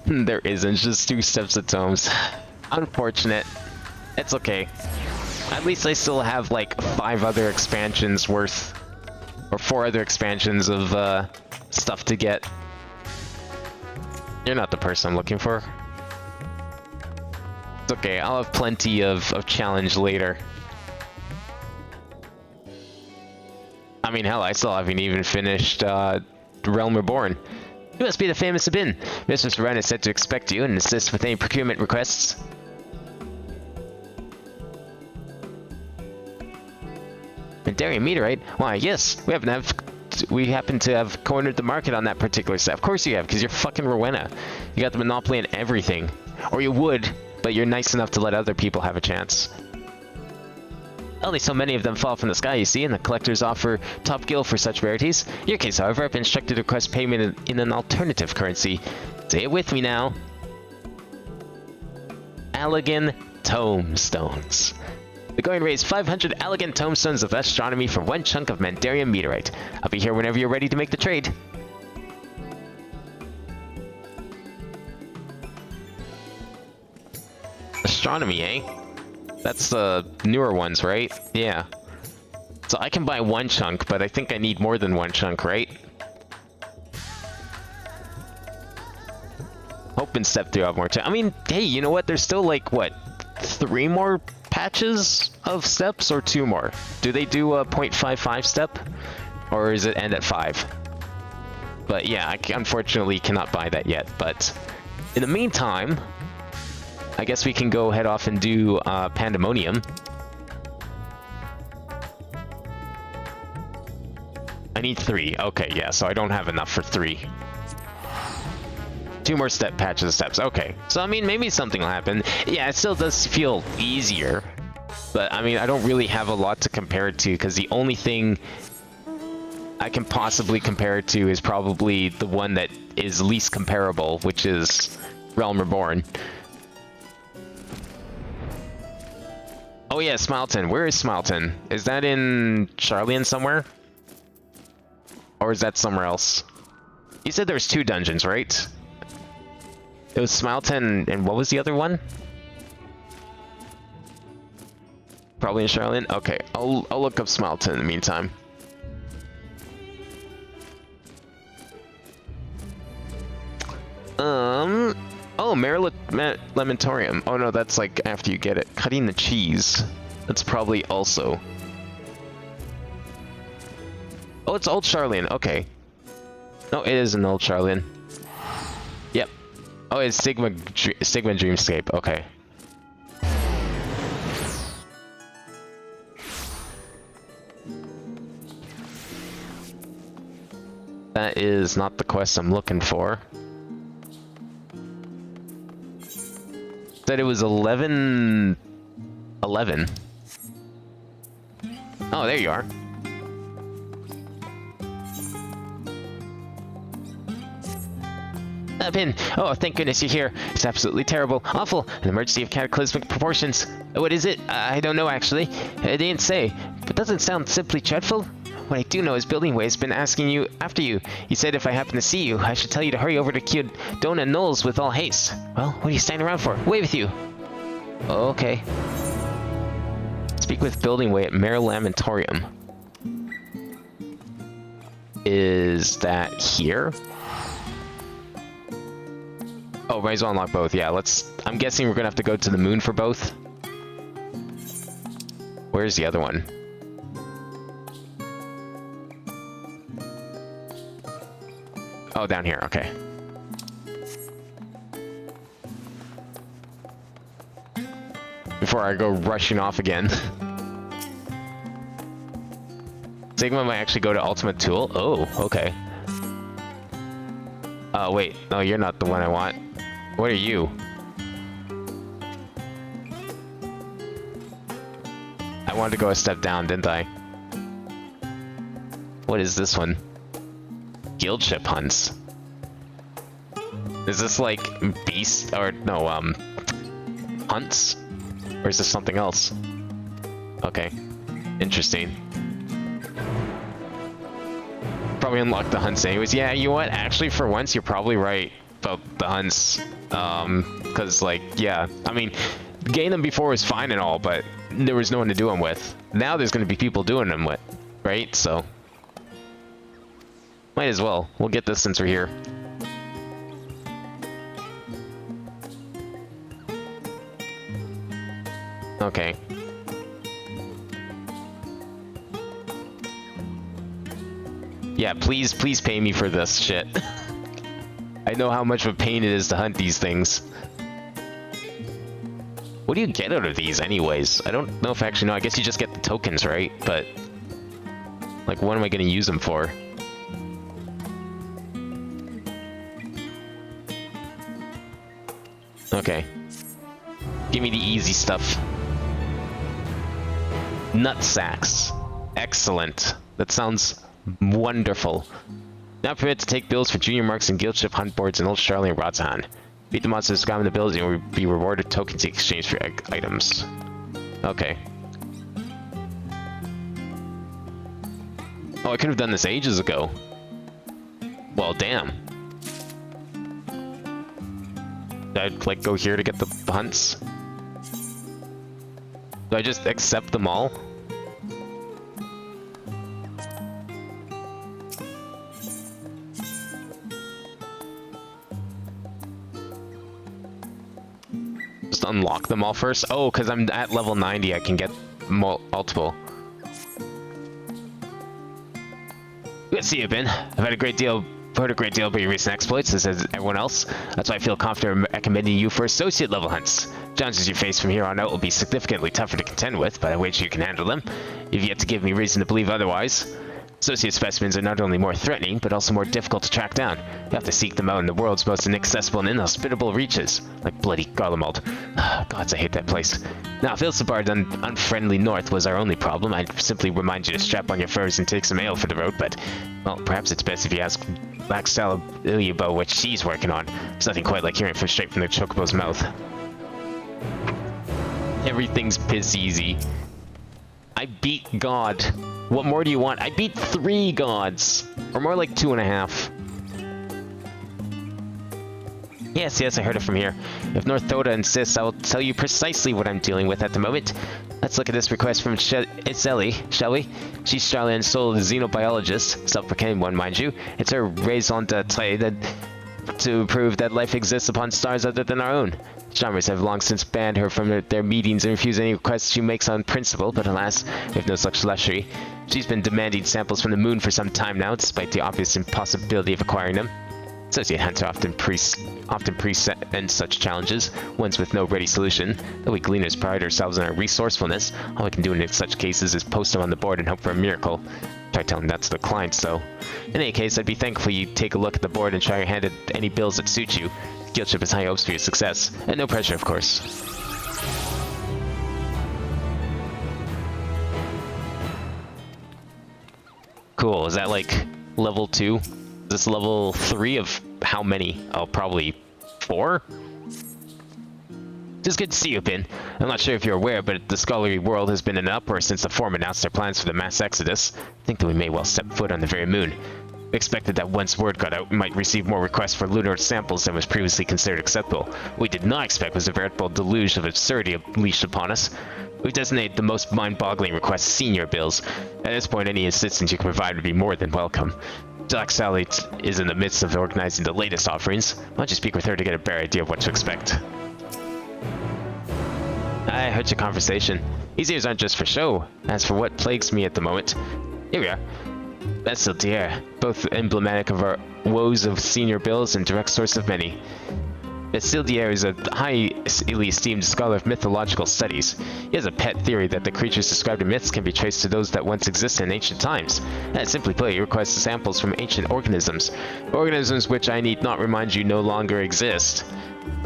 There isn't, just 2 steps of tomes. Unfortunate. It's okay. At least I still have like 5 other expansions worth, or 4 other expansions of stuff to get. You're not the person I'm looking for. It's okay, I'll have plenty of challenge later. I mean, hell, I still haven't even finished Realm Reborn. You must be the famous Abin. Mistress Ren is said to expect you and assist with any procurement requests. Mandarium meteorite? Why, yes, we happen to have cornered the market on that particular set. Of course you have, because you're fucking Rowena. You got the monopoly on everything. Or you would, but you're nice enough to let other people have a chance. Only so many of them fall from the sky, you see, and the collectors offer top gill for such rarities. In your case, however, I've been instructed to request payment in an alternative currency. Say it with me now. Allegan Tomestones. The going rate is 500 Allegan Tomestones of astronomy for 1 chunk of Mandarium meteorite. I'll be here whenever you're ready to make the trade. Astronomy, eh? That's the newer ones, right? Yeah. So I can buy 1 chunk, but I think I need more than 1 chunk, right? Hoping step 3 will have more time. I mean, hey, you know what? There's still like, what, 3 more patches of steps or 2 more? Do they do a 0.55 step? Or is it end at 5? But yeah, I unfortunately cannot buy that yet. But in the meantime, I guess we can go head off and do Pandemonium. I need 3. Okay, yeah, so I don't have enough for 3. 2 more patches of steps. Okay. So, I mean, maybe something will happen. Yeah, it still does feel easier. But, I mean, I don't really have a lot to compare it to, because the only thing I can possibly compare it to is probably the one that is least comparable, which is Realm Reborn. Oh yeah, Smileton. Where is Smileton? Is that in Charlian somewhere? Or is that somewhere else? You said there was 2 dungeons, right? It was Smileton, and what was the other one? Probably in Charlian? Okay, I'll look up Smileton in the meantime. Oh, Lamentorium. Oh no, that's like after you get it. Cutting the cheese. That's probably also. Oh, it's Old Charlian. Okay. No, it is an Old Charlian. Yep. Oh, it's Sigma Dreamscape. Okay. That is not the quest I'm looking for. Said it was 11. Oh, there you are. Pin. Oh, thank goodness you're here. It's absolutely terrible. Awful. An emergency of cataclysmic proportions. What is it? I don't know, actually. They didn't say. But doesn't it sound simply dreadful? What I do know is Building Way has been asking after you. He said if I happen to see you, I should tell you to hurry over to Kildona Knolls with all haste. Well, what are you standing around for? Away with you. Okay. Speak with Building Way at Mare Lamentorium. Is that here? Oh, might as well unlock both. Yeah, I'm guessing we're gonna have to go to the moon for both. Where's the other one? Oh, down here. Okay. Before I go rushing off again. Sigma might actually go to Ultimate Tool. Oh, okay. Oh, wait. No, you're not the one I want. What are you? I wanted to go a step down, didn't I? What is this one? Guild ship hunts. Is this like beast or no hunts? Or is this something else? Okay. Interesting. Probably unlock the hunts anyways. Yeah, you know what? Actually, for once, you're probably right about the hunts. Because, like, yeah. I mean, getting them before was fine and all, but there was no one to do them with. Now there's going to be people doing them with, right? So, might as well. We'll get this since we're here. Okay. Yeah, please pay me for this shit. I know how much of a pain it is to hunt these things. What do you get out of these anyways? I don't know if I actually know. I guess you just get the tokens, right? But, like, what am I going to use them for? Okay. Give me the easy stuff. Nut sacks. Excellent. That sounds wonderful. Now permitted to take builds for junior marks and guild ship hunt boards in Old Charlie and radz-at-han. Beat the monsters, describing the builds, and will be rewarded tokens in exchange for items. Okay. Oh, I could have done this ages ago. Well, damn. I'd like go here to get the hunts. Do I just accept them all? Just unlock them all first? Oh, because I'm at level 90, I can get multiple. Good to see you, Ben. I've heard a great deal about your recent exploits, as has everyone else. That's why I feel confident recommending you for associate level hunts. Challenges you face from here on out will be significantly tougher to contend with, but I wager you can handle them. You've yet to give me reason to believe otherwise. Associate specimens are not only more threatening, but also more difficult to track down. You have to seek them out in the world's most inaccessible and inhospitable reaches, like bloody Garlemald. Gods, I hate that place. Now, if Ilsabard and unfriendly North was our only problem, I'd simply remind you to strap on your furs and take some ale for the road, but, well, perhaps it's best if you ask Black Saliba about what she's working on. There's nothing quite like hearing straight from the chocobo's mouth. Everything's piss easy. I beat God. What more do you want? I beat 3 gods. Or more like 2.5. Yes, I heard it from here. If North Thoda insists, I will tell you precisely what I'm dealing with at the moment. Let's look at this request from Itzeli, shall we? She's Charlie Soul, the xenobiologist. Self-proclaimed one, mind you. It's her raison d'etre to prove that life exists upon stars other than our own. Shamers have long since banned her from their meetings and refused any requests she makes on principle, but alas, we have no such luxury. She's been demanding samples from the moon for some time now, despite the obvious impossibility of acquiring them. Associate hunter often present such challenges, ones with no ready solution. Though we gleaners pride ourselves on our resourcefulness, all we can do in such cases is post them on the board and hope for a miracle. Try telling that to the clients, though. In any case, I'd be thankful you take a look at the board and try your hand at any bills that suit you. Guildship has high hopes for your success, and no pressure, of course. Cool, is that like level 2? Is this level 3 of how many? Oh, probably 4? Just good to see you, Pin. I'm not sure if you're aware, but the scholarly world has been in an uproar since the Forum announced their plans for the mass exodus. I think that we may well step foot on the very moon. We expected that once word got out, we might receive more requests for lunar samples than was previously considered acceptable. What we did not expect was a veritable deluge of absurdity unleashed upon us. We've designated the most mind-boggling requests senior bills. At this point, any assistance you can provide would be more than welcome. Black Sally is in the midst of organizing the latest offerings. Why don't you speak with her to get a better idea of what to expect? I heard your conversation. These ears aren't just for show. As for what plagues me at the moment, here we are. Bastildier, both emblematic of our woes of senior bills and direct source of many. Bastildier is a highly esteemed scholar of mythological studies. He has a pet theory that the creatures described in myths can be traced to those that once existed in ancient times. And simply put, he requests samples from ancient organisms. Organisms which I need not remind you no longer exist.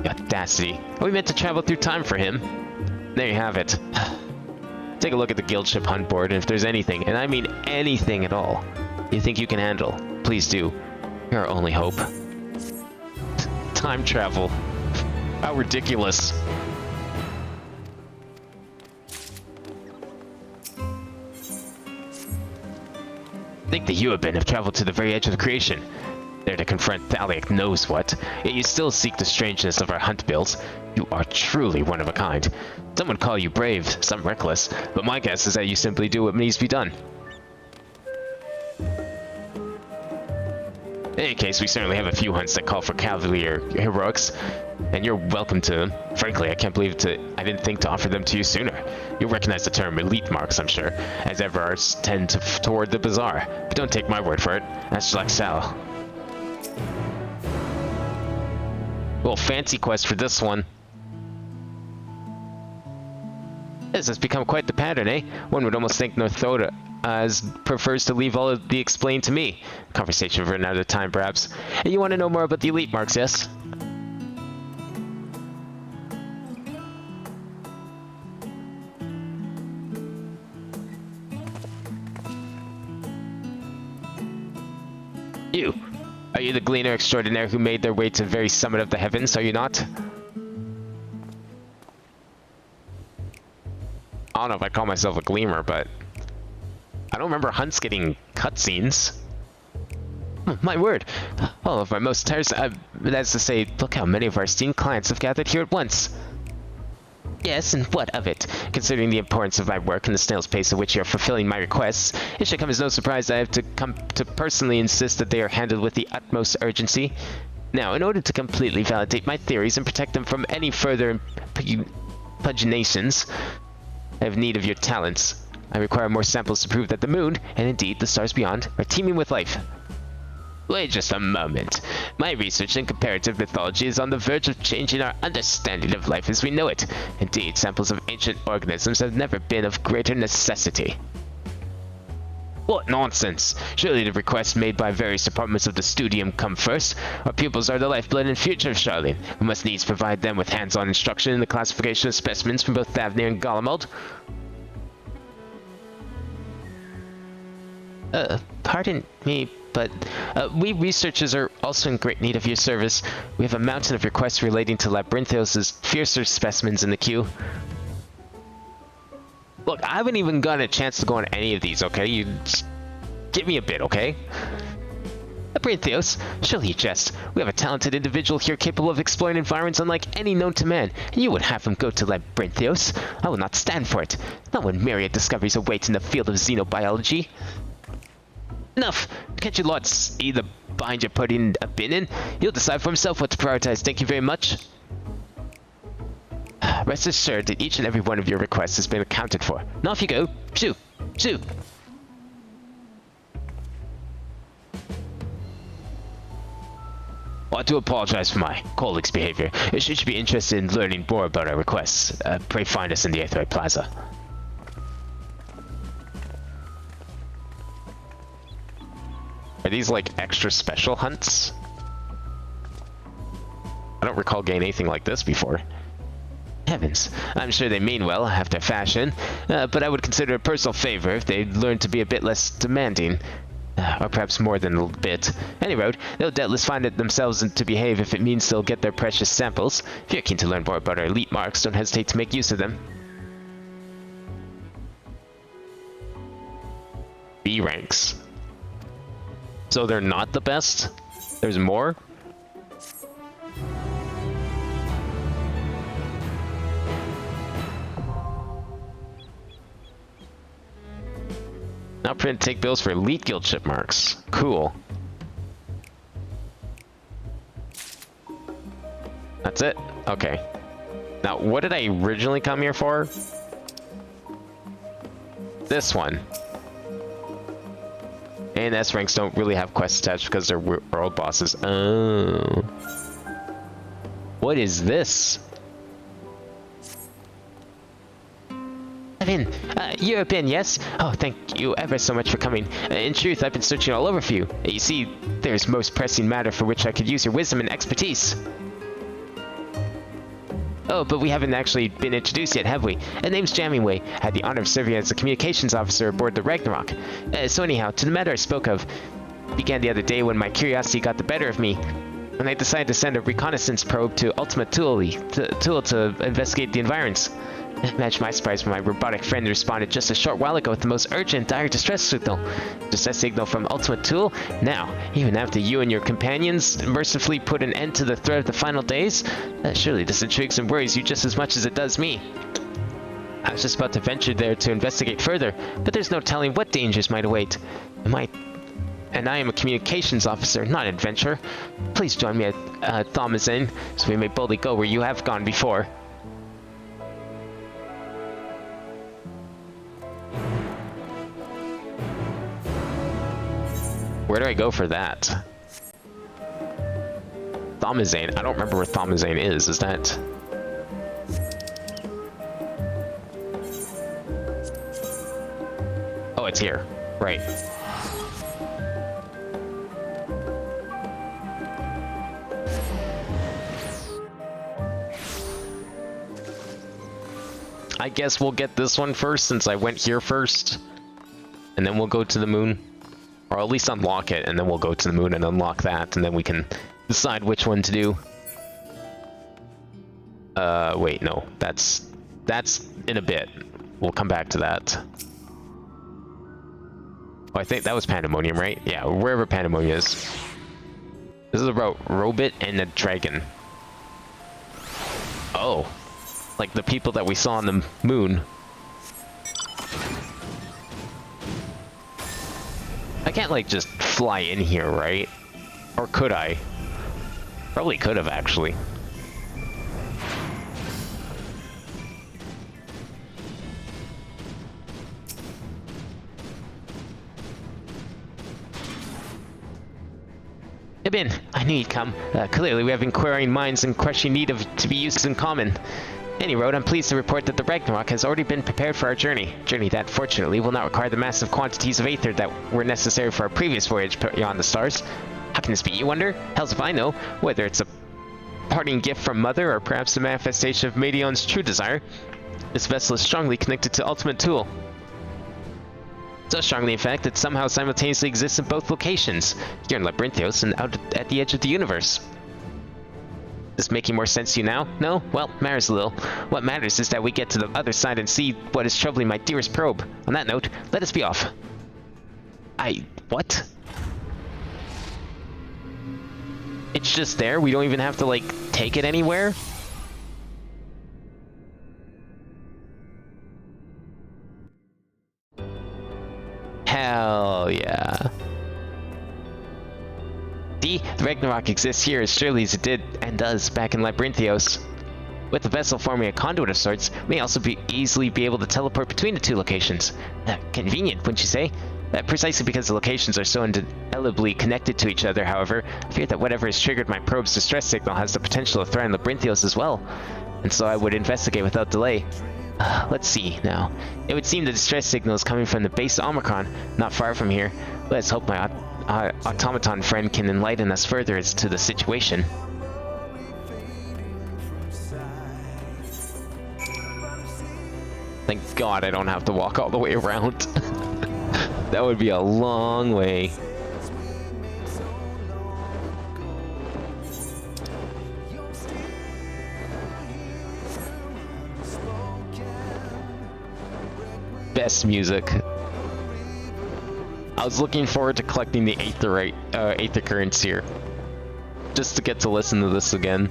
The audacity. Are we meant to travel through time for him? There you have it. Take a look at the Guildship hunt board, and if there's anything, and I mean anything at all, you think you can handle, please do. You're our only hope. Time travel. How ridiculous. Think that you have traveled to the very edge of creation, there to confront Thaliak knows what, yet you still seek the strangeness of our hunt bills. You are truly one of a kind. Some would call you brave, some reckless, but my guess is that you simply do what needs to be done. In any case, we certainly have a few hunts that call for cavalier heroics, and you're welcome to them. Frankly, I can't believe I didn't think to offer them to you sooner. You'll recognize the term elite marks, I'm sure, as ever ours tend toward the bizarre. But don't take my word for it. That's like Sal. Little fancy quest for this one. This has become quite the pattern, eh? One would almost think North Thoda prefers to leave all of the explained to me. Conversation for another time, perhaps. And you want to know more about the elite marks, yes? You. Are you the gleaner extraordinaire who made their way to the very summit of the heavens, are you not? I don't know if I'd call myself a gleamer, but I don't remember hunts getting cutscenes. My word! All of our most tiresome, that's to say, look how many of our esteemed clients have gathered here at once. Yes, and what of it? Considering the importance of my work and the snail's pace at which you are fulfilling my requests, it should come as no surprise that I have to come to personally insist that they are handled with the utmost urgency. Now, in order to completely validate my theories and protect them from any further impugnations, I have need of your talents. I require more samples to prove that the moon, and indeed the stars beyond, are teeming with life. Wait just a moment. My research in comparative mythology is on the verge of changing our understanding of life as we know it. Indeed, samples of ancient organisms have never been of greater necessity. What nonsense! Surely the requests made by various departments of the studium come first. Our pupils are the lifeblood and future of Charlene. We must needs provide them with hands-on instruction in the classification of specimens from both Thavnir and Golemald. Pardon me, but we researchers are also in great need of your service. We have a mountain of requests relating to Labyrinthios' fiercer specimens in the queue. Look, I haven't even gotten a chance to go on any of these, okay? You just give me a bit, okay? Labyrinthios, surely you jest. We have a talented individual here capable of exploring environments unlike any known to man, and you would have him go to Labyrinthios? I will not stand for it. Not when myriad discoveries await in the field of xenobiology. Enough! Can't you lot see the bind you're putting a bin in? He'll decide for himself what to prioritize. Thank you very much. Rest assured that each and every one of your requests has been accounted for. Now off you go. Shoo! Shoo! I want to apologize for my colleague's behavior. Should you be interested in learning more about our requests, pray find us in the Aetheroid Plaza. Are these like extra special hunts? I don't recall getting anything like this before. Heavens, I'm sure they mean well after fashion, but I would consider it a personal favor if they'd learn to be a bit less demanding. Or perhaps more than a bit. Any road, they'll doubtless find it themselves to behave if it means they'll get their precious samples. If you're keen to learn more about our elite marks, don't hesitate to make use of them. B ranks. So they're not the best? There's more? Now print take bills for elite guild ship marks. Cool. That's it? Okay. Now, what did I originally come here for? This one. And S ranks don't really have quests attached because they're world bosses. Oh. What is this? European, yes? Oh, thank you ever so much for coming. In truth, I've been searching all over for you. You see, there's most pressing matter for which I could use your wisdom and expertise. Oh, but we haven't actually been introduced yet, have we? Name's Jamingway. I had the honor of serving as a communications officer aboard the Ragnarok. So anyhow, to the matter I spoke of, began the other day when my curiosity got the better of me. When I decided to send a reconnaissance probe to Ultima Thule to investigate the environs. Imagine my surprise when my robotic friend responded just a short while ago with the most urgent, dire distress signal. Distress signal from Ultima Thule? Now, even after you and your companions mercifully put an end to the threat of the final days? Surely this intrigues and worries you just as much as it does me. I was just about to venture there to investigate further, but there's no telling what dangers might await. And I am a communications officer, not an adventurer. Please join me at Thomazane, so we may boldly go where you have gone before. Where do I go for that? Thomazane. I don't remember where Thomazane is. Is that... Oh, it's here. Right. I guess we'll get this one first since I went here first. And then we'll go to the moon. Or at least unlock it, and then we'll go to the moon and unlock that, and then we can decide which one to do. Wait, no. That's in a bit. We'll come back to that. Oh, I think that was Pandemonium, right? Yeah, wherever Pandemonium is. This is about Robit and a dragon. Oh. Like the people that we saw on the moon. I can't, like, just fly in here, right? Or could I? Probably could have, actually. Ibn, I knew you'd come. Clearly we have inquiring minds and crushing need to be used in common. Any road, I'm pleased to report that the Ragnarok has already been prepared for our journey. Journey that, fortunately, will not require the massive quantities of aether that were necessary for our previous voyage beyond the stars. How can this be, you wonder? Hells if I know. Whether it's a parting gift from Mother, or perhaps the manifestation of Medion's true desire, this vessel is strongly connected to Ultimate Tool. So strongly, in fact, that somehow simultaneously exists in both locations, here in Labyrinthios and out at the edge of the universe. Is this making more sense to you now? No? Well, matters a little. What matters is that we get to the other side and see what is troubling my dearest probe. On that note, let us be off. What? It's just there? We don't even have to, like, take it anywhere? Hell yeah. See, the Ragnarok exists here as surely as it did and does back in Labyrinthios. With the vessel forming a conduit of sorts, we may also easily be able to teleport between the two locations. Convenient, wouldn't you say? Precisely because the locations are so indelibly connected to each other, however, I fear that whatever has triggered my probe's distress signal has the potential to threaten Labyrinthios as well. And so I would investigate without delay. Let's see, now. It would seem the distress signal is coming from the base Omicron, not far from here. Let's hope my automaton friend can enlighten us further as to the situation. Thank God I don't have to walk all the way around. That would be a long way. Best music. I was looking forward to collecting the Aether Currents here, just to get to listen to this again.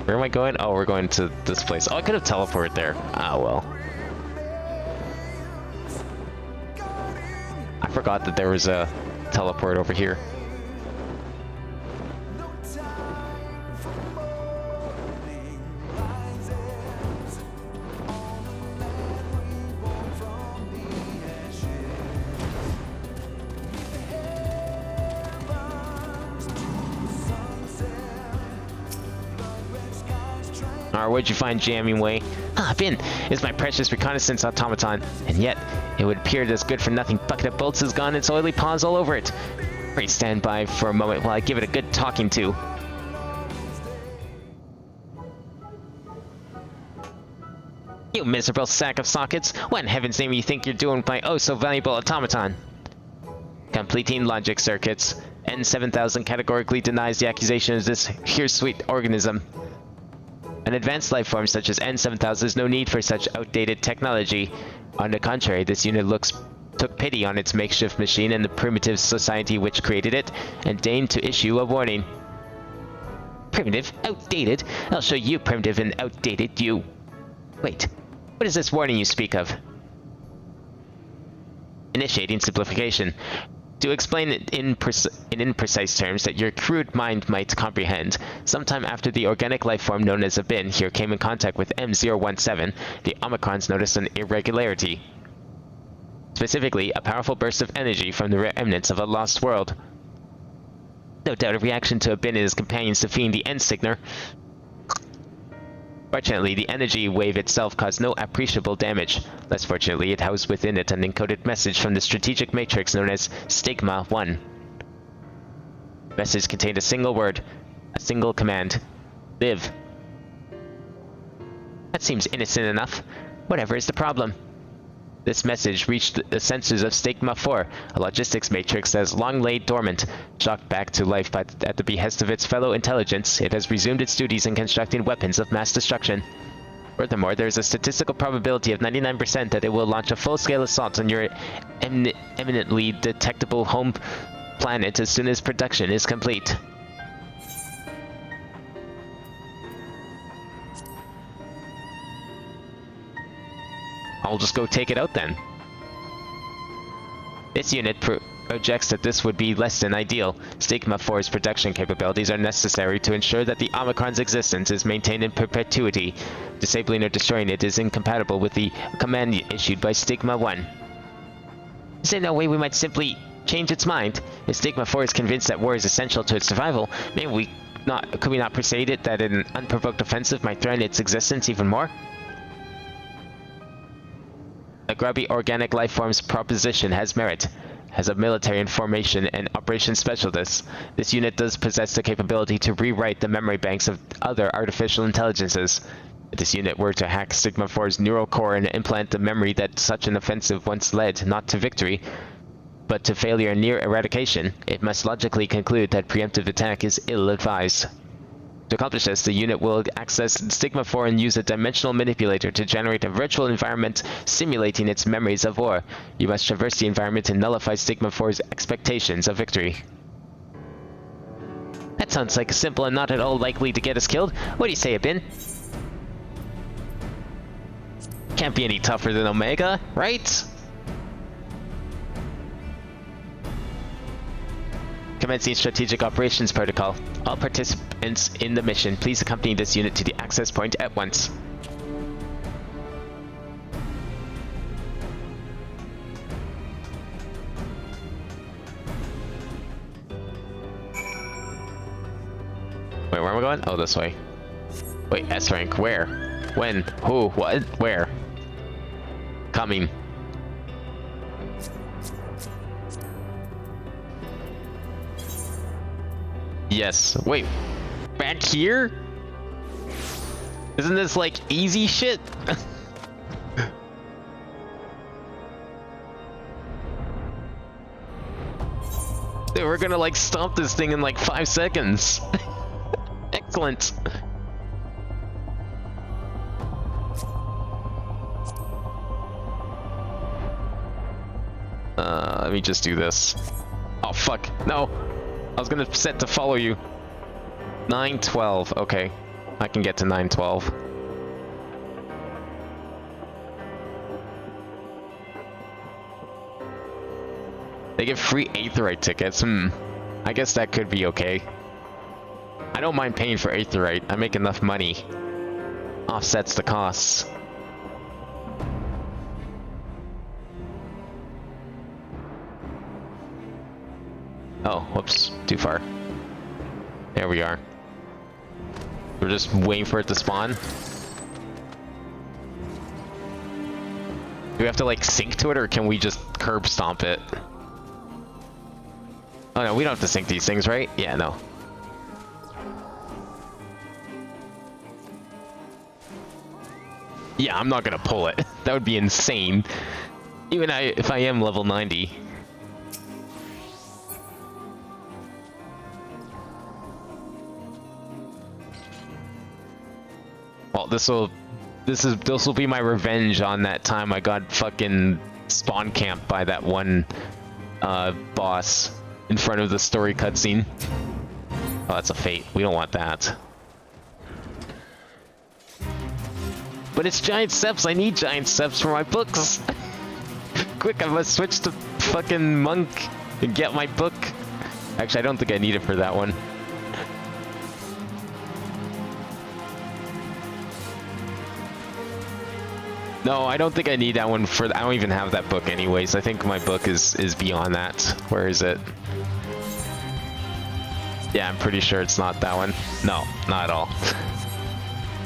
Where am I going? Oh, we're going to this place. Oh, I could have teleported there. Ah, well. I forgot that there was a teleport over here. What'd you find, Jamming Way? Bin is my precious reconnaissance automaton, and yet it would appear this good-for-nothing bucket of bolts has gone its oily paws all over it. Please stand by for a moment while I give it a good talking to. You miserable sack of sockets! What in heaven's name do you think you're doing with my oh-so-valuable automaton? Completing logic circuits. N7000 categorically denies the accusation of this hirsute organism. An advanced life form such as N7000 has no need for such outdated technology. On the contrary, this unit took pity on its makeshift machine and the primitive society which created it, and deigned to issue a warning. Primitive? Outdated? I'll show you primitive and outdated, you... Wait, what is this warning you speak of? Initiating simplification. To explain it in imprecise terms that your crude mind might comprehend, sometime after the organic life form known as a bin here came in contact with M017, the Omicrons noticed an irregularity. Specifically, a powerful burst of energy from the remnants of a lost world. No doubt a reaction to a bin and his companions defeating the End-Signer. Fortunately, the energy wave itself caused no appreciable damage. Less fortunately, it housed within it an encoded message from the strategic matrix known as Stigma 1. The message contained a single word, a single command. Live. That seems innocent enough. Whatever is the problem? This message reached the sensors of Stigma 4, a logistics matrix that has long laid dormant. Shocked back to life at the behest of its fellow intelligence, it has resumed its duties in constructing weapons of mass destruction. Furthermore, there is a statistical probability of 99% that it will launch a full-scale assault on your eminently detectable home planet as soon as production is complete. I'll just go take it out then. This unit projects that this would be less than ideal. Stigma 4's production capabilities are necessary to ensure that the Omicron's existence is maintained in perpetuity. Disabling or destroying it is incompatible with the command issued by Stigma 1. Is there no way we might simply change its mind. If Stigma 4 is convinced that war is essential to its survival, could we not persuade it that an unprovoked offensive might threaten its existence even more? The grubby organic life form's proposition has merit. As a military information and operations specialist, this unit does possess the capability to rewrite the memory banks of other artificial intelligences. If this unit were to hack Stigma 4's neural core and implant the memory that such an offensive once led not to victory, but to failure near eradication, it must logically conclude that preemptive attack is ill-advised. To accomplish this, the unit will access Stigma 4 and use a dimensional manipulator to generate a virtual environment simulating its memories of war. You must traverse the environment and nullify Stigma 4's expectations of victory. That sounds like simple and not at all likely to get us killed. What do you say, Abin? Can't be any tougher than Omega, right? Commencing Strategic Operations Protocol. All participants in the mission, please accompany this unit to the access point at once. Wait, where am I going? Oh, this way. Wait, S rank, where? When? Who? What? Where? Coming. Yes. Wait. Back here? Isn't this like easy shit? Dude, we're gonna like stomp this thing in like 5 seconds. Excellent. Let me just do this. Oh fuck, no. I was gonna set to follow you. 912, okay. I can get to 912. They give free Aetheryte tickets. I guess that could be okay. I don't mind paying for Aetheryte. I make enough money. Offsets the costs. Oh, whoops. Too far. There we are. We're just waiting for it to spawn. Do we have to like sync to it, or can we just curb stomp it? Oh no, we don't have to sync these things, right? Yeah, no. Yeah, I'm not gonna pull it. That would be insane. Even if I am level 90. Well, this will be my revenge on that time I got fucking spawn camped by that one boss in front of the story cutscene. Oh, that's a fate. We don't want that. But it's giant steps. I need giant steps for my books. Quick, I must switch to fucking monk and get my book. Actually, I don't think I need it for that one. No, I don't think I need that one for. I don't even have that book anyways. I think my book is beyond that. Where is it? Yeah, I'm pretty sure it's not that one. No, not at all.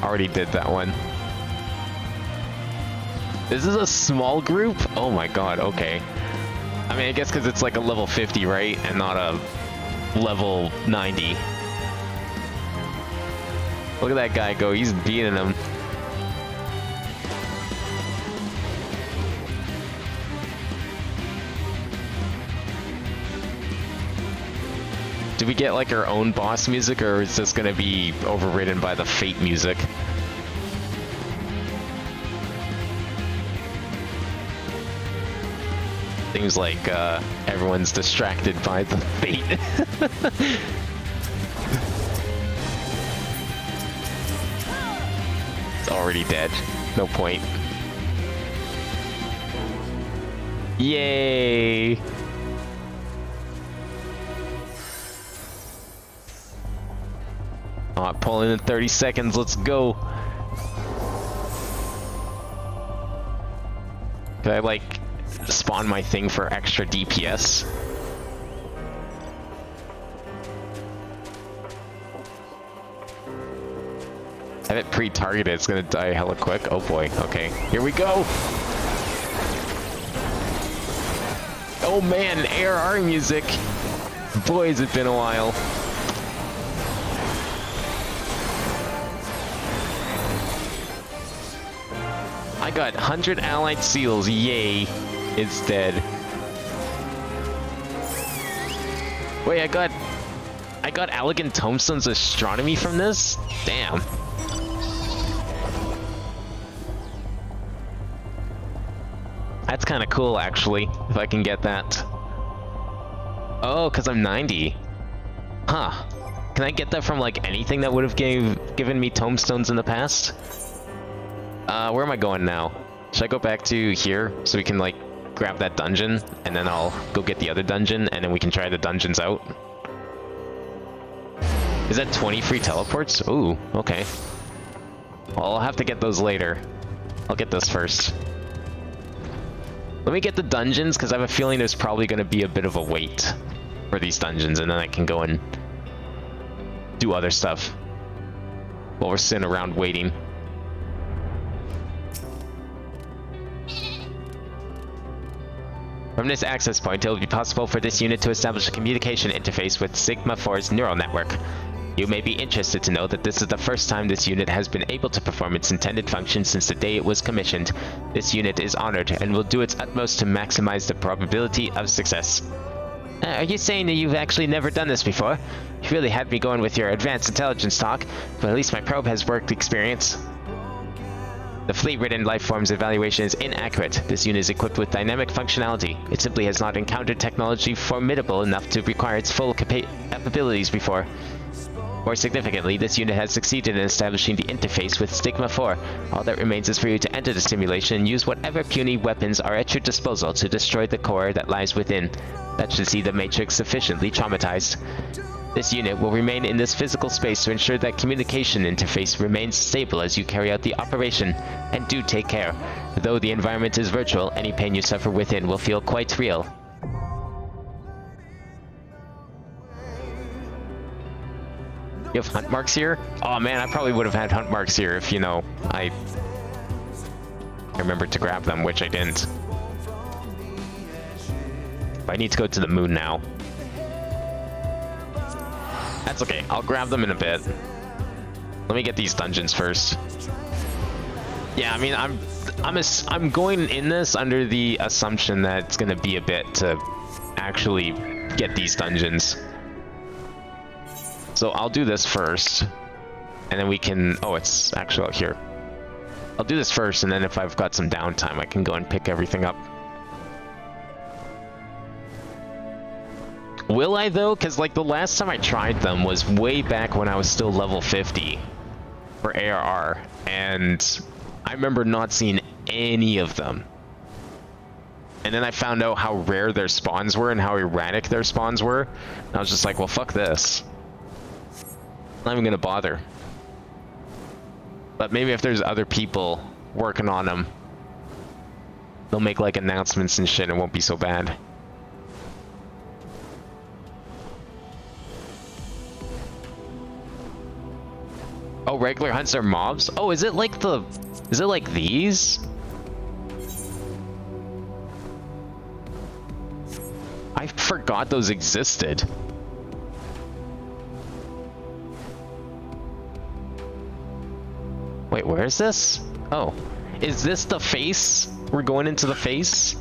Already did that one. This is a small group? Oh my god, okay. I mean, I guess because it's like a level 50, right? And not a level 90. Look at that guy go, he's beating him. Do we get like our own boss music, or is this gonna be overridden by the Fate music? Seems like everyone's distracted by the Fate. It's already dead. No point. Yay! Alright, pulling in 30 seconds, let's go. Can I like spawn my thing for extra DPS? have it pre-targeted, it's gonna die hella quick. Oh boy, okay. Here we go! Oh man, ARR music! Boy, has it been a while. I got 100 allied seals, yay. It's dead. Wait, I got elegant tomestones astronomy from this? Damn. That's kind of cool, actually, if I can get that. Oh, because I'm 90. Huh. Can I get that from, like, anything that would have given me tomestones in the past? Where am I going now? Should I go back to here so we can, like, grab that dungeon, and then I'll go get the other dungeon, and then we can try the dungeons out? Is that 20 free teleports? Ooh, okay. Well, I'll have to get those later. I'll get this first. Let me get the dungeons, because I have a feeling there's probably going to be a bit of a wait for these dungeons, and then I can go and do other stuff while we're sitting around waiting. From this access point, it will be possible for this unit to establish a communication interface with Sigma 4's neural network. You may be interested to know that this is the first time this unit has been able to perform its intended function since the day it was commissioned. This unit is honored and will do its utmost to maximize the probability of success. Are you saying that you've actually never done this before? You really had me going with your advanced intelligence talk, but at least my probe has work experience. The fleet-ridden lifeform's evaluation is inaccurate. This unit is equipped with dynamic functionality. It simply has not encountered technology formidable enough to require its full capabilities before. More significantly, this unit has succeeded in establishing the interface with Stigma 4. All that remains is for you to enter the simulation and use whatever puny weapons are at your disposal to destroy the core that lies within. That should see the Matrix sufficiently traumatized. This unit will remain in this physical space to ensure that communication interface remains stable as you carry out the operation, and do take care. Though the environment is virtual, any pain you suffer within will feel quite real. You have hunt marks here? Oh man, I probably would have had hunt marks here if, you know, I remembered to grab them, which I didn't. But I need to go to the moon now. That's okay, I'll grab them in a bit. Let me get these dungeons first. Yeah, I mean, I'm going in this under the assumption that it's gonna be a bit to actually get these dungeons. So I'll do this first, and then we can, oh, it's actually out here. I'll do this first, and then if I've got some downtime, I can go and pick everything up. Will I though? Because like the last time I tried them was way back when I was still level 50 for ARR, and I remember not seeing any of them. And then I found out how rare their spawns were and how erratic their spawns were. And I was just like, well, fuck this. I'm not even gonna bother. But maybe if there's other people working on them, they'll make like announcements and shit and it won't be so bad. Oh, regular hunts are mobs? Oh, is it like these? I forgot those existed. Wait, where is this? Oh, is this the face? We're going into the face?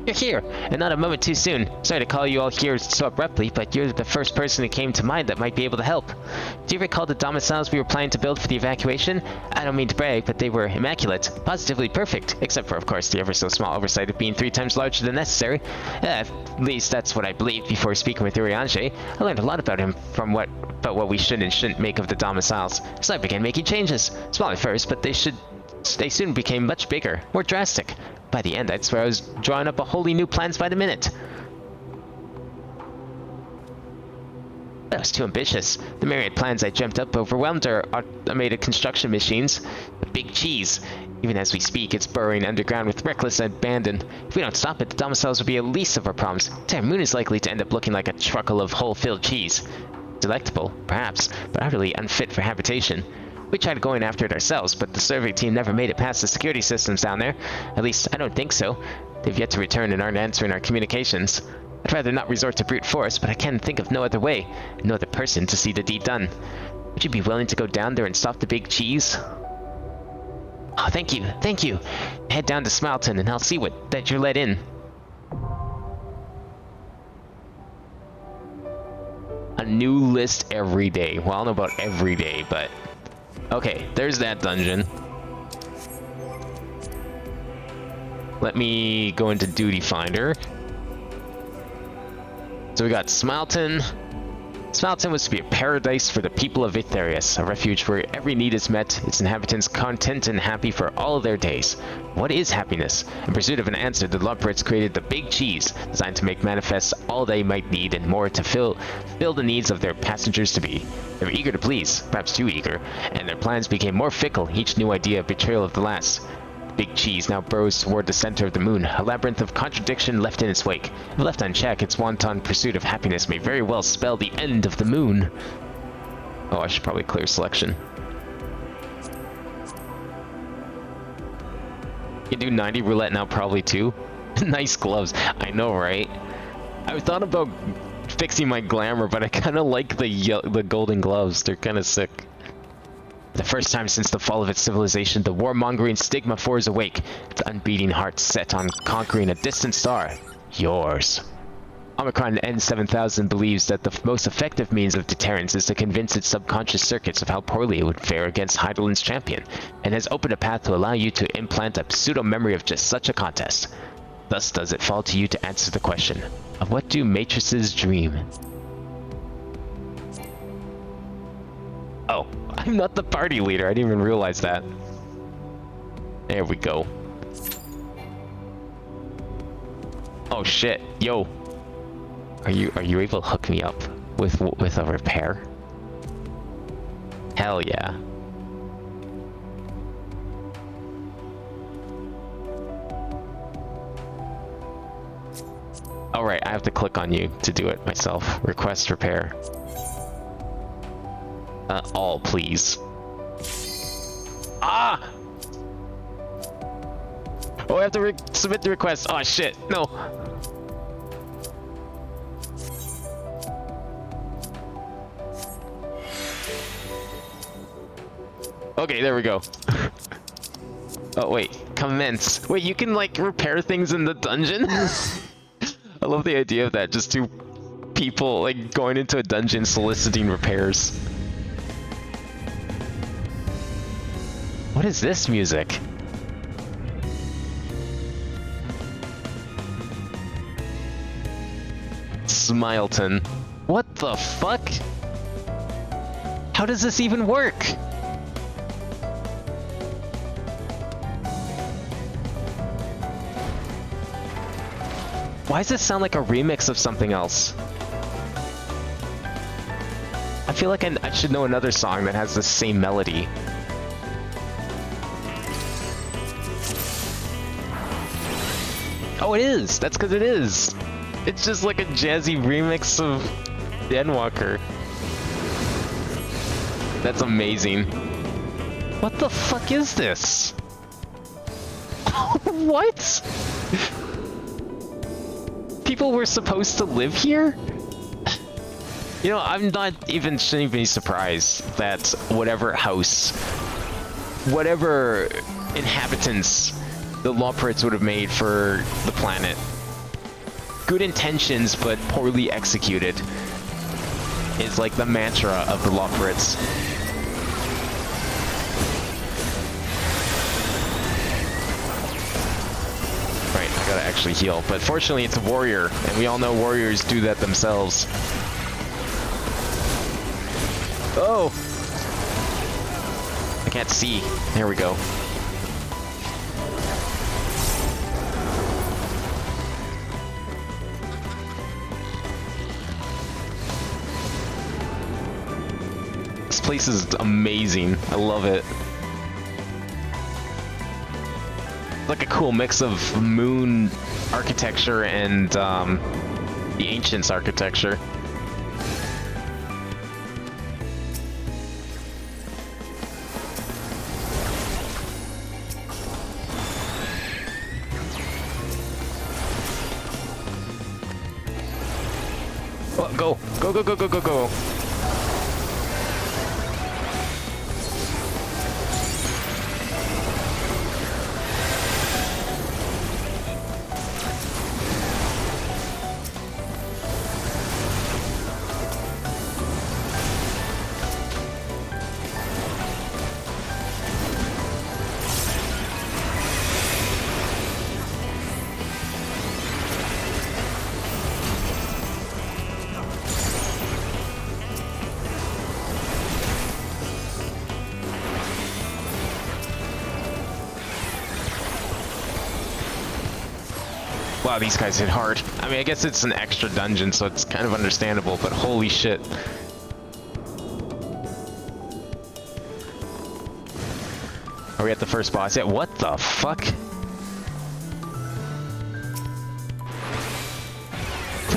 You're here, and not a moment too soon. Sorry to call you all here so abruptly, but you're the first person who came to mind that might be able to help. Do you recall the domiciles we were planning to build for the evacuation? I don't mean to brag, but they were immaculate. Positively perfect, except for, of course, the ever so small oversight of being 3 times larger than necessary. At least that's what I believed before speaking with Urianger. I learned a lot about him from what we should and shouldn't make of the domiciles. So I began making changes. Small at first, but they soon became much bigger, more drastic. By the end, I'd swear I was drawing up a wholly new plans by the minute. That was too ambitious. The myriad plans I dreamt up overwhelmed our automated construction machines. The big cheese. Even as we speak, it's burrowing underground with reckless abandon. If we don't stop it, the domiciles will be the least of our problems. The entire moon is likely to end up looking like a truckle of hole-filled cheese. Delectable, perhaps, but utterly unfit for habitation. We tried going after it ourselves, but the survey team never made it past the security systems down there. At least, I don't think so. They've yet to return and aren't answering our communications. I'd rather not resort to brute force, but I can think of no other way, no other person to see the deed done. Would you be willing to go down there and stop the big cheese? Oh, thank you, thank you. Head down to Smileton and I'll see that you're let in. A new list every day. Well, I don't know about every day, but... Okay, there's that dungeon. Let me go into Duty Finder. So we got Smileton. Smileton was to be a paradise for the people of Itharius, a refuge where every need is met, its inhabitants content and happy for all of their days. What is happiness? In pursuit of an answer, the Lobrits created the Big Cheese, designed to make manifest all they might need and more to fill the needs of their passengers to be. They were eager to please, perhaps too eager, and their plans became more fickle, each new idea a betrayal of the last. Big Cheese now burrows toward the center of the moon, a labyrinth of contradiction left in its wake. If left unchecked, its wanton pursuit of happiness may very well spell the end of the moon. Oh, I should probably clear selection. You can do 90 roulette now probably too. Nice gloves. I know, right? I thought about fixing my glamour, but I kind of like the golden gloves. They're kind of sick. For the first time since the fall of its civilization, the warmongering stigma 4 is awake, its unbeating heart set on conquering a distant star. Yours. Omicron N7000 believes that the most effective means of deterrence is to convince its subconscious circuits of how poorly it would fare against Heidelin's champion, and has opened a path to allow you to implant a pseudo-memory of just such a contest. Thus does it fall to you to answer the question, of what do matrices dream? Oh, I'm not the party leader. I didn't even realize that. There we go. Oh shit, yo. Are you able to hook me up with a repair? Hell yeah. All right, I have to click on you to do it myself. Request repair. All, please. Ah! Oh, I have to submit the request. Oh, shit. No. Okay, there we go. Oh, wait. Commence. Wait, you can, like, repair things in the dungeon? I love the idea of that. Just two people, like, going into a dungeon soliciting repairs. What is this music? Smileton. What the fuck? How does this even work? Why does this sound like a remix of something else? I feel like I should know another song that has the same melody. Oh, it is! That's because it is! It's just like a jazzy remix of Denwalker. That's amazing. What the fuck is this? What? People were supposed to live here? You know, shouldn't even be surprised that whatever house, whatever inhabitants the Lobrits would have made for the planet. Good intentions, but poorly executed, is like the mantra of the Lobrits. Right, I gotta actually heal, but fortunately it's a warrior, and we all know warriors do that themselves. Oh! I can't see. There we go. This place is amazing. I love it. Like a cool mix of moon architecture and the Ancients architecture. Oh, go. Go, go, go, go, go, go. Wow, these guys hit hard. I mean, I guess it's an extra dungeon, so it's kind of understandable, but holy shit. Are we at the first boss yet? What the fuck?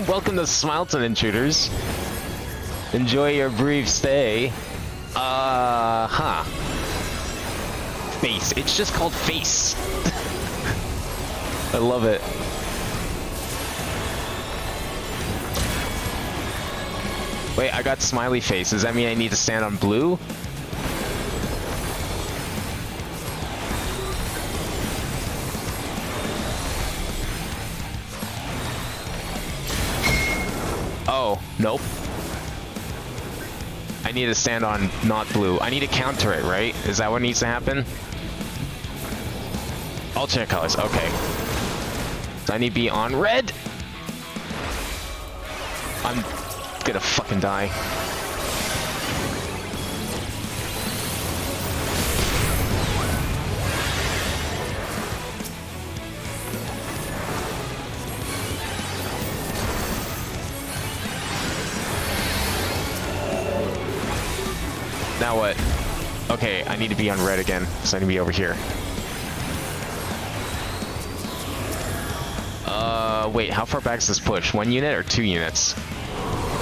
Welcome to Smileton, intruders. Enjoy your brief stay. Face. It's just called Face. I love it. Wait, I got smiley face. Does that mean I need to stand on blue? Oh, nope. I need to stand on not blue. I need to counter it, right? Is that what needs to happen? Alternate colors, okay. So I need to be on red. I'm gonna fucking die. Now what? Okay, I need to be on red again, so I need to be over here. Wait, how far back is this push? 1 unit or 2 units?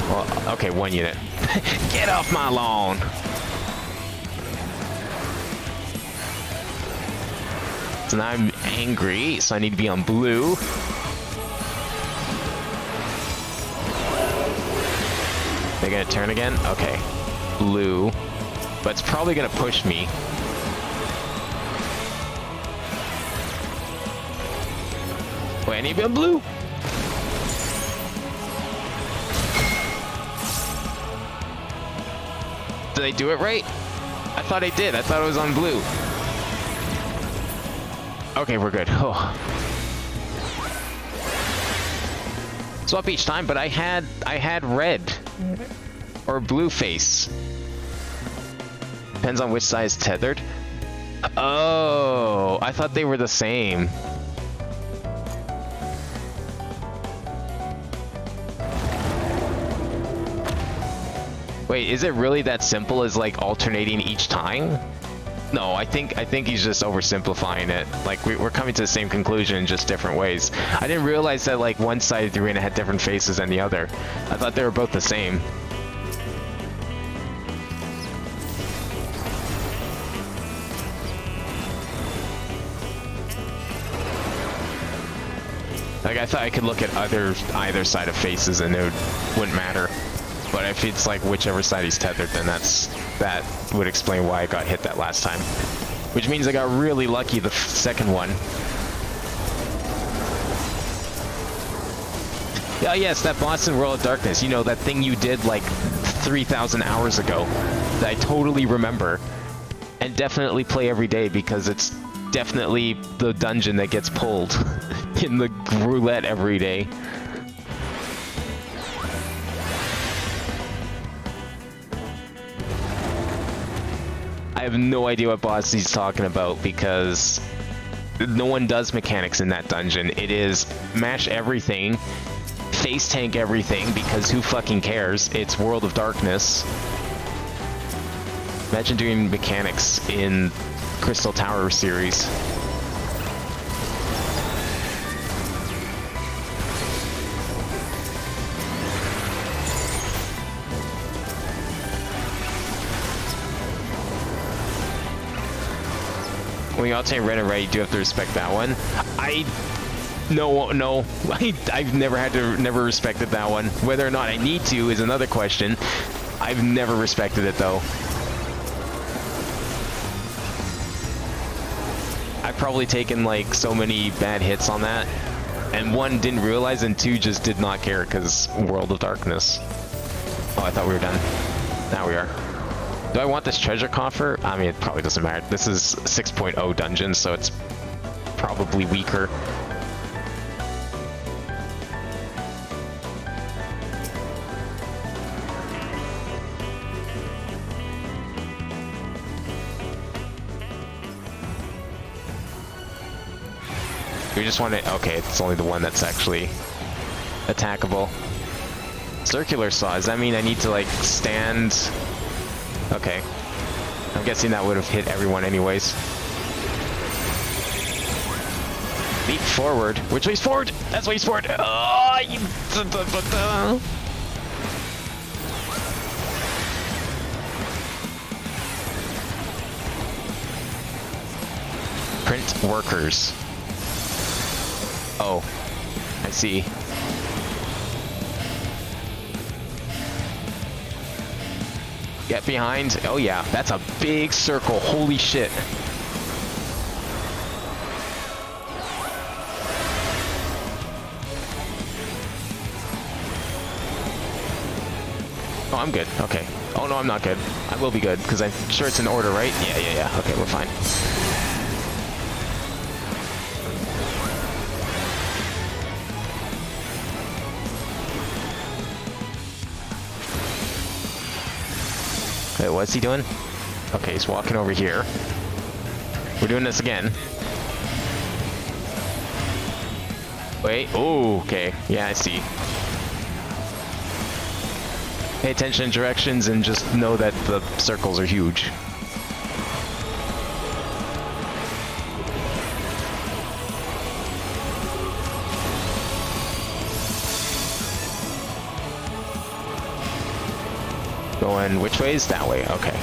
Well, okay, 1 unit. Get off my lawn! So now I'm angry, so I need to be on blue. They're gonna turn again? Okay. Blue. But it's probably gonna push me. Wait, I need to be on blue! Did I do it right? I thought I did. I thought it was on blue. Okay, we're good. Oh. Swap each time, but I had red or blue face. Depends on which side is tethered. Oh, I thought they were the same. Wait, is it really that simple as like alternating each time? No, I think he's just oversimplifying it. Like we're coming to the same conclusion in just different ways. I didn't realize that like one side of the arena had different faces than the other. I thought they were both the same. Like I thought I could look at either side of faces and it wouldn't matter. But if it's like whichever side he's tethered, then that would explain why I got hit that last time. Which means I got really lucky the second one. Yeah, yes, that boss in World of Darkness. You know, that thing you did like 3,000 hours ago that I totally remember. And definitely play every day because it's definitely the dungeon that gets pulled in the roulette every day. I have no idea what boss he's talking about because no one does mechanics in that dungeon. It is mash everything, face tank everything because who fucking cares? It's World of Darkness. Imagine doing mechanics in Crystal Tower series. When you alternate red and red, you do have to respect that one. No. I've never respected that one. Whether or not I need to is another question. I've never respected it though. I've probably taken like so many bad hits on that, and one, didn't realize, and two, just did not care because World of Darkness. Oh, I thought we were done. Now we are. Do I want this treasure coffer? I mean, it probably doesn't matter. This is 6.0 dungeon, so it's probably weaker. We just want to... Okay, it's only the one that's actually attackable. Circular saw. Does that mean I need to, like, stand... Okay. I'm guessing that would have hit everyone anyways. Leap forward. Which way's forward? That's way's forward. Oh, you... Print workers. Oh, I see. Get behind. Oh yeah, that's a big circle. Holy shit. Oh, I'm good. Okay. Oh no, I'm not good. I will be good, because I'm sure it's in order, right? Yeah. Okay, we're fine. Wait, what's he doing? Okay, he's walking over here. We're doing this again. Wait, oh, okay. Yeah, I see. Pay attention to directions and just know that the circles are huge. Going which way is that way? Okay.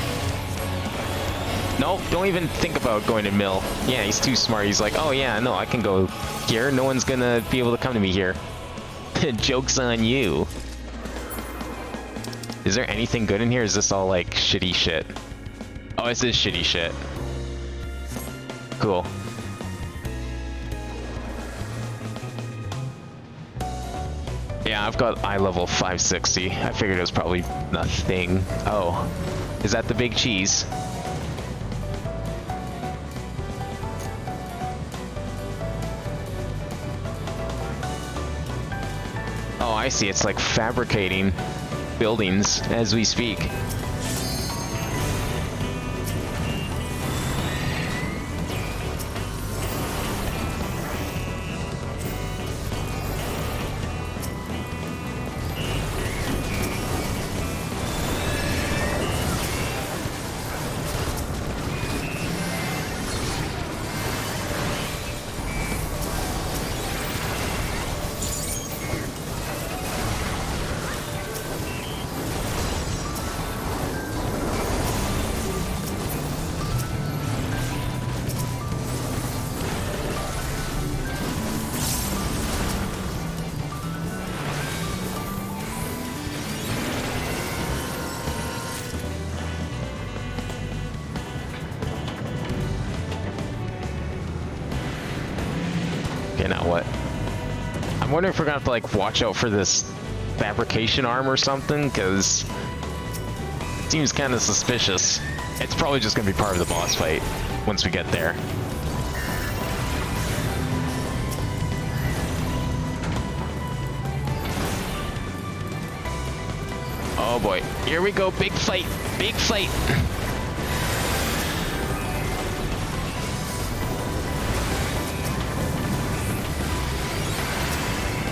Nope, don't even think about going to mill. Yeah, he's too smart. He's like, oh yeah, no, I can go here. No one's gonna be able to come to me here. Joke's on you. Is there anything good in here? Is this all like shitty shit? Oh, this is shitty shit. Cool. Yeah, I've got eye level 560. I figured it was probably nothing. Oh, is that the big cheese? Oh, I see. It's like fabricating buildings as we speak. Okay, now what? I'm wondering if we're gonna have to like watch out for this fabrication arm or something, because it seems kind of suspicious. It's probably just gonna be part of the boss fight once we get there. Oh boy, here we go, big fight, big fight.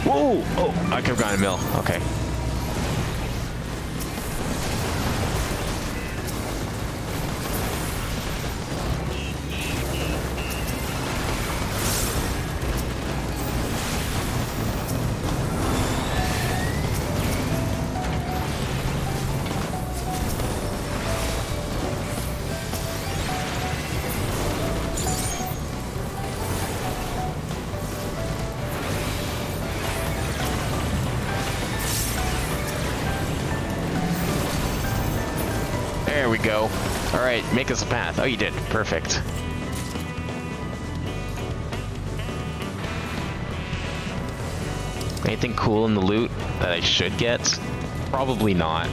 Whoa! Oh, I could have gone to mill. Okay. There we go. Alright, make us a path. Oh, you did. Perfect. Anything cool in the loot that I should get? Probably not.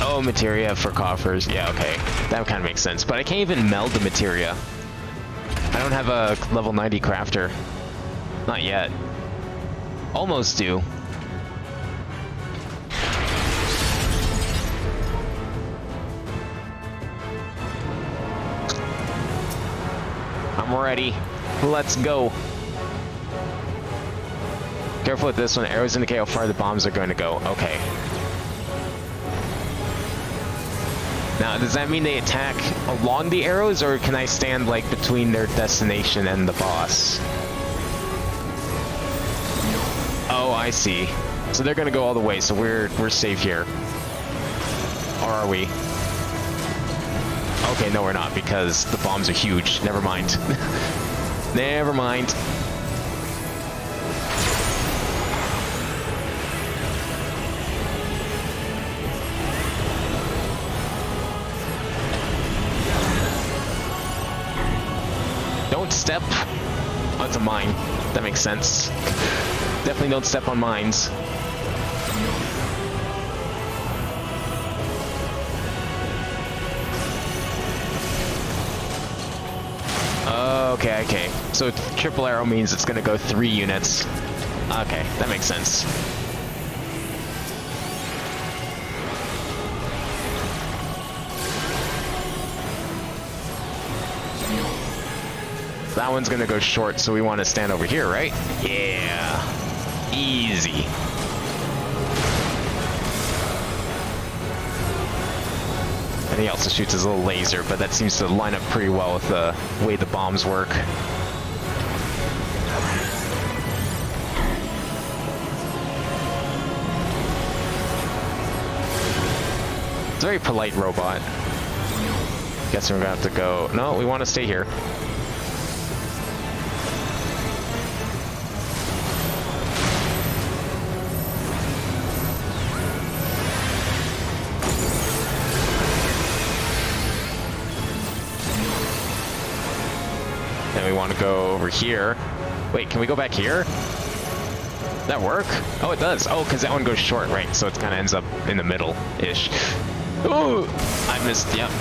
Oh, materia for coffers. Yeah, okay. That kind of makes sense. But I can't even meld the materia. I don't have a level 90 crafter. Not yet. Almost do. I'm ready. Let's go. Careful with this one. Arrows indicate how far the bombs are going to go. Okay. Now, does that mean they attack along the arrows, or can I stand, like, between their destination and the boss? Oh, I see. So they're gonna go all the way, so we're safe here. Or are we? Okay, no, we're not, because the bombs are huge. Never mind. Never mind. Don't step onto mine. That makes sense. Definitely don't step on mines. Okay. So triple arrow means it's gonna go 3 units. Okay, that makes sense. That one's gonna go short, so we want to stand over here, right? Yeah. Easy. And he also shoots his little laser, but that seems to line up pretty well with the way the bombs work. It's a very polite robot. Guessing we're gonna have to go... No, we want to stay here. Then we want to go over here. Wait, can we go back here? Does that work? Oh, it does. Oh, because that one goes short, right? So it kind of ends up in the middle-ish. Ooh! I missed. Yep.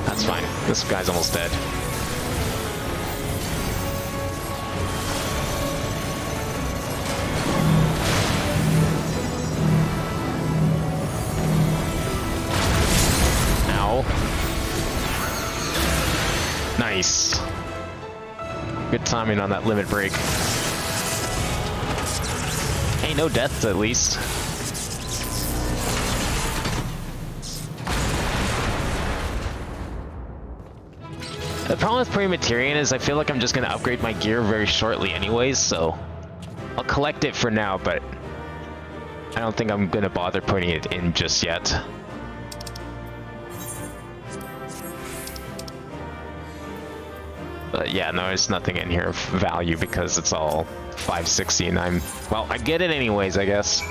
That's fine. This guy's almost dead. Nice. Good timing on that limit break. Hey, no deaths at least. The problem with Pre-Materian is I feel like I'm just going to upgrade my gear very shortly anyways, so I'll collect it for now, but I don't think I'm going to bother putting it in just yet. But yeah, no, there's nothing in here of value because it's all 560 and well, I get it anyways, I guess.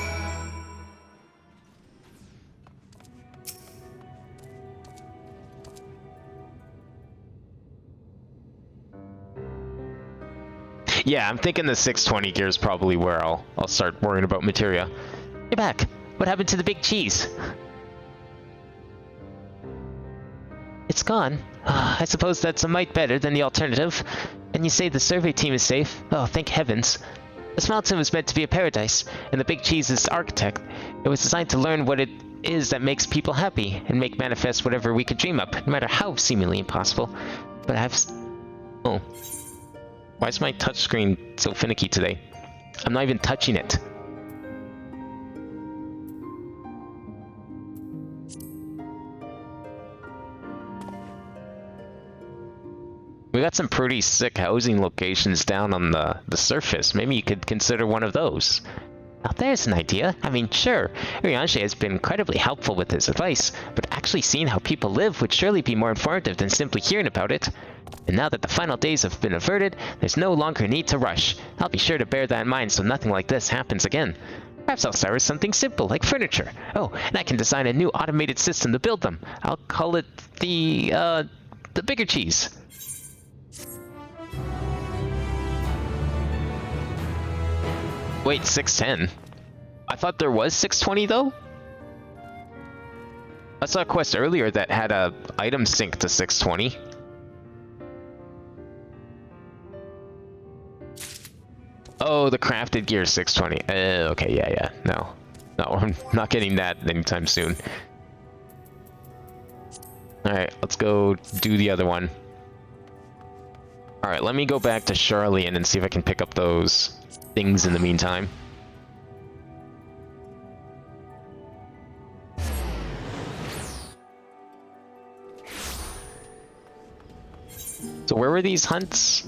Yeah, I'm thinking the 620 gear is probably where I'll start worrying about materia. You're back. What happened to the big cheese? It's gone. I suppose that's a mite better than the alternative. And you say the survey team is safe? Oh, thank heavens. This mountain was meant to be a paradise, and the big cheese is the architect. It was designed to learn what it is that makes people happy, and make manifest whatever we could dream up, no matter how seemingly impossible. But oh. Why is my touchscreen so finicky today? I'm not even touching it. We got some pretty sick housing locations down on the surface. Maybe you could consider one of those. Now there's an idea. I mean, sure, Urianger has been incredibly helpful with his advice, but actually seeing how people live would surely be more informative than simply hearing about it. And now that the final days have been averted, there's no longer need to rush. I'll be sure to bear that in mind so nothing like this happens again. Perhaps I'll start with something simple, like furniture. Oh, and I can design a new automated system to build them. I'll call it the bigger cheese. Wait, 610? I thought there was 620 though? I saw a quest earlier that had a item sync to 620. Oh, the crafted gear 620. Okay, yeah. No, I'm not getting that anytime soon. Alright, let's go do the other one. Alright, let me go back to Charlene and see if I can pick up those things in the meantime. So where were these hunts?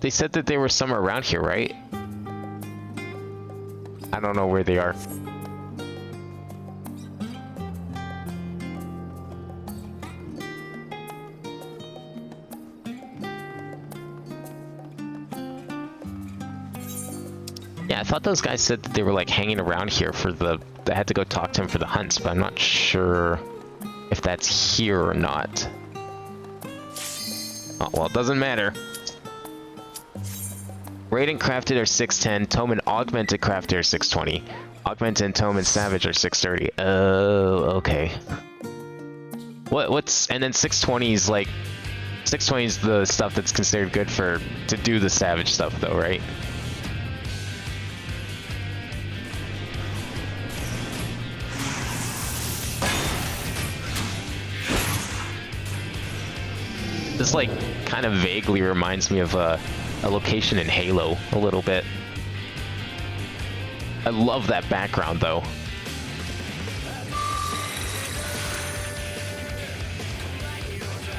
They said that they were somewhere around here, right? I don't know where they are. Yeah, I thought those guys said that they were like hanging around here for the... I had to go talk to him for the hunts, but I'm not sure if that's here or not. Oh, well, it doesn't matter. Raiden Crafted are 610, Tome and Augmented Crafted are 620. Augmented and Tome and Savage are 630. Oh, okay. What's... and then 620 is like... 620 is the stuff that's considered good for... to do the Savage stuff though, right? This like kind of vaguely reminds me of a location in Halo a little bit. I love that background though.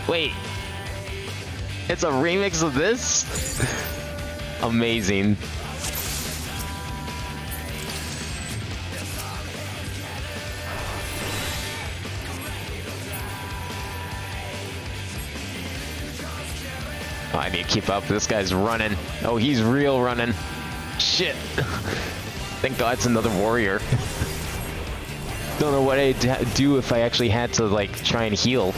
Wait, it's a remix of this? Amazing. Oh, I need to keep up. This guy's running. Oh, he's real running. Shit. Thank God it's another warrior. Don't know what I'd do if I actually had to, like, try and heal.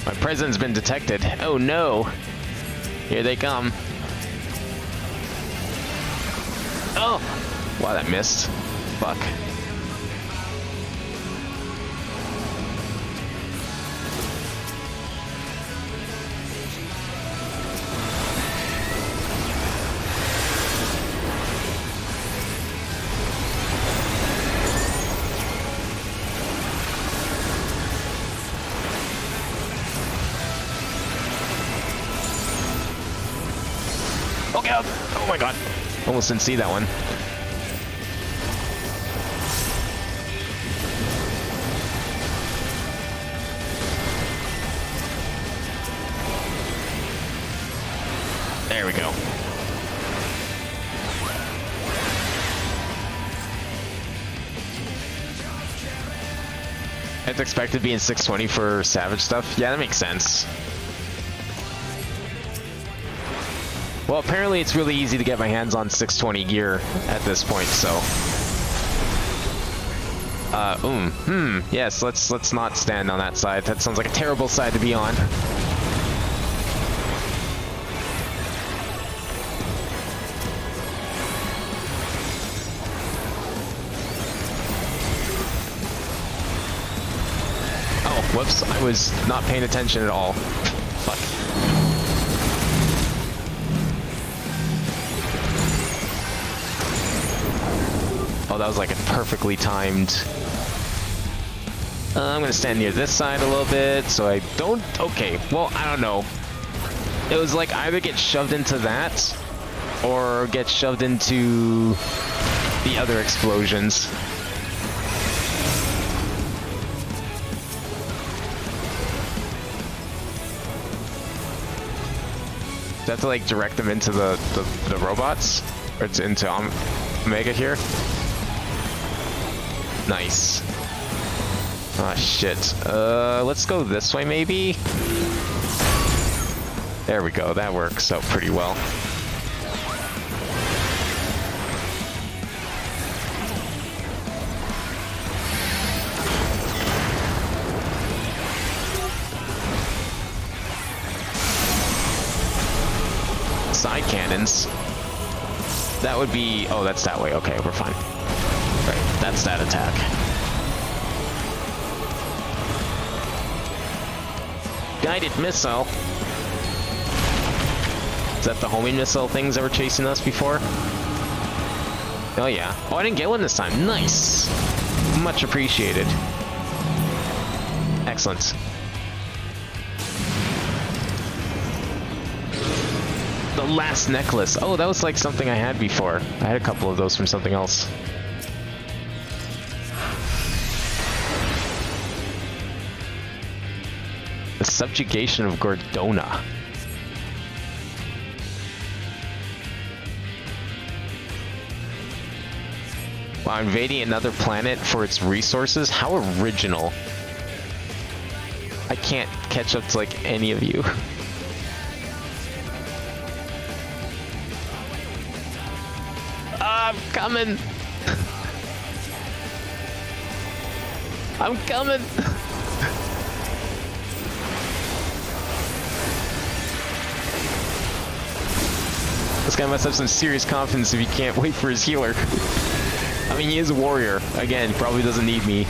My presence been detected. Oh no! Here they come. Oh! Wow, that missed. Fuck. Oh my god. Almost didn't see that one. There we go. I'd expect it to be in 620 for Savage stuff. Yeah, that makes sense. Well, apparently it's really easy to get my hands on 620 gear at this point, so... yes, let's not stand on that side. That sounds like a terrible side to be on. Whoops, I was not paying attention at all. Fuck. Oh, that was like a perfectly timed... I'm gonna stand near this side a little bit, so I don't... Okay, well, I don't know. It was like either get shoved into that, or get shoved into the other explosions. Do I have to like direct them into the robots? Or it's into Omega here? Nice. Ah, shit. Let's go this way, maybe? There we go, that works out pretty well. Side cannons? That would be... Oh, that's that way. Okay, we're fine. Right, that's that attack. Guided missile. Is that the homing missile things that were chasing us before? Oh yeah. Oh, I didn't get one this time. Nice. Much appreciated. Excellent. The last necklace. Oh, that was like something I had before. I had a couple of those from something else. The subjugation of Gordona. Wow, invading another planet for its resources? How original. I can't catch up to like any of you. I'm coming. I'm coming. This guy must have some serious confidence if he can't wait for his healer. I mean, he is a warrior. Again, probably doesn't need me.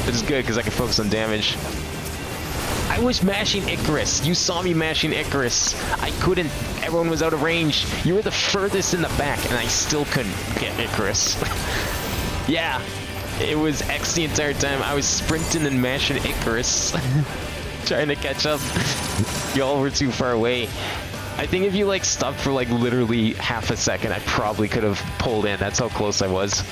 Which is good, because I can focus on damage. I was mashing Icarus. You saw me mashing Icarus. I couldn't. Everyone was out of range. You were the furthest in the back, and I still couldn't get Icarus. Yeah, it was X the entire time. I was sprinting and mashing Icarus. Trying to catch up. Y'all were too far away. I think if you like stopped for like literally half a second, I probably could have pulled in. That's how close I was.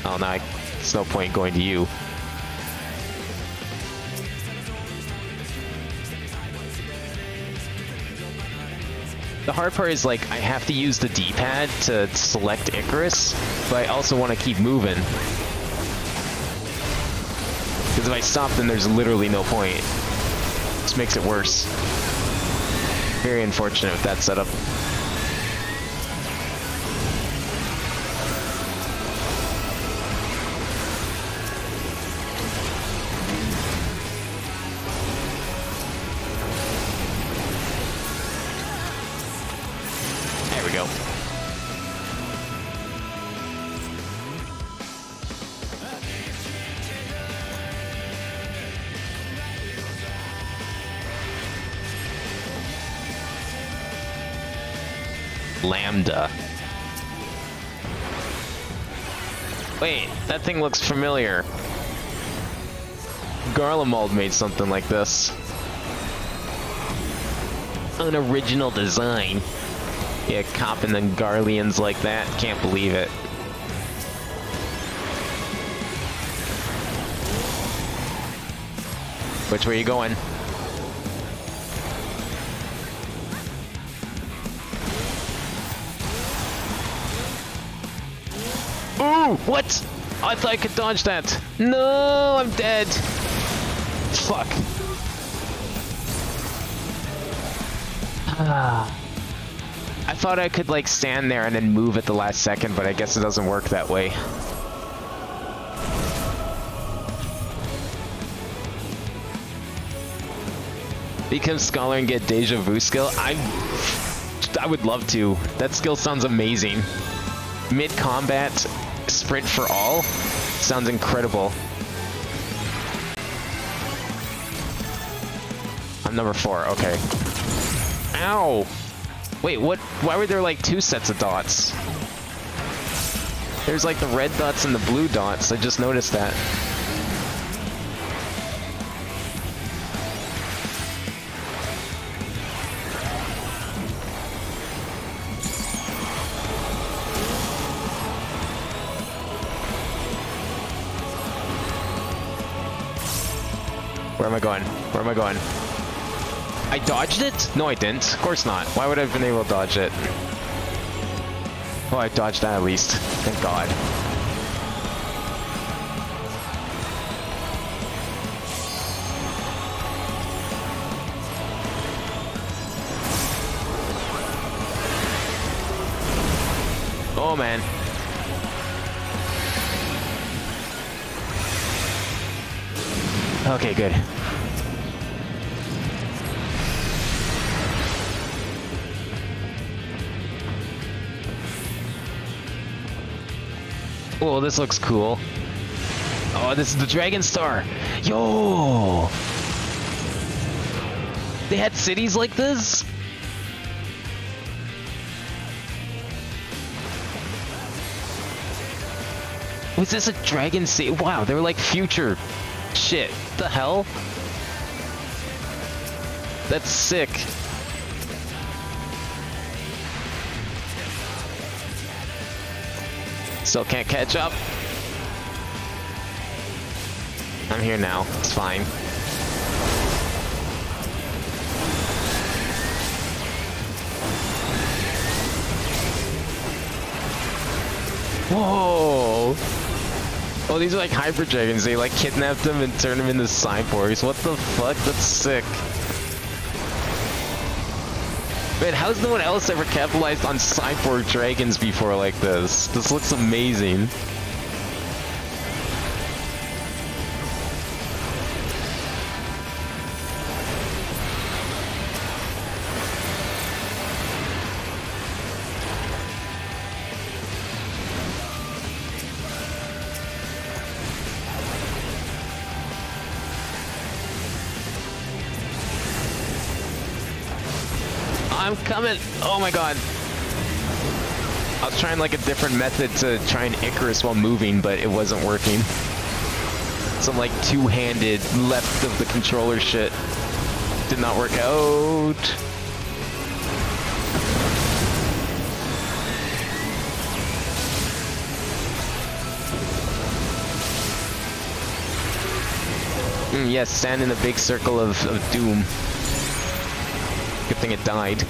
Oh, now it's no point going to you. The hard part is like I have to use the D-pad to select Icarus, but I also want to keep moving. Because if I stop, then there's literally no point. This makes it worse. Very unfortunate with that setup. There we go. Lambda. Wait, that thing looks familiar. Garlemald made something like this. An original design. Yeah, copping the Garleans like that. Can't believe it. Which way are you going? Ooh, what? I thought I could dodge that. No, I'm dead. Fuck. I thought I could like stand there and then move at the last second, but I guess it doesn't work that way. Become Scholar and get Deja Vu skill? I would love to. That skill sounds amazing. Mid-combat, sprint for all? Sounds incredible. I'm number 4, okay. Ow! Wait, what? Why were there like 2 sets of dots? There's like the red dots and the blue dots. I just noticed that. Where am I going? Where am I going? I dodged it? No, I didn't. Of course not. Why would I have been able to dodge it? Oh, I dodged that at least. Thank God. Oh, man. Okay, good. Oh, this looks cool. Oh, this is the Dragon Star. Yo! They had cities like this? Was this a dragon city? Wow, they were like future shit. The hell? That's sick. Still can't catch up. I'm here now. It's fine. Whoa! Oh, these are like hyper dragons. They like kidnapped them and turned them into cyborgs. What the fuck? That's sick. Man, how's no one else ever capitalized on cyborg dragons before like this? This looks amazing. I'm coming! Oh my god. I was trying like a different method to try and Icarus while moving, but it wasn't working. Some like two-handed left of the controller shit did not work out. Yes, stand in a big circle of doom. Good thing it died.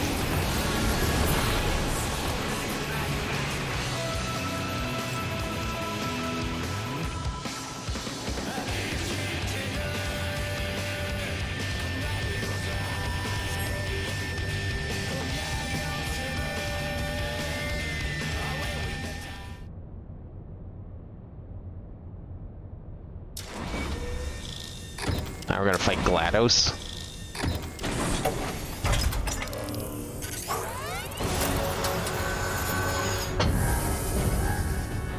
Now we're gonna fight GLaDOS.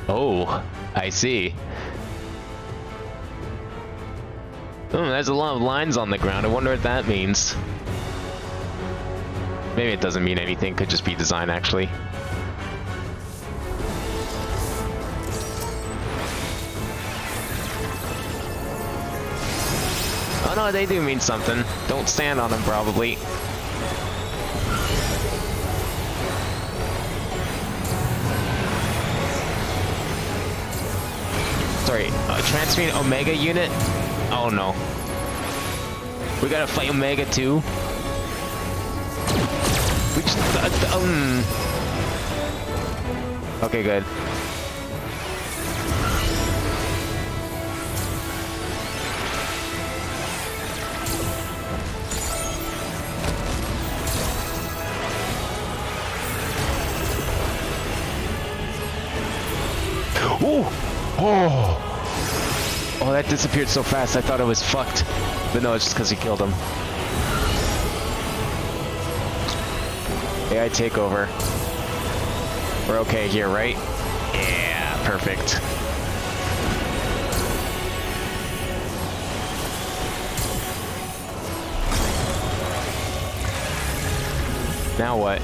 Oh, I see. Oh, there's a lot of lines on the ground. I wonder what that means. Maybe it doesn't mean anything. Could just be design, actually. Oh no, they do mean something. Don't stand on them, probably. Sorry, transmute Omega unit? Oh no. We gotta fight Omega too? We just, Okay, good. Ooh! Oh! Oh, that disappeared so fast, I thought I was fucked. But no, it's just because he killed him. AI takeover. We're okay here, right? Yeah. Perfect. Now what?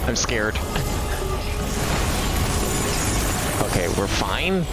I'm scared. Okay, we're fine.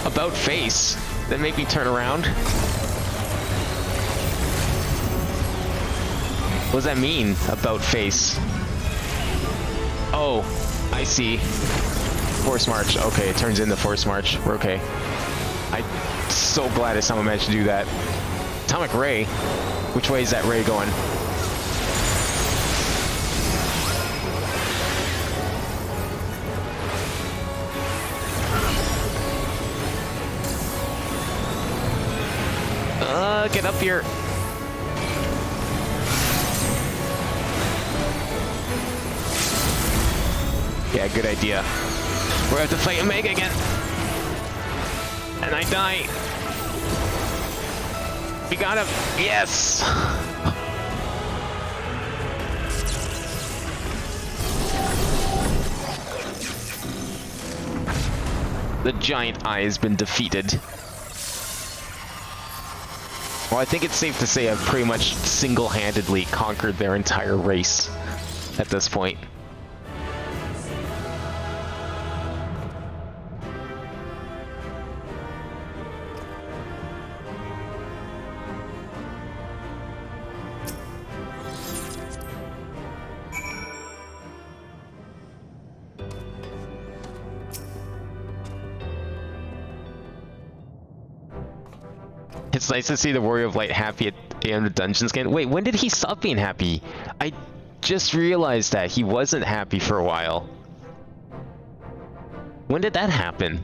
About face. That made me turn around. What does that mean, about face? Oh, I see. Force March. Okay, it turns into Force March. We're okay. I'm so glad that someone managed to do that. Atomic Ray? Which way is that ray going? Get up here. Yeah, good idea. We're going to fight Omega again. And I die. We got him. Yes. The giant eye has been defeated. Well, I think it's safe to say I've pretty much single-handedly conquered their entire race at this point. It's nice to see the Warrior of Light happy at the end of the dungeon scan. Wait, when did he stop being happy? I just realized that he wasn't happy for a while. When did that happen?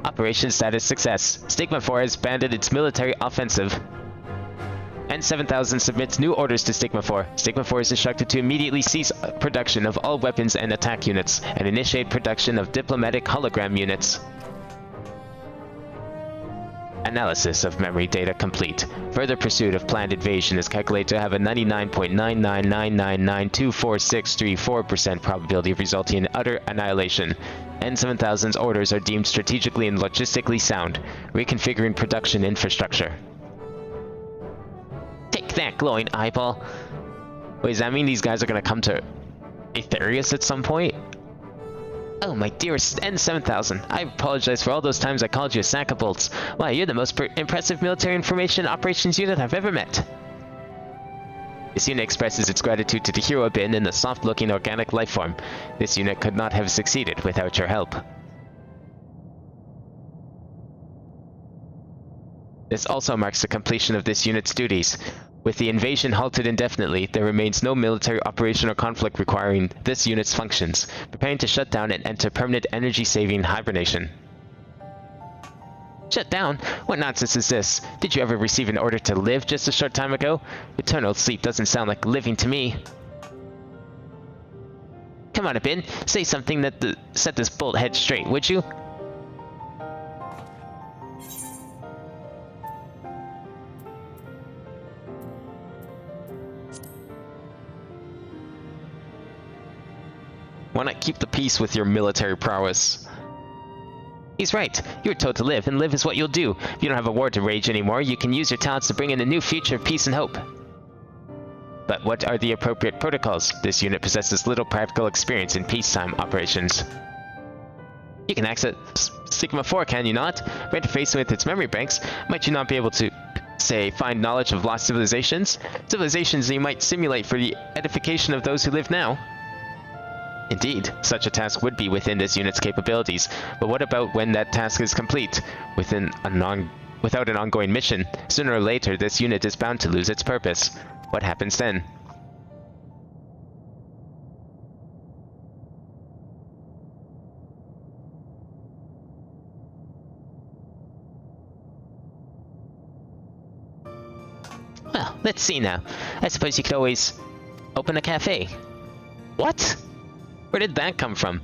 Operation status success. Stigma 4 has banded its military offensive. N7000 submits new orders to Stigma 4. Stigma 4 is instructed to immediately cease production of all weapons and attack units, and initiate production of diplomatic hologram units. Analysis of memory data complete. Further pursuit of planned invasion is calculated to have a 99.999924634% probability of resulting in utter annihilation. N7000's orders are deemed strategically and logistically sound. Reconfiguring production infrastructure. Take that, glowing eyeball. Wait, does that mean these guys are gonna come to Aetherius at some point? Oh, my dearest N7000, I apologize for all those times I called you a sack of bolts. Why, you're the most impressive military information operations unit I've ever met. This unit expresses its gratitude to the hero bin in the soft-looking organic life form. This unit could not have succeeded without your help. This also marks the completion of this unit's duties. With the invasion halted indefinitely, there remains no military operation or conflict requiring this unit's functions, preparing to shut down and enter permanent energy-saving hibernation. Shut down? What nonsense is this? Did you ever receive an order to live just a short time ago? Eternal sleep doesn't sound like living to me. Come on, Abin, say something that set this bolt head straight, would you? Why not keep the peace with your military prowess? He's right. You were told to live, and live is what you'll do. If you don't have a war to rage anymore, you can use your talents to bring in a new future of peace and hope. But what are the appropriate protocols? This unit possesses little practical experience in peacetime operations. You can access Sigma 4, can you not? By interfacing with its memory banks, might you not be able to, say, find knowledge of lost civilizations? Civilizations that you might simulate for the edification of those who live now? Indeed, such a task would be within this unit's capabilities, but what about when that task is complete? Without an ongoing mission, sooner or later this unit is bound to lose its purpose. What happens then? let's see now. I suppose you could always open a cafe. What? Where did that come from?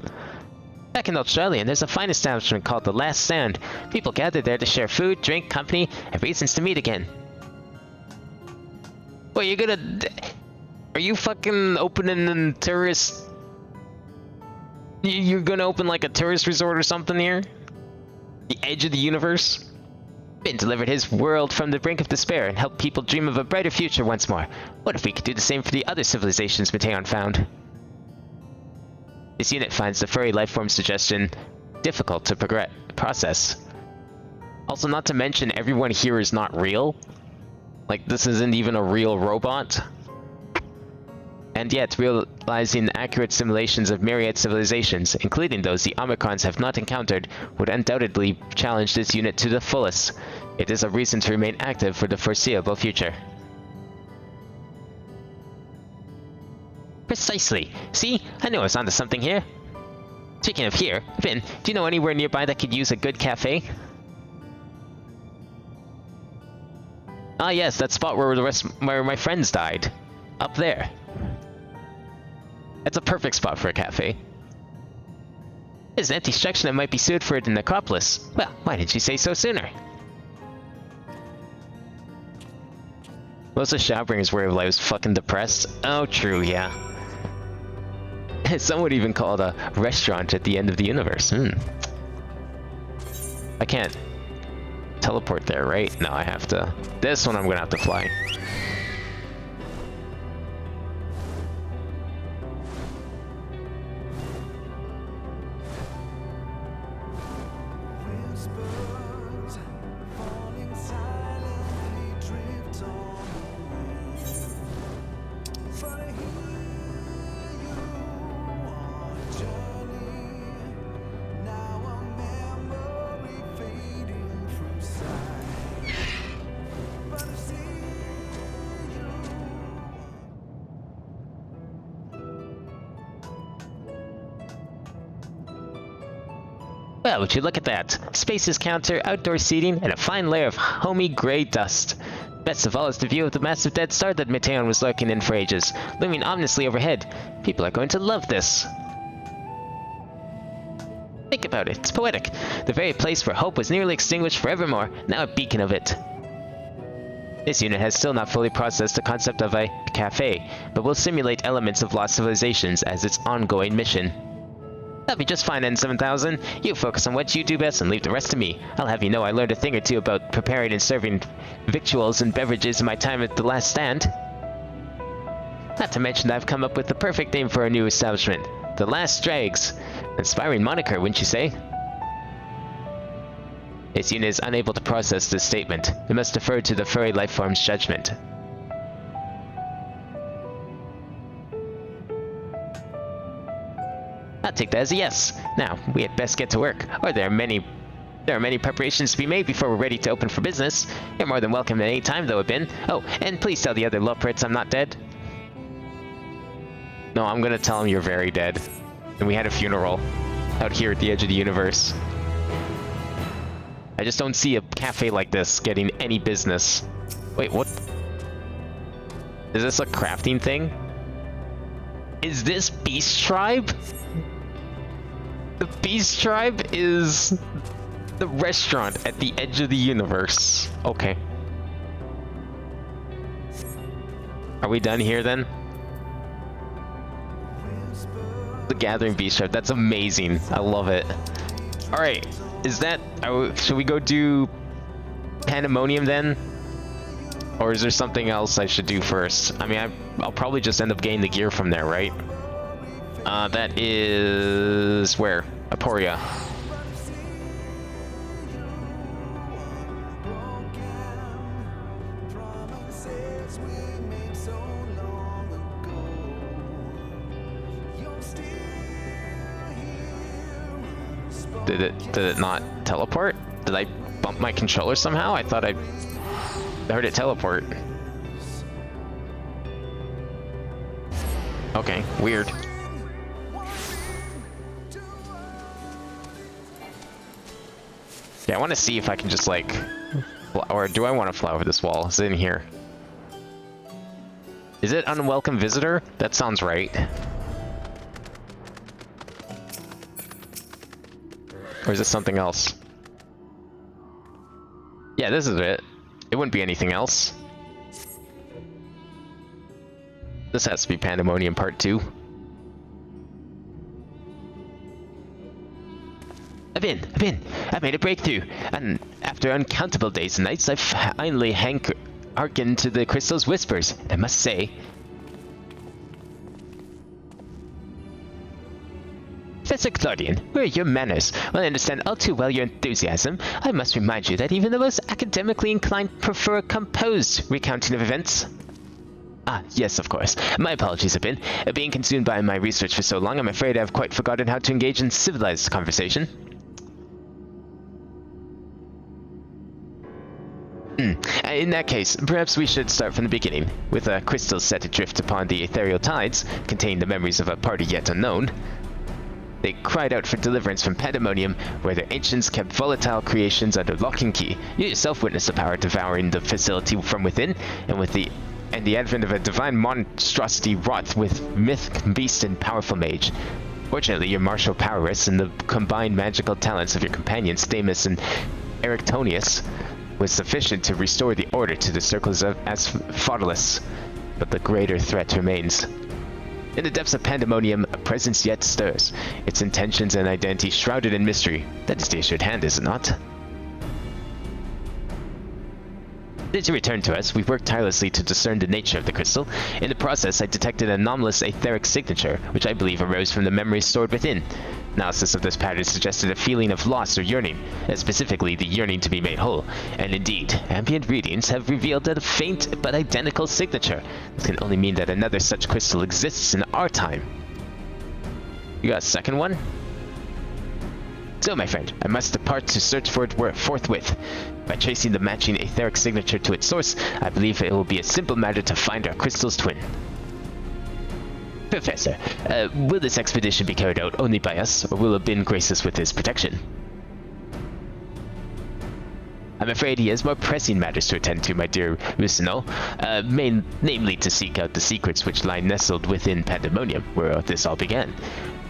Back in Australia, there's a fine establishment called The Last Stand. People gather there to share food, drink, company, and reasons to meet again. Well, you're gonna... Are you fucking opening a tourist... You're gonna open like a tourist resort or something here? The edge of the universe? Finn delivered his world from the brink of despair and helped people dream of a brighter future once more. What if we could do the same for the other civilizations Mateon found? This unit finds the furry lifeform suggestion difficult to process. Also, not to mention, everyone here is not real. Like, this isn't even a real robot. And yet, realizing accurate simulations of myriad civilizations, including those the Omicrons have not encountered, would undoubtedly challenge this unit to the fullest. It is a reason to remain active for the foreseeable future. Precisely. See? I knew I was onto something here. Speaking of here, Finn, do you know anywhere nearby that could use a good cafe? Ah yes, that spot where my friends died. Up there. That's a perfect spot for a cafe. There's an empty structure that might be suited for the necropolis. Well, why didn't you say so sooner? Most of Shadowbringers were like, I was fucking depressed. Oh, true, yeah. Some would even call it a restaurant at the end of the universe. I can't teleport there, right? No, I have to. This one I'm gonna have to fly. Well, would you look at that? Spaces counter, outdoor seating, and a fine layer of homey gray dust. Best of all is the view of the massive dead star that Mateon was lurking in for ages, looming ominously overhead. People are going to love this. Think about it, it's poetic. The very place where hope was nearly extinguished forevermore, now a beacon of it. This unit has still not fully processed the concept of a cafe, but will simulate elements of lost civilizations as its ongoing mission. That'll be just fine, N7000. You focus on what you do best and leave the rest to me. I'll have you know I learned a thing or two about preparing and serving victuals and beverages in my time at the Last Stand. Not to mention I've come up with the perfect name for our new establishment. The Last Drags. Inspiring moniker, wouldn't you say? This unit is unable to process this statement. It must defer to the furry lifeform's judgment. I'll take that as a yes. Now, we had best get to work, or there are many preparations to be made before we're ready to open for business. You're more than welcome at any time, though, Ibn. Oh, and please tell the other Loprits I'm not dead. No, I'm gonna tell them you're very dead. And we had a funeral out here at the edge of the universe. I just don't see a cafe like this getting any business. Wait, what? Is this a crafting thing? Is this Beast Tribe? The Beast Tribe is the restaurant at the edge of the universe. Okay. Are we done here then? The Gathering Beast Tribe, that's amazing. I love it. Alright, is that... should we go do Pandemonium then? Or is there something else I should do first? I mean, I'll probably just end up getting the gear from there, right? That is... where? Aporia. Did it not teleport? Did I bump my controller somehow? I thought I heard it teleport. Okay, weird. Yeah, I want to see if I can just like... Or do I want to fly over this wall? Is it in here? Is it unwelcome visitor? That sounds right. Or is it something else? Yeah, this is it. It wouldn't be anything else. This has to be Pandemonium Part 2. I've made a breakthrough, and after uncountable days and nights, I've finally hearkened to the crystal's whispers. I must say, Professor Claudian, where are your manners? While I understand all too well your enthusiasm, I must remind you that even the most academically inclined prefer a composed recounting of events. Ah, yes, of course. My apologies have been. Being consumed by my research for so long, I'm afraid I've quite forgotten how to engage in civilized conversation. In that case, perhaps we should start from the beginning. With a crystal set adrift upon the ethereal tides, containing the memories of a party yet unknown, they cried out for deliverance from Pandemonium, where their ancients kept volatile creations under lock and key. You yourself witnessed the power devouring the facility from within, and with the advent of a divine monstrosity wrought with myth, beast, and powerful mage. Fortunately, your martial prowess and the combined magical talents of your companions, Themis and Erictonius, was sufficient to restore the order to the circles of Asphodylus. But the greater threat remains. In the depths of Pandemonium, a presence yet stirs, its intentions and identity shrouded in mystery. That is the assured hand, is it not? Since you returned to us, we've worked tirelessly to discern the nature of the crystal. In the process, I detected an anomalous etheric signature, which I believe arose from the memories stored within. Analysis of this pattern suggested a feeling of loss or yearning, and specifically the yearning to be made whole. And indeed, ambient readings have revealed a faint but identical signature. This can only mean that another such crystal exists in our time. You got a second one? So, my friend, I must depart to search for it forthwith. By tracing the matching etheric signature to its source, I believe it will be a simple matter to find our crystal's twin. Professor, will this expedition be carried out only by us, or will Abin grace us with his protection? I'm afraid he has more pressing matters to attend to, my dear Rusino, namely to seek out the secrets which lie nestled within Pandemonium, where this all began.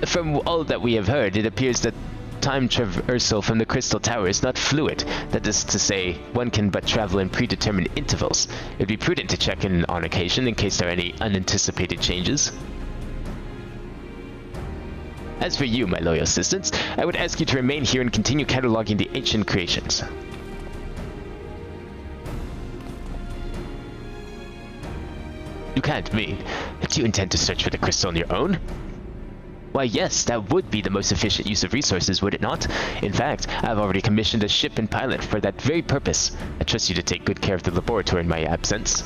From all that we have heard, it appears that time traversal from the Crystal Tower is not fluid. That is to say, one can but travel in predetermined intervals. It would be prudent to check in on occasion in case there are any unanticipated changes. As for you, my loyal assistants, I would ask you to remain here and continue cataloging the ancient creations. You can't mean. Do you intend to search for the crystal on your own? Why yes, that would be the most efficient use of resources, would it not? In fact, I've already commissioned a ship and pilot for that very purpose. I trust you to take good care of the laboratory in my absence.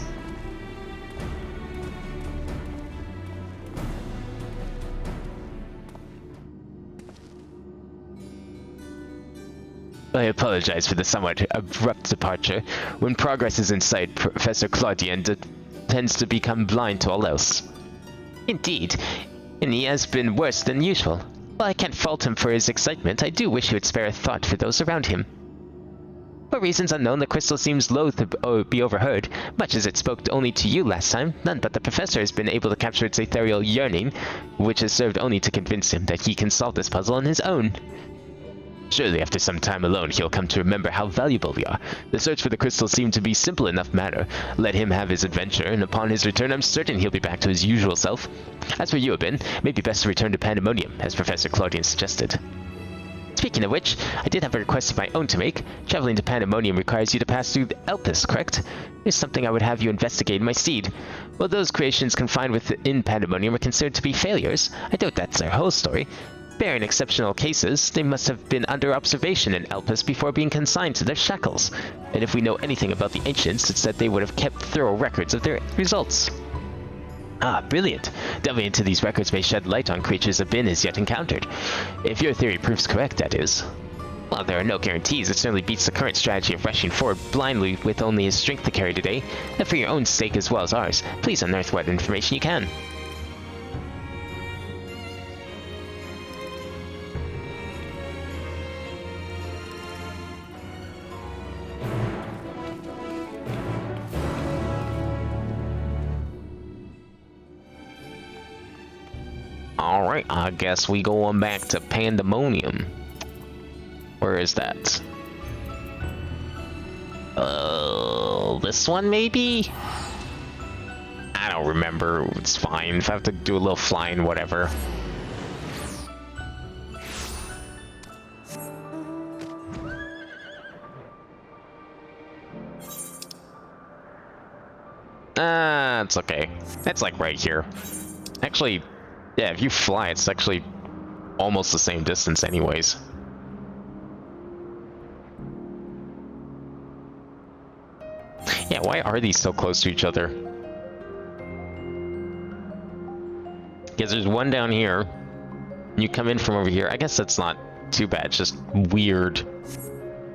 I apologize for the somewhat abrupt departure. When progress is in sight, Professor Claudian tends to become blind to all else. Indeed, and he has been worse than usual. While I can't fault him for his excitement, I do wish he would spare a thought for those around him. For reasons unknown, the crystal seems loath to be overheard. Much as it spoke only to you last time, none but the professor has been able to capture its ethereal yearning, which has served only to convince him that he can solve this puzzle on his own. Surely after some time alone, he'll come to remember how valuable we are. The search for the crystal seemed to be simple enough matter. Let him have his adventure, and upon his return, I'm certain he'll be back to his usual self. As for you, Abin, it may be best to return to Pandemonium, as Professor Claudian suggested. Speaking of which, I did have a request of my own to make. Traveling to Pandemonium requires you to pass through Elpis, correct? It's something I would have you investigate in my stead. While those creations confined within Pandemonium are considered to be failures, I doubt that's their whole story. Barring exceptional cases, they must have been under observation in Elpis before being consigned to their shackles. And if we know anything about the ancients, it's that they would have kept thorough records of their results. Ah, brilliant. Delving into these records may shed light on creatures Abin has yet encountered. If your theory proves correct, that is. While there are no guarantees, it certainly beats the current strategy of rushing forward blindly with only his strength to carry today. And for your own sake as well as ours, please unearth what information you can. Alright, I guess we going back to Pandemonium. Where is that? This one maybe? I don't remember. It's fine. If I have to do a little flying, whatever. It's okay. It's like right here. Actually, yeah, if you fly, it's actually almost the same distance anyways. Yeah, why are these so close to each other? Because there's one down here. You come in from over here. I guess that's not too bad. It's just weird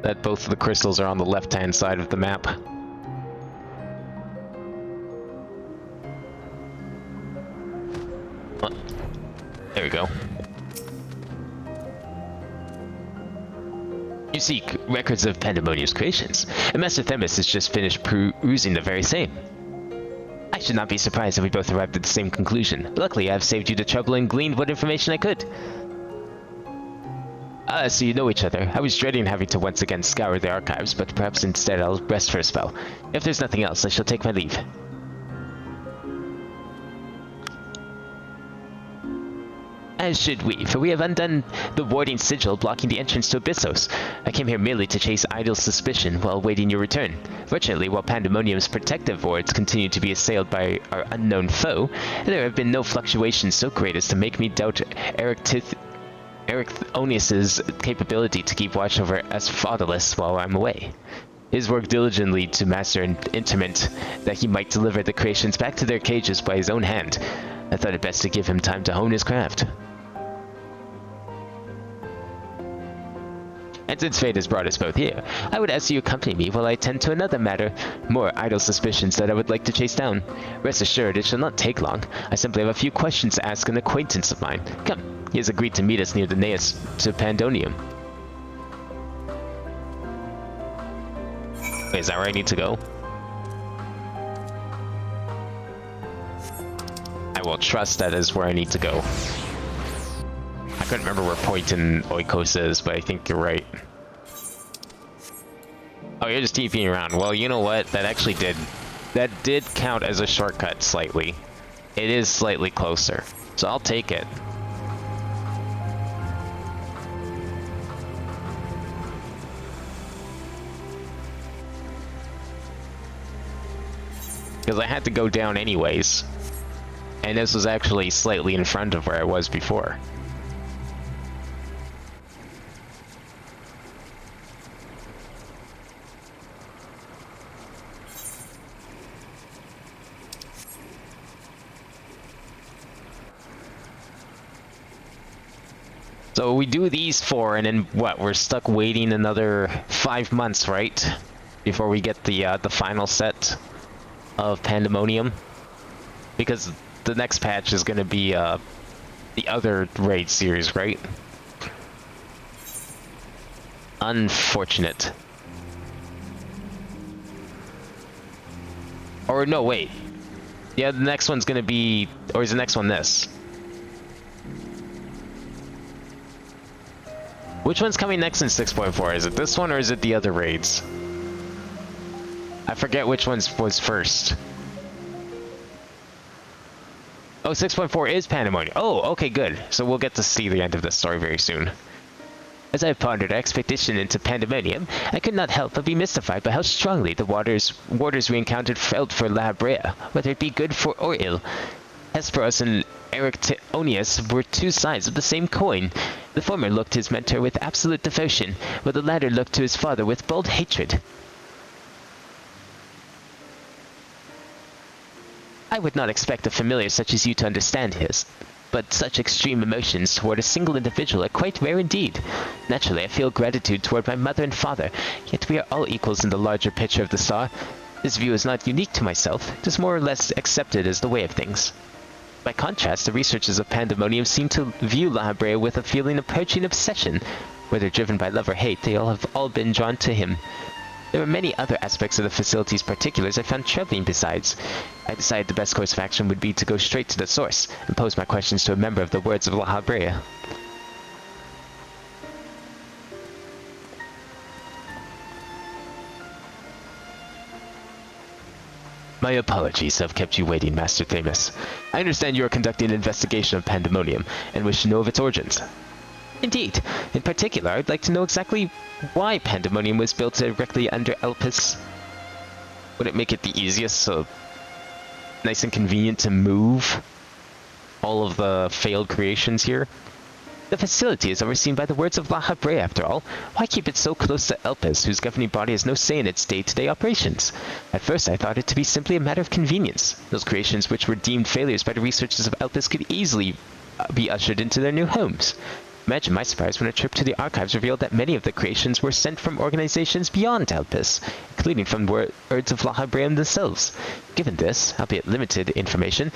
that both of the crystals are on the left-hand side of the map. There we go. You seek records of Pandemonium's creations, and Master Themis has just finished perusing the very same. I should not be surprised if we both arrived at the same conclusion. Luckily, I've saved you the trouble and gleaned what information I could. So you know each other. I was dreading having to once again scour the archives, but perhaps instead I'll rest for a spell. If there's nothing else, I shall take my leave. As should we, for we have undone the warding sigil blocking the entrance to Abyssos. I came here merely to chase idle suspicion while awaiting your return. Fortunately, while Pandemonium's protective wards continue to be assailed by our unknown foe, there have been no fluctuations so great as to make me doubt Ericthonius's capability to keep watch over us fatherless while I'm away. His work diligently to master an interment that he might deliver the creations back to their cages by his own hand. I thought it best to give him time to hone his craft. And since fate has brought us both here, I would ask you to accompany me while I attend to another matter, more idle suspicions that I would like to chase down. Rest assured, it shall not take long. I simply have a few questions to ask an acquaintance of mine. Come, he has agreed to meet us near the Naos to Pandemonium. Wait, is that where I need to go? I will trust that is where I need to go. I couldn't remember where Point in Oikos is, but I think you're right. Oh, you're just TPing around. Well, you know what? That did count as a shortcut slightly. It is slightly closer, so I'll take it. Because I had to go down anyways. And this was actually slightly in front of where I was before. So we do these 4, and then what? We're stuck waiting another 5 months, right? Before we get the final set of Pandemonium. Because the next patch is going to be the other raid series, right? Unfortunate. Or no, wait. Yeah, the next one's going to be... Or is the next one this? Which one's coming next in 6.4? Is it this one or is it the other raids? I forget which one was first. Oh, 6.4 is Pandemonium. Oh, okay, good. So we'll get to see the end of this story very soon. As I pondered our expedition into Pandemonium, I could not help but be mystified by how strongly the warders we encountered felt for La Brea, whether it be good for or ill. Hesperos and Ericthonius were two sides of the same coin. The former looked to his mentor with absolute devotion, while the latter looked to his father with bold hatred. I would not expect a familiar such as you to understand his, but such extreme emotions toward a single individual are quite rare indeed. Naturally, I feel gratitude toward my mother and father, yet we are all equals in the larger picture of the star. This view is not unique to myself, it is more or less accepted as the way of things. By contrast, the researchers of Pandemonium seem to view La Brea with a feeling approaching obsession. Whether driven by love or hate, they all have been drawn to him. There were many other aspects of the facility's particulars I found troubling besides. I decided the best course of action would be to go straight to the source and pose my questions to a member of the Words of La Habrea. My apologies to have kept you waiting, Master Themis. I understand you are conducting an investigation of Pandemonium and wish to know of its origins. Indeed. In particular, I'd like to know exactly why Pandemonium was built directly under Elpis. Would it make it the easiest, so nice and convenient to move all of the failed creations here? The facility is overseen by the Words of La Habrea, after all. Why keep it so close to Elpis, whose governing body has no say in its day-to-day operations? At first I thought it to be simply a matter of convenience. Those creations which were deemed failures by the researchers of Elpis could easily be ushered into their new homes. Imagine my surprise when a trip to the archives revealed that many of the creations were sent from organizations beyond Elpis, including from Words of La Habrea themselves. Given this, albeit limited, information,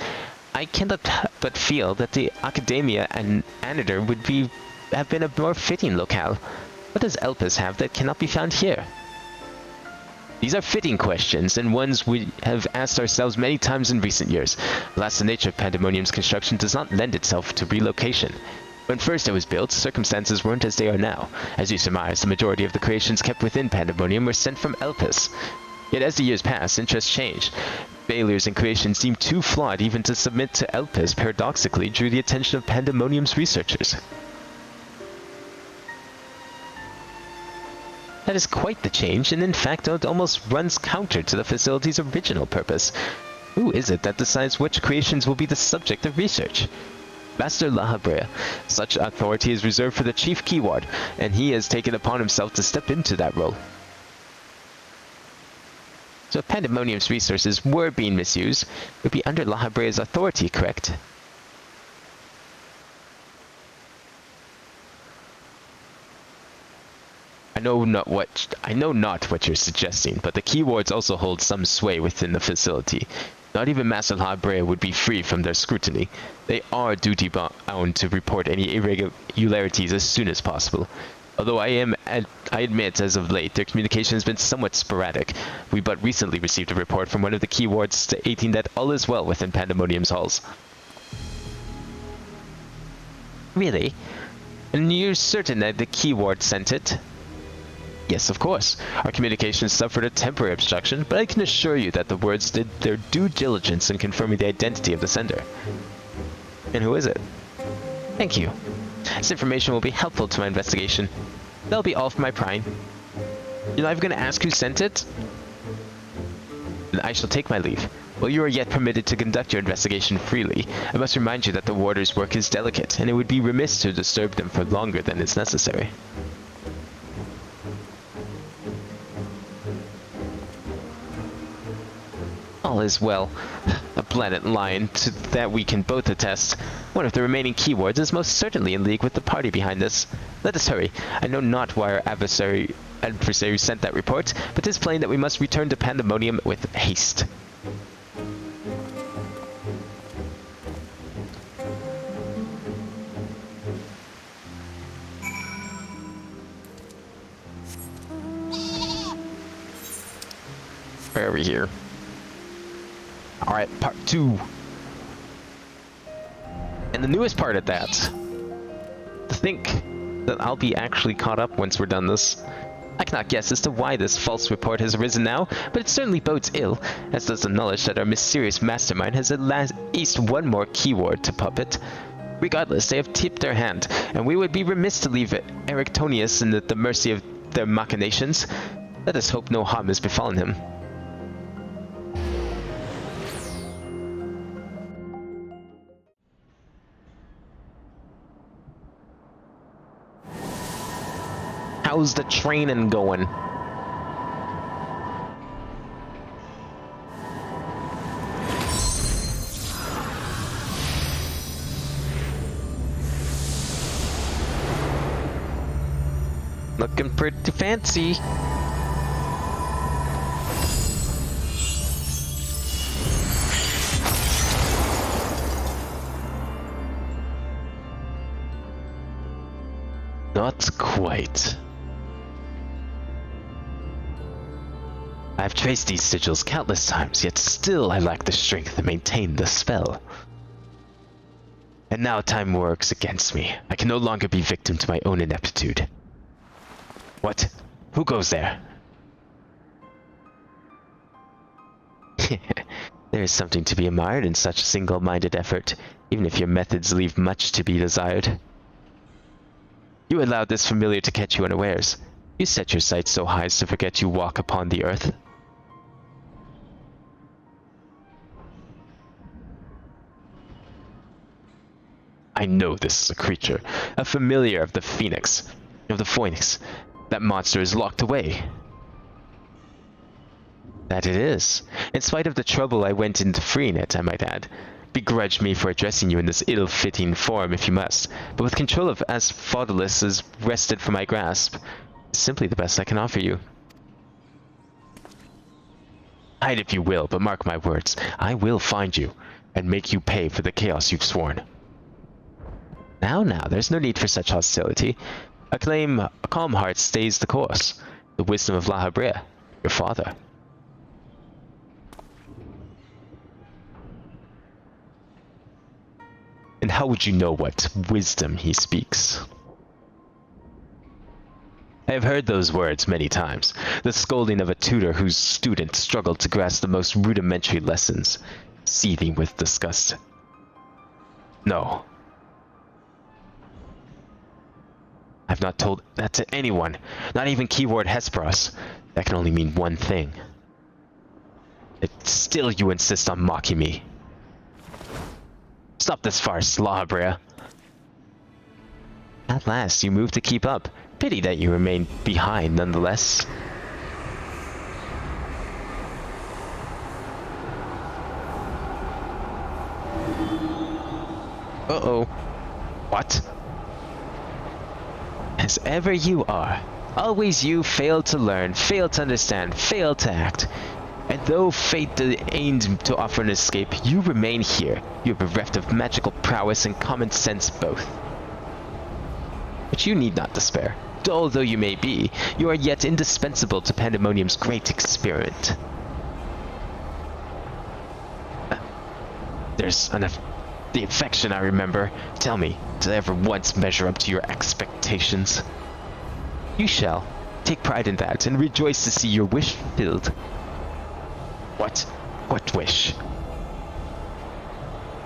I cannot but feel that the Academia and Anator would have been a more fitting locale. What does Elpis have that cannot be found here? These are fitting questions, and ones we have asked ourselves many times in recent years. Alas, the nature of Pandemonium's construction does not lend itself to relocation. When first it was built, circumstances weren't as they are now. As you surmise, the majority of the creations kept within Pandemonium were sent from Elpis. Yet as the years passed, interests changed. Failures in creations deemed too flawed even to submit to Elpis paradoxically drew the attention of Pandemonium's researchers. That is quite the change, and in fact it almost runs counter to the facility's original purpose. Who is it that decides which creations will be the subject of research? Master La Habrea. Such authority is reserved for the Chief Keyword, and he has taken upon himself to step into that role. So if Pandemonium's resources were being misused, it would be under La Habrea's authority, correct? I know not what you're suggesting, but the keywords also hold some sway within the facility. Not even Master La Habrea would be free from their scrutiny. They are duty-bound to report any irregularities as soon as possible. Although I admit, as of late, their communication has been somewhat sporadic. We but recently received a report from one of the keywords stating that all is well within Pandemonium's halls. Really? And you're certain that the keyword sent it? Yes, of course. Our communications suffered a temporary obstruction, but I can assure you that the words did their due diligence in confirming the identity of the sender. And who is it? Thank you. This information will be helpful to my investigation. That'll be all for my prying. You're not even going to ask who sent it? Then I shall take my leave. While you are yet permitted to conduct your investigation freely, I must remind you that the warder's work is delicate, and it would be remiss to disturb them for longer than is necessary. All is well. A blatant line to that we can both attest. One of the remaining keywords is most certainly in league with the party behind this. Let us hurry. I know not why our adversary sent that report, but it is plain that we must return to Pandemonium with haste. Where are we here? Alright, part 2. And the newest part of that. To think that I'll be actually caught up once we're done this. I cannot guess as to why this false report has arisen now, but it certainly bodes ill, as does the knowledge that our mysterious mastermind has at least one more keyword to puppet. Regardless, they have tipped their hand, and we would be remiss to leave Erictonius in the mercy of their machinations. Let us hope no harm has befallen him. How's the training going? Looking pretty fancy. Not quite. I've traced these sigils countless times, yet still I lack the strength to maintain the spell. And now time works against me. I can no longer be victim to my own ineptitude. What? Who goes there? There is something to be admired in such single-minded effort, even if your methods leave much to be desired. You allowed this familiar to catch you unawares. You set your sights so high as to forget you walk upon the earth. I know this is a creature, a familiar of the Phoenix. That monster is locked away. That it is. In spite of the trouble I went into freeing it, I might add. Begrudge me for addressing you in this ill-fitting form if you must, but with control of Asphodylus is wrested from my grasp, it's simply the best I can offer you. Hide if you will, but mark my words, I will find you, and make you pay for the chaos you've sworn. Now, there's no need for such hostility. A calm heart stays the course. The wisdom of La Habrea, your father. And how would you know what wisdom he speaks? I have heard those words many times, the scolding of a tutor whose student struggled to grasp the most rudimentary lessons, seething with disgust. No. I've not told that to anyone, not even keyword Hesperos. That can only mean one thing. Yet still you insist on mocking me. Stop this farce, La Habrea. At last, you move to keep up. Pity that you remain behind nonetheless. Uh-oh. What? As ever you are. Always you fail to learn, fail to understand, fail to act. And though fate aimed to offer an escape, you remain here. You are bereft of magical prowess and common sense both. But you need not despair. Dull though you may be, you are yet indispensable to Pandemonium's great experiment. There's enough... The affection I remember. Tell me, did I ever once measure up to your expectations? You shall. Take pride in that, and rejoice to see your wish fulfilled. What? What wish?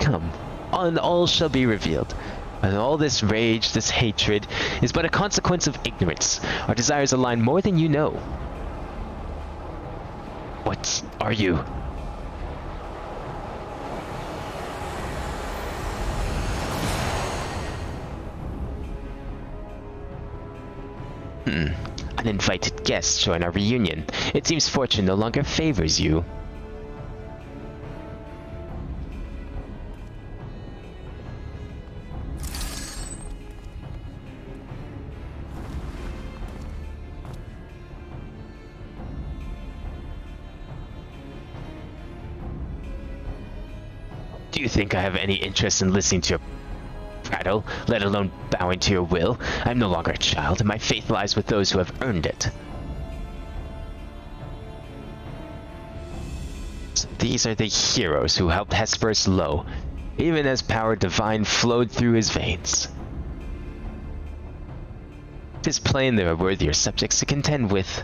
Come, and all shall be revealed. And all this rage, this hatred, is but a consequence of ignorance. Our desires align more than you know. What are you? Uninvited guests join our reunion. It seems fortune no longer favors you. Do you think I have any interest in listening to your prattle, let alone bowing to your will? I'm no longer a child, and my faith lies with those who have earned it. So these are the heroes who helped Hesperus low, even as power divine flowed through his veins. It is plain there are worthier subjects to contend with.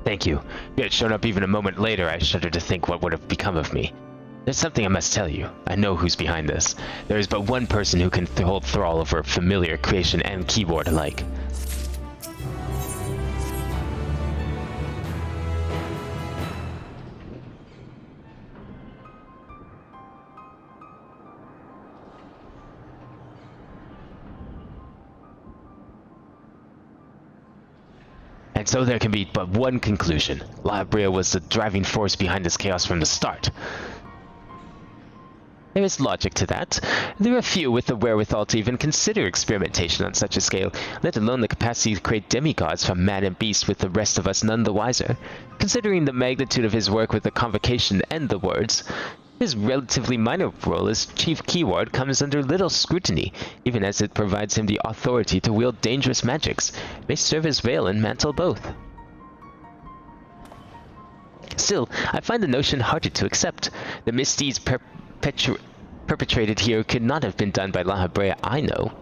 Thank you. If you had shown up even a moment later, I shudder to think what would have become of me. There's something I must tell you. I know who's behind this. There is but one person who can hold thrall over familiar creation and keyboard alike. And so there can be but one conclusion. La Habrea was the driving force behind this chaos from the start. There is logic to that. There are few with the wherewithal to even consider experimentation on such a scale, let alone the capacity to create demigods from man and beast with the rest of us none the wiser. Considering the magnitude of his work with the Convocation and the Words, his relatively minor role as Chief Keyword comes under little scrutiny, even as it provides him the authority to wield dangerous magics. It may serve as veil and mantle both. Still, I find the notion harder to accept. The misdeeds perpetrated here could not have been done by La Habrea I know.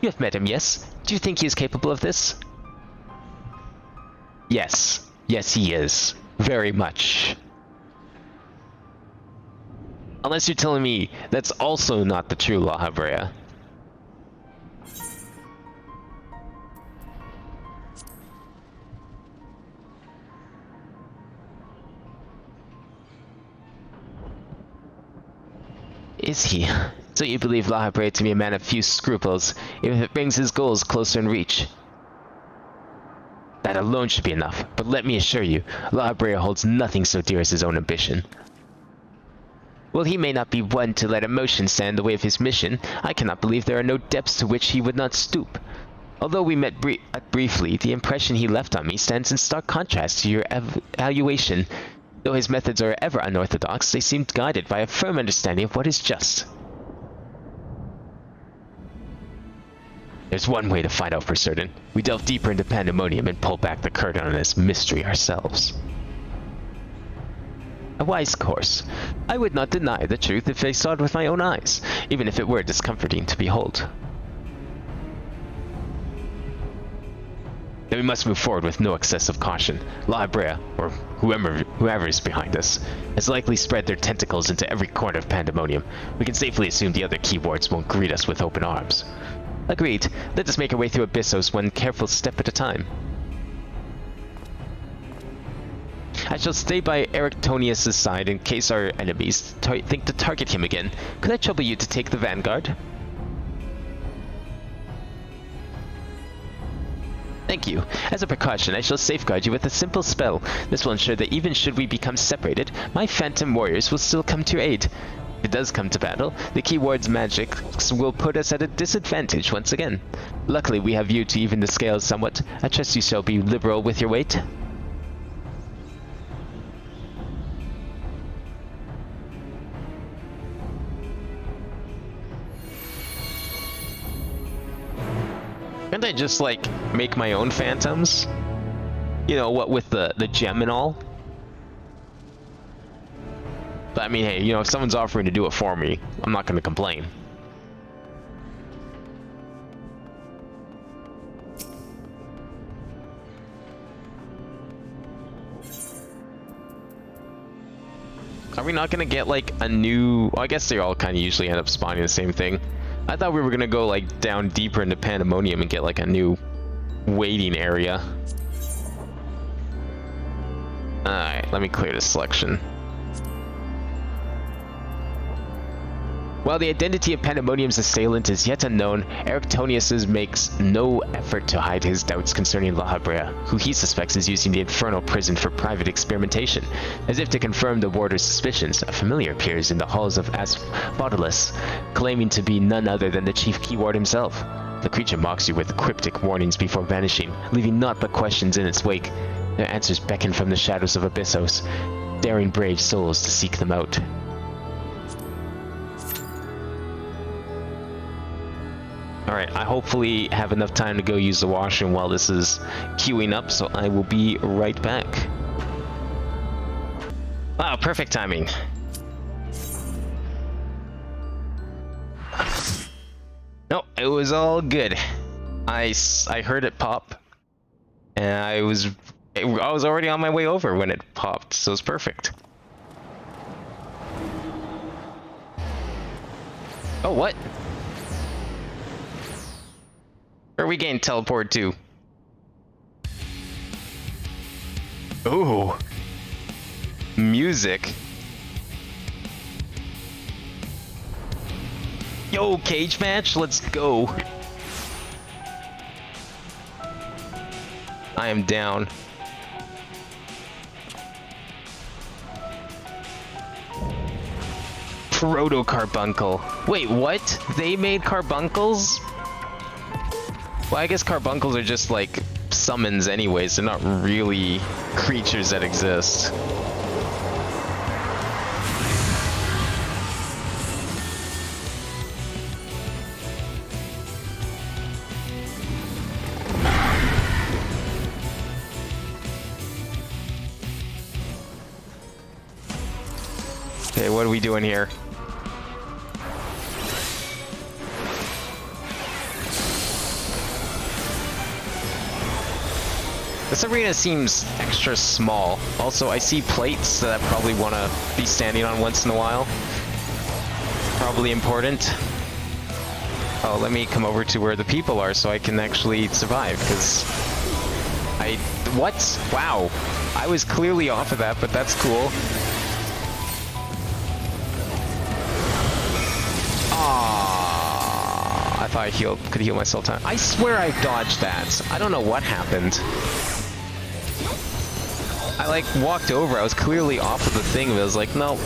You have met him, yes? Do you think he is capable of this? Yes. Yes, he is. Very much. Unless you're telling me that's also not the true La Habrea. Is he? So you believe La Habrea to be a man of few scruples, even if it brings his goals closer in reach? That alone should be enough, but let me assure you, La Habrea holds nothing so dear as his own ambition. While he may not be one to let emotion stand in the way of his mission, I cannot believe there are no depths to which he would not stoop. Although we met briefly, the impression he left on me stands in stark contrast to your evaluation. Though his methods are ever unorthodox, they seem guided by a firm understanding of what is just. There's one way to find out for certain. We delve deeper into Pandemonium and pull back the curtain on this mystery ourselves. A wise course. I would not deny the truth if I saw it with my own eyes, even if it were discomforting to behold. Then we must move forward with no excessive caution. La Habrea, or whoever is behind us, has likely spread their tentacles into every corner of Pandemonium. We can safely assume the other keyboards won't greet us with open arms. Agreed. Let us make our way through Abyssos one careful step at a time. I shall stay by Erictonius' side in case our enemies think to target him again. Could I trouble you to take the vanguard? Thank you. As a precaution, I shall safeguard you with a simple spell. This will ensure that even should we become separated, my phantom warriors will still come to your aid. If it does come to battle, the keyword's magic will put us at a disadvantage once again. Luckily, we have you to even the scales somewhat. I trust you shall be liberal with your weight. Can't I just, like, make my own phantoms? You know, what with the gem and all? But I mean, hey, you know, if someone's offering to do it for me, I'm not going to complain. Are we not going to get, like, a new... Well, I guess they all kind of usually end up spawning the same thing. I thought we were gonna go like down deeper into Pandemonium and get like a new waiting area. Alright, let me clear this selection. While the identity of Pandemonium's assailant is yet unknown, Erictonius makes no effort to hide his doubts concerning La Habrea, who he suspects is using the infernal prison for private experimentation. As if to confirm the warder's suspicions, a familiar appears in the halls of Asphodylus, claiming to be none other than the chief keyword himself. The creature mocks you with cryptic warnings before vanishing, leaving naught but questions in its wake. Their answers beckon from the shadows of Abyssos, daring brave souls to seek them out. Alright, I hopefully have enough time to go use the washroom while this is queuing up, so I will be right back. Wow, perfect timing. No, it was all good. I heard it pop, and I was already on my way over when it popped, so it's perfect. Oh, what? Where are we getting teleported to? Ooh. Music. Yo, cage match, let's go. I am down. Proto-carbuncle. Wait, what? They made carbuncles? Well, I guess carbuncles are just like summons anyways. They're not really creatures that exist. Okay, what are we doing here? This arena seems extra small. Also, I see plates that I probably want to be standing on once in a while. Probably important. Oh, let me come over to where the people are so I can actually survive, because what? Wow. I was clearly off of that, but that's cool. I thought I could heal myself time. I swear I dodged that. I don't know what happened. I like walked over. I was clearly off of the thing, but I was like, no.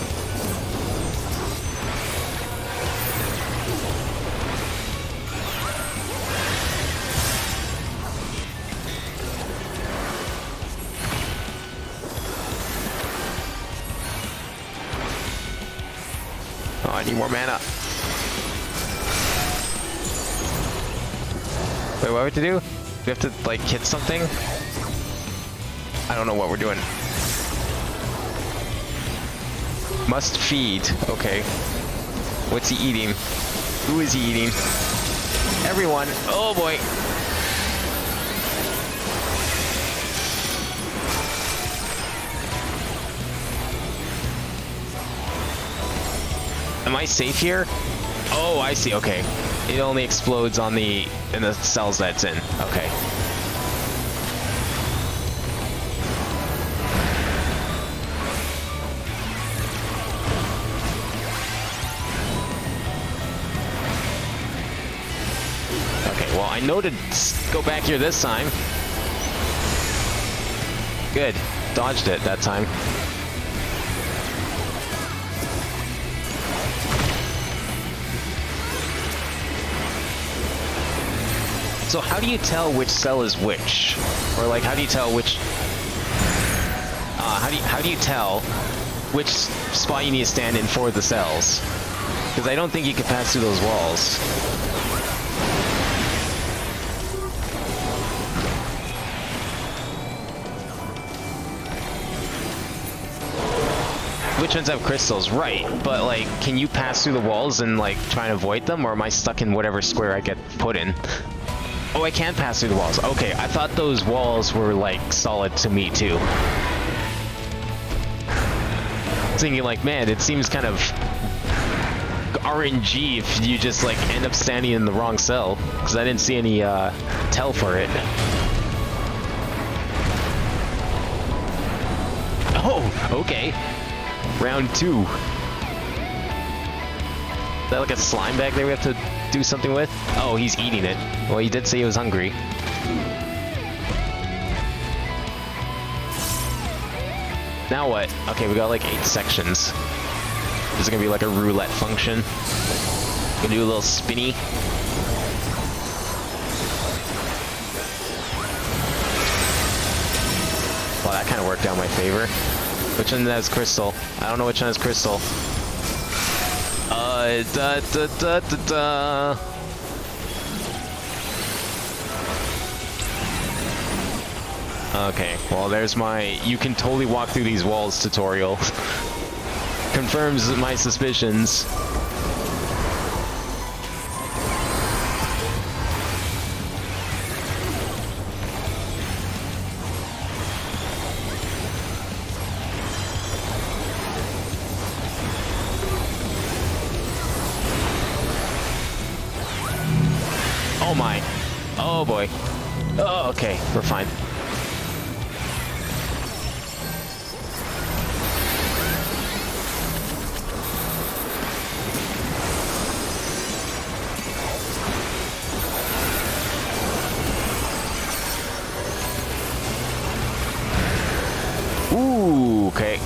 Oh, I need more mana. Wait, what do we have to do? We have to, like, hit something? I don't know what we're doing. Must feed. Okay. What's he eating? Who is he eating? Everyone. Oh, boy. Am I safe here? Oh, I see. Okay. It only explodes on in the cells that's in. Okay. Okay, well, I know to go back here this time. Good. Dodged it that time. So how do you tell which cell is which? Or like, how do you tell which... how do you tell which spot you need to stand in for the cells? Because I don't think you can pass through those walls. Which ones have crystals? Right, but like, can you pass through the walls and like try and avoid them? Or am I stuck in whatever square I get put in? Oh, I can pass through the walls. Okay, I thought those walls were, like, solid to me, too. Thinking, like, man, it seems kind of RNG if you just, like, end up standing in the wrong cell. Because I didn't see any, tell for it. Oh, okay. Round 2. Is that, like, a slime bag there we have to do something with? Oh, he's eating it. Well, he did say he was hungry. Now what? Okay, we got like 8 sections. This is gonna be like a roulette function. Gonna do a little spinny. Well, that kind of worked out in my favor. Which one has crystal? I don't know which one has crystal. Okay, well there's my you can totally walk through these walls tutorial. Confirms my suspicions. Oh my. Oh boy. Oh, okay, we're fine. Ooh, okay.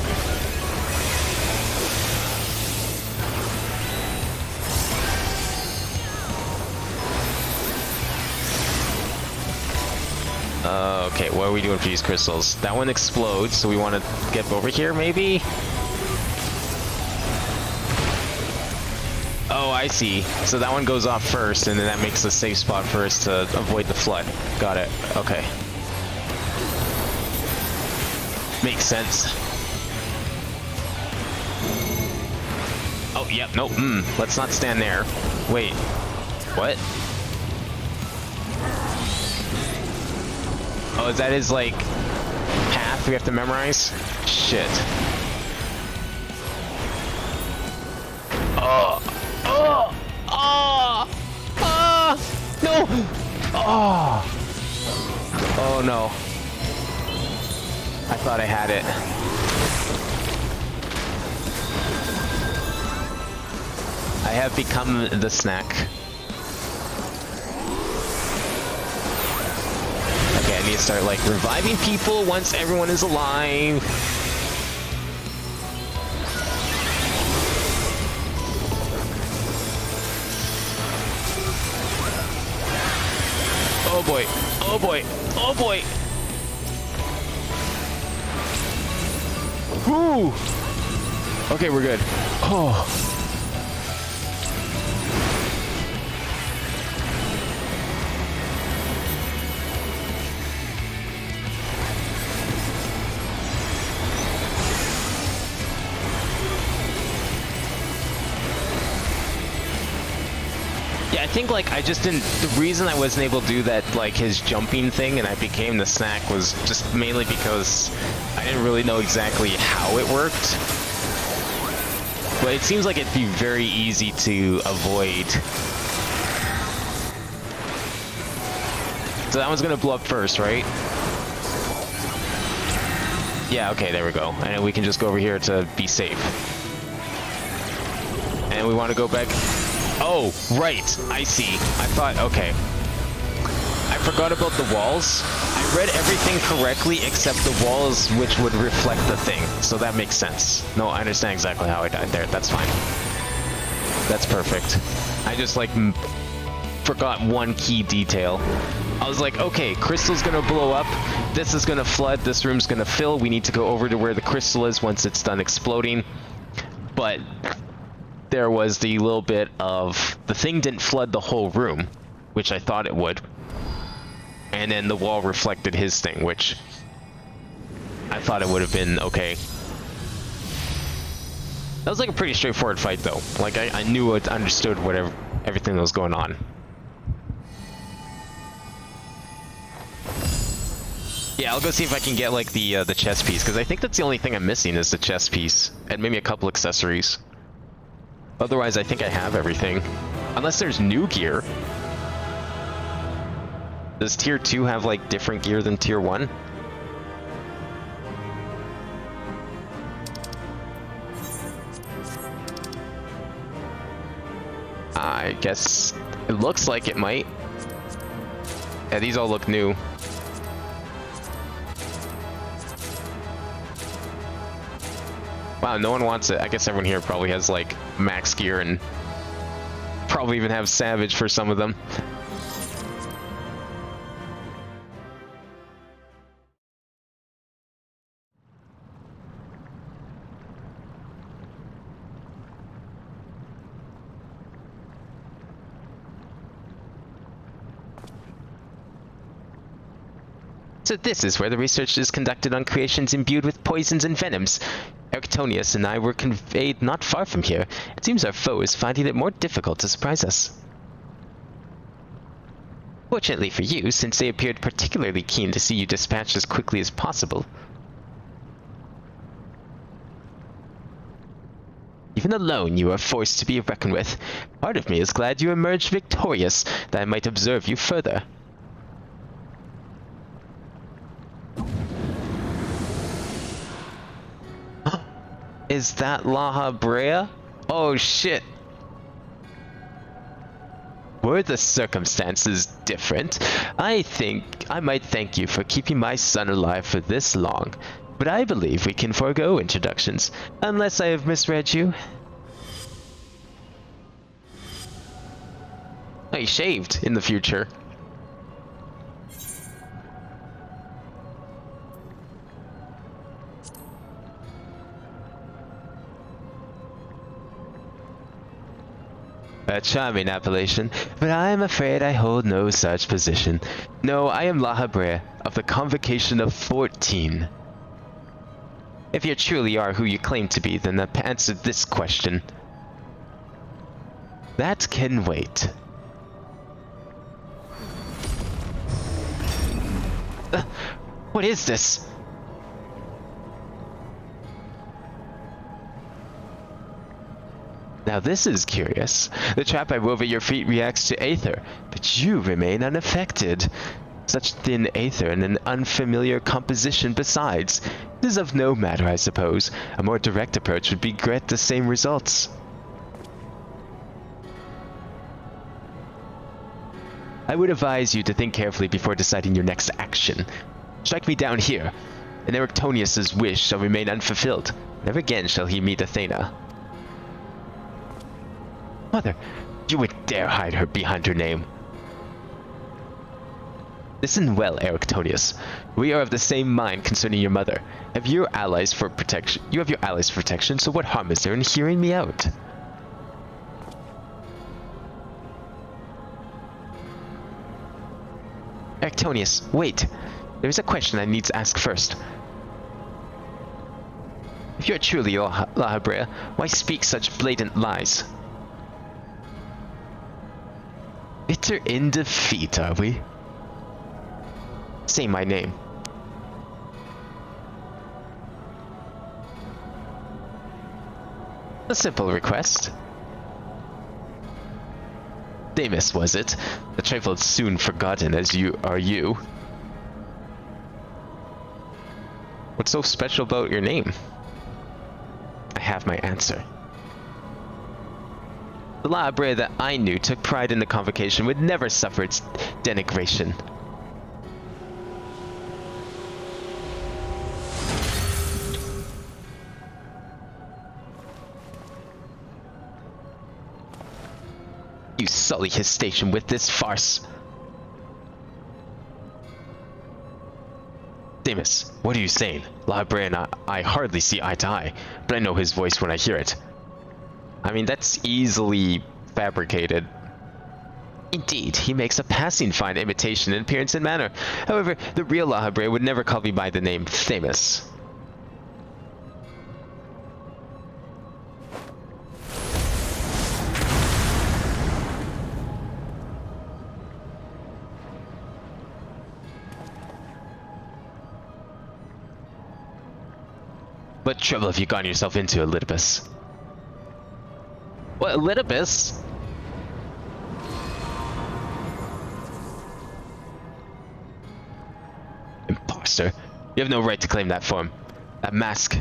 Okay, what are we doing for these crystals? That one explodes, so we want to get over here, maybe? Oh, I see. So that one goes off first, and then that makes a safe spot for us to avoid the flood. Got it. Okay. Makes sense. Oh, yep, nope. Let's not stand there. Wait. What? Oh, is that his, like, path we have to memorize? Shit. Oh! Oh! Oh! Ah! No! Oh! Oh, no. I thought I had it. I have become the snack. Okay, I need to start, like, reviving people once everyone is alive. Oh boy, oh boy, oh boy. Whew. Okay, we're good. Oh. Yeah, I think, like, I just didn't... The reason I wasn't able to do that, like, his jumping thing and I became the snack was just mainly because I didn't really know exactly how it worked. But it seems like it'd be very easy to avoid. So that one's gonna blow up first, right? Yeah, okay, there we go. And we can just go over here to be safe. And we want to go back... Oh, right. I see. I thought, okay. I forgot about the walls. I read everything correctly except the walls which would reflect the thing. So that makes sense. No, I understand exactly how I died there. That's fine. That's perfect. I just, like, forgot one key detail. I was like, okay, crystal's gonna blow up. This is gonna flood. This room's gonna fill. We need to go over to where the crystal is once it's done exploding. But... there was the little bit of the thing didn't flood the whole room, which I thought it would, and then the wall reflected his thing, which I thought it would have been okay. That was like a pretty straightforward fight though. Like I knew it, understood whatever everything that was going on. Yeah, I'll go see if I can get like the chest piece, because I think that's the only thing I'm missing is the chest piece and maybe a couple accessories. Otherwise, I think I have everything. Unless there's new gear. Does tier 2 have, like, different gear than tier 1? I guess it looks like it might. Yeah, these all look new. Wow, no one wants it. I guess everyone here probably has, like, max gear and probably even have Savage for some of them. So this is where the research is conducted on creations imbued with poisons and venoms. Erictonius and I were conveyed not far from here. It seems our foe is finding it more difficult to surprise us. Fortunately for you, since they appeared particularly keen to see you dispatched as quickly as possible. Even alone, you are forced to be reckoned with. Part of me is glad you emerged victorious, that I might observe you further. Is that La Brea? Oh shit. Were the circumstances different, I think I might thank you for keeping my son alive for this long. But I believe we can forego introductions, unless I have misread you. Oh, he shaved in the future. A charming appellation, but I am afraid I hold no such position. No, I am La Habrea, of the Convocation of 14. If you truly are who you claim to be, then answer this question. That can wait. What is this? Now this is curious. The trap I wove at your feet reacts to aether, but you remain unaffected. Such thin aether and an unfamiliar composition besides. It is of no matter, I suppose. A more direct approach would get the same results. I would advise you to think carefully before deciding your next action. Strike me down here, and Erictonius's wish shall remain unfulfilled. Never again shall he meet Athena. Mother, you would dare hide her behind her name. Listen well, Erictonius. We are of the same mind concerning your mother. You have your allies for protection, so what harm is there in hearing me out? Erictonius, wait. There is a question I need to ask first. If you are truly La Habrea, why speak such blatant lies? Bitter in defeat, are we? Say my name. A simple request. Demas, was it? A trifle soon forgotten as you are you. What's so special about your name? I have my answer. The La Habrea that I knew took pride in the convocation would never suffer its denigration. You sully his station with this farce. Demas, what are you saying? La Habrea and I hardly see eye to eye, but I know his voice when I hear it. I mean, that's easily fabricated. Indeed, he makes a passing fine imitation in appearance and manner. However, the real La Habrea would never call me by the name Demas. What trouble have you gotten yourself into, Elidibus? What, Elidibus? Imposter. You have no right to claim that form. That mask.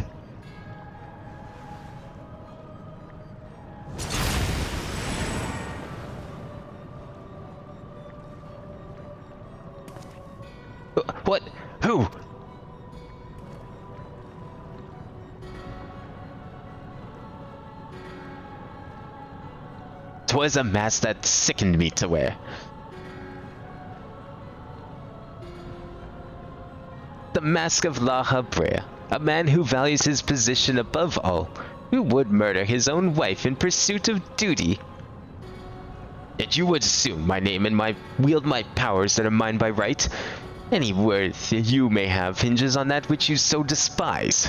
What? Who? 'Twas a mask that sickened me to wear. The mask of La Habrea, a man who values his position above all, who would murder his own wife in pursuit of duty. Yet you would assume my name and wield my powers that are mine by right. Any worth you may have hinges on that which you so despise.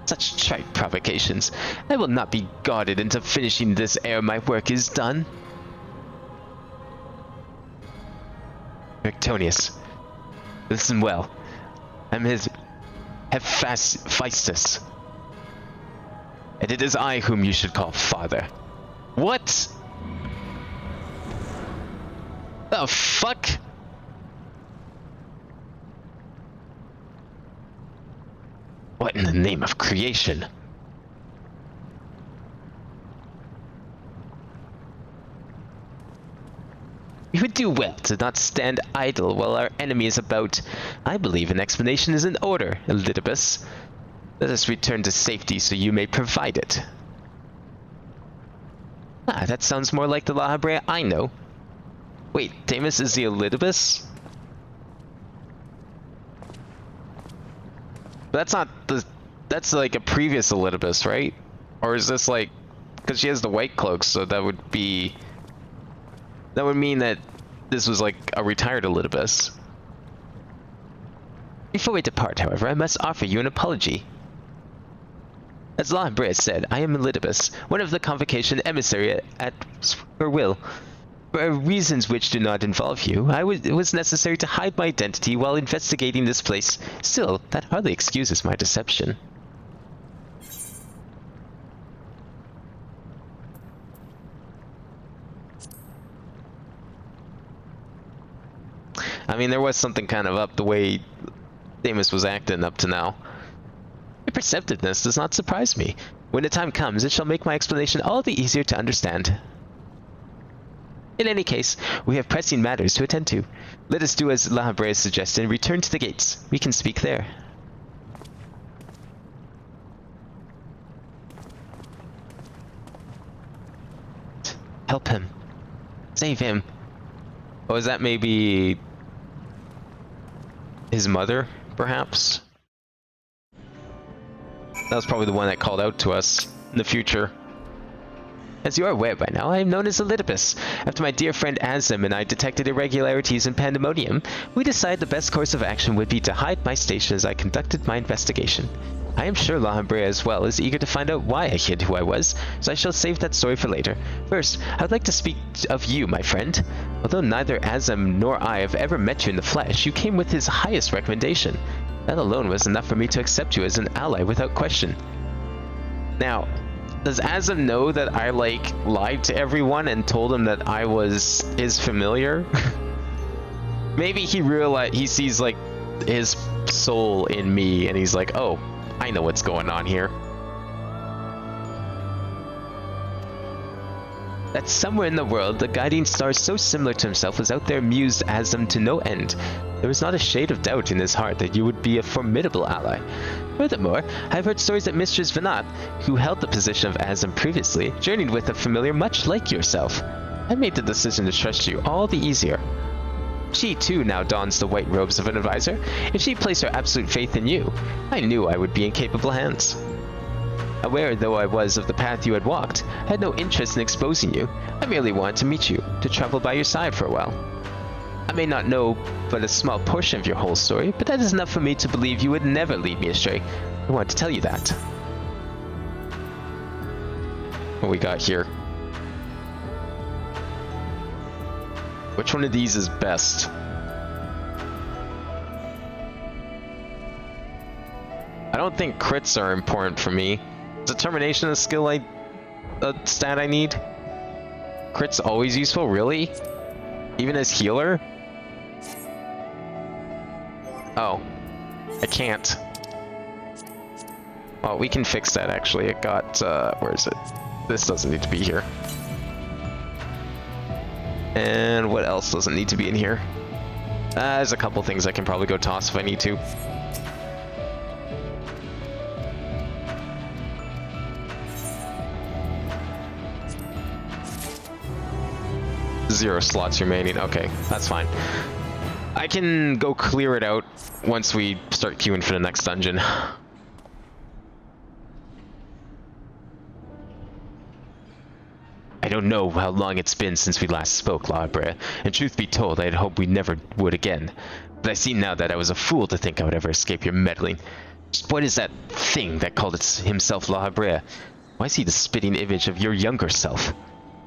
Such trite provocations. I will not be guarded into finishing this ere my work is done. Erictonius, listen well. I'm his Hephaestus, and it is I whom you should call father. What? The fuck? What in the name of creation? We would do well to not stand idle while our enemy is about. I believe an explanation is in order, Elidibus. Let us return to safety so you may provide it. Ah, that sounds more like the La Habrea I know. Wait, Demas is the Elidibus? That's not the... That's like a previous Elidibus, right? Or is this like because she has the white cloak, so that would be... That would mean that this was like a retired Elidibus. Before we depart, however, I must offer you an apology. As La Habrea said, I am Elidibus, one of the Convocation emissary at her will. For reasons which do not involve you, it was necessary to hide my identity while investigating this place. Still, that hardly excuses my deception. I mean, there was something kind of up the way Damus was acting up to now. Your perceptiveness does not surprise me. When the time comes, it shall make my explanation all the easier to understand. In any case, we have pressing matters to attend to. Let us do as La Habrea suggested and return to the gates. We can speak there. Help him. Save him. Oh, is that maybe... his mother, perhaps? That was probably the one that called out to us in the future. As you are aware by now, I am known as Elidibus. After my dear friend Azim and I detected irregularities in Pandemonium, we decided the best course of action would be to hide my station as I conducted my investigation. I am sure La Habrea as well is eager to find out why I hid who I was, so I shall save that story for later. First, I would like to speak of you, my friend. Although neither Azim nor I have ever met you in the flesh, you came with his highest recommendation. That alone was enough for me to accept you as an ally without question. Now, does Azim know that I, like, lied to everyone and told him that I was his familiar? Maybe he sees, like, his soul in me, and he's like, oh, I know what's going on here. That somewhere in the world, the guiding star so similar to himself was out there amused Azim to no end. There was not a shade of doubt in his heart that you would be a formidable ally. Furthermore, I have heard stories that Mistress Venat, who held the position of Azim previously, journeyed with a familiar much like yourself. I made the decision to trust you all the easier. She too now dons the white robes of an advisor. If she placed her absolute faith in you, I knew I would be in capable hands. Aware though I was of the path you had walked, I had no interest in exposing you. I merely wanted to meet you, to travel by your side for a while. I may not know but a small portion of your whole story, but that is enough for me to believe you would never lead me astray. I want to tell you that. What we got here? Which one of these is best? I don't think crits are important for me. Is determination a skill a stat I need? Crits always useful, really? Even as healer? Oh, I can't. Well, we can fix that actually. It got, where is it? This doesn't need to be here. And what else doesn't need to be in here? There's a couple things I can probably go toss if I need to. Zero slots remaining. Okay, that's fine. I can go clear it out once we start queuing for the next dungeon. I don't know how long it's been since we last spoke, La Habrea, and truth be told, I had hoped we never would again. But I see now that I was a fool to think I would ever escape your meddling. Just what is that thing that called himself La Habrea? Why is he the spitting image of your younger self?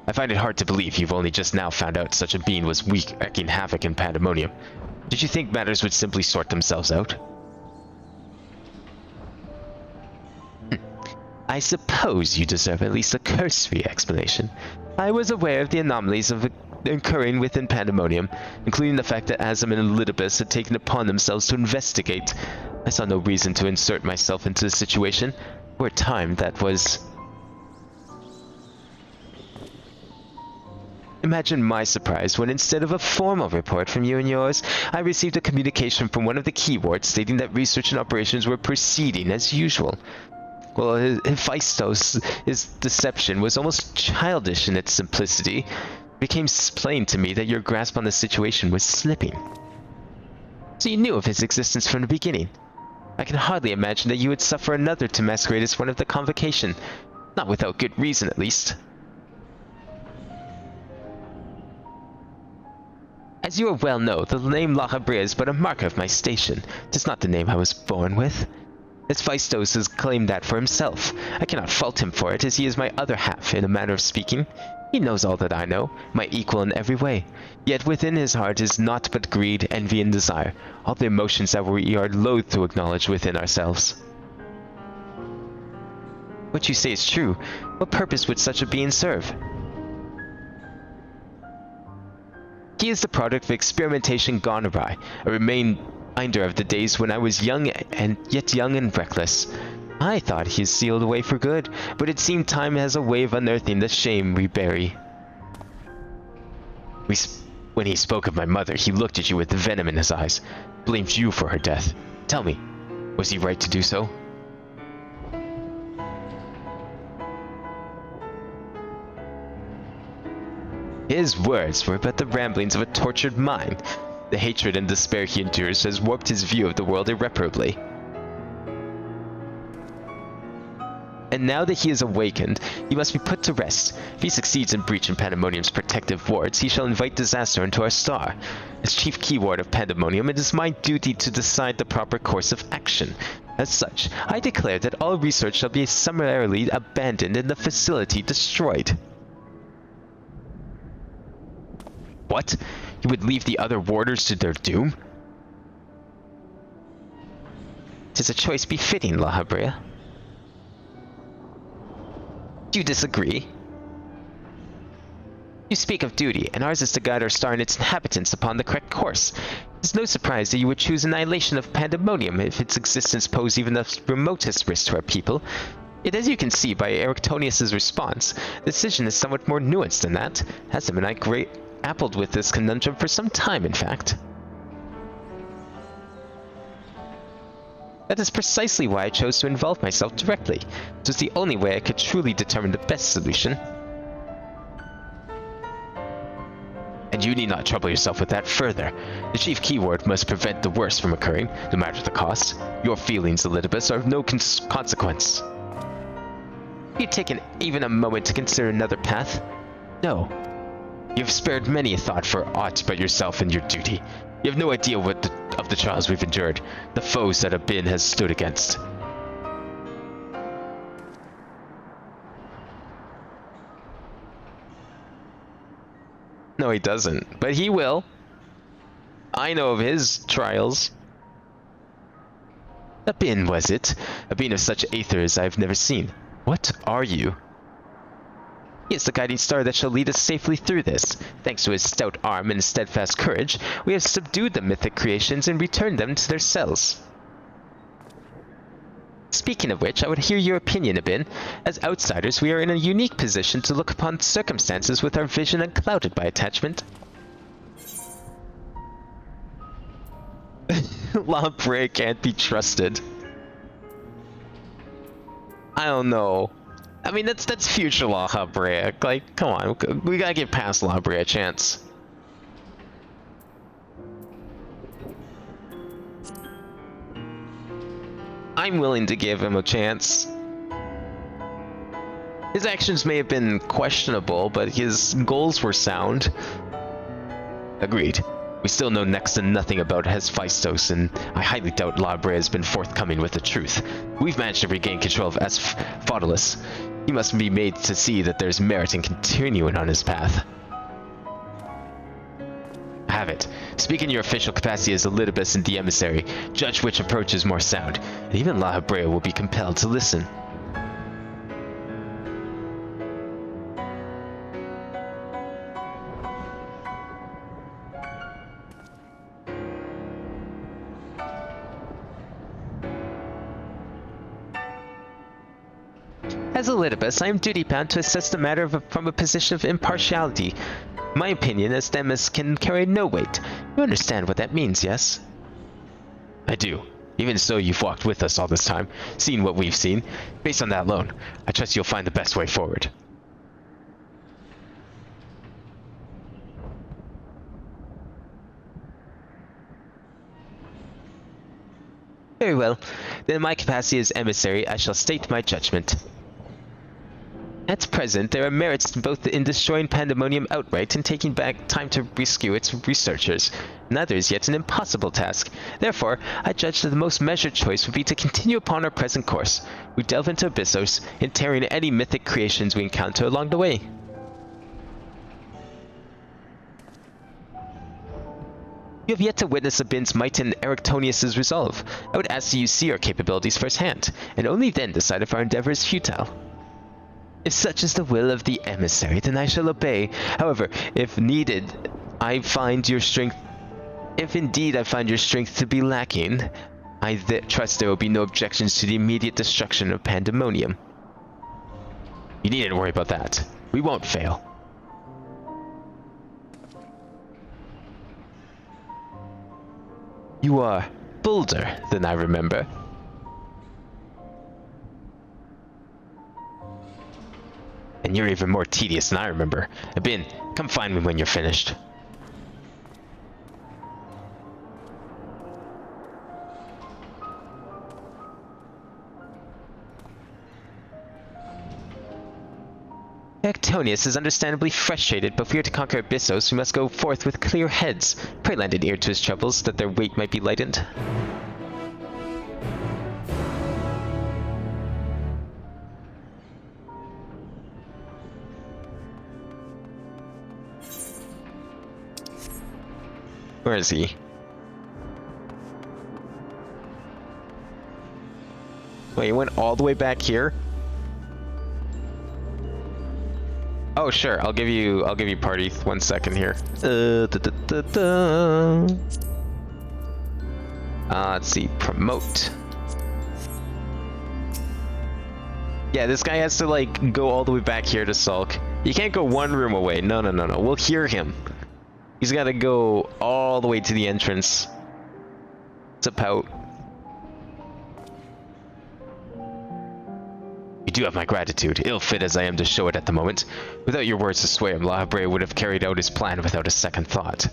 I find it hard to believe you've only just now found out such a being was wreaking havoc in Pandemonium. Did you think matters would simply sort themselves out? I suppose you deserve at least a cursory explanation. I was aware of the anomalies occurring within Pandemonium, including the fact that Azim and Elidibus had taken upon themselves to investigate. I saw no reason to insert myself into the situation. For a time, that was... Imagine my surprise when instead of a formal report from you and yours, I received a communication from one of the key wards stating that research and operations were proceeding as usual. Well, his deception was almost childish in its simplicity. It became plain to me that your grasp on the situation was slipping. So you knew of his existence from the beginning. I can hardly imagine that you would suffer another to masquerade as one of the Convocation. Not without good reason, at least. As you well know, the name La Habrea is but a marker of my station. It is not the name I was born with. Hephaestus has claimed that for himself. I cannot fault him for it, as he is my other half, in a manner of speaking. He knows all that I know, my equal in every way. Yet within his heart is naught but greed, envy, and desire, all the emotions that we are loath to acknowledge within ourselves. What you say is true. What purpose would such a being serve? He is the product of experimentation gone awry, a reminder of the days when I was young and reckless. I thought he is sealed away for good, but it seemed time has a way of unearthing the shame we bury. When he spoke of my mother, he looked at you with venom in his eyes, blamed you for her death. Tell me, was he right to do so? His words were but the ramblings of a tortured mind. The hatred and despair he endures has warped his view of the world irreparably. And now that he is awakened, he must be put to rest. If he succeeds in breaching Pandemonium's protective wards, he shall invite disaster into our star. As chief keyword of Pandemonium, it is my duty to decide the proper course of action. As such, I declare that all research shall be summarily abandoned and the facility destroyed. What? You would leave the other warders to their doom? 'Tis a choice befitting La Habrea. Do you disagree? You speak of duty, and ours is to guide our star and its inhabitants upon the correct course. It is no surprise that you would choose annihilation of Pandemonium if its existence posed even the remotest risk to our people. Yet as you can see by Erictonius' response, the decision is somewhat more nuanced than that. Hasn't been grappled with this conundrum for some time, in fact. That is precisely why I chose to involve myself directly. It was the only way I could truly determine the best solution. And you need not trouble yourself with that further. The chief keyword must prevent the worst from occurring, no matter the cost. Your feelings, Elidibus, are of no consequence. Have you taken even a moment to consider another path? No. You have spared many a thought for aught but yourself and your duty. You have no idea of the trials we've endured, the foes that Abin has stood against. No, he doesn't, but he will. I know of his trials. Abin, was it? Abin of such aether as I've never seen. What are you? He is the guiding star that shall lead us safely through this. Thanks to his stout arm and steadfast courage, we have subdued the mythic creations and returned them to their cells. Speaking of which, I would hear your opinion, Abin. As outsiders, we are in a unique position to look upon circumstances with our vision unclouded by attachment. La Habrea can't be trusted. I don't know. I mean, that's future La Habrea. Like, come on, we gotta give past La Habrea a chance. I'm willing to give him a chance. His actions may have been questionable, but his goals were sound. Agreed. We still know next to nothing about Hephaestus, and I highly doubt La Habrea has been forthcoming with the truth. We've managed to regain control of Asphodylus. He must be made to see that there's merit in continuing on his path. Have it. Speak in your official capacity as Elidibus and the emissary. Judge which approach is more sound, and even La Habrea will be compelled to listen. As Elidibus, I am duty-bound to assess the matter from a position of impartiality. My opinion as Themis can carry no weight. You understand what that means, yes? I do. Even so, you've walked with us all this time, seen what we've seen. Based on that alone, I trust you'll find the best way forward. Very well. Then in my capacity as emissary, I shall state my judgment. At present, there are merits both in destroying Pandemonium outright and taking back time to rescue its researchers. Neither is yet an impossible task. Therefore, I judge that the most measured choice would be to continue upon our present course. We delve into Abyssos, interring any mythic creations we encounter along the way. You have yet to witness Abin's might and Erictonius' resolve. I would ask that you see our capabilities firsthand, and only then decide if our endeavor is futile. If such is the will of the emissary, then I shall obey. However, if needed, if indeed I find your strength to be lacking, I trust there will be no objections to the immediate destruction of Pandemonium. You needn't worry about that. We won't fail. You are bolder than I remember. And you're even more tedious than I remember. Abin, come find me when you're finished. Erictonius is understandably frustrated, but if we are to conquer Abyssos, we must go forth with clear heads. Pray lend an ear to his troubles, that their weight might be lightened. Where is he? Wait, he went all the way back here? Oh sure, I'll give you party 1 second here. Let's see, promote. Yeah, this guy has to like go all the way back here to sulk. You can't go one room away. No. We'll hear him. He's got to go all the way to the entrance to pout. You do have my gratitude, ill-fit as I am to show it at the moment. Without your words to sway him, La Habrea would have carried out his plan without a second thought.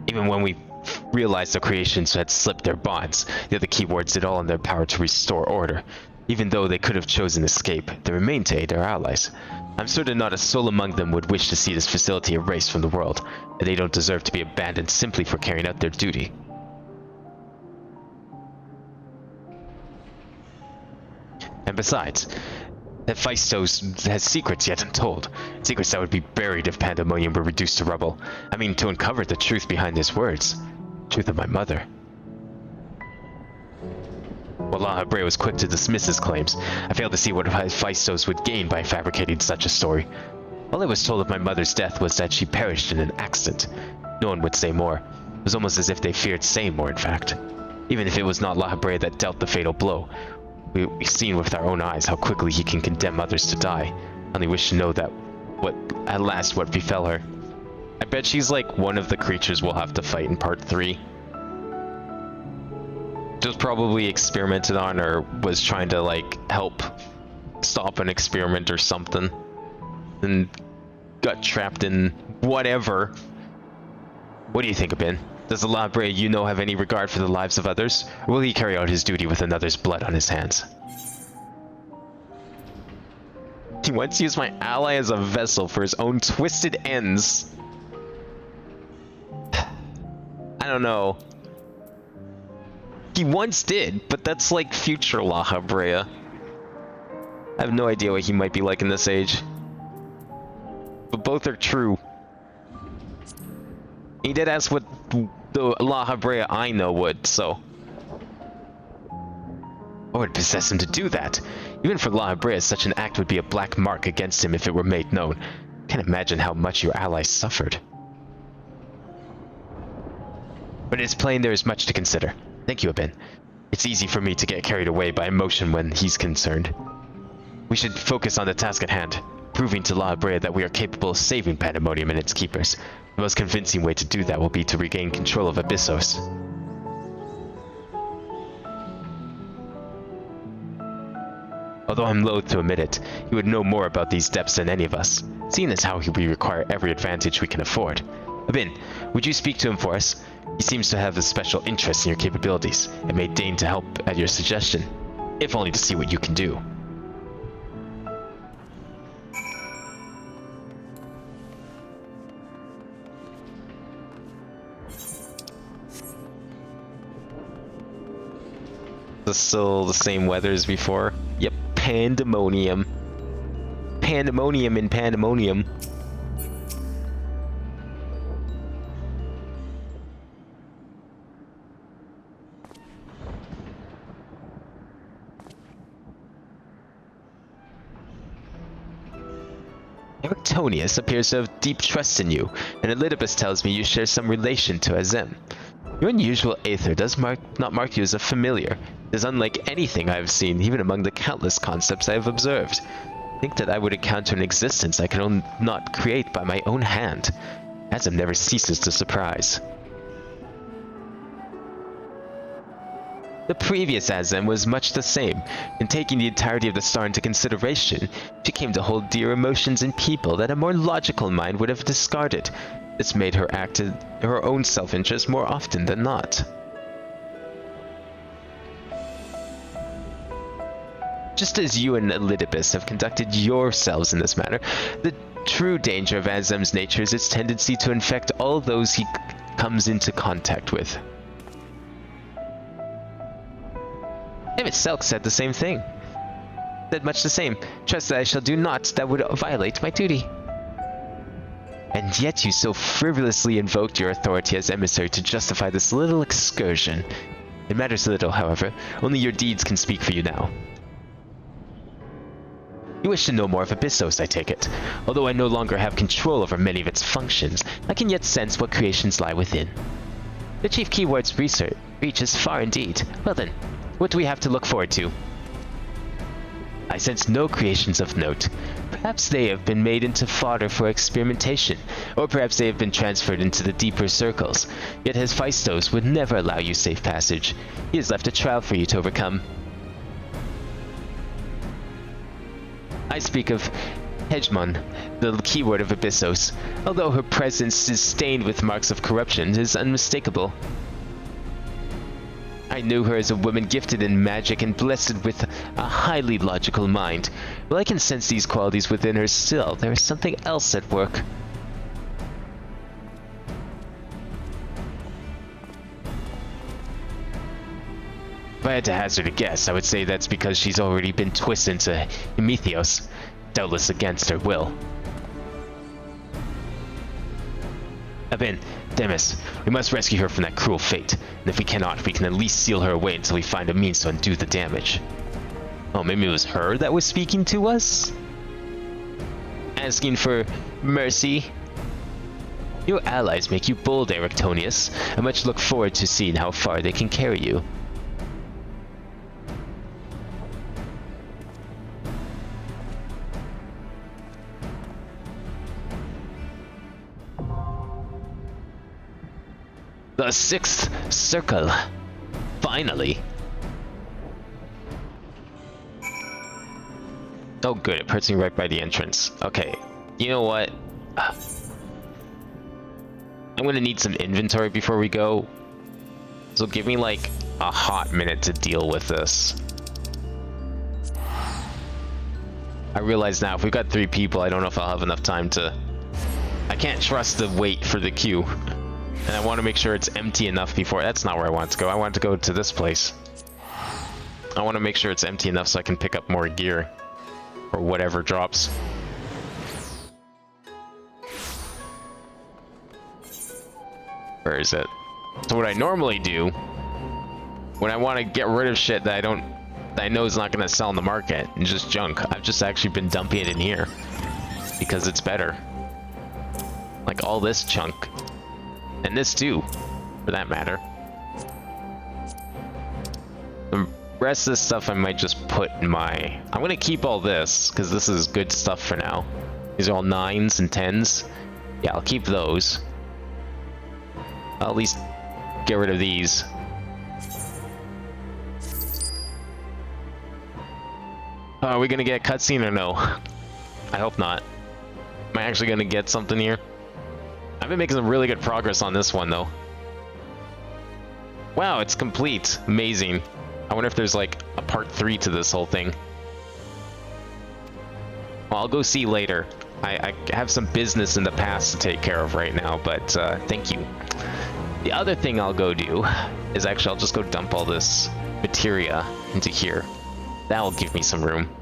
Even when we realized the creations had slipped their bonds, the other keywords did all in their power to restore order. Even though they could have chosen escape, they remained to aid their allies. I'm certain not a soul among them would wish to see this facility erased from the world, and they don't deserve to be abandoned simply for carrying out their duty. And besides, Hephaestus has secrets yet untold. Secrets that would be buried if Pandemonium were reduced to rubble. I mean, to uncover the truth behind his words. Truth of my mother. While La Habrea was quick to dismiss his claims, I failed to see what Hephaestus would gain by fabricating such a story. All I was told of my mother's death was that she perished in an accident. No one would say more. It was almost as if they feared saying more, in fact. Even if it was not La Habrea that dealt the fatal blow, we've seen with our own eyes how quickly he can condemn others to die. I only wish to know that what befell her. I bet she's like one of the creatures we'll have to fight in part 3. Just probably experimented on or was trying to like help stop an experiment or something and got trapped in whatever. What do you think, Abin? Does the La Habrea you know have any regard for the lives of others, or will he carry out his duty with another's blood on his hands? He wants to use my ally as a vessel for his own twisted ends. I don't know. He once did, but that's like future La Habrea. I have no idea what he might be like in this age. But both are true. He did ask what the La Habrea I know would, so... What would possess him to do that? Even for La Habrea, such an act would be a black mark against him if it were made known. Can't imagine how much your ally suffered. But it is plain there is much to consider. Thank you, Abin. It's easy for me to get carried away by emotion when he's concerned. We should focus on the task at hand, proving to La Habrea that we are capable of saving Pandemonium and its keepers. The most convincing way to do that will be to regain control of Abyssos. Although I'm loath to admit it, he would know more about these depths than any of us, seeing as how we require every advantage we can afford. Abin, would you speak to him for us? He seems to have a special interest in your capabilities and may deign to help at your suggestion, if only to see what you can do. Is still the same weather as before? Yep, pandemonium. Pandemonium in pandemonium. Erictonius appears to have deep trust in you, and Elidibus tells me you share some relation to Azem. Your unusual aether does not mark you as a familiar. It is unlike anything I have seen, even among the countless concepts I have observed. Think that I would encounter an existence I can not create by my own hand. Azem never ceases to surprise. The previous Azem was much the same. In taking the entirety of the star into consideration, she came to hold dear emotions in people that a more logical mind would have discarded. This made her act in her own self-interest more often than not. Just as you and Elidibus have conducted yourselves in this manner, the true danger of Azem's nature is its tendency to infect all those he comes into contact with. David Selk said the same thing. Said much the same. Trust that I shall do naught that would violate my duty. And yet you so frivolously invoked your authority as emissary to justify this little excursion. It matters little, however. Only your deeds can speak for you now. You wish to know more of Abyssos, I take it. Although I no longer have control over many of its functions, I can yet sense what creations lie within. The chief keyword's research reaches far indeed. Well then, what do we have to look forward to? I sense no creations of note. Perhaps they have been made into fodder for experimentation, or perhaps they have been transferred into the deeper circles. Yet Hephaestus would never allow you safe passage. He has left a trial for you to overcome. I speak of Hegemon, the keyword of Abyssos. Although her presence is stained with marks of corruption, it is unmistakable. I knew her as a woman gifted in magic and blessed with a highly logical mind. While I can sense these qualities within her still, there is something else at work. If I had to hazard a guess, I would say that's because she's already been twisted into Emethios, doubtless against her will. Abin, Demis, we must rescue her from that cruel fate, and if we cannot, we can at least seal her away until we find a means to undo the damage. Oh, maybe it was her that was speaking to us? Asking for mercy? Your allies make you bold, Erictonius. I much look forward to seeing how far they can carry you. The sixth circle. Finally. Oh good, it puts me right by the entrance. Okay, you know what? I'm gonna need some inventory before we go. So give me like a hot minute to deal with this. I realize now, if we've got 3 people, I don't know if I'll have enough time to... I can't trust the wait for the queue. And I want to make sure it's empty enough before... That's not where I want to go. I want to go to this place. I want to make sure it's empty enough so I can pick up more gear. Or whatever drops. Where is it? So what I normally do... when I want to get rid of shit that I know is not going to sell in the market, and just junk, I've just actually been dumping it in here. Because it's better. Like all this chunk. And this too, for that matter. The rest of this stuff I might just put in my... I'm gonna keep all this, because this is good stuff for now. These are all 9s and 10s. Yeah, I'll keep those. I'll at least get rid of these. Are we gonna get a cutscene or no? I hope not. Am I actually gonna get something here? I've been making some really good progress on this one, though. Wow, it's complete. Amazing. I wonder if there's like a part 3 to this whole thing. Well, I'll go see later. I have some business in the past to take care of right now, but thank you. The other thing I'll go do is actually I'll just go dump all this materia into here. That'll give me some room.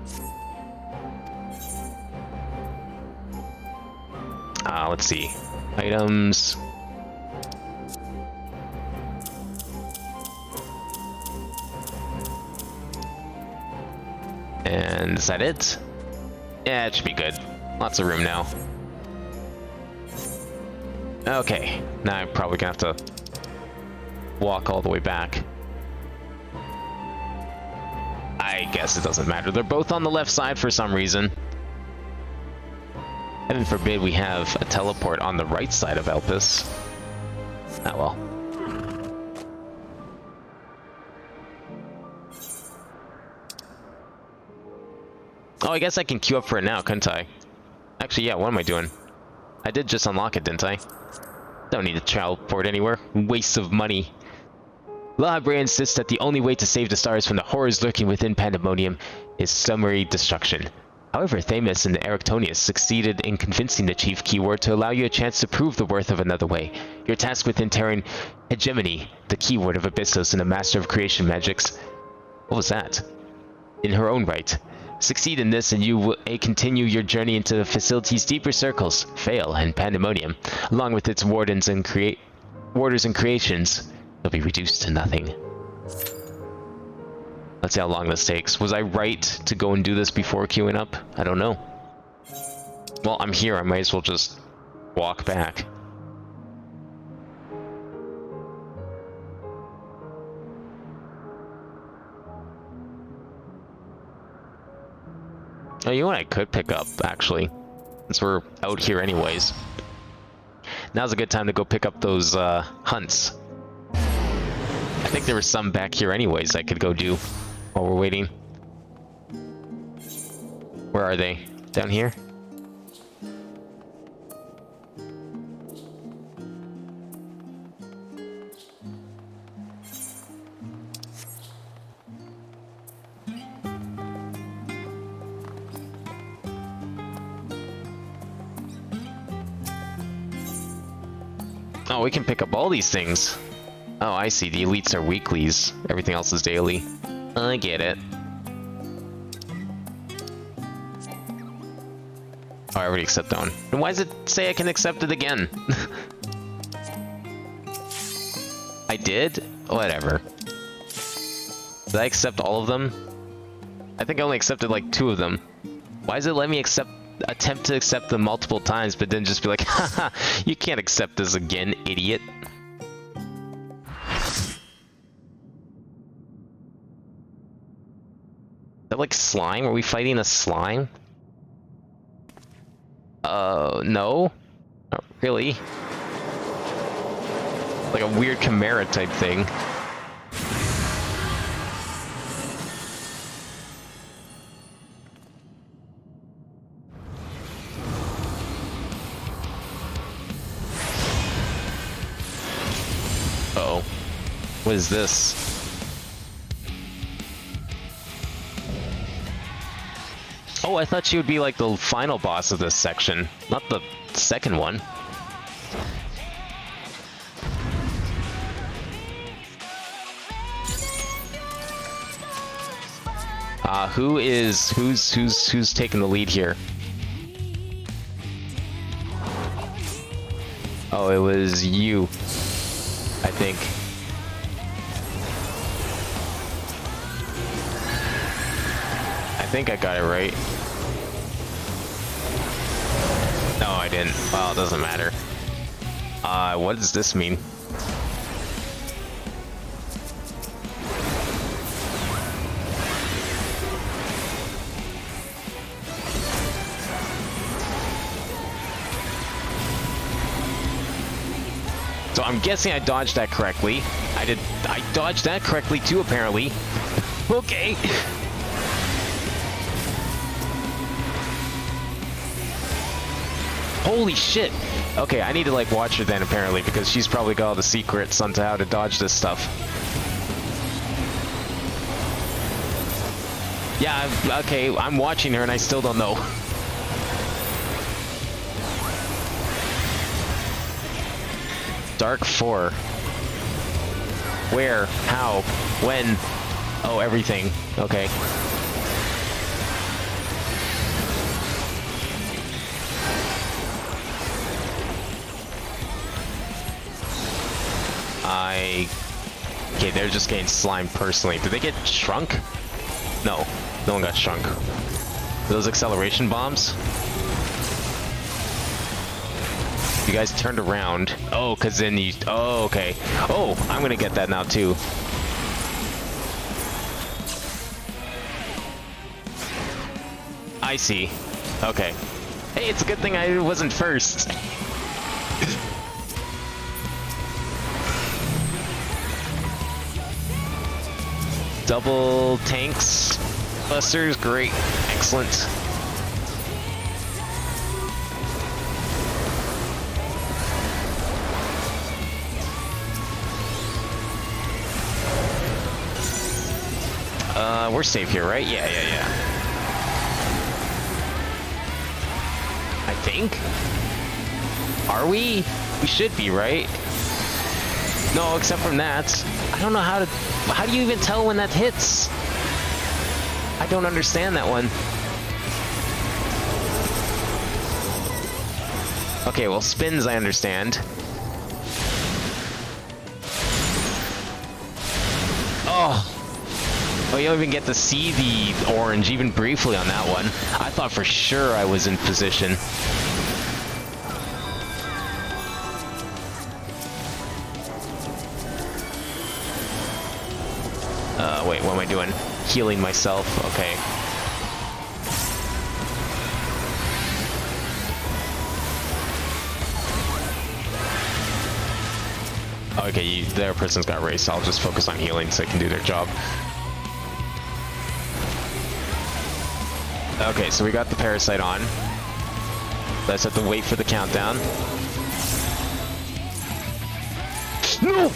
Let's see. Items. And is that it? Yeah, it should be good. Lots of room now. Okay, now I'm probably gonna have to walk all the way back. I guess it doesn't matter. They're both on the left side for some reason. Heaven forbid we have a teleport on the right side of Elpis. Ah well. Oh, I guess I can queue up for it now, couldn't I? Actually, yeah, what am I doing? I did just unlock it, didn't I? Don't need to teleport anywhere. Waste of money. La Habrea insists that the only way to save the stars from the horrors lurking within Pandemonium is summary destruction. However, Themis and Erictonius succeeded in convincing the chief keyword to allow you a chance to prove the worth of another way. Your task within Terran Hegemony, the keyword of Abyssos and a master of creation magics. What was that? In her own right. Succeed in this and you will continue your journey into the facility's deeper circles, Fail and Pandemonium, along with its wardens and warders and creations. They'll be reduced to nothing. Let's see how long this takes. Was I right to go and do this before queuing up? I don't know. Well, I'm here. I might as well just walk back. Oh, you know what I could pick up, actually? Since we're out here anyways. Now's a good time to go pick up those hunts. I think there was some back here anyways I could go do while we're waiting. Where are they? Down here? Oh, we can pick up all these things. Oh, I see. The elites are weeklies. Everything else is daily. I get it. Oh, I already accept that one. And why does it say I can accept it again? I did? Whatever. Did I accept all of them? I think I only accepted like 2 of them. Why does it let me attempt to accept them multiple times, but then just be like, haha, you can't accept this again, idiot. Is that like slime? Are we fighting a slime? No. Not really. Like a weird chimera type thing. Uh-oh. What is this? Oh, I thought she would be like the final boss of this section, not the second one. Who's taking the lead here? Oh, it was you, I think. I think I got it right. No, I didn't. Well, it doesn't matter. What does this mean? So I'm guessing I dodged that correctly. I dodged that correctly too, apparently. Okay. Holy shit! Okay, I need to like watch her then apparently, because she's probably got all the secrets on how to dodge this stuff. Yeah, okay, I'm watching her and I still don't know. Dark 4. Where? How? When? Oh, everything. Okay. Okay, they're just getting slimed personally. Did they get shrunk? No. No one got shrunk. Those acceleration bombs? You guys turned around. Oh, because then you... Oh, okay. Oh, I'm going to get that now, too. I see. Okay. Hey, it's a good thing I wasn't first. Double tanks. Busters, great. Excellent. We're safe here, right? Yeah. I think? Are we? We should be, right? No, except from that. I don't know how to... How do you even tell when that hits? I don't understand that one. Okay, well, spins I understand. Oh! Oh, you don't even get to see the orange, even briefly on that one. I thought for sure I was in position. Wait, what am I doing? Healing myself, okay. Okay, their person's got race, so I'll just focus on healing so they can do their job. Okay, so we got the parasite on. Let's have to wait for the countdown. No!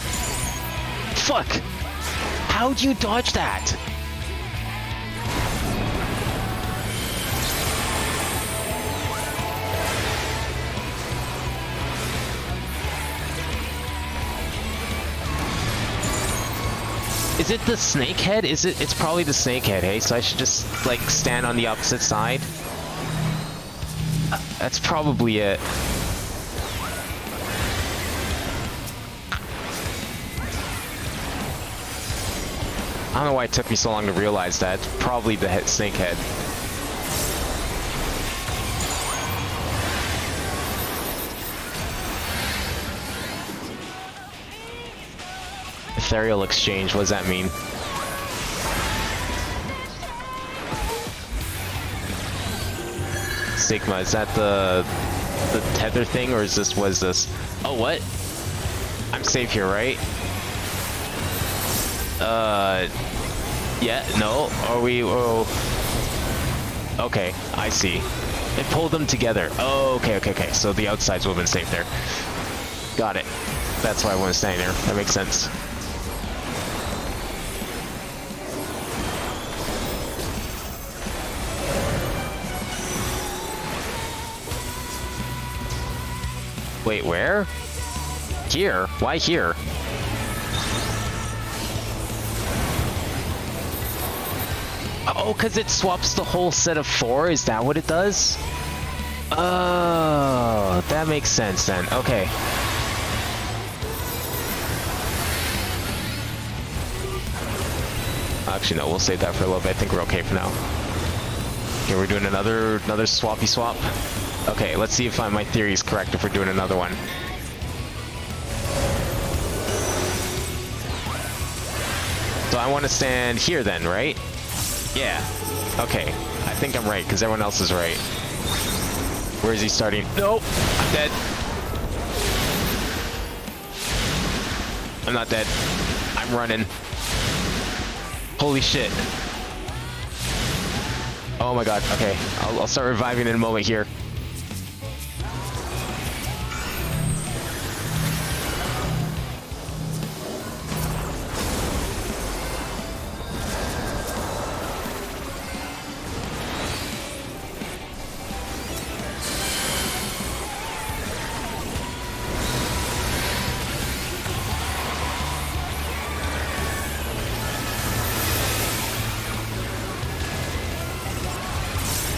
Fuck! How'd you dodge that? Is it the snake head? Is it? It's probably the snake head, hey? So I should just, like, stand on the opposite side? That's probably it. I don't know why it took me so long to realize that. It's probably the snake head. Ethereal exchange, what does that mean? Sigma, is that the tether thing, or is this, what is this? Oh, what? I'm safe here, right? Yeah, no, are we, oh. Okay, I see. It pulled them together. Oh, okay, so the outsides would have been safe there. Got it. That's why I want to stand there. That makes sense. Wait, where? Here? Why here? Oh, because it swaps the whole set of 4? Is that what it does? Oh, that makes sense then. Okay. Actually, no, we'll save that for a little bit. I think we're okay for now. Okay, we're doing another swappy swap. Okay, let's see if my theory is correct if we're doing another one. So I want to stand here then, right? Yeah. Okay. I think I'm right, because everyone else is right. Where is he starting? Nope. I'm dead. I'm not dead. I'm running. Holy shit. Oh my god. Okay. I'll start reviving in a moment here.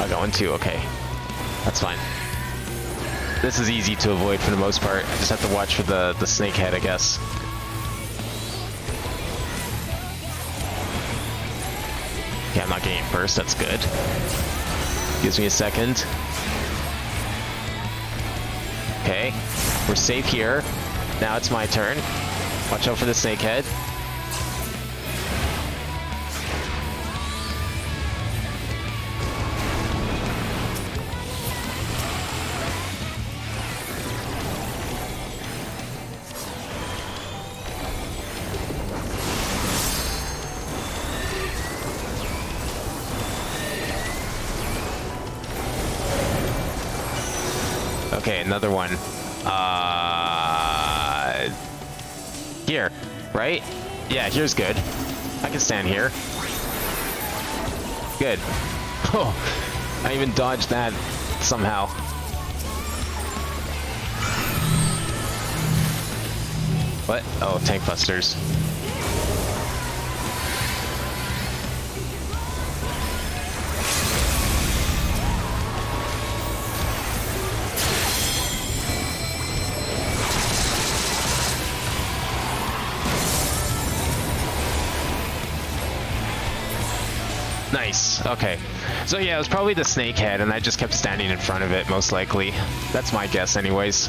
I got one too, okay. That's fine. This is easy to avoid for the most part. I just have to watch for the snake head, I guess. Okay, I'm not getting it first, that's good. Gives me a second. Okay, we're safe here. Now it's my turn. Watch out for the snake head. Okay, another one. Here, right? Yeah, here's good. I can stand here. Good. Oh, I even dodged that somehow. What? Oh, tank busters. Nice, okay. So yeah, it was probably the snake head, and I just kept standing in front of it, most likely. That's my guess anyways.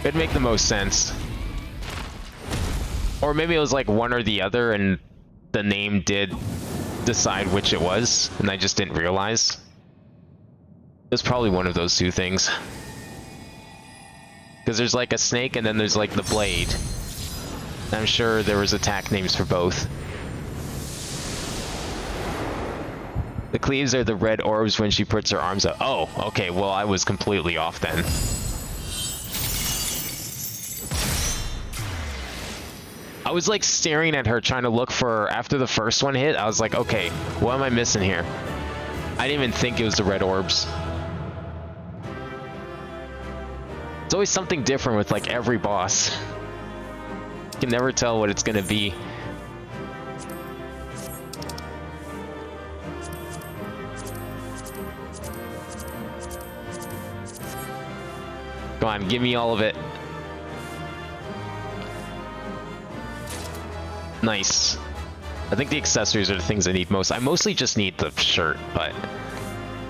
It'd make the most sense. Or maybe it was like one or the other, and the name did decide which it was, and I just didn't realize. It was probably one of those two things. Because there's like a snake, and then there's like the blade. I'm sure there was attack names for both. The cleaves are the red orbs when she puts her arms out. Oh, okay, well, I was completely off then. I was like staring at her trying to look for, after the first one hit, I was like, okay, what am I missing here? I didn't even think it was the red orbs. It's always something different with like every boss. You can never tell what it's gonna be. Come on, give me all of it. Nice. I think the accessories are the things I need most. I mostly just need the shirt, but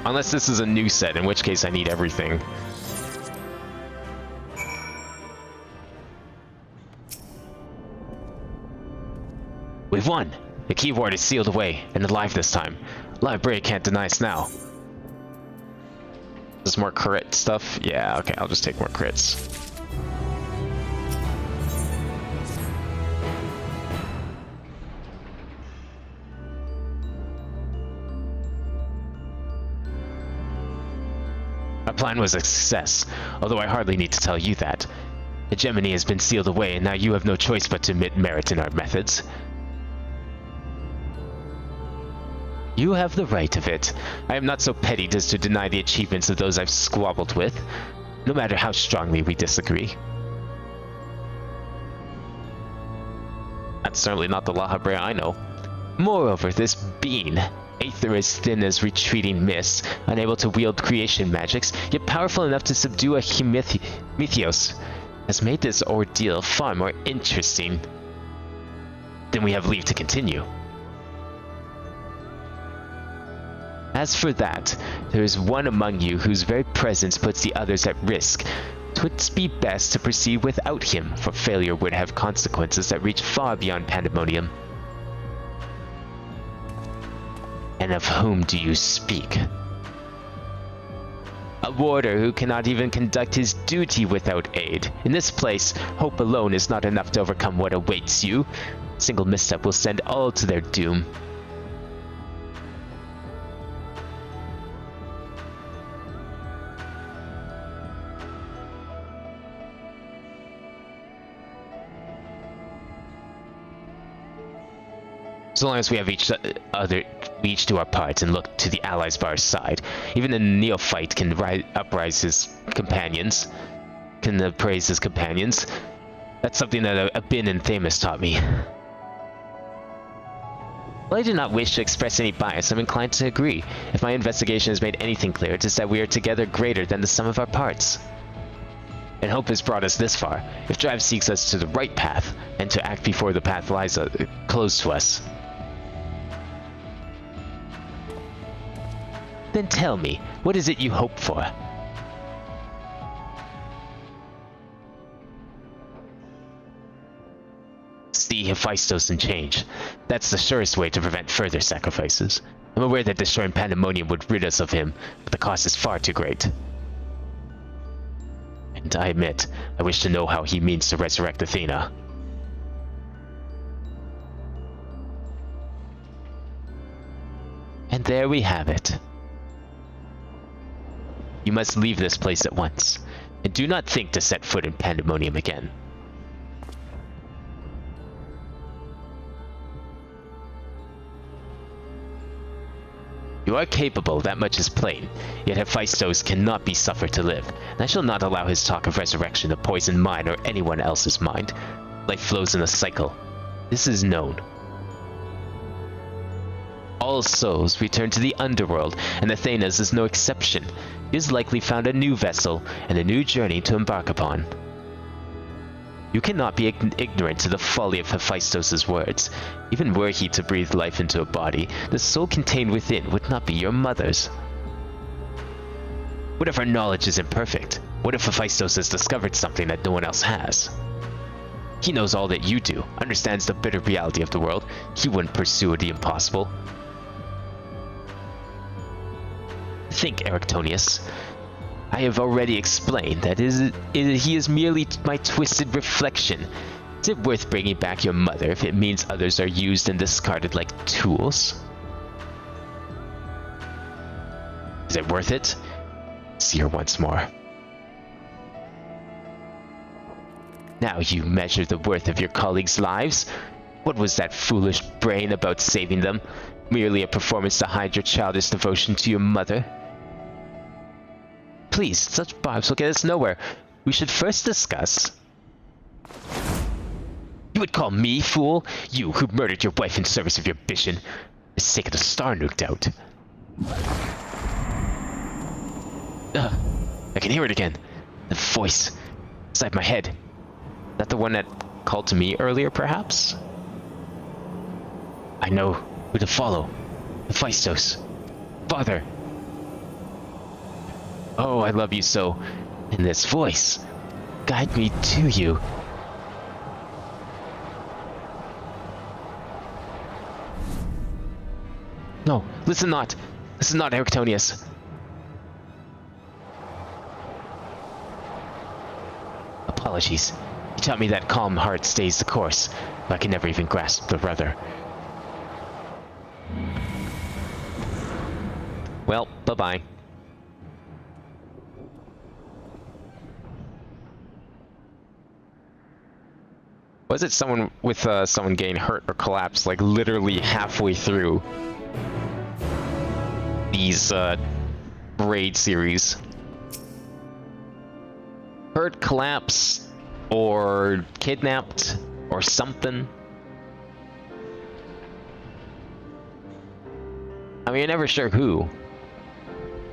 unless this is a new set, in which case I need everything. We've won! The keyboard is sealed away and alive this time. Library can't deny us now. There's more crit stuff? Yeah, okay, I'll just take more crits. Our plan was a success, although I hardly need to tell you that. The Gemini has been sealed away, and now you have no choice but to admit merit in our methods. You have the right of it. I am not so petty as to deny the achievements of those I've squabbled with, no matter how strongly we disagree. That's certainly not the La Habrea I know. Moreover, this being, aether as thin as retreating mist, unable to wield creation magics, yet powerful enough to subdue a Mythios, has made this ordeal far more interesting. Then we have leave to continue. As for that, there is one among you whose very presence puts the others at risk. 'Twould be best to proceed without him, for failure would have consequences that reach far beyond pandemonium. And of whom do you speak? A warder who cannot even conduct his duty without aid. In this place, hope alone is not enough to overcome what awaits you. A single misstep will send all to their doom. So long as we have each to our parts and look to the allies by our side, even a neophyte can praise his companions. That's something that Abin and Themis taught me. While I do not wish to express any bias, I'm inclined to agree. If my investigation has made anything clear, it is that we are together greater than the sum of our parts. And hope has brought us this far. If drive seeks us to the right path, and to act before the path lies closed to us, then tell me, what is it you hope for? See Hephaestus and change. That's the surest way to prevent further sacrifices. I'm aware that destroying Pandemonium would rid us of him, but the cost is far too great. And I admit, I wish to know how he means to resurrect Athena. And there we have it. You must leave this place at once, and do not think to set foot in Pandemonium again. You are capable, that much is plain, yet Hephaestus cannot be suffered to live, and I shall not allow his talk of resurrection to poison mine or anyone else's mind. Life flows in a cycle. This is known. All souls return to the underworld, and Athena's is no exception. He has likely found a new vessel and a new journey to embark upon. You cannot be ignorant to the folly of Hephaestus' words. Even were he to breathe life into a body, the soul contained within would not be your mother's. What if our knowledge is imperfect? What if Hephaestus has discovered something that no one else has? He knows all that you do, understands the bitter reality of the world. He wouldn't pursue the impossible. Think, Erictonius. I have already explained that he is merely my twisted reflection. Is it worth bringing back your mother if it means others are used and discarded like tools? Is it worth it? See her once more. Now you measure the worth of your colleagues' lives. What was that foolish brain about saving them? Merely a performance to hide your childish devotion to your mother? Please, such barbs will get us nowhere. We should first discuss... You would call me fool? You who murdered your wife in service of your ambition. For the sake of the star, no doubt. I can hear it again. The voice inside my head. That the one that called to me earlier, perhaps? I know who to follow. Hephaestus. Father. Oh, I love you so. And this voice. Guide me to you. No, listen not. Listen not, Erictonius. Apologies. You taught me that calm heart stays the course, but I can never even grasp the rudder. Well, bye-bye. Was it someone with someone getting hurt or collapsed like literally halfway through these raid series? Hurt, collapsed, or kidnapped, or something. I mean, you're never sure who,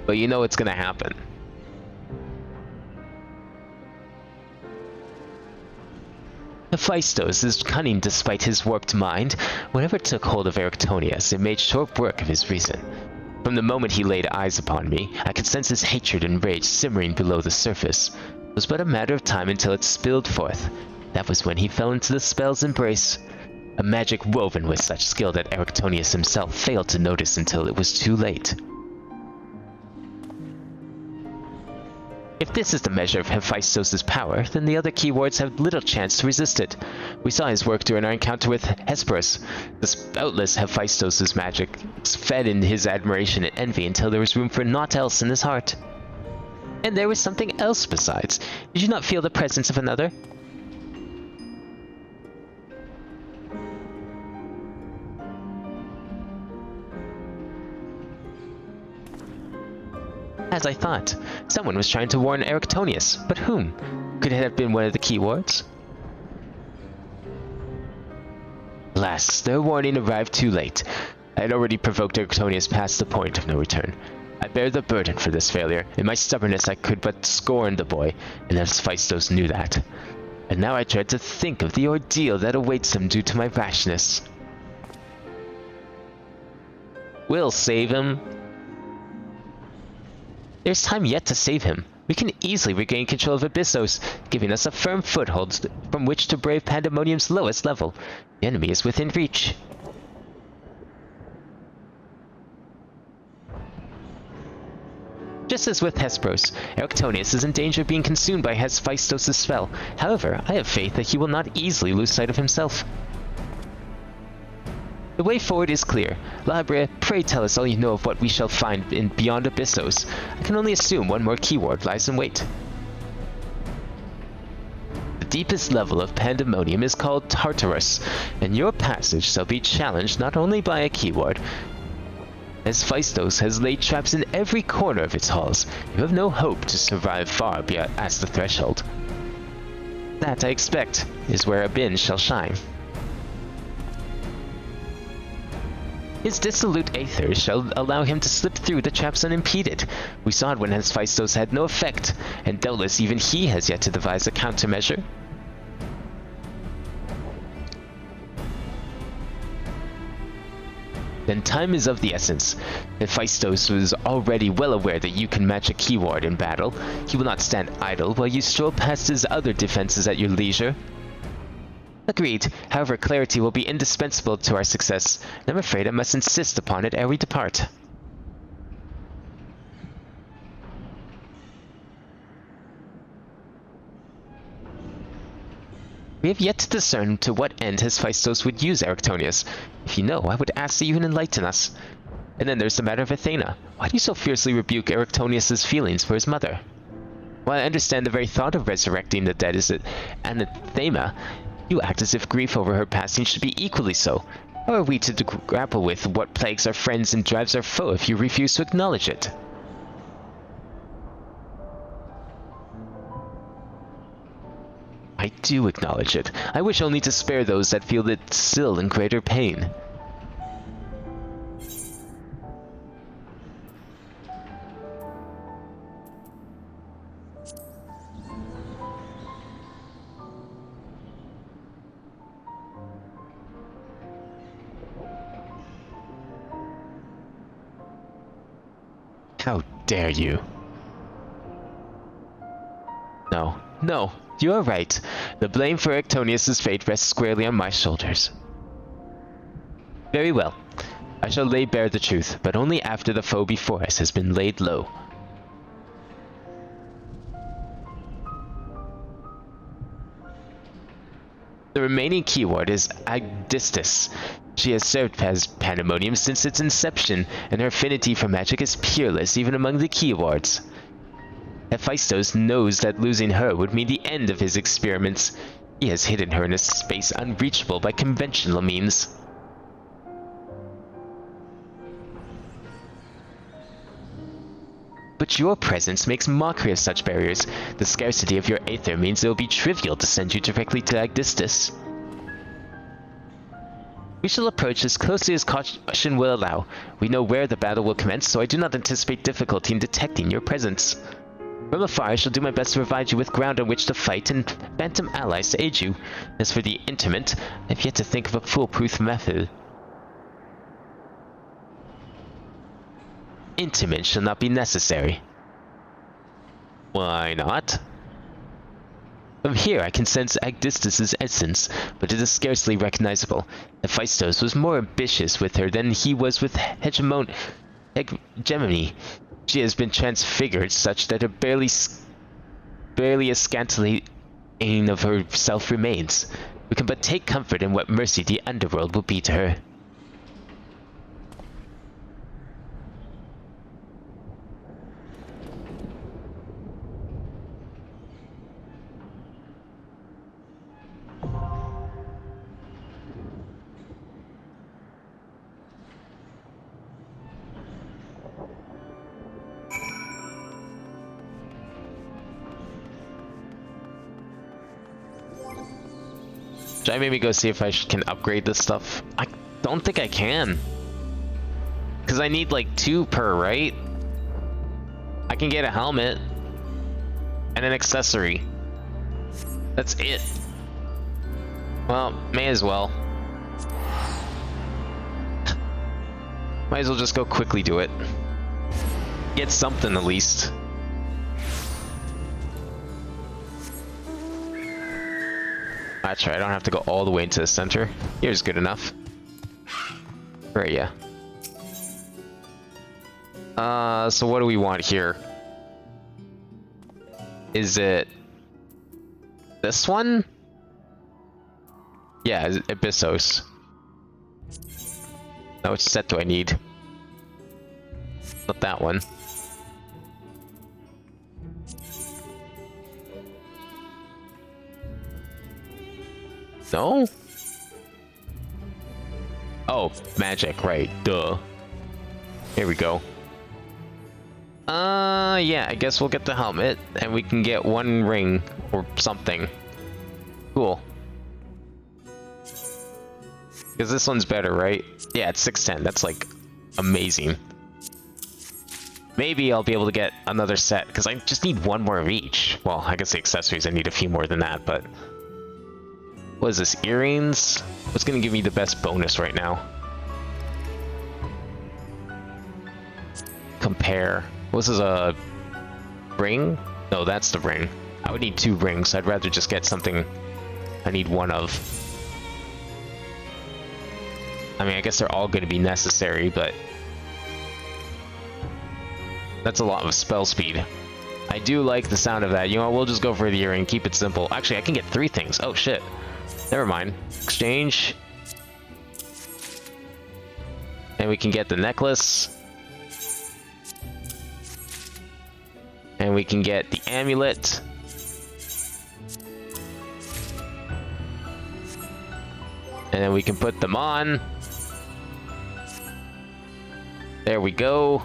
but you know it's gonna happen. Hephaestus is cunning despite his warped mind. Whatever took hold of Erictonius, it made short work of his reason. From the moment he laid eyes upon me, I could sense his hatred and rage simmering below the surface. It was but a matter of time until it spilled forth. That was when he fell into the spell's embrace. A magic woven with such skill that Erictonius himself failed to notice until it was too late. If this is the measure of Hephaestus' power, then the other keywords have little chance to resist it. We saw his work during our encounter with Hesperus. The spoutless Hephaestus' magic fed in his admiration and envy until there was room for naught else in his heart. And there was something else besides. Did you not feel the presence of another? As I thought, someone was trying to warn Erictonius, but whom? Could it have been one of the keywords? Alas, their warning arrived too late. I had already provoked Erictonius past the point of no return. I bear the burden for this failure. In my stubbornness, I could but scorn the boy, and Hephaestus knew that. And now I dread to think of the ordeal that awaits him due to my rashness. We'll save him. There's time yet to save him. We can easily regain control of Abyssos, giving us a firm foothold from which to brave Pandemonium's lowest level. The enemy is within reach. Just as with Hesperos, Erictonius is in danger of being consumed by Hephaestos' spell. However, I have faith that he will not easily lose sight of himself. The way forward is clear. Labria, pray tell us all you know of what we shall find in beyond Abyssos. I can only assume one more keyword lies in wait. The deepest level of Pandemonium is called Tartarus, and your passage shall be challenged not only by a keyword. As Hephaestos has laid traps in every corner of its halls, you have no hope to survive far past the threshold. That, I expect, is where Abin shall shine. His dissolute aether shall allow him to slip through the traps unimpeded. We saw it when Hephaestos had no effect, and doubtless even he has yet to devise a countermeasure. Then time is of the essence. Hephaestos was already well aware that you can match a keyword in battle. He will not stand idle while you stroll past his other defenses at your leisure. Agreed. However, clarity will be indispensable to our success, and I'm afraid I must insist upon it ere we depart. We have yet to discern to what end Hephaestos would use Erictonius. If you know, I would ask that you enlighten us. And then there's the matter of Athena. Why do you so fiercely rebuke Erictonius' feelings for his mother? While I understand the very thought of resurrecting the dead is anathema, you act as if grief over her passing should be equally so. How are we to grapple with what plagues our friends and drives our foe if you refuse to acknowledge it? I do acknowledge it. I wish only to spare those that feel it still in greater pain. How dare you? No, you are right. The blame for Erictonius' fate rests squarely on my shoulders. Very well. I shall lay bare the truth, but only after the foe before us has been laid low. The remaining keyword is Agdistis. She has served as Pandemonium since its inception, and her affinity for magic is peerless even among the keywords. Hephaestos knows that losing her would mean the end of his experiments. He has hidden her in a space unreachable by conventional means. But your presence makes mockery of such barriers. The scarcity of your aether means it will be trivial to send you directly to Agdistis. We shall approach as closely as caution will allow. We know where the battle will commence, so I do not anticipate difficulty in detecting your presence. From afar, I shall do my best to provide you with ground on which to fight and phantom allies to aid you. As for the interment, I have yet to think of a foolproof method. Interment shall not be necessary. Why not? From here I can sense Agdistis' essence, but it is scarcely recognizable. Hephaestos was more ambitious with her than he was with Hegemony. She has been transfigured such that barely a scantily of herself remains. We can but take comfort in what mercy the underworld will be to her. Should I maybe go see if I can upgrade this stuff? I don't think I can. Because I need like 2 per, right? I can get a helmet. And an accessory. That's it. Well, may as well. Might as well just go quickly do it. Get something at least. That's right, I don't have to go all the way into the center. Here's good enough. Where are ya? So what do we want here? Is it this one? Yeah, Abyssos. Now which set do I need? Not that one. No? Oh, magic, right, duh. Here we go. Yeah, I guess we'll get the helmet, and we can get 1 ring, or something. Cool. Because this one's better, right? Yeah, it's 610, that's like, amazing. Maybe I'll be able to get another set, because I just need 1 more of each. Well, I guess the accessories, I need a few more than that, but... What is this, earrings? What's gonna give me the best bonus right now? Compare. This is a ring? No, that's the ring. I would need 2 rings. I'd rather just get something I need 1 of. I mean, I guess they're all going to be necessary, but that's a lot of spell speed. I do like the sound of that. You know what, we'll just go for the earring, keep it simple. Actually, I can get 3 things. Oh, shit. Never mind. Exchange. And we can get the necklace. And we can get the amulet. And then we can put them on. There we go.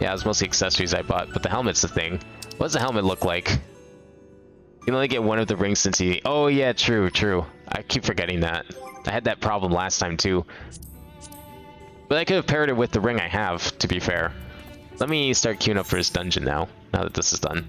Yeah, it was mostly accessories I bought, but the helmet's the thing. What does the helmet look like? You can only get 1 of the rings since he... Oh yeah, true, true. I keep forgetting that. I had that problem last time too. But I could have paired it with the ring I have, to be fair. Let me start queuing up for his dungeon now that this is done.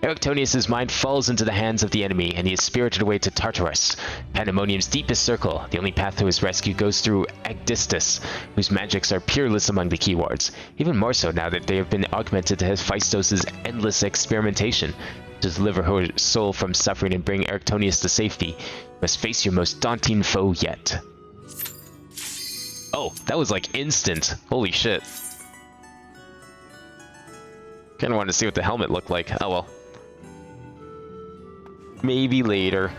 Arctonius' mind falls into the hands of the enemy, and he is spirited away to Tartarus, Pandemonium's deepest circle. The only path to his rescue goes through Agdistus, whose magics are peerless among the keywords. Even more so now that they have been augmented to Hephaestus' endless experimentation. To deliver her soul from suffering and bring Arctonius to safety, you must face your most daunting foe yet. Oh, that was like instant. Holy shit. Kinda wanted to see what the helmet looked like. Oh well. Maybe later.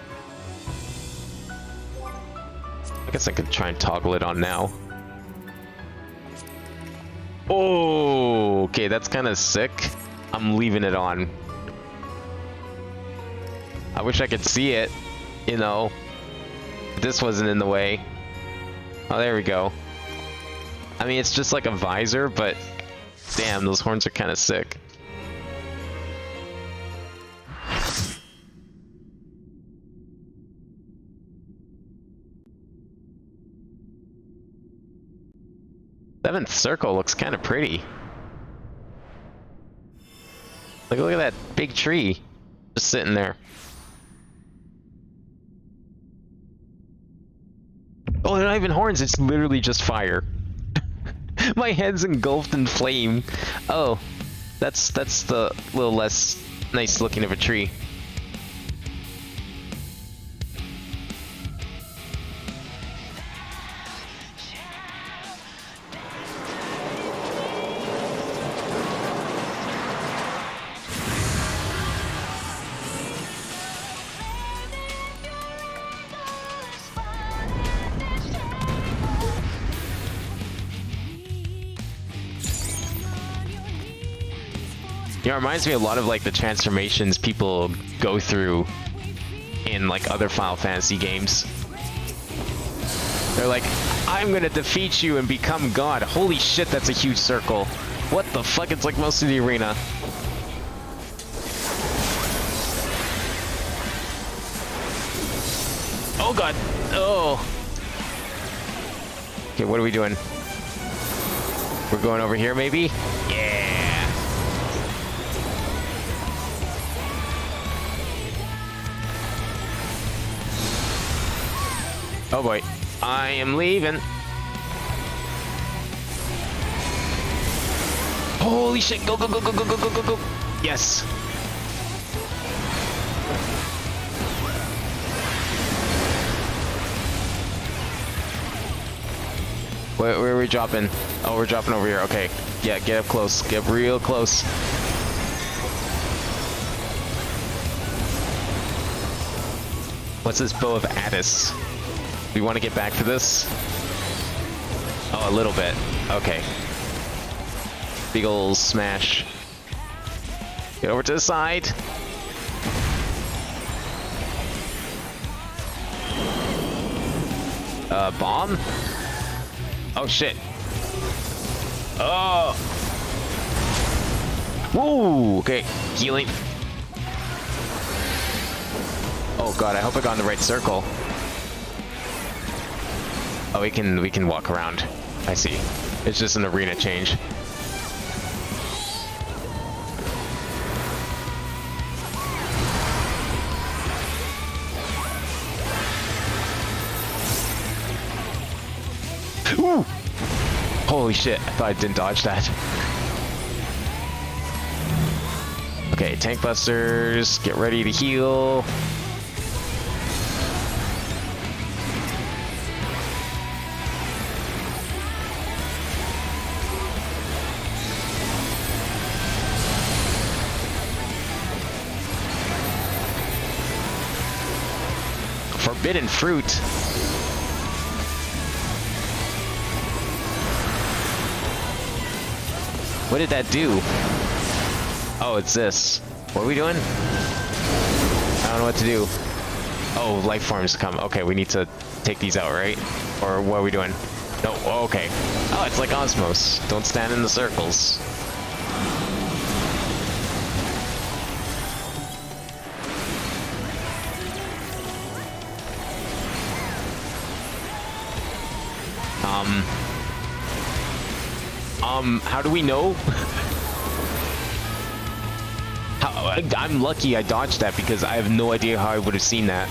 I guess I could try and toggle it on now. Oh, okay, that's kind of sick. I'm leaving it on. I wish I could see it, you know. If this wasn't in the way. Oh, there we go. I mean, it's just like a visor, but damn, those horns are kind of sick. Seventh circle looks kind of pretty. Like, look at that big tree just sitting there. Oh, they're not even horns, it's literally just fire. My head's engulfed in flame. Oh, that's the little less nice looking of a tree. You know, it reminds me a lot of like the transformations people go through in like other Final Fantasy games. They're like, I'm gonna defeat you and become God. Holy shit, that's a huge circle. What the fuck? It's like most of the arena. Oh god. Oh. Okay, what are we doing? We're going over here, maybe? Yeah. Oh boy. I am leaving. Holy shit. Go, go, go, go, go, go, go, go, go. Yes. Where are we dropping? Oh, we're dropping over here. Okay. Yeah, get up close. Get real close. What's this bow of Addis? We want to get back to this? Oh, a little bit. Okay. Big ol' smash. Get over to the side. Bomb? Oh, shit. Oh! Woo! Okay, healing. Oh god, I hope I got in the right circle. Oh, we can walk around. I see. It's just an arena change. Ooh! Holy shit, I thought I didn't dodge that. Okay, tank busters, get ready to heal. Forbidden fruit. What did that do? Oh, it's this. What are we doing? I don't know what to do. Oh, life forms come. Okay, we need to take these out, right? Or what are we doing? No, oh, okay. Oh, it's like Osmos. Don't stand in the circles. How do we know? I'm lucky I dodged that because I have no idea how I would have seen that.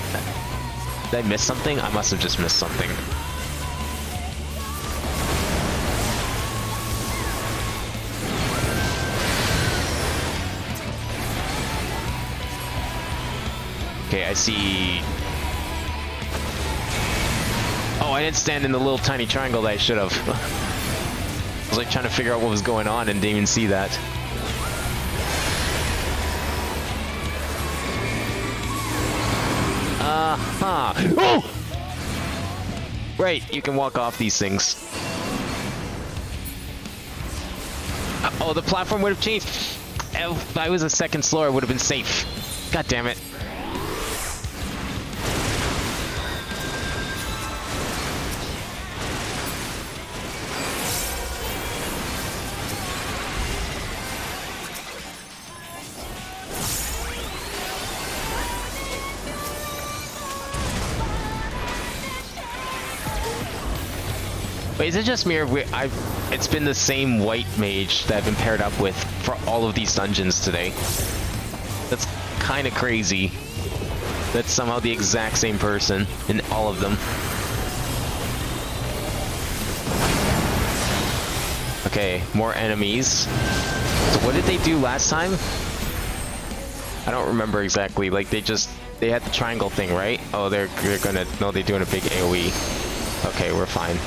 Did I miss something? I must have just missed something. Okay, I see. Oh, I didn't stand in the little tiny triangle that I should have. I was like trying to figure out what was going on and didn't even see that. Oh! Right, you can walk off these things. Oh, the platform would have changed. If I was a second slower, I would have been safe. God damn it. Wait, is it just me or it's been the same white mage that I've been paired up with for all of these dungeons today? That's kind of crazy. That's somehow the exact same person in all of them. Okay, more enemies. So what did they do last time? I don't remember exactly. Like they had the triangle thing, right? Oh, they're gonna, no, they're doing a big AoE. Okay, we're fine.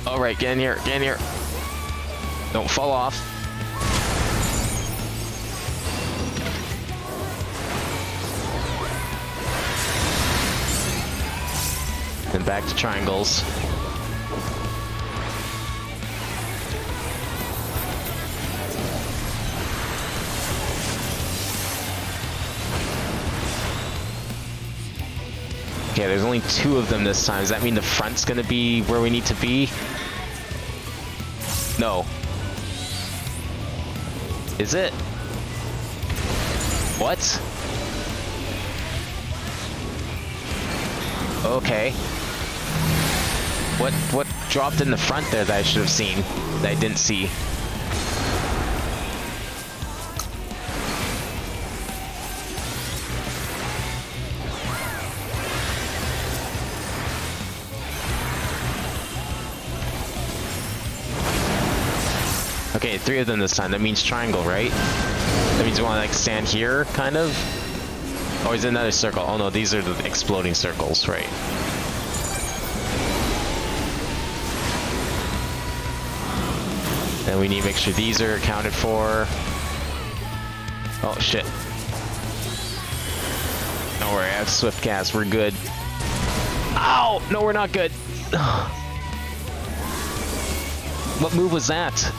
All right, get in here, get in here. Don't fall off. Then back to triangles. Okay, there's only 2 of them this time. Does that mean the front's gonna be where we need to be? No. Is it? What? Okay. What dropped in the front there that I should have seen, that I didn't see? Okay, 3 of them this time. That means triangle, right? That means we want to like stand here, kind of? Or is it another circle? Oh no, these are the exploding circles, right? And we need to make sure these are accounted for. Oh shit. Don't worry, I have swift cast, we're good. Ow! No, we're not good. What move was that?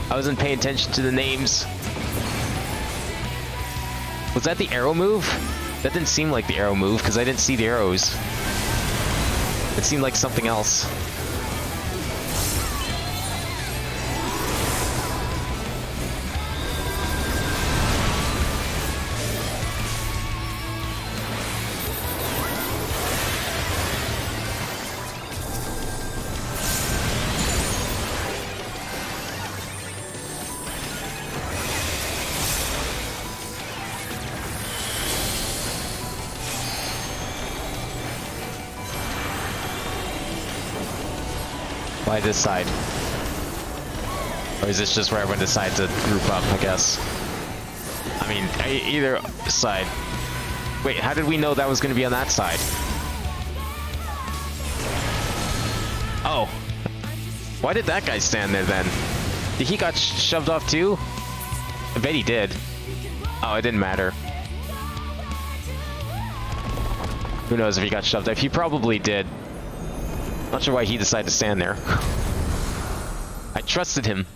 I wasn't paying attention to the names. Was that the arrow move? That didn't seem like the arrow move because I didn't see the arrows. It seemed like something else. Why this side? Or is this just where everyone decides to group up, I guess? I mean, either side. Wait, how did we know that was going to be on that side? Oh. Why did that guy stand there then? Did he got shoved off too? I bet he did. Oh, it didn't matter. Who knows if he got shoved off? He probably did. Not sure why he decided to stand there. I trusted him.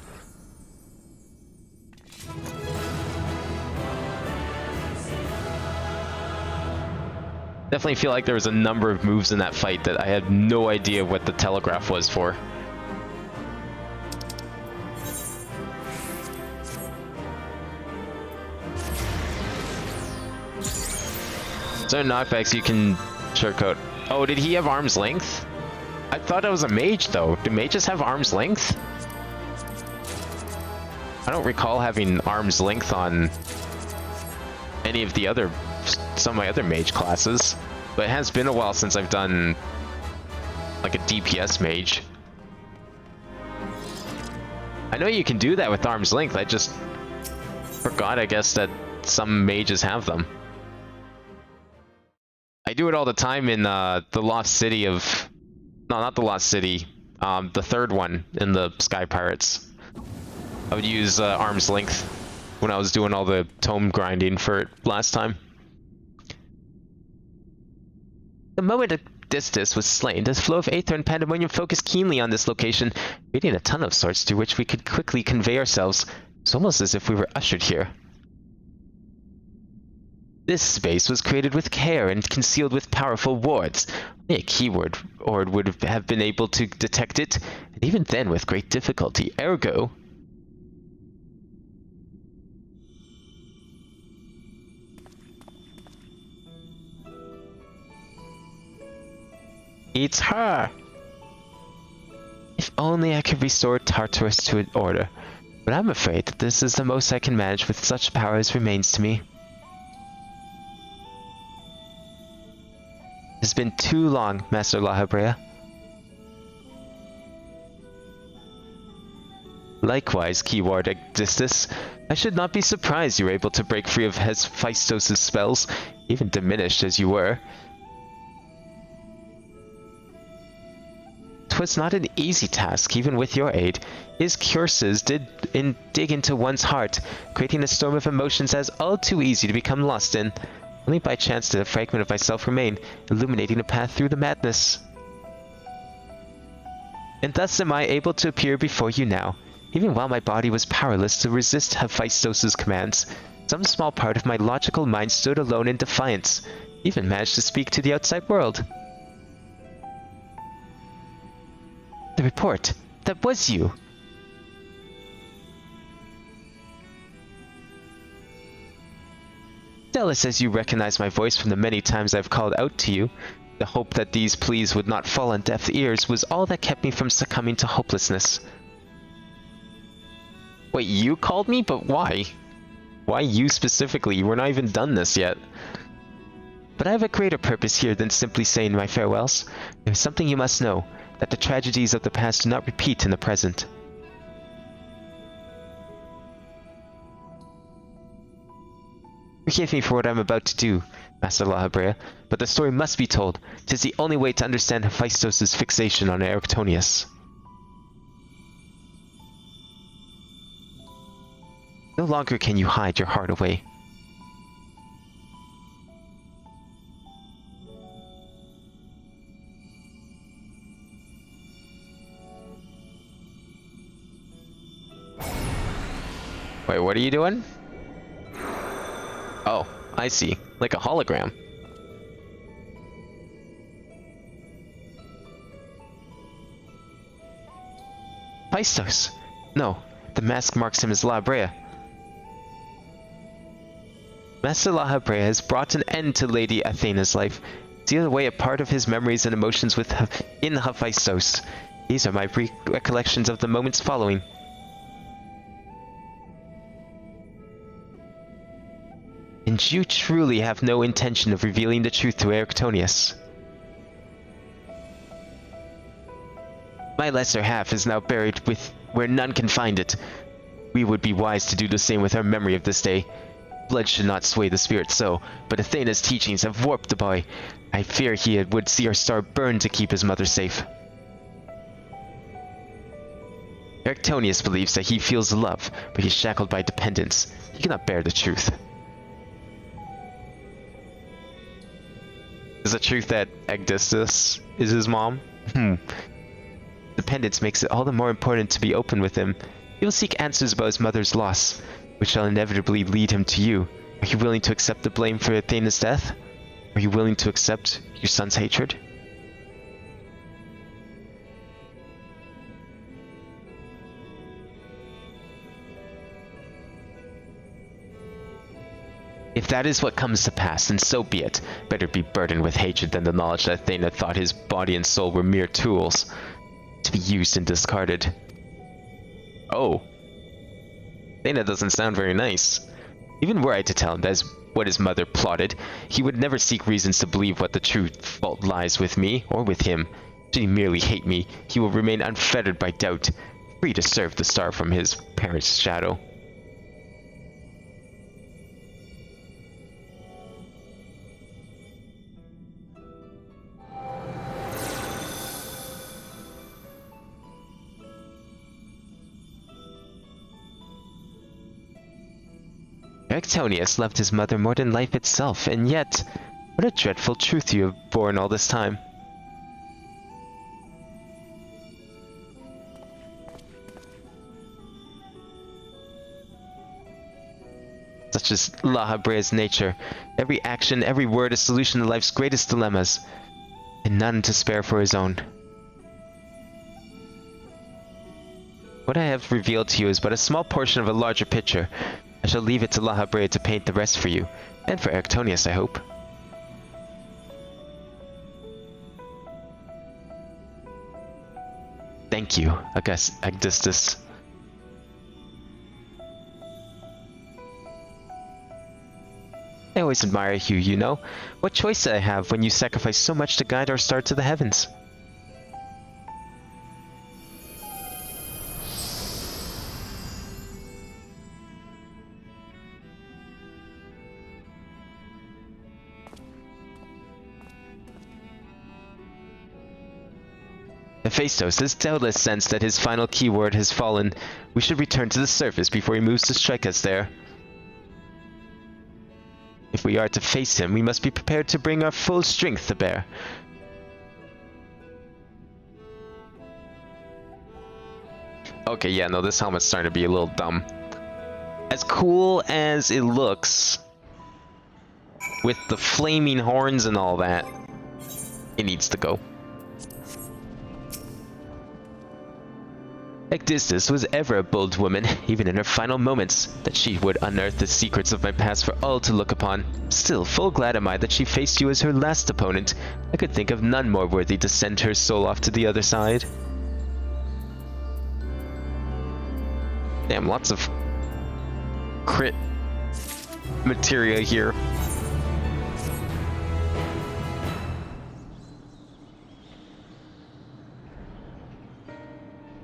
Definitely feel like there was a number of moves in that fight that I had no idea what the telegraph was for. Certain knockbacks you can shortcut. Oh, did he have arm's length? I thought I was a mage, though. Do mages have arm's length? I don't recall having arm's length on any of the other, some of my other mage classes. But it has been a while since I've done like a DPS mage. I know you can do that with arm's length. I just forgot, I guess, that some mages have them. I do it all the time in the Lost City of... No, not the Lost City. The third one in the Sky Pirates. I would use arm's length when I was doing all the tome grinding for it last time. The moment Odysseus was slain, the flow of aether and pandemonium focused keenly on this location, creating a tunnel of sorts through which we could quickly convey ourselves. It's almost as if we were ushered here. This space was created with care and concealed with powerful wards. Only a keyword or would have been able to detect it, and even then with great difficulty. Ergo, it's her! If only I could restore Tartarus to order, but I'm afraid that this is the most I can manage with such power as remains to me. It has been too long, Master La Hebrea. Likewise, keyword Odysseus, I should not be surprised you were able to break free of Hephaestus' spells, even diminished as you were. 'Twas not an easy task, even with your aid. His curses did dig into one's heart, creating a storm of emotions as all too easy to become lost in. Only by chance did a fragment of myself remain, illuminating a path through the madness. And thus am I able to appear before you now, even while my body was powerless to resist Hephaestus' commands. Some small part of my logical mind stood alone in defiance, even managed to speak to the outside world. The report, that was you. Jealous as you recognize my voice from the many times I've called out to you, the hope that these pleas would not fall on deaf ears was all that kept me from succumbing to hopelessness. Wait, you called me? But why? Why you specifically? We're not even done this yet. But I have a greater purpose here than simply saying my farewells. There's something you must know, that the tragedies of the past do not repeat in the present. Forgive me for what I'm about to do, Master La Habrea, but the story must be told. 'Tis the only way to understand Hephaestus' fixation on Erictonius. No longer can you hide your heart away. Wait, what are you doing? Oh, I see. Like a hologram. Hephaestus! No, the mask marks him as La Habrea. Master La Habrea has brought an end to Lady Athena's life, sealed away a part of his memories and emotions in Hephaestus. These are my recollections of the moments following. And you truly have no intention of revealing the truth to Erictonius. My lesser half is now buried where none can find it. We would be wise to do the same with our memory of this day. Blood should not sway the spirit so, but Athena's teachings have warped the boy. I fear he would see our star burn to keep his mother safe. Erictonius believes that he feels love, but he's shackled by dependence. He cannot bear the truth. Is the truth that Agdistis is his mom? Dependence makes it all the more important to be open with him. He will seek answers about his mother's loss, which shall inevitably lead him to you. Are you willing to accept the blame for Athena's death? Are you willing to accept your son's hatred? If that is what comes to pass, then so be it. Better be burdened with hatred than the knowledge that Athena thought his body and soul were mere tools, to be used and discarded. Oh. Athena doesn't sound very nice. Even were I to tell him that is what his mother plotted, he would never seek reasons to believe what the true fault lies with me, or with him. Should he merely hate me, he will remain unfettered by doubt, free to serve the star from his parents' shadow. Erictonius loved his mother more than life itself, and yet, what a dreadful truth you have borne all this time. Such is La Habrea's nature. Every action, every word a solution to life's greatest dilemmas, and none to spare for his own. What I have revealed to you is but a small portion of a larger picture. I shall leave it to La Habrea to paint the rest for you, and for Erictonius, I hope. Thank you, Agdistis. I always admire you, you know. What choice did I have when you sacrificed so much to guide our star to the heavens? Hephaestus has doubtless sensed that his final keyword has fallen. We should return to the surface before he moves to strike us there. If we are to face him, we must be prepared to bring our full strength to bear. Okay, yeah, no, this helmet's starting to be a little dumb. As cool as it looks, with the flaming horns and all that, it needs to go. Ecdistis was ever a bold woman, even in her final moments, that she would unearth the secrets of my past for all to look upon. Still, full glad am I that she faced you as her last opponent. I could think of none more worthy to send her soul off to the other side. Damn, lots of crit materia here.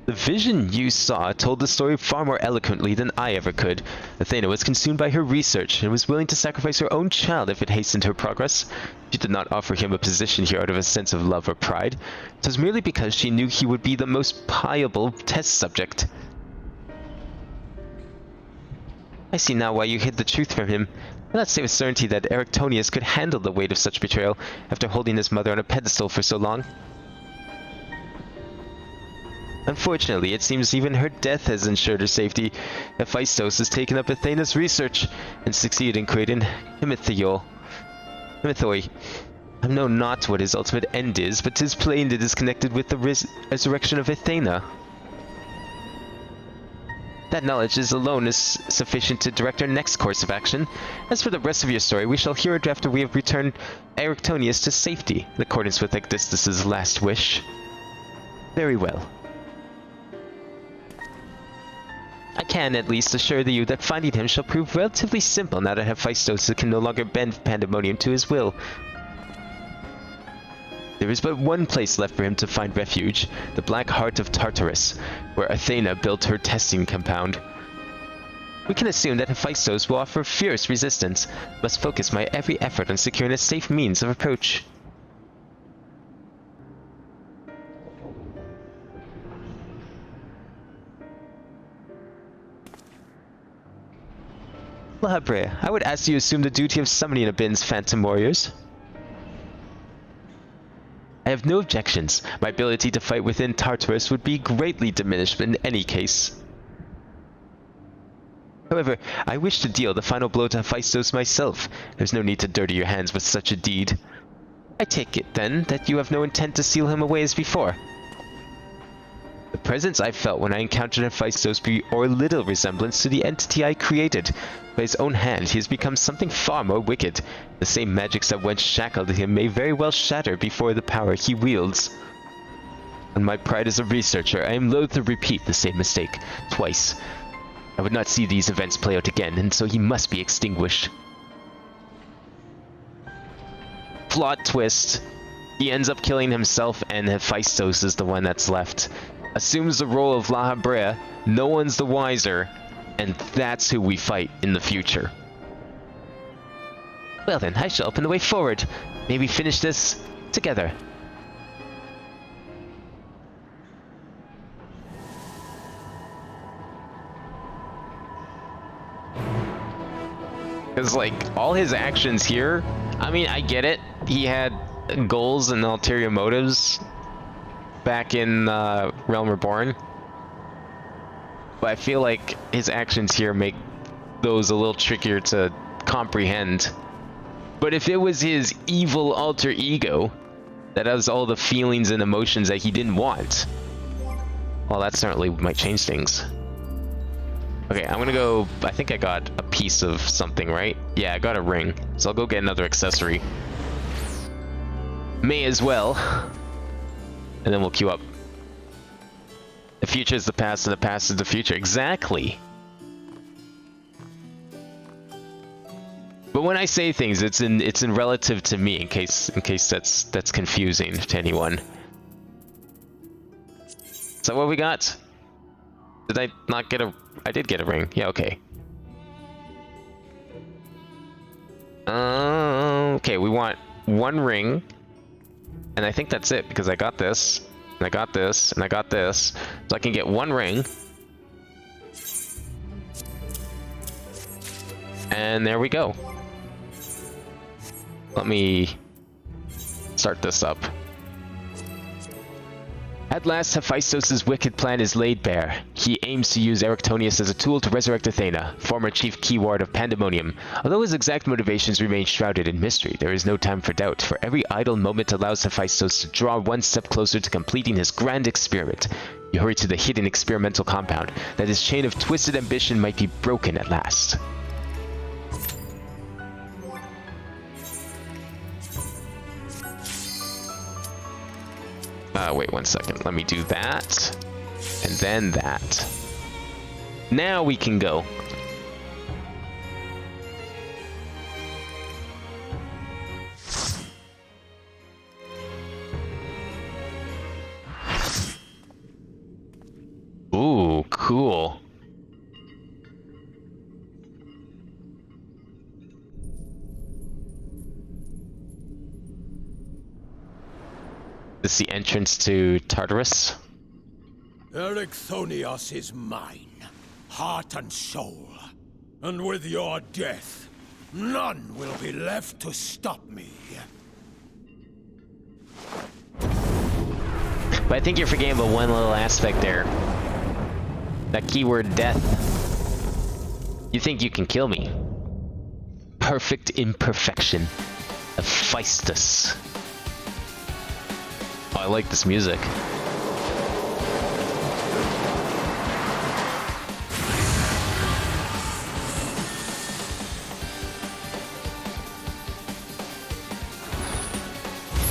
The vision you saw told the story far more eloquently than I ever could. Athena was consumed by her research and was willing to sacrifice her own child if it hastened her progress. She did not offer him a position here out of a sense of love or pride. It was merely because she knew he would be the most pliable test subject. I see now why you hid the truth from him. I cannot say with certainty that Erictonius could handle the weight of such betrayal after holding his mother on a pedestal for so long. Unfortunately, it seems even her death has ensured her safety. Hephaestus has taken up Athena's research and succeeded in creating Himethoi. I know not what his ultimate end is, but 'tis plain it is connected with the resurrection of Athena. That knowledge alone is sufficient to direct our next course of action. As for the rest of your story, we shall hear it after we have returned Erictonius to safety, in accordance with Ecdistis' last wish. Very well. I can at least assure you that finding him shall prove relatively simple now that Hephaestus can no longer bend Pandemonium to his will. There is but one place left for him to find refuge, the Black Heart of Tartarus, where Athena built her testing compound. We can assume that Hephaestus will offer fierce resistance, must focus my every effort on securing a safe means of approach. Lahabre, I would ask you to assume the duty of summoning Abin's phantom warriors. I have no objections. My ability to fight within Tartarus would be greatly diminished in any case. However, I wish to deal the final blow to Hephaestus myself. There's no need to dirty your hands with such a deed. I take it, then, that you have no intent to seal him away as before. The presence I felt when I encountered Hephaestus bore little resemblance to the entity I created. By his own hand, he has become something far more wicked. The same magics that once shackled him may very well shatter before the power he wields. On my pride as a researcher, I am loath to repeat the same mistake twice. I would not see these events play out again, and so he must be extinguished. Plot twist. He ends up killing himself, and Hephaestus is the one that's left. Assumes the role of Lahabrea, no one's the wiser, and that's who we fight in the future. Well then, I shall open the way forward. May we finish this together. Because, like, all his actions here, I mean, I get it. He had goals and ulterior motives back in Realm Reborn, but I feel like his actions here make those a little trickier to comprehend. But if it was his evil alter ego that has all the feelings and emotions that he didn't want, well, that certainly might change things. Okay, I'm gonna go. I think I got a piece of something, right? Yeah, I got a ring, so I'll go get another accessory. May as well. And then we'll queue up. The future is the past, and the past is the future. Exactly. But when I say things, it's in relative to me, in case that's confusing to anyone. So what we got? Did I not get a? I did get a ring. Yeah. Okay. Okay. We want one ring. And I think that's it, because I got this, and I got this, and I got this. So I can get one ring. And there we go. Let me start this up. At last, Hephaestus' wicked plan is laid bare. He aims to use Erictonius as a tool to resurrect Athena, former chief keyword of Pandemonium. Although his exact motivations remain shrouded in mystery, there is no time for doubt, for every idle moment allows Hephaestus to draw one step closer to completing his grand experiment. You hurry to the hidden experimental compound, that his chain of twisted ambition might be broken at last. Wait 1 second. Let me do that. And then that. Now we can go. Ooh, cool. This is the entrance to Tartarus. Ericthonios is mine, heart and soul. And with your death, none will be left to stop me. But I think you're forgetting about one little aspect there. That keyword death. You think you can kill me. Perfect imperfection. Hephaestus. Oh, I like this music.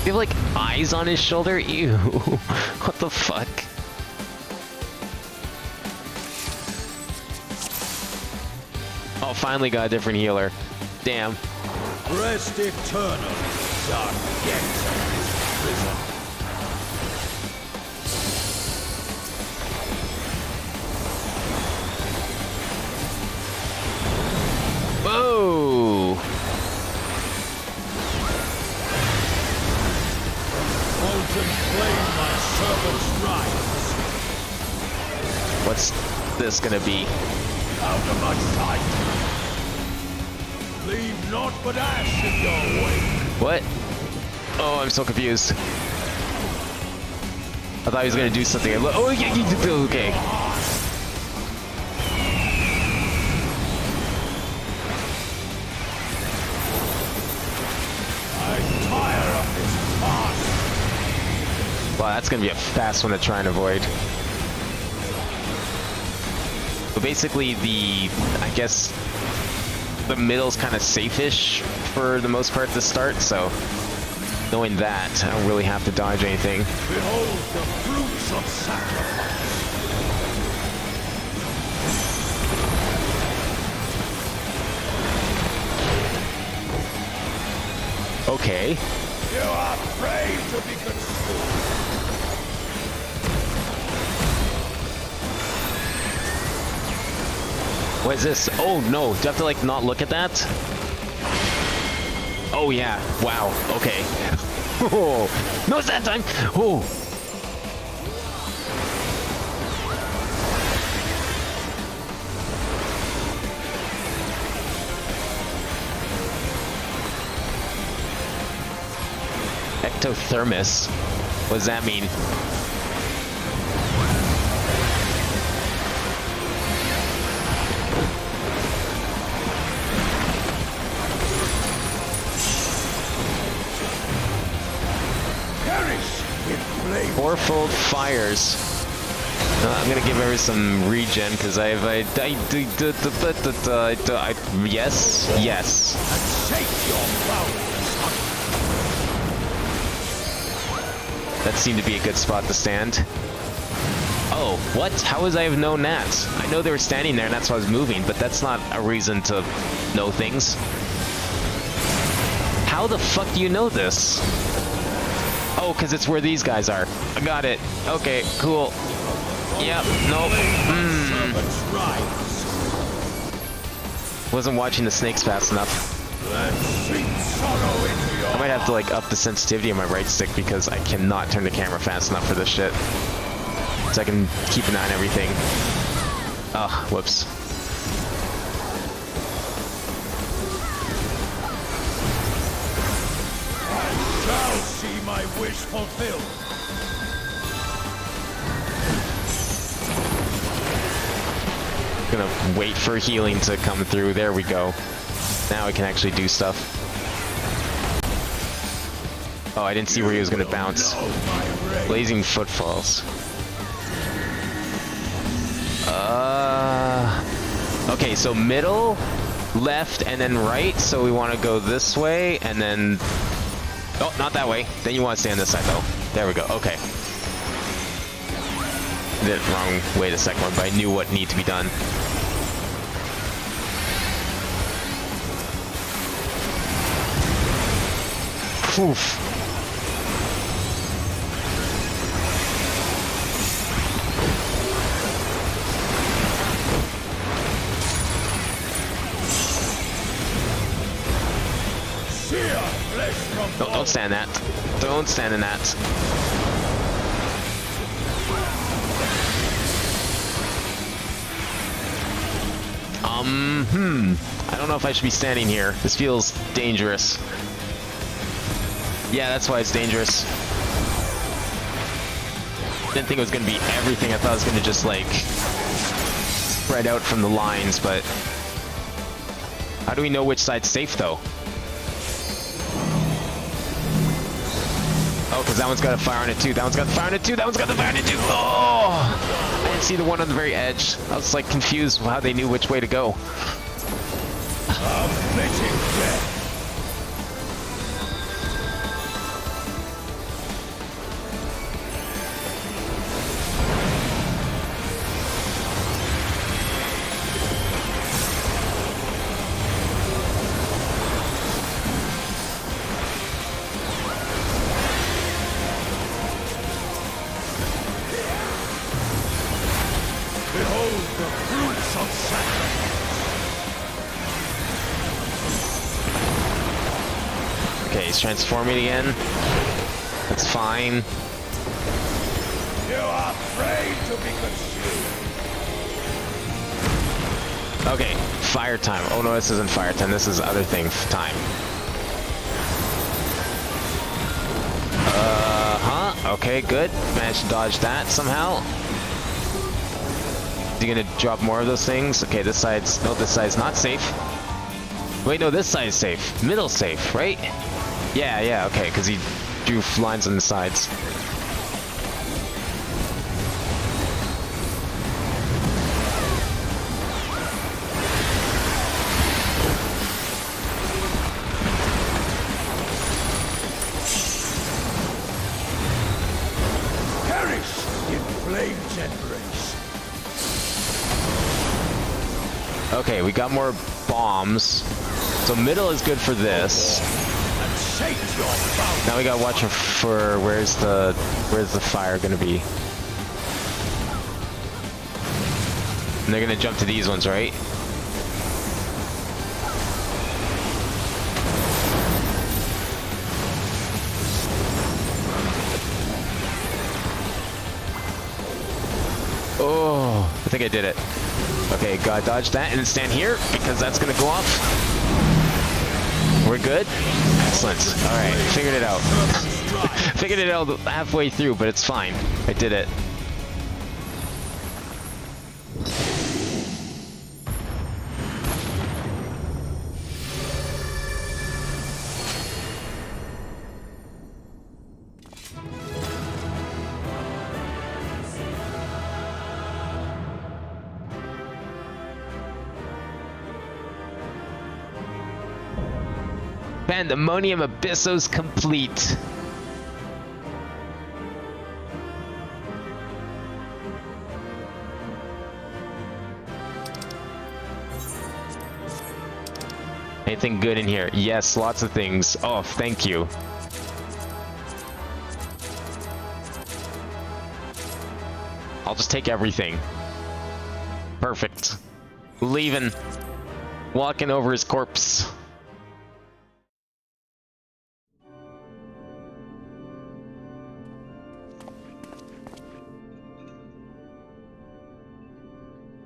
You have like eyes on his shoulder? Ew. What the fuck? Oh, finally got a different healer. Damn. Rest eternal, dark depths of this prison. Whoa! Molten flame, my servant's rise. What's this gonna be? Out of my sight. Leave naught but ash in your wake. What? Oh, I'm so confused. I thought he was gonna do something. Oh, yeah, okay. I'm tired of this farce. Wow, that's gonna be a fast one to try and avoid. But basically, I guess the middle's kind of safe-ish for the most part to start, so knowing that, I don't really have to dodge anything. Behold the fruits of sacrifice. Okay. You are brave to be consumed. What is this? Oh no, do you have to like not look at that? Oh yeah, wow, okay. Oh, no, it's that time! Oh! Ectothermos? What does that mean? Fourfold fires. I'm gonna give her some regen because yes. That seemed to be a good spot to stand. Oh, what? How would I have known that? I know they were standing there and that's why I was moving, but that's not a reason to know things. How the fuck do you know this? Oh, because it's where these guys are. I got it. Okay, cool. Yep, nope. Wasn't watching the snakes fast enough. I might have to like up the sensitivity on my right stick because I cannot turn the camera fast enough for this shit. So I can keep an eye on everything. Oh, whoops. Shall see my wish fulfilled. Gonna wait for healing to come through. There we go. Now I can actually do stuff. Oh, I didn't see where he was gonna bounce. Blazing footfalls. Okay, so middle, left, and then right. So we want to go this way, and then... Oh, not that way. Then you want to stay on this side, though. There we go. Okay. Did it wrong way the second one, but I knew what needed to be done. Oof. No, don't stand that. Don't stand in that. I don't know if I should be standing here. This feels dangerous. Yeah, that's why it's dangerous. Didn't think it was gonna be everything. I thought it was gonna just, like, spread out from the lines, but... How do we know which side's safe, though? Oh, because that one's got a fire on it too. That one's got the fire on it too. That one's got the fire on it too. Oh! I didn't see the one on the very edge. I was like confused how they knew which way to go. Okay, he's transforming again. That's fine. You are afraid to be consumed. Okay, fire time. Oh no, this isn't fire time. This is other thing time. Okay, good. Managed to dodge that somehow. Is he gonna drop more of those things? Okay, this side's... No, this side's not safe. Wait, no, this side's safe. Middle's safe, right? Yeah, okay, because he drew lines on the sides. Perish in flame's embrace. Okay, we got more bombs. So middle is good for this. Now we gotta watch for where's the fire gonna be. And they're gonna jump to these ones, right? Oh, I think I did it. Okay, gotta dodge that and then stand here because that's gonna go off. We're good? Excellent. Alright, figured it out. Figured it out halfway through, but it's fine. I did it. Pandemonium Abyssos complete. Anything good in here? Yes, lots of things. Oh, thank you. I'll just take everything. Perfect. Leaving. Walking over his corpse.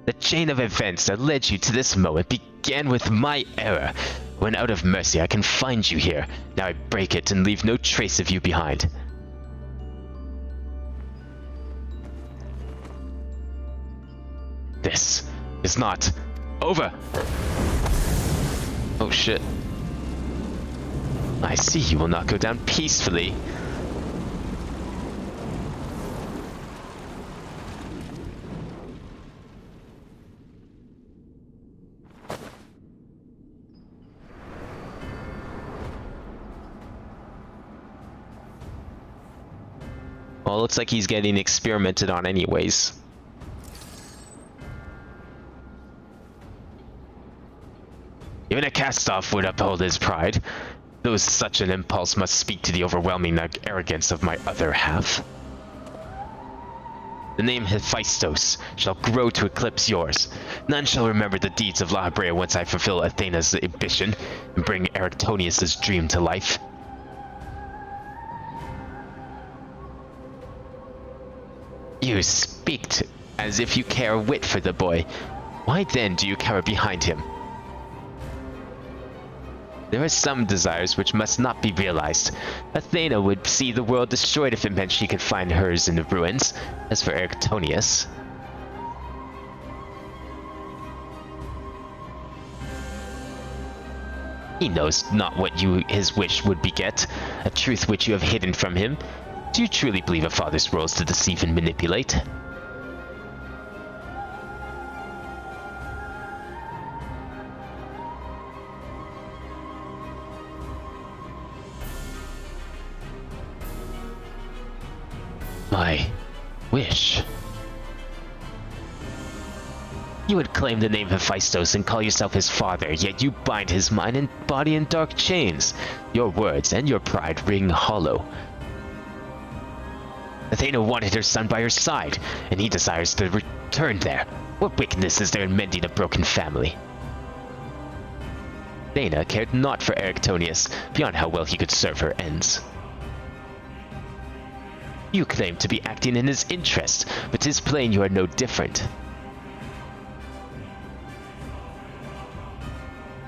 The chain of events that led you to this moment began with my error. When out of mercy I can find you here. Now I break it and leave no trace of you behind. This is not over. Oh shit. I see you will not go down peacefully. Well, it looks like he's getting experimented on anyways. Even a cast-off would uphold his pride, though such an impulse must speak to the overwhelming arrogance of my other half. The name Hephaestus shall grow to eclipse yours. None shall remember the deeds of La Habrea once I fulfill Athena's ambition and bring Aristonius' dream to life. You speak as if you care a whit for the boy. Why then do you cower behind him? There are some desires which must not be realized. Athena would see the world destroyed if it meant she could find hers in the ruins. As for Aristonius, he knows not what his wish would beget, a truth which you have hidden from him. Do you truly believe a father's role is to deceive and manipulate? My wish. You would claim the name Hephaestus and call yourself his father, yet you bind his mind and body in dark chains. Your words and your pride ring hollow. Athena wanted her son by her side, and he desires to return there. What wickedness is there in mending a broken family? Athena cared not for Aristonius, beyond how well he could serve her ends. You claim to be acting in his interest, but 'tis plain you are no different.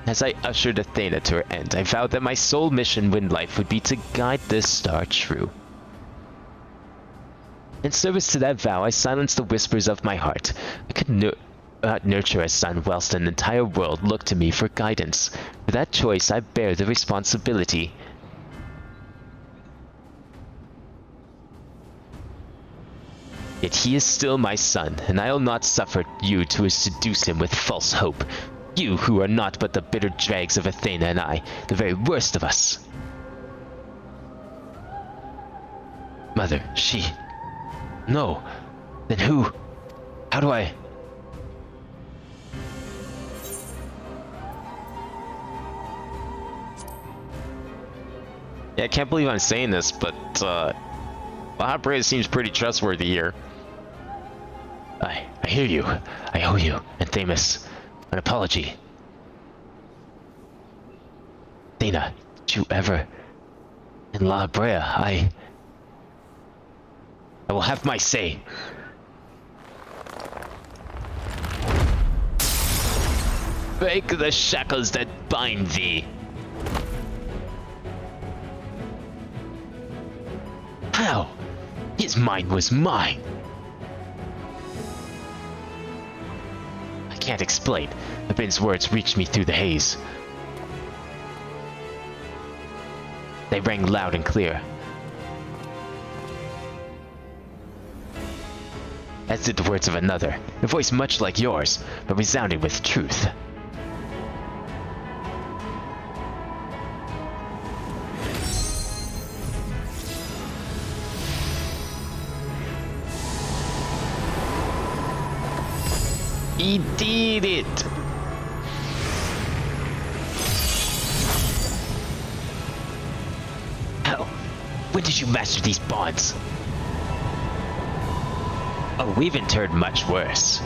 As I ushered Athena to her end, I vowed that my sole mission in life would be to guide this star true. In service to that vow, I silenced the whispers of my heart. I could not nurture a son whilst an entire world looked to me for guidance. For that choice, I bear the responsibility. Yet he is still my son, and I will not suffer you to seduce him with false hope. You who are not but the bitter dregs of Athena and I, the very worst of us. Mother, she... No. Then who? How do I... Yeah, I can't believe I'm saying this, but, La Habrea seems pretty trustworthy here. I hear you. I owe you, Anthemus, an apology. Athena, did you ever... In La Habrea, I will have my say. Break the shackles that bind thee. How? His mind was mine. I can't explain. Abin's words reached me through the haze. They rang loud and clear. As did the words of another, a voice much like yours, but resounding with truth. He did it! Hell, when did you master these bonds? Oh, we've interred much worse.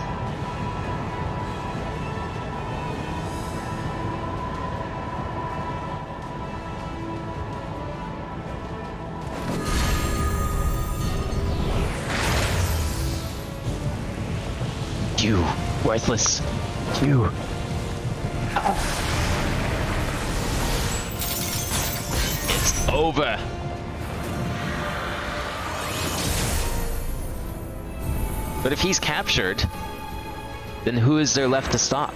You, worthless. You. It's over. But if he's captured, then who is there left to stop?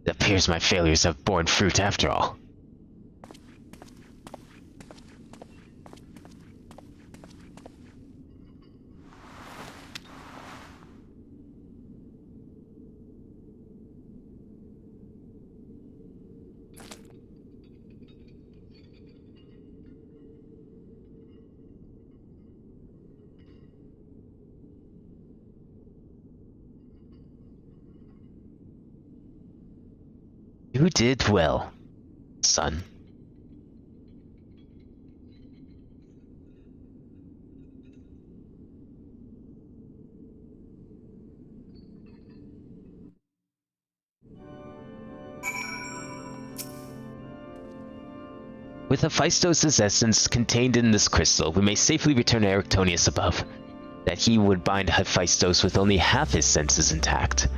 It appears my failures have borne fruit after all. You did well, son. With Hephaestus' essence contained in this crystal, we may safely return to Erictonius above. That he would bind Hephaestus with only half his senses intact.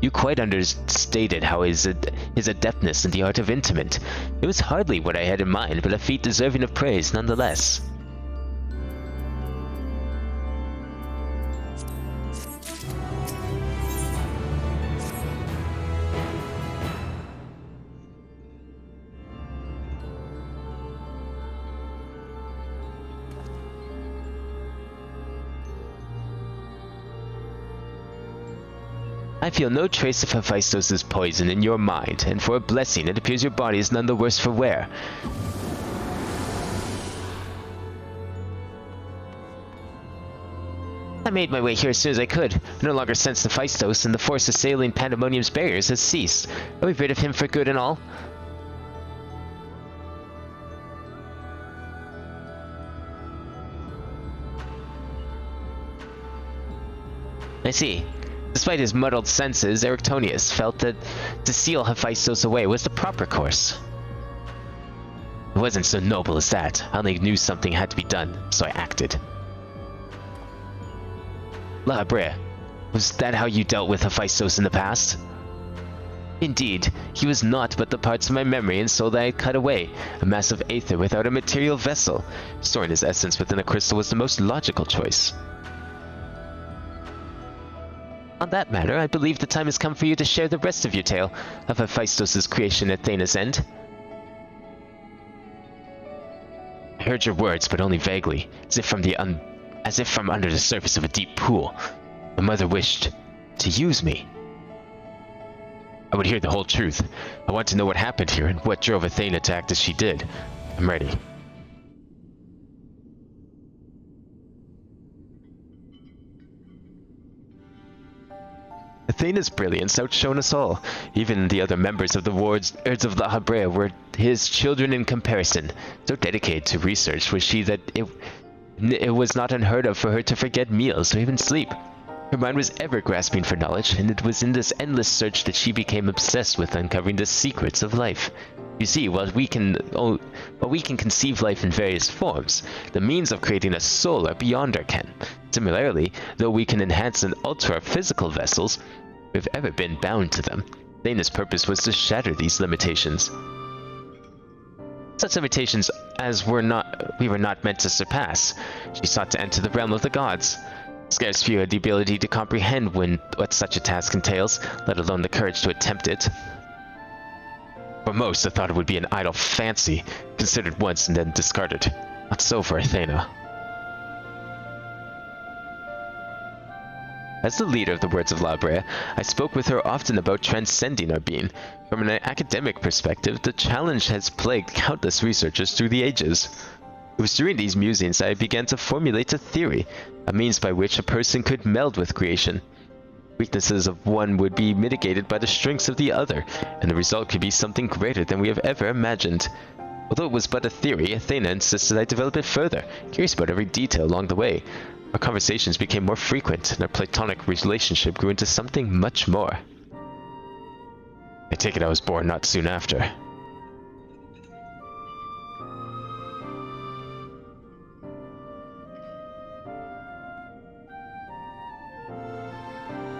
You quite understated how his adeptness in the art of intimate. It was hardly what I had in mind, but a feat deserving of praise nonetheless. I feel no trace of Hephaestus' poison in your mind, and for a blessing it appears your body is none the worse for wear. I made my way here as soon as I could. I no longer sense Hephaestus, and the force assailing Pandemonium's barriers has ceased. Are we rid of him for good and all? I see. Despite his muddled senses, Erictonius felt that to seal Hephaestus away was the proper course. It wasn't so noble as that. I only knew something had to be done, so I acted. La Habrea, was that how you dealt with Hephaestus in the past? Indeed, he was naught but the parts of my memory and soul that I had cut away, a mass of aether without a material vessel. Storing his essence within a crystal was the most logical choice. On that matter, I believe the time has come for you to share the rest of your tale of Hephaestus' creation at Thane's end. I heard your words, but only vaguely, as if from under the surface of a deep pool. My mother wished to use me. I would hear the whole truth. I want to know what happened here and what drove Athena to act as she did. I'm ready. Athena's brilliance outshone us all. Even the other members of the wards of La Habrea were his children in comparison. So dedicated to research was she that it was not unheard of for her to forget meals or even sleep. Her mind was ever grasping for knowledge, and it was in this endless search that she became obsessed with uncovering the secrets of life. You see, while we can conceive life in various forms, the means of creating a soul are beyond our ken. Similarly, though we can enhance and alter our physical vessels, we've ever been bound to them. Thane's purpose was to shatter these limitations. Such limitations as we were not meant to surpass. She sought to enter the realm of the gods. Scarce few had the ability to comprehend what such a task entails, let alone the courage to attempt it. For most, I thought it would be an idle fancy, considered once and then discarded. Not so for Athena. As the leader of the Words of La Habrea, I spoke with her often about transcending our being. From an academic perspective, the challenge has plagued countless researchers through the ages. It was during these musings I began to formulate a theory, a means by which a person could meld with creation. Weaknesses of one would be mitigated by the strengths of the other, and the result could be something greater than we have ever imagined. Although it was but a theory, Athena insisted I develop it further, curious about every detail along the way. Our conversations became more frequent, and our platonic relationship grew into something much more. I take it I was born not soon after.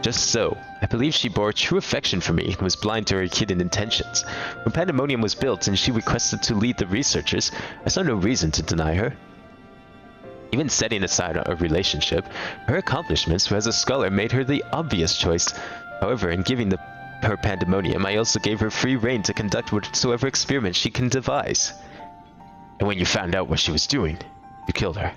Just so, I believe she bore true affection for me and was blind to her hidden intentions. When Pandemonium was built and she requested to lead the researchers, I saw no reason to deny her. Even setting aside a relationship, her accomplishments as a scholar made her the obvious choice. However, in giving her Pandemonium, I also gave her free rein to conduct whatsoever experiments she can devise. And when you found out what she was doing, you killed her.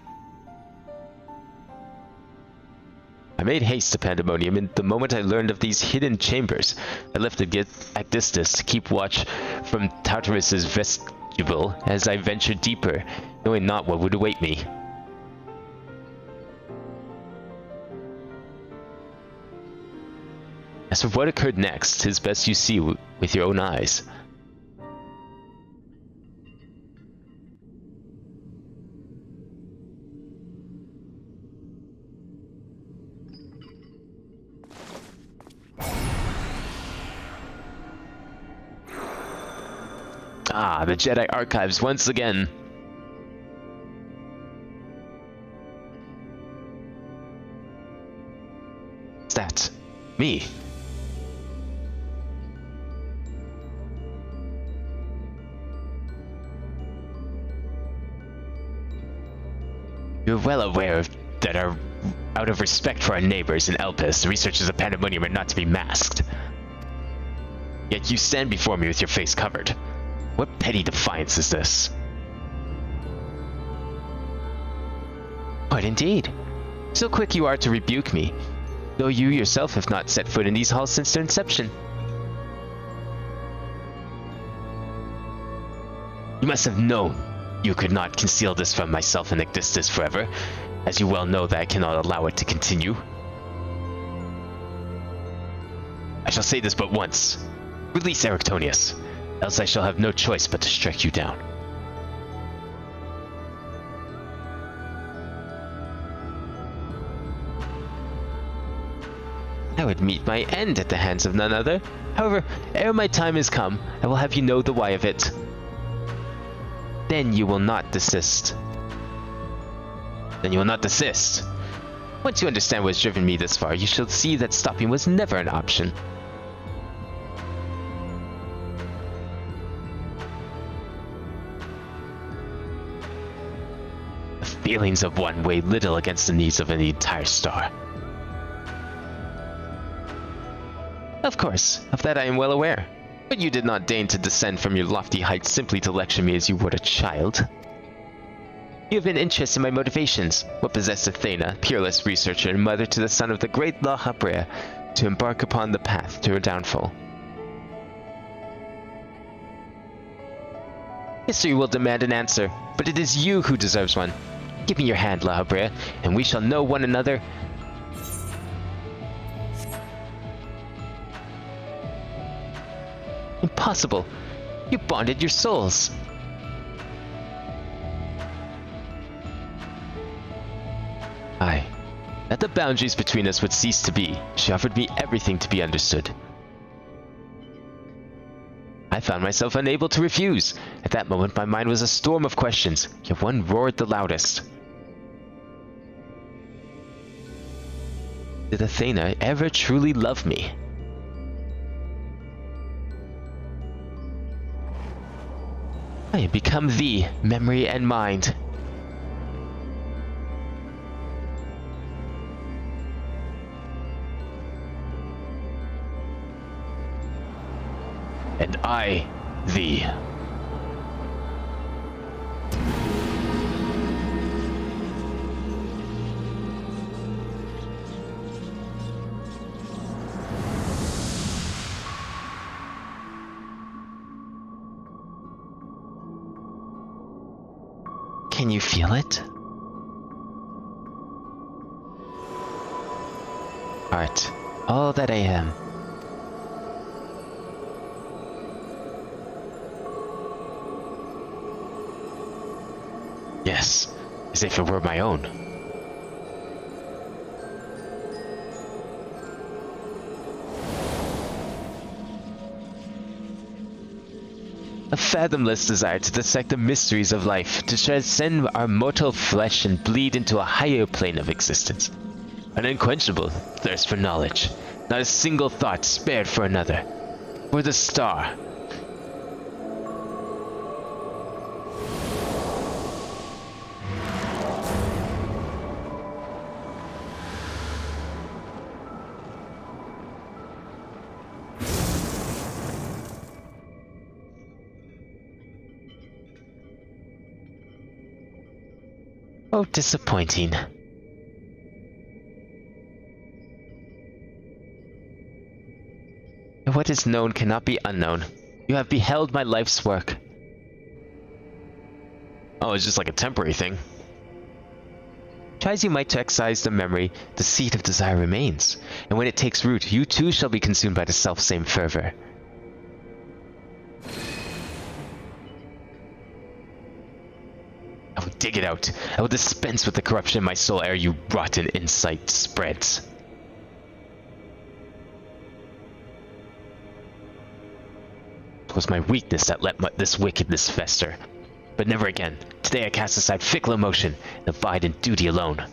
I made haste to Pandemonium, and the moment I learned of these hidden chambers, I left Agdistus to keep watch from Tartarus's vestibule as I ventured deeper, knowing not what would await me. As for what occurred next, 'tis best you see with your own eyes. Ah, the Jedi Archives once again. What's that? Me? You're well aware that out of respect for our neighbors in Elpis, the researches of Pandemonium are not to be masked. Yet you stand before me with your face covered. What petty defiance is this? What indeed? So quick you are to rebuke me, though you yourself have not set foot in these halls since their inception. You must have known you could not conceal this from myself and Igdistis forever, as you well know that I cannot allow it to continue. I shall say this but once. Release Erictonius, else I shall have no choice but to strike you down. I would meet my end at the hands of none other. However, ere my time is come, I will have you know the why of it. Then you will not desist. Then you will not desist. Once you understand what has driven me this far, you shall see that stopping was never an option. The feelings of one weigh little against the needs of an entire star. Of course, of that I am well aware. But you did not deign to descend from your lofty heights simply to lecture me as you would a child. You have been interested in my motivations, what possessed Athena, peerless researcher and mother to the son of the great La Habrea, to embark upon the path to her downfall. History will demand an answer, but it is you who deserves one. Give me your hand, La Habrea, and we shall know one another. Impossible! You bonded your souls! Aye. That the boundaries between us would cease to be, she offered me everything to be understood. I found myself unable to refuse. At that moment my mind was a storm of questions, yet one roared the loudest. Did Athena ever truly love me? I have become thee, memory and mind. And I, thee. Can you feel it? Art, all that I am. Yes, as if it were my own. A fathomless desire to dissect the mysteries of life, to transcend our mortal flesh and bleed into a higher plane of existence. An unquenchable thirst for knowledge, not a single thought spared for another. For the star. Oh, disappointing. What is known cannot be unknown. You have beheld my life's work. Oh, it's just like a temporary thing. Try as you might to excise the memory, the seed of desire remains. And when it takes root, you too shall be consumed by the self-same fervor. I will dig it out. I will dispense with the corruption in my soul ere you rotten insight spreads. 'Twas my weakness that let this wickedness fester. But never again. Today I cast aside fickle emotion and abide in duty alone.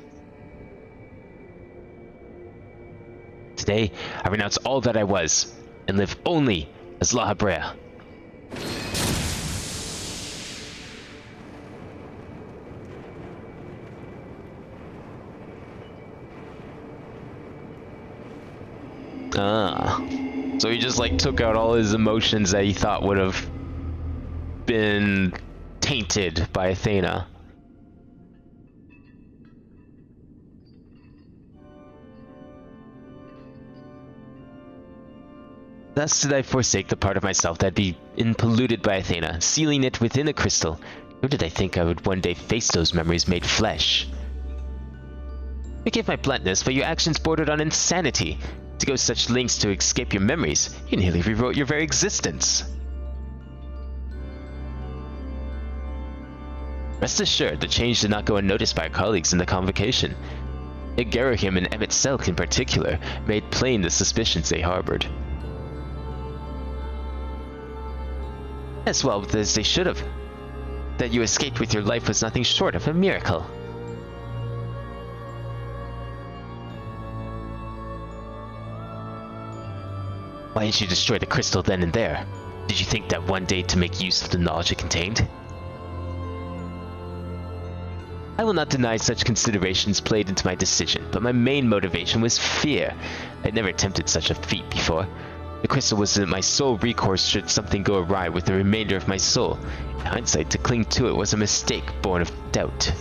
Today, I renounce all that I was, and live only as La Habrea. So he just like took out all his emotions that he thought would have been tainted by Athena. Thus did I forsake the part of myself that had been polluted by Athena, sealing it within a crystal. Nor did I think I would one day face those memories made flesh. Forgive my bluntness, but your actions bordered on insanity. To go such lengths to escape your memories, you nearly rewrote your very existence. Rest assured, the change did not go unnoticed by our colleagues in the convocation. Igarahim and Emmett Selk in particular made plain the suspicions they harbored. As well as they should have. That you escaped with your life was nothing short of a miracle. Why didn't you destroy the crystal then and there? Did you think that one day to make use of the knowledge it contained? I will not deny such considerations played into my decision, but my main motivation was fear. I had never attempted such a feat before. The crystal was my sole recourse should something go awry with the remainder of my soul. In hindsight, to cling to it was a mistake born of doubt.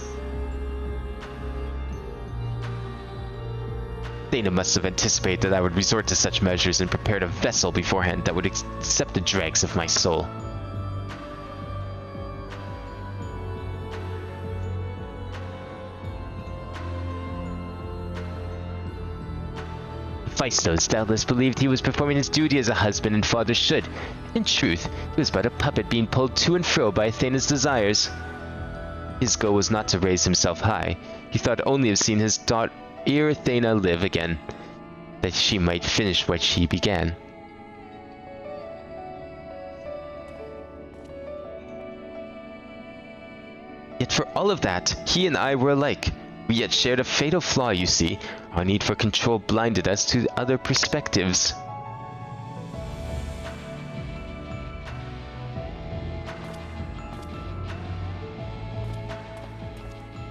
Athena must have anticipated that I would resort to such measures and prepared a vessel beforehand that would accept the dregs of my soul. Hephaestus doubtless believed he was performing his duty as a husband and father should. In truth, he was but a puppet being pulled to and fro by Athena's desires. His goal was not to raise himself high. He thought only of seeing his daughter Athena live again, that she might finish what she began. Yet for all of that, he and I were alike. We yet shared a fatal flaw, you see. Our need for control blinded us to other perspectives.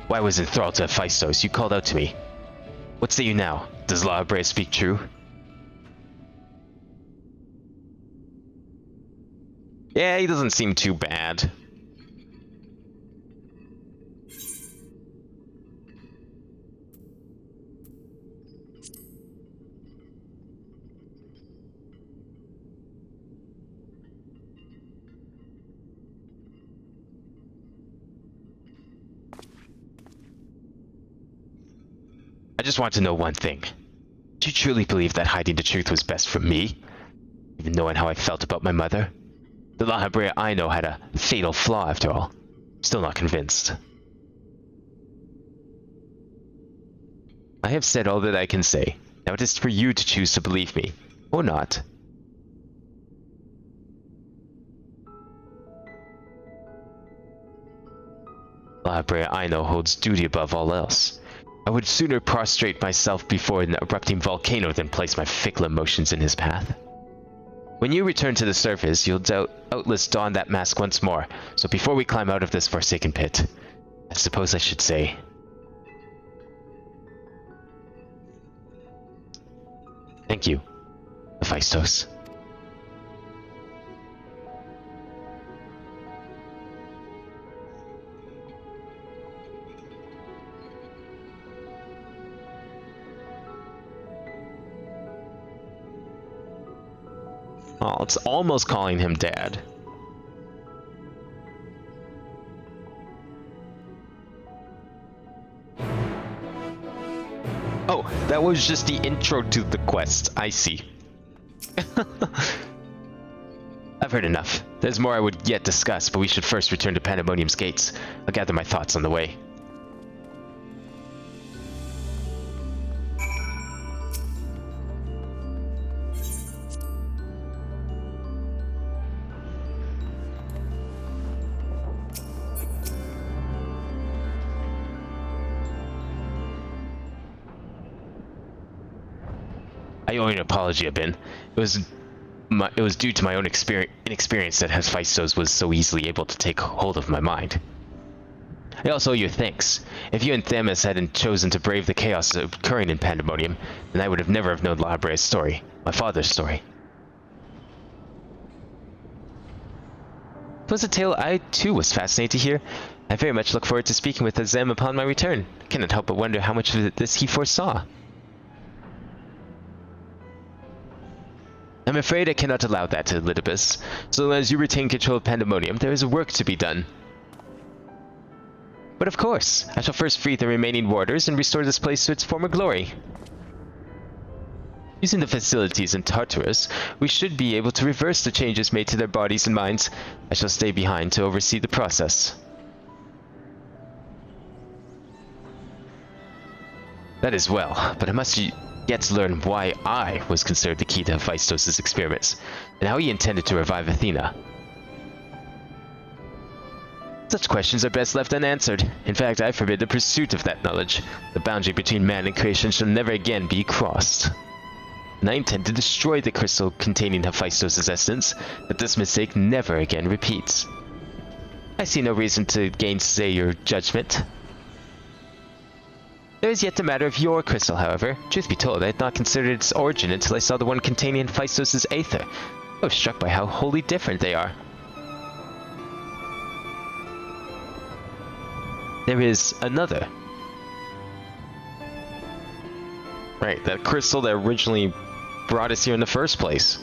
Why was enthralled to Hephaestus? You called out to me. What say you now? Does La Habrea speak true? Yeah, he doesn't seem too bad. I just want to know one thing. Do you truly believe that hiding the truth was best for me? Even knowing how I felt about my mother? The La Habrea I know had a fatal flaw after all. Still not convinced. I have said all that I can say. Now it is for you to choose to believe me, or not. La Habrea I know holds duty above all else. I would sooner prostrate myself before an erupting volcano than place my fickle emotions in his path. When you return to the surface, you'll doubtless don that mask once more, so before we climb out of this forsaken pit, I suppose I should say... Thank you, Hephaestus. Oh, it's almost calling him Dad. Oh, that was just the intro to the quest. I see. I've heard enough. There's more I would yet discuss, but we should first return to Pandemonium's gates. I'll gather my thoughts on the way. I owe you an apology, Abin. It was due to my own inexperience that Hephaestus was so easily able to take hold of my mind. I also owe you thanks. If you and Themis hadn't chosen to brave the chaos occurring in Pandemonium, then I would have never have known La Habrea's story, my father's story. It was a tale I, too, was fascinated to hear. I very much look forward to speaking with Azem upon my return. I cannot help but wonder how much of this he foresaw. I'm afraid I cannot allow that, Elidibus. So long as you retain control of Pandemonium, there is work to be done. But of course, I shall first free the remaining warders and restore this place to its former glory. Using the facilities in Tartarus, we should be able to reverse the changes made to their bodies and minds. I shall stay behind to oversee the process. That is well, but I must yet learn why I was considered the key to Hephaestus' experiments, and how he intended to revive Athena. Such questions are best left unanswered. In fact, I forbid the pursuit of that knowledge. The boundary between man and creation shall never again be crossed. And I intend to destroy the crystal containing Hephaestus' essence, that this mistake never again repeats. I see no reason to gainsay your judgment. There is yet the matter of your crystal, however. Truth be told, I had not considered its origin until I saw the one containing Hephaestus' aether. I was struck by how wholly different they are. There is another. Right, that crystal that originally brought us here in the first place.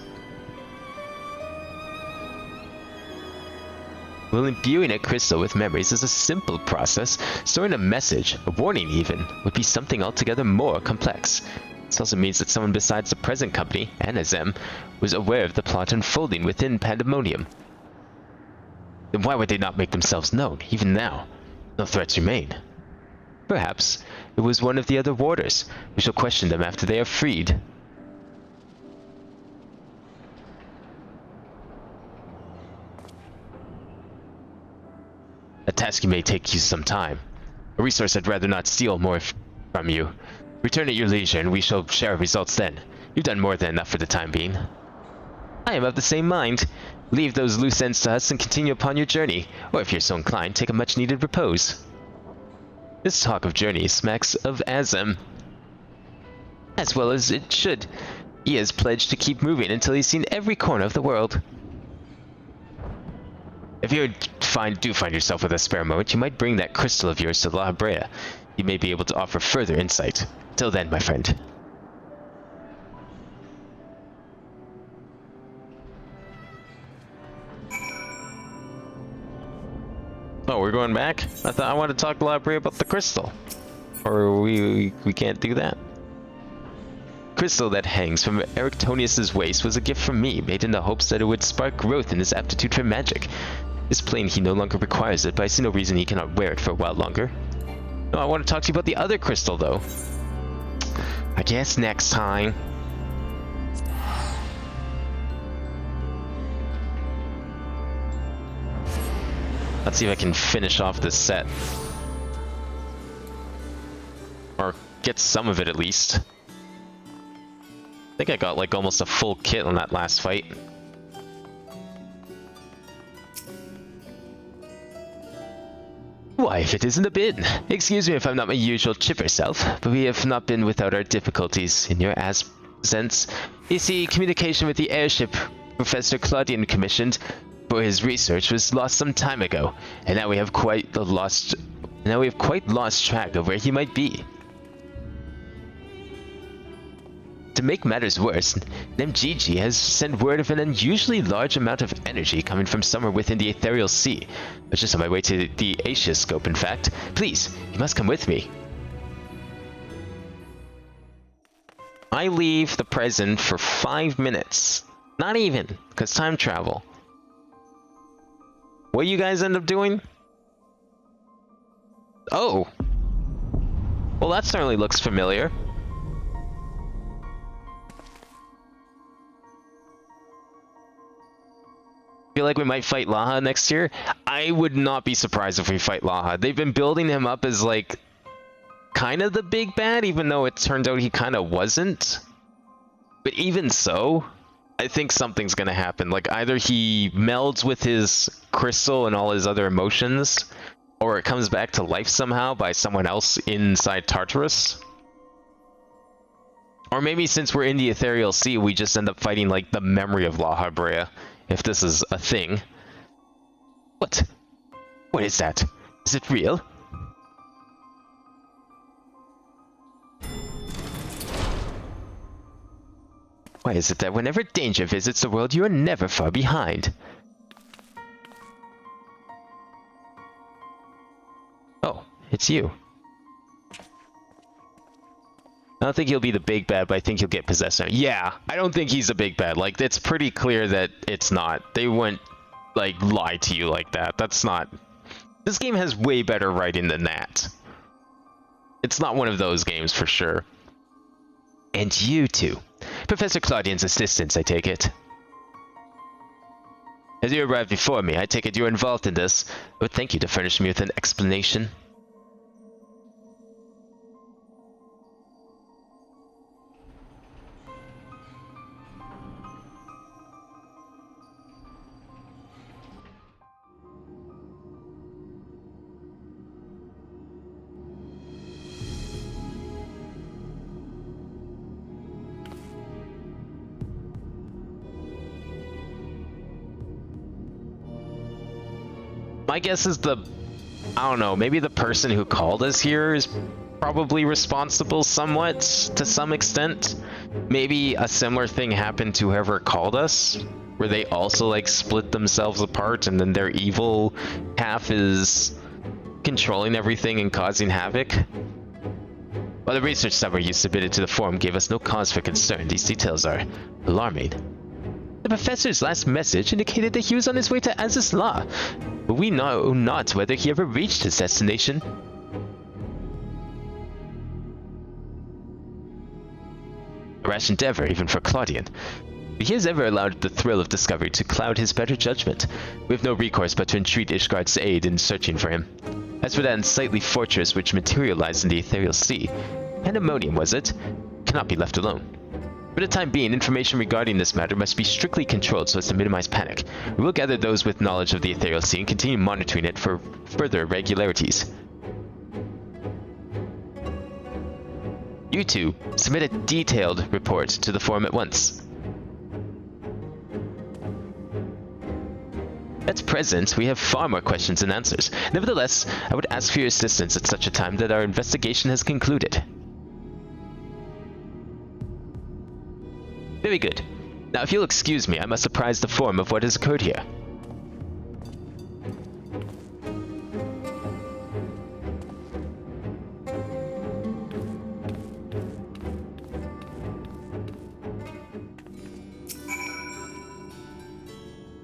Well, imbuing a crystal with memories is a simple process. Storing a message, a warning even, would be something altogether more complex. This also means that someone besides the present company, and Azem, was aware of the plot unfolding within Pandemonium. Then why would they not make themselves known, even now? No threats remain. Perhaps it was one of the other warders. We shall question them after they are freed. A task may take you some time. A resource I'd rather not steal more from you. Return at your leisure and we shall share results then. You've done more than enough for the time being. I am of the same mind. Leave those loose ends to us and continue upon your journey, or if you're so inclined, take a much-needed repose. This talk of journey smacks of Azem. As well as it should. He has pledged to keep moving until he's seen every corner of the world. If you do find yourself with a spare moment, you might bring that crystal of yours to La Habrea. You may be able to offer further insight. Till then, my friend. Oh, we're going back? I thought I wanted to talk to La Habrea about the crystal. Or we can't do that. Crystal that hangs from Erictonius's waist was a gift from me, made in the hopes that it would spark growth in his aptitude for magic. It's plain he no longer requires it, but I see no reason he cannot wear it for a while longer. No, I want to talk to you about the other crystal, though. I guess next time. Let's see if I can finish off this set. Or get some of it at least. I think I got like almost a full kit on that last fight. Why, if it isn't a bid. Excuse me if I'm not my usual chipper self, but we have not been without our difficulties in your absence. You see, communication with the airship Professor Claudian commissioned for his research was lost some time ago, and now we have quite lost track of where he might be. To make matters worse, Nemgigi has sent word of an unusually large amount of energy coming from somewhere within the ethereal sea. I was just on my way to the Asioscope, in fact. Please, you must come with me. I leave the present for 5 minutes. Not even, because time travel. What do you guys end up doing? Oh. Well, that certainly looks familiar. Feel like we might fight Laha next year. I would not be surprised if we fight Laha. They've been building him up as like kind of the big bad, even though it turns out he kind of wasn't. But even so, I think something's gonna happen. Like, either he melds with his crystal and all his other emotions, or it comes back to life somehow by someone else inside Tartarus. Or maybe since we're in the Ethereal Sea, we just end up fighting, like, the memory of La Habrea, if this is a thing. What? What is that? Is it real? Why is it that whenever danger visits the world, you are never far behind? Oh, it's you. I don't think he'll be the big bad, but I think he'll get possessed now. Yeah, I don't think he's a big bad. Like, it's pretty clear that it's not. They wouldn't, like, lie to you like that. That's not... This game has way better writing than that. It's not one of those games, for sure. And you two. Professor Claudian's assistants, I take it. As you arrived before me, I take it you were involved in this. I would thank you to furnish me with an explanation. My guess is I don't know, maybe the person who called us here is probably responsible somewhat, to some extent. Maybe a similar thing happened to whoever called us, where they also, like, split themselves apart, and then their evil half is controlling everything and causing havoc. While the research summary you submitted to the forum gave us no cause for concern, these details are alarming. The professor's last message indicated that he was on his way to Aziz's Law, but we know not whether he ever reached his destination. A rash endeavor, even for Claudian. But he has ever allowed the thrill of discovery to cloud his better judgment. We have no recourse but to entreat Ishgard's aid in searching for him. As for that unsightly fortress which materialized in the Ethereal Sea, Pandemonium was it, cannot be left alone. For the time being, information regarding this matter must be strictly controlled so as to minimize panic. We will gather those with knowledge of the Ethereal Sea and continue monitoring it for further irregularities. You two, submit a detailed report to the forum at once. At present, we have far more questions than answers. Nevertheless, I would ask for your assistance at such a time that our investigation has concluded. Very good. Now, if you'll excuse me, I must apprise the forum of what has occurred here.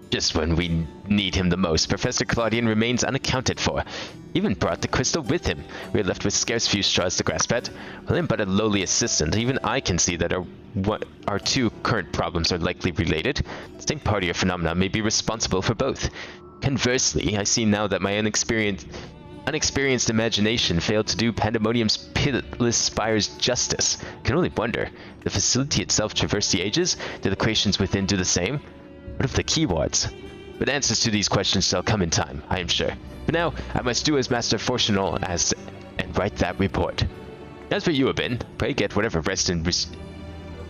Just when we need him the most, Professor Claudian remains unaccounted for. He even brought the crystal with him. We are left with scarce few straws to grasp at. While I'm but a lowly assistant, even I can see that our two current problems are likely related. The same party or phenomena may be responsible for both. Conversely, I see now that my unexperienced imagination failed to do Pandemonium's pitiless spires justice. I can only wonder, the facility itself traversed the ages? Did the creations within do the same? What of the keywords? But answers to these questions shall come in time, I am sure. For now, I must do as Master Fortunal and write that report. As for you, Abin, pray get whatever rest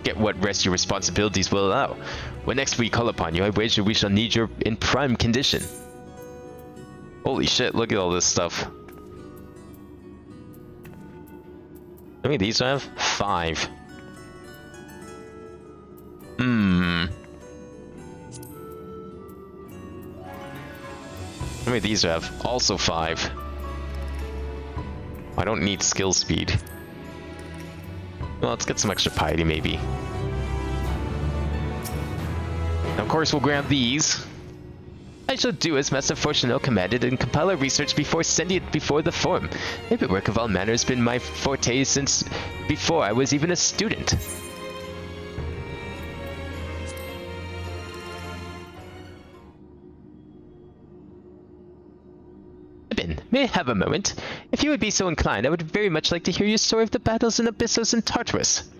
get what rest your responsibilities will allow. When next we call upon you, I wager we shall need you in prime condition. Holy shit, look at all this stuff. How many of these do I have? 5. How many of these do I have? Also 5. I don't need skill speed. Well, let's get some extra piety, maybe. Now, of course, we'll grab these. I shall do as Master Fortunel commanded and compile our research before sending it before the forum. Paper work of all manner has been my forte since before I was even a student. May I have a moment? If you would be so inclined, I would very much like to hear your story of the battles in Abyssos and Tartarus.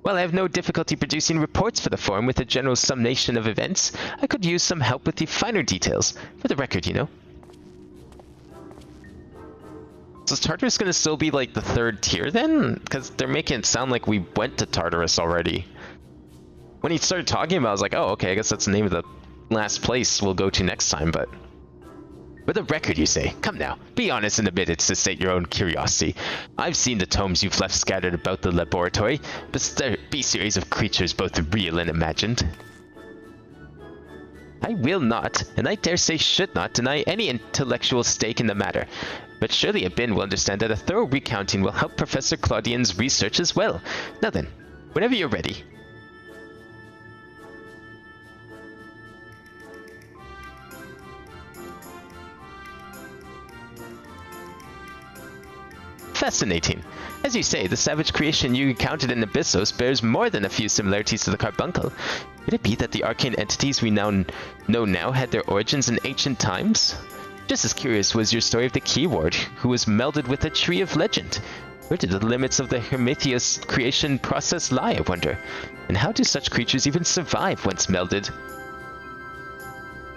While I have no difficulty producing reports for the forum with a general summation of events, I could use some help with the finer details. For the record, you know. So is Tartarus gonna still be like the 3rd tier then? Because they're making it sound like we went to Tartarus already. When he started talking about it, I was like, oh, okay, I guess that's the name of the last place we'll go to next time, but... For the record, you say? Come now, be honest and admit it's to state your own curiosity. I've seen the tomes you've left scattered about the laboratory, but there be series of creatures both real and imagined. I will not, and I dare say should not, deny any intellectual stake in the matter. But surely Abin will understand that a thorough recounting will help Professor Claudian's research as well. Now then, whenever you're ready. Fascinating. As you say, the savage creation you encountered in Abyssos bears more than a few similarities to the carbuncle. Could it be that the arcane entities we know now had their origins in ancient times? Just as curious was your story of the keyword, who was melded with a tree of legend. Where did the limits of the Hermetheus creation process lie, I wonder? And how do such creatures even survive once melded?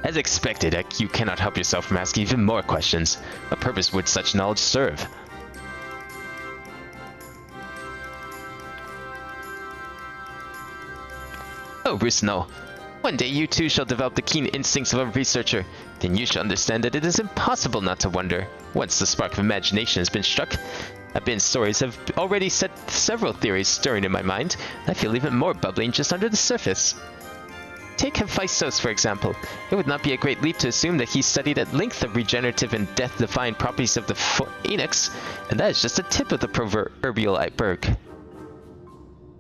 As expected, you cannot help yourself from asking even more questions. What purpose would such knowledge serve? Oh, Rusno. One day you too shall develop the keen instincts of a researcher. Then you shall understand that it is impossible not to wonder. Once the spark of imagination has been struck, Abin's stories have already set several theories stirring in my mind. I feel even more bubbling just under the surface. Take Hephaestus, for example. It would not be a great leap to assume that he studied at length the regenerative and death-defying properties of the phoenix, and that is just a tip of the proverbial iceberg.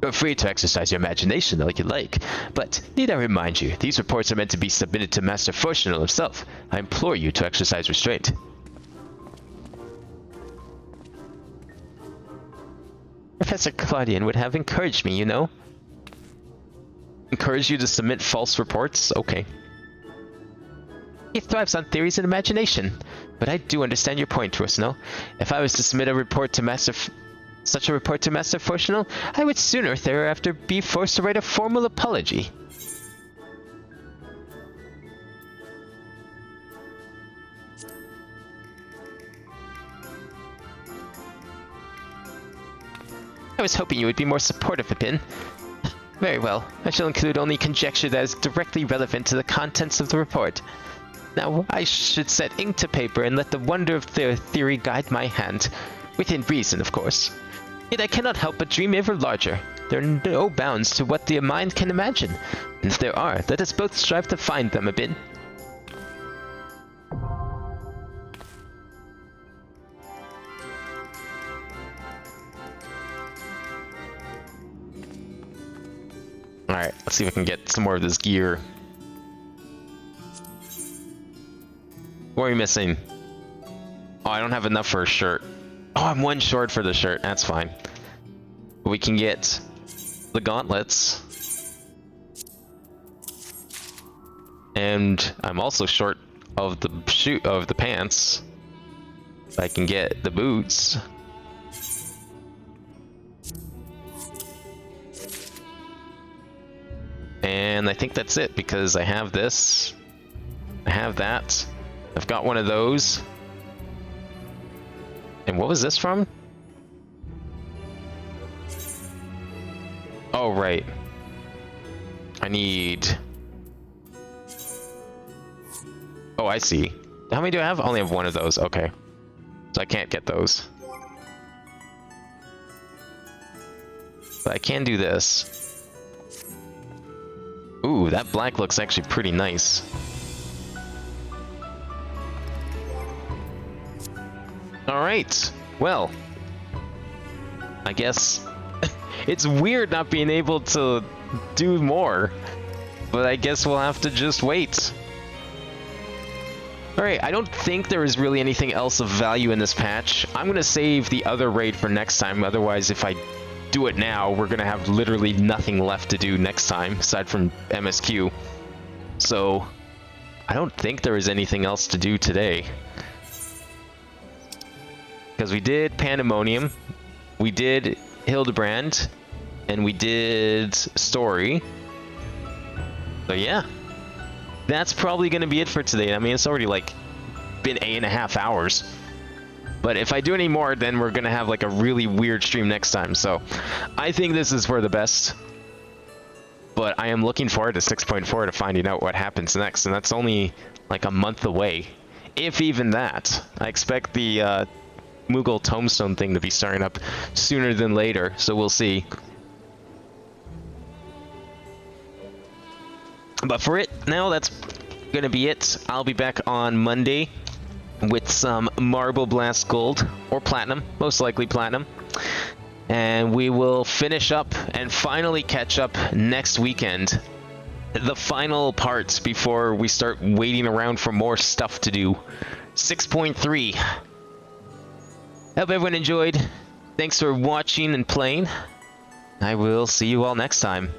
You're free to exercise your imagination like you like, but need I remind you, these reports are meant to be submitted to Master Fortunal himself. I implore you to exercise restraint. Professor Claudian would have encouraged me, you know. Encourage you to submit false reports? Okay. He thrives on theories and imagination, but I do understand your point, Rusno. If I was to submit a report to such a report to Master Fortunal, I would sooner thereafter be forced to write a formal apology. I was hoping you would be more supportive, Abin. Very well. I shall include only conjecture that is directly relevant to the contents of the report. Now, I should set ink to paper and let the wonder of their theory guide my hand. Within reason, of course. Yet I cannot help but dream ever larger. There are no bounds to what the mind can imagine. And if there are, let us both strive to find them, Abin. Alright, let's see if I can get some more of this gear. What are we missing? Oh, I don't have enough for a shirt. Oh, I'm one short for the shirt. That's fine. We can get the gauntlets. And I'm also short of the pants. I can get the boots. And I think that's it, because I have this. I have that. I've got one of those. And what was this from? Oh, right. I need... Oh, I see. How many do I have? I only have one of those. Okay. So I can't get those. But I can do this. Ooh, that black looks actually pretty nice. Alright, well, I guess it's weird not being able to do more, but I guess we'll have to just wait. Alright, I don't think there is really anything else of value in this patch. I'm going to save the other raid for next time, otherwise if I do it now, we're going to have literally nothing left to do next time, aside from MSQ. So, I don't think there is anything else to do today. Because we did Pandemonium, we did Hildebrand, and we did story. So yeah, that's probably going to be it for today. I mean, it's already like been 8.5 hours. But if I do any more, then we're going to have like a really weird stream next time. So I think this is for the best. But I am looking forward to 6.4 to finding out what happens next. And that's only like a month away, if even that. I expect the Moogle Tombstone thing to be starting up sooner than later. So we'll see. But for it now, that's gonna be it. I'll be back on Monday with some Marble Blast Gold or Platinum, most likely Platinum, and we will finish up and finally catch up next weekend. The final parts before we start waiting around for more stuff to do. 6.3. Hope everyone enjoyed. Thanks for watching and playing. I will see you all next time.